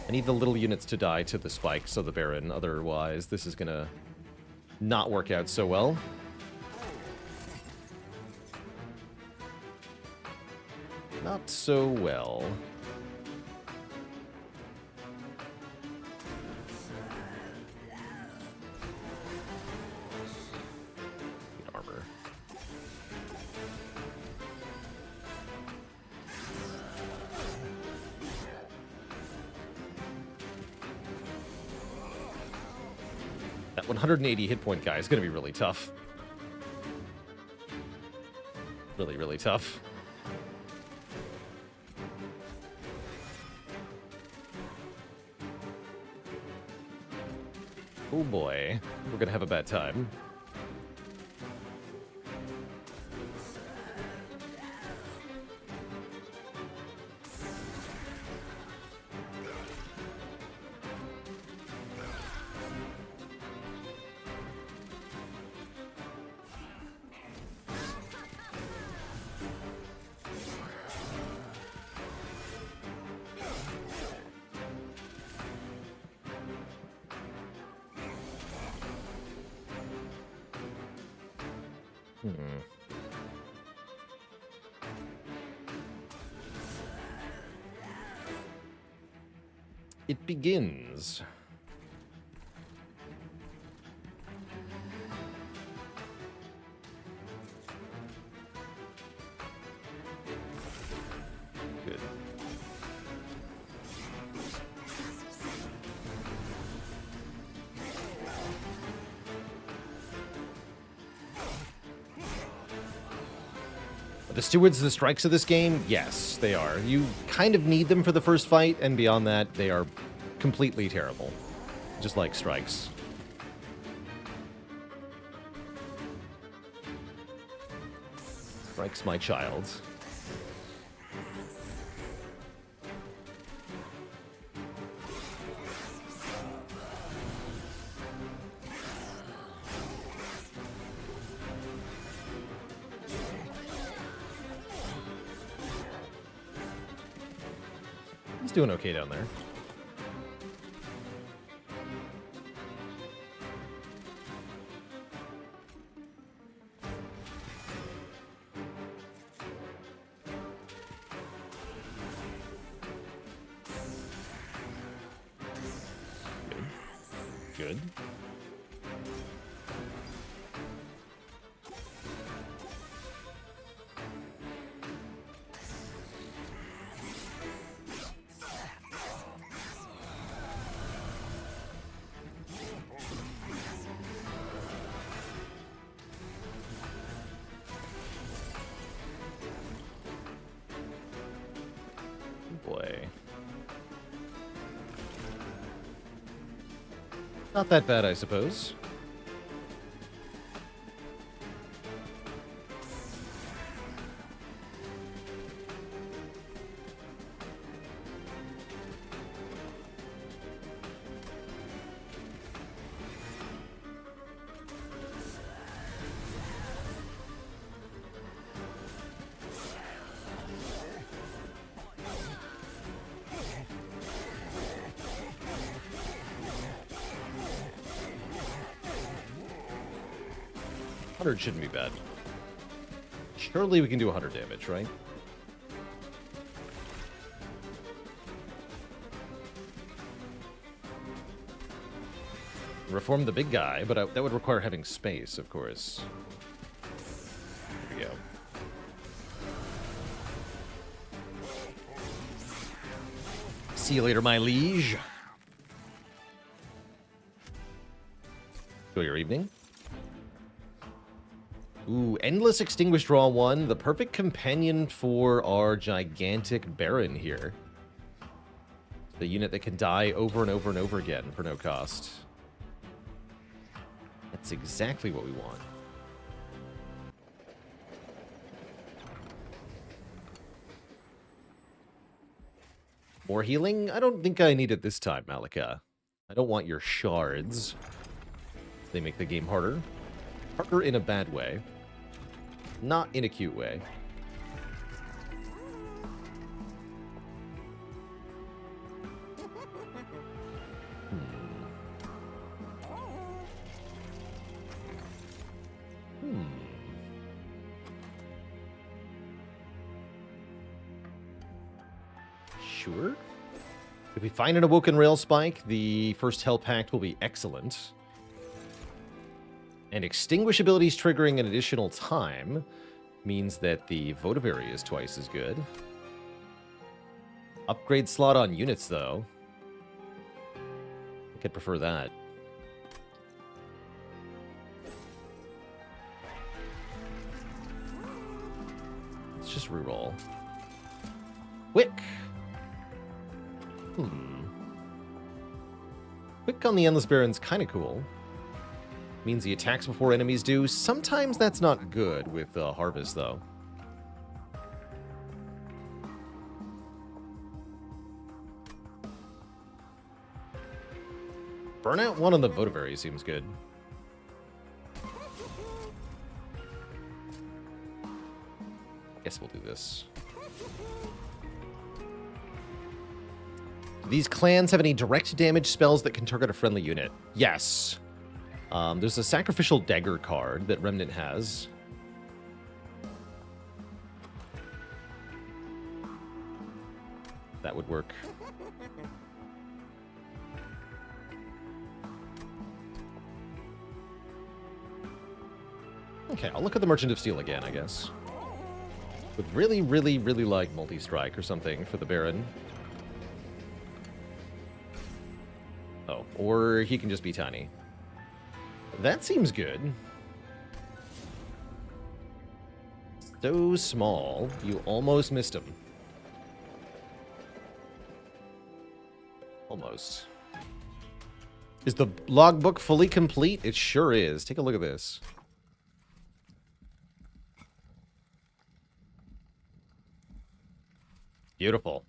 I need the little units to die to the spikes of the Baron, otherwise this is gonna not work out so well. Not so well. Need armor. That 180 hit point guy is going to be really tough. Really, really tough. Oh boy, we're gonna have a bad time. It begins. Good. The stewards, the strikes of this game, yes, they are. You kind of need them for the first fight, and beyond that, they are completely terrible. Just like strikes. Strikes my child. He's doing okay down there. Good. Boy. Not that bad, I suppose. Shouldn't be bad. Surely we can do 100 damage, right? Reform the big guy, but that would require having space, of course. Here we go. See you later, my liege. Enjoy your evening. Ooh, Endless Extinguished Draw 1, the perfect companion for our gigantic Baron here. The unit that can die over and over and over again for no cost. That's exactly what we want. More healing? I don't think I need it this time, Malika. I don't want your shards. They make the game harder. Harder in a bad way. Not in a cute way. Sure. If we find an Awoken Rail Spike, the first Hell Pact will be excellent. And Extinguish abilities triggering an additional time means that the Votavary is twice as good. Upgrade slot on units, though. I could prefer that. Let's just reroll. Quick! Quick on the Endless Baron's kind of cool. Means he attacks before enemies do. Sometimes that's not good with Harvest, though. Burnout 1 on the Votavary seems good. Guess we'll do this. Do these clans have any direct damage spells that can target a friendly unit? Yes. There's a Sacrificial Dagger card that Remnant has. That would work. Okay, I'll look at the Merchant of Steel again, I guess. Would really, really, really like multi-strike or something for the Baron. Oh, or he can just be tiny. That seems good. So small, you almost missed him. Almost. Is the logbook fully complete? It sure is. Take a look at this. Beautiful.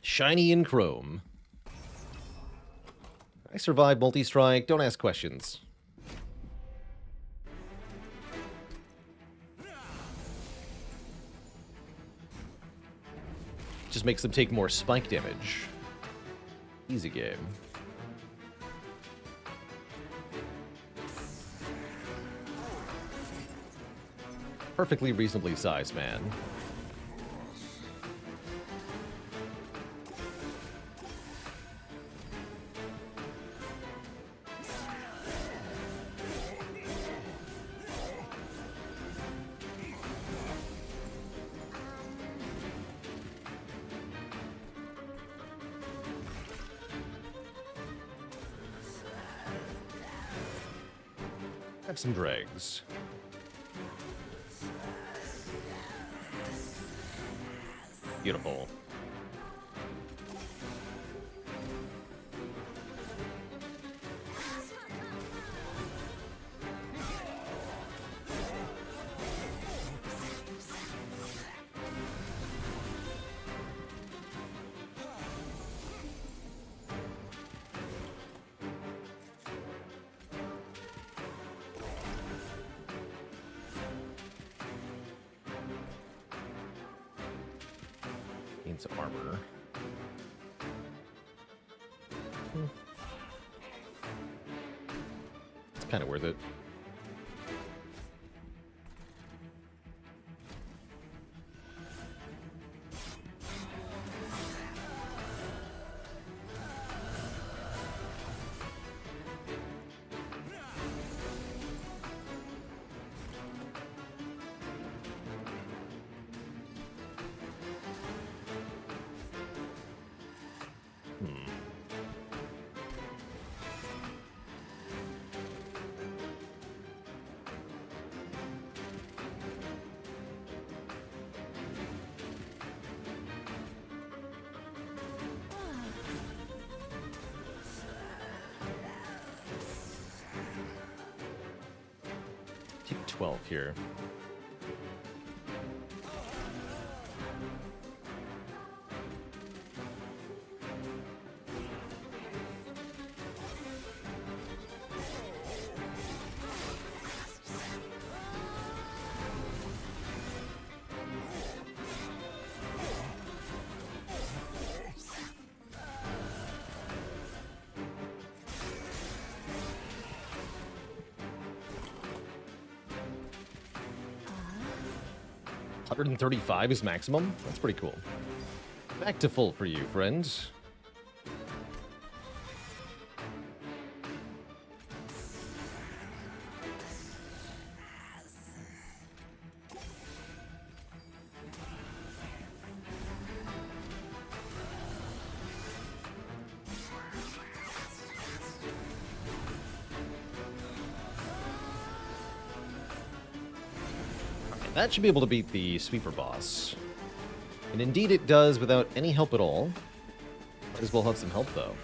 Shiny in chrome. I survived multi-strike. Don't ask questions. Just makes them take more spike damage. Easy game. Perfectly reasonably sized, man. Have some dregs. Beautiful. Needs armor. It's kind of worth it. Take 12 here. $135 is maximum? That's pretty cool. Back to full for you, friends. That should be able to beat the sweeper boss. And indeed it does without any help at all. Might as well have some help, though.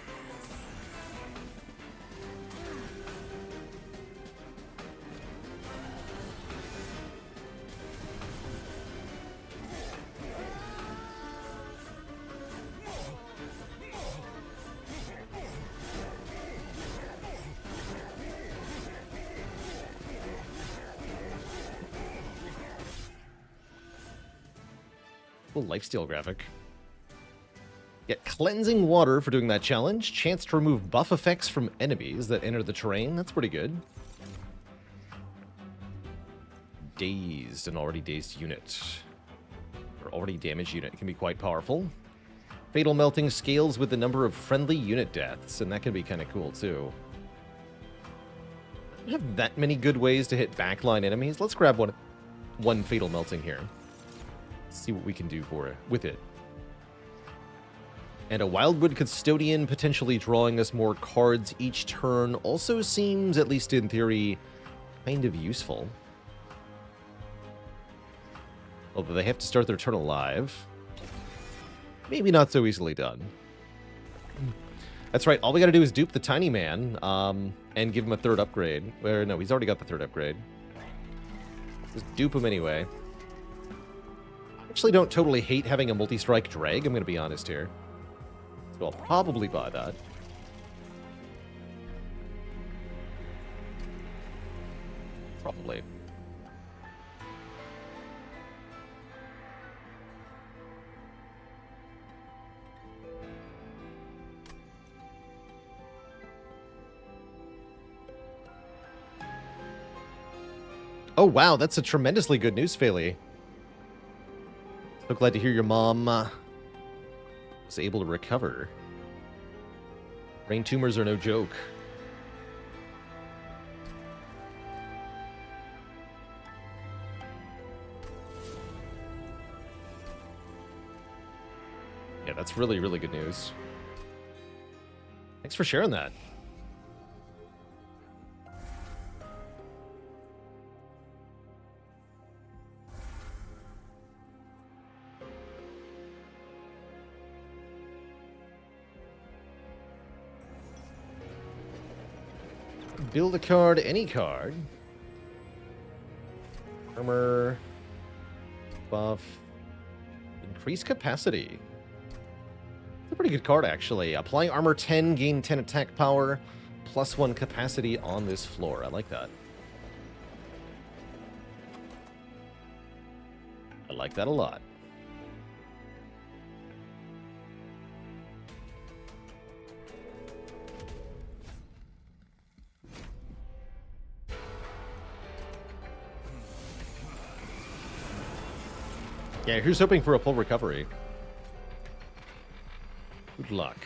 Cool lifesteal graphic. Get cleansing water for doing that challenge. Chance to remove buff effects from enemies that enter the terrain. That's pretty good. Dazed, an already dazed unit. Or already damaged unit. It can be quite powerful. Fatal melting scales with the number of friendly unit deaths, and that can be kind of cool too. I don't have that many good ways to hit backline enemies. Let's grab one fatal melting here. See what we can do for it with it. And a Wildwood Custodian potentially drawing us more cards each turn also seems, at least in theory, kind of useful. Although they have to start their turn alive. Maybe not so easily done. That's right, all we gotta do is dupe the tiny man, and give him a third upgrade. Or no, he's already got the third upgrade. Just dupe him anyway. I actually don't totally hate having a multi-strike drag, I'm gonna be honest here. So I'll probably buy that. Probably. Oh, wow, that's a tremendously good news, Phaley. So glad to hear your mom was able to recover. Brain tumors are no joke. Yeah, that's really, really good news. Thanks for sharing that. Build a card, any card. Armor. Buff. Increase capacity. It's a pretty good card, actually. Apply armor 10, gain 10 attack power, +1 capacity on this floor. I like that. I like that a lot. Yeah, who's hoping for a full recovery? Good luck.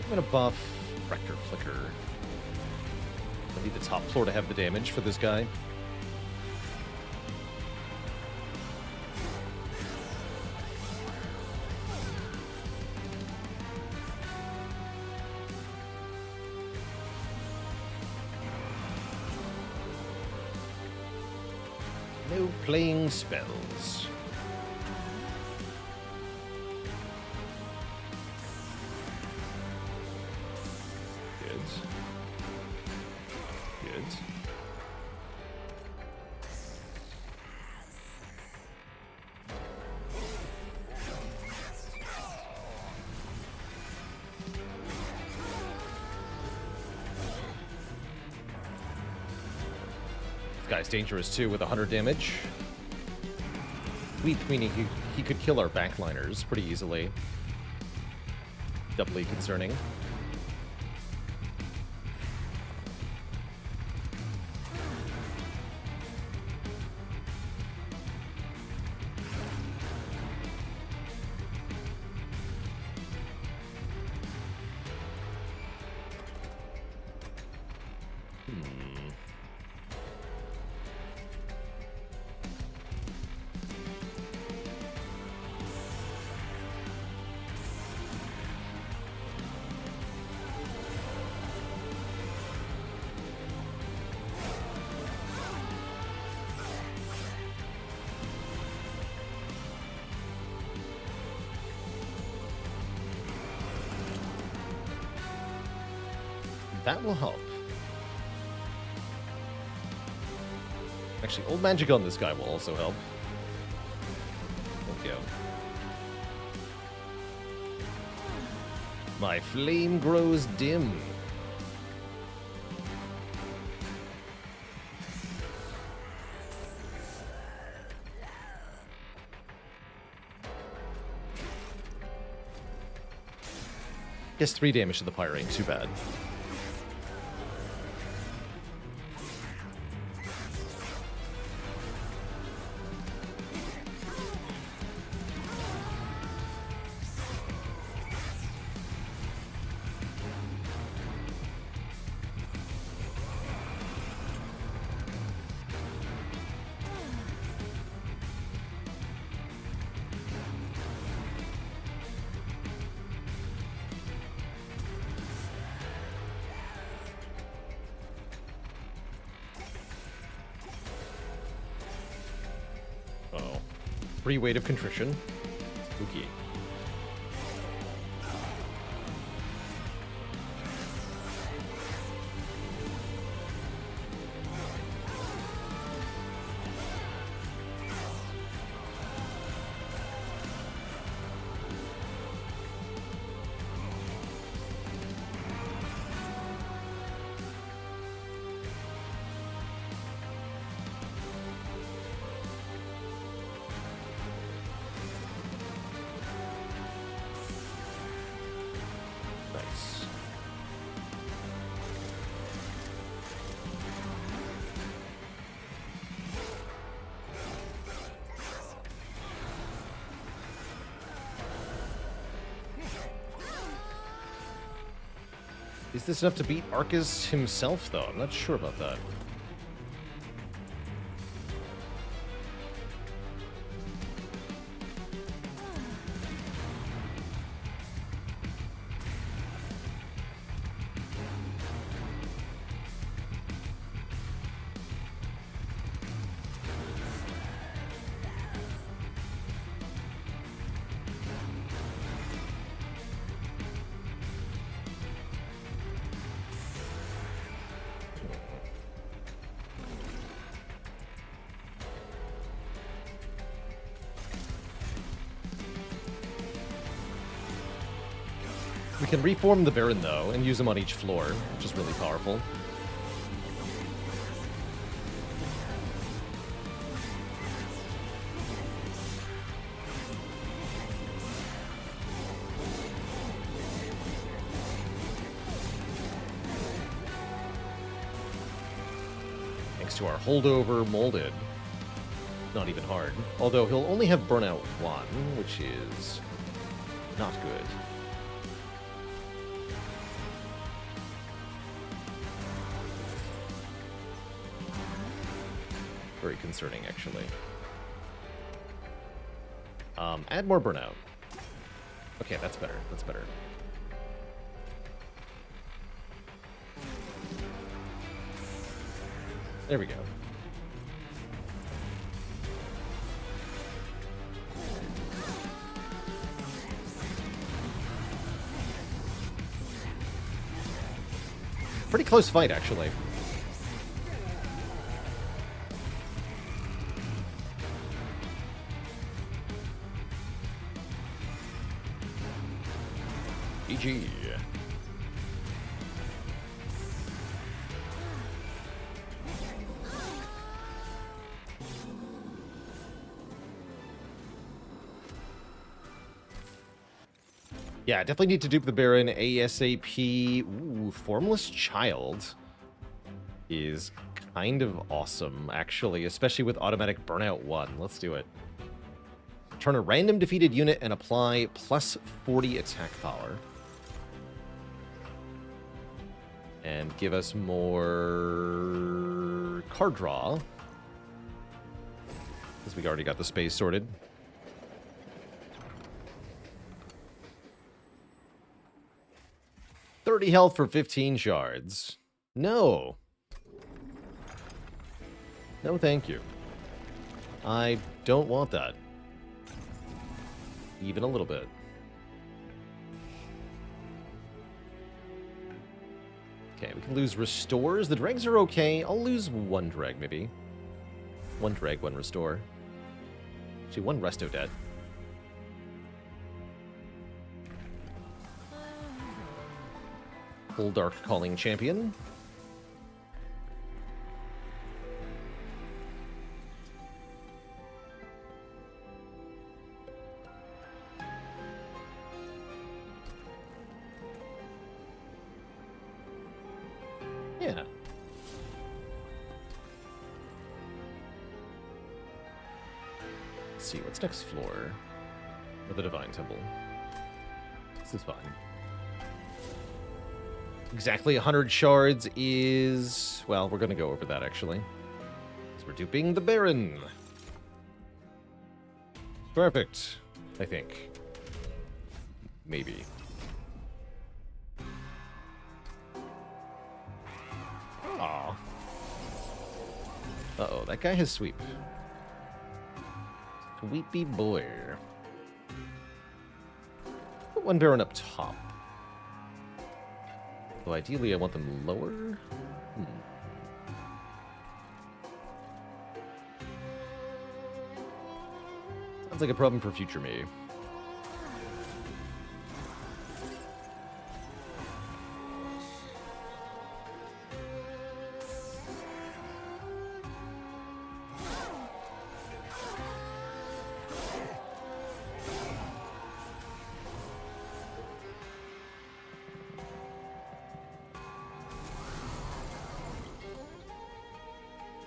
I'm gonna buff Rector Flicker. I need the top floor to have the damage for this guy. No playing spells. Guy's dangerous too with 100 damage. Weak, meaning he could kill our backliners pretty easily. Doubly concerning. That will help. Actually, old magic on this guy will also help. Thank you. My flame grows dim. Guess 3 damage to the pyre ain't too bad. Uh-oh. Free weight of contrition. Spooky. Nice. Is this enough to beat Arcus himself, though? I'm not sure about that. We can reform the Baron, though, and use him on each floor, which is really powerful. Thanks to our holdover molded. Not even hard. Although he'll only have Burnout 1, which is not good. Very concerning, actually. Add more Burnout. Okay, that's better. That's better. There we go. Pretty close fight, actually. GG. Yeah, definitely need to dupe the Baron ASAP. Ooh, Formless Child is kind of awesome, actually, especially with automatic Burnout 1. Let's do it. Turn a random defeated unit and apply plus 40 attack power. And give us more card draw. Because we already got the space sorted. $30 health for 15 shards. No. No, thank you. I don't want that. Even a little bit. Okay, we can lose restores. The dregs are okay. I'll lose one dreg, maybe. One dreg, one restore. Actually, one resto debt. Full Dark Calling Champion. Yeah. Let's see, what's next floor? Or the Divine Temple. This is fine. Exactly 100 shards is... Well, we're going to go over that, actually. Because we're duping the Baron. Perfect, I think. Maybe. Aw. Uh-oh, that guy has sweep. Sweepy boy. Put one Baron up top. Though ideally I want them lower. Sounds like a problem for future me.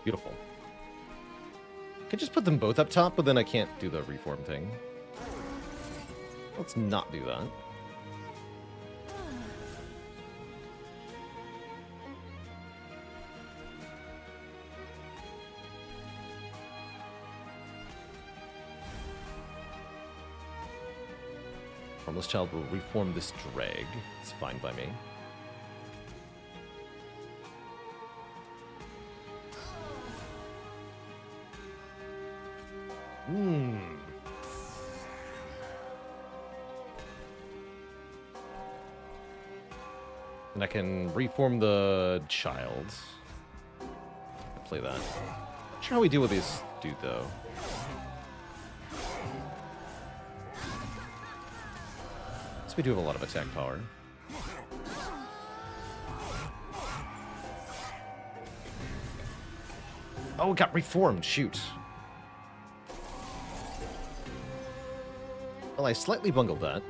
Beautiful. I could just put them both up top, but then I can't do the reform thing. Let's not do that. Harmless Child will reform this drag. It's fine by me. And I can reform the child. Play that. Not sure how we deal with this dude, though. So we do have a lot of attack power. Oh, it got reformed. Shoot. Well, I slightly bungled that.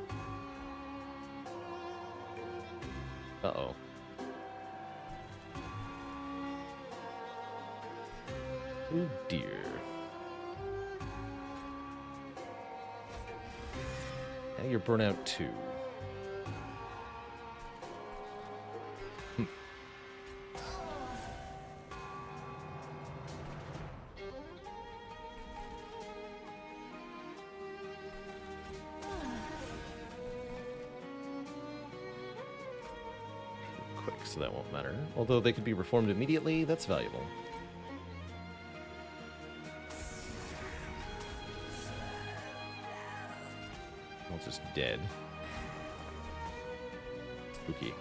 Uh-oh. Oh, dear. Now you're burnout too. So that won't matter. Although they could be reformed immediately, that's valuable. Well, just dead. Spooky.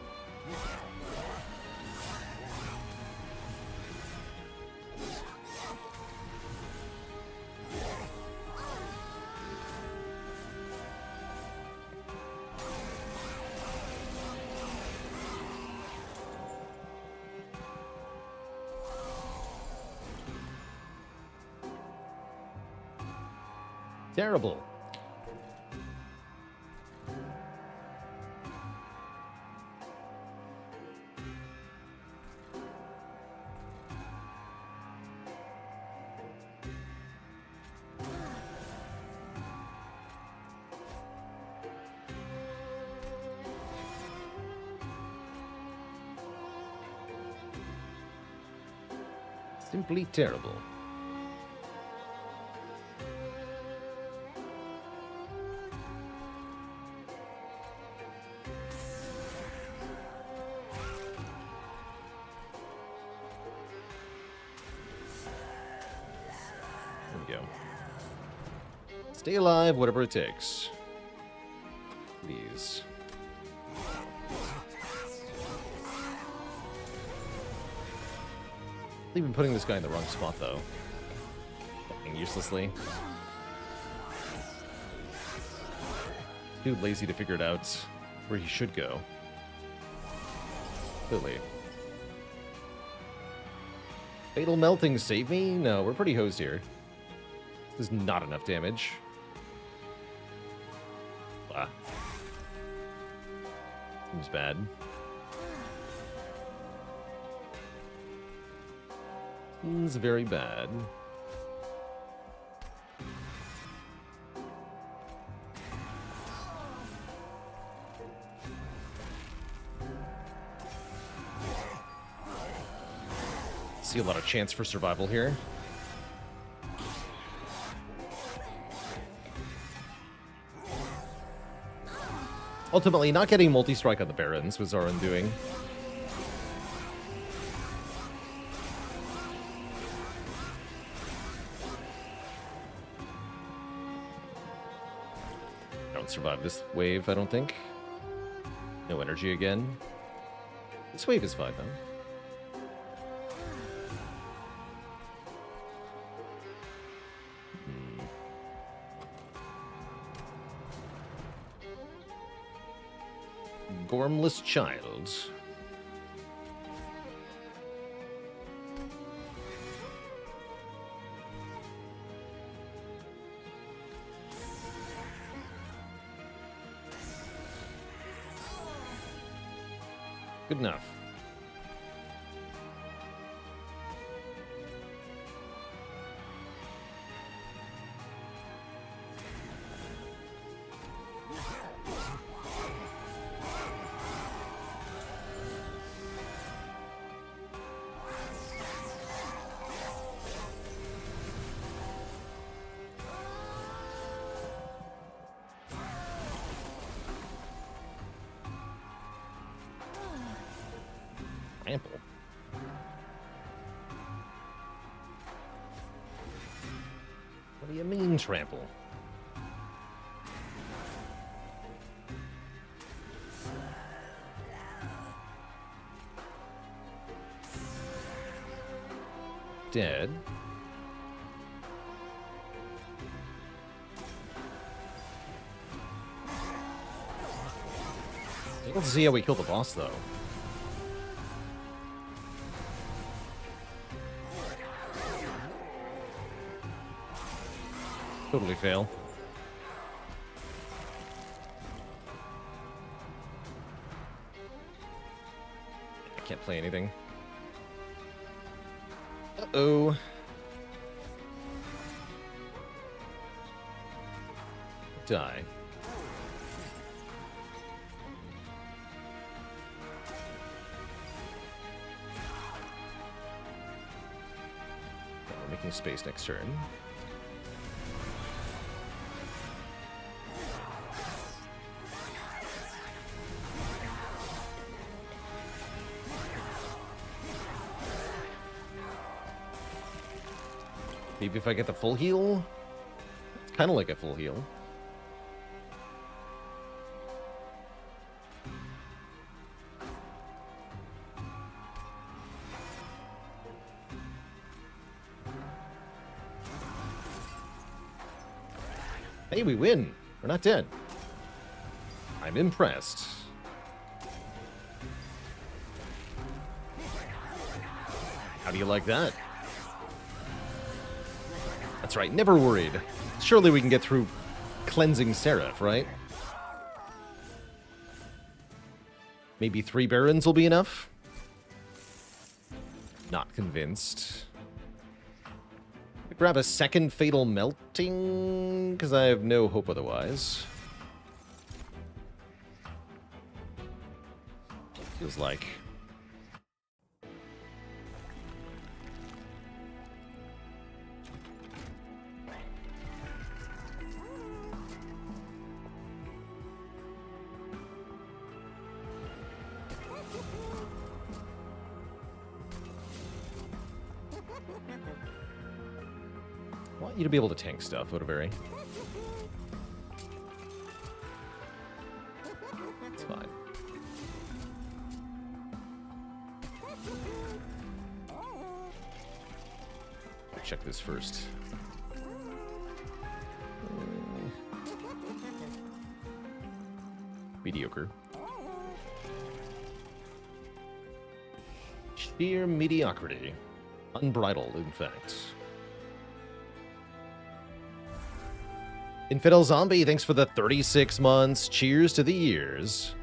Terrible. Simply terrible. Stay alive, whatever it takes. Please. I've been putting this guy in the wrong spot, though. Fucking uselessly. Too lazy to figure it out where he should go. Clearly. Fatal Melting save me? No, we're pretty hosed here. This is not enough damage. Ah. Seems bad. Seems very bad. See a lot of chance for survival here. Ultimately, not getting multi-strike on the Barons was our undoing. Don't survive this wave, I don't think. No energy again. This wave is fine, though. Gormless Child. Good enough. Trample. What do you mean, trample? Dead. Let's see how we kill the boss, though. Totally fail. I can't play anything. Uh-oh. Die. We're making space next turn. Maybe if I get the full heal? It's kind of like a full heal. Hey, we win. We're not dead. I'm impressed. How do you like that? That's right, never worried. Surely we can get through Cleansing Seraph, right? Maybe 3 Barons will be enough? Not convinced. Grab a second Fatal Melting, because I have no hope otherwise. Feels like... I want you to be able to tank stuff, Odaberry. It's fine. Check this first. Mediocre. Sheer mediocrity. Unbridled, in fact. Infidel Zombie, thanks for the 36 months. Cheers to the years.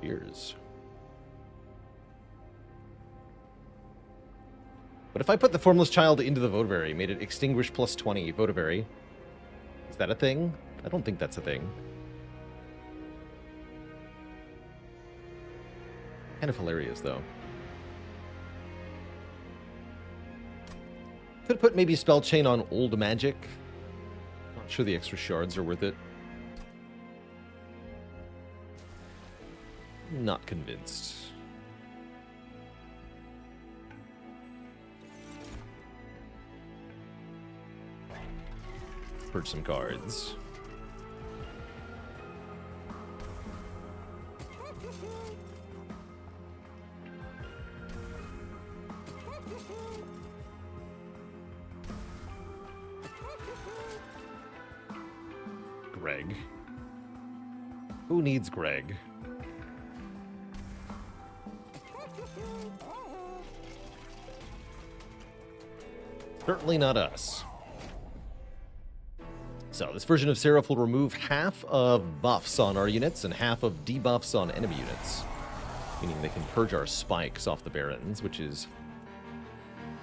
Cheers. What if I put the Formless Child into the Votavary, made it extinguish plus 20 Votavary? Is that a thing? I don't think that's a thing. Kind of hilarious, though. Could put maybe Spell Chain on Old Magic. Not sure the extra shards are worth it. Not convinced. Purge some cards. Greg. Who needs Greg? Certainly not us. So, this version of Seraph will remove half of buffs on our units and half of debuffs on enemy units. Meaning they can purge our spikes off the Barons, which is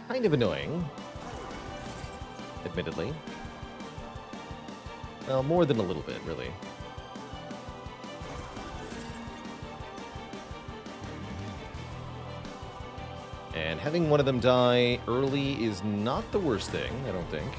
kind of annoying. Admittedly. Well, more than a little bit, really. And having one of them die early is not the worst thing, I don't think.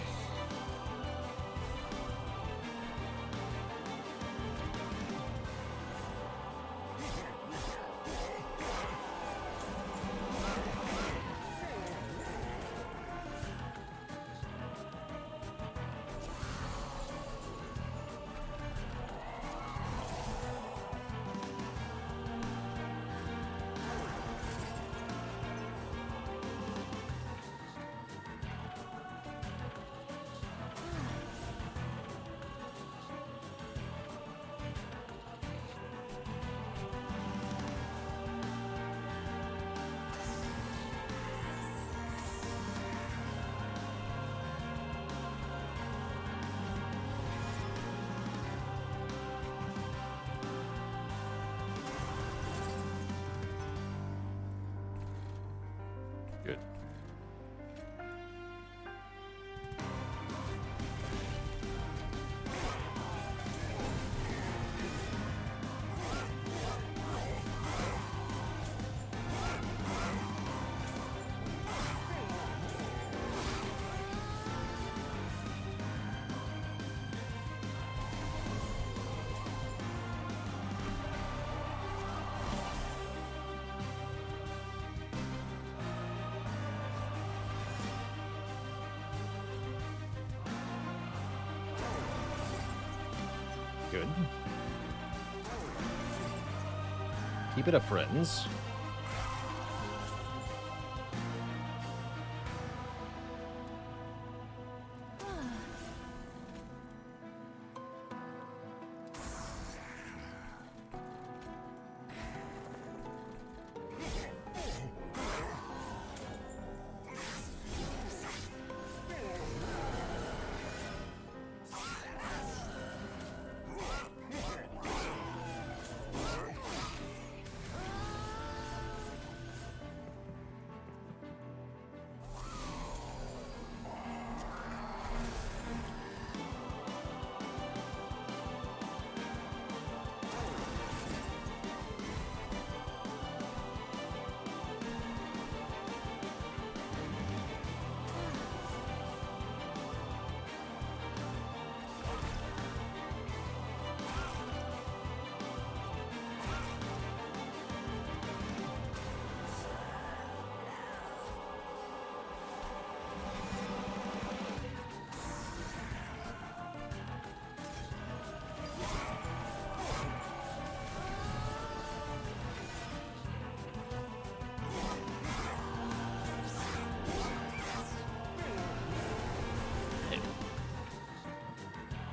Good. Good. Keep it up, friends.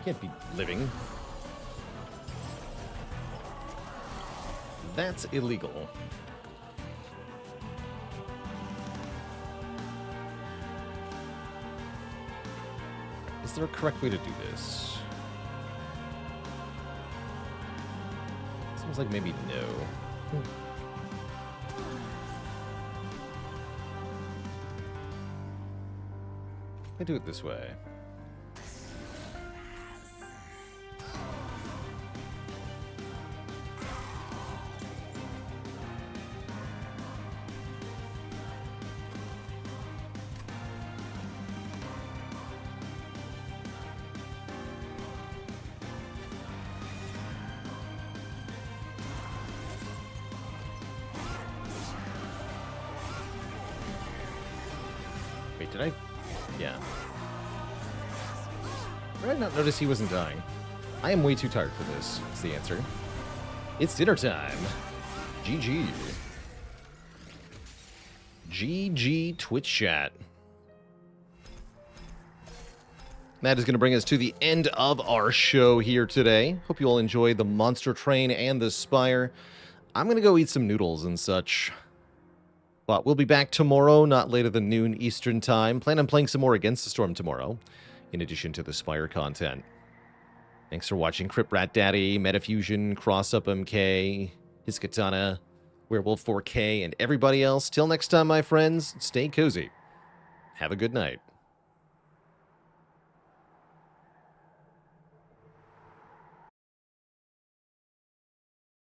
Can't be living. That's illegal. Is there a correct way to do this? Seems like maybe no. I do it this way. Wait, did I? Yeah. Did I not notice he wasn't dying? I am way too tired for this, is the answer. It's dinner time. GG. GG Twitch chat. That is going to bring us to the end of our show here today. Hope you all enjoyed the Monster Train and the Spire. I'm going to go eat some noodles and such. But we'll be back tomorrow, not later than noon Eastern Time. Plan on playing some more Against the Storm tomorrow, in addition to the Spire content. Thanks for watching Crypt Rat Daddy, Metafusion, Cross Up MK, His Katana, Werewolf 4K, and everybody else. Till next time, my friends, stay cozy. Have a good night.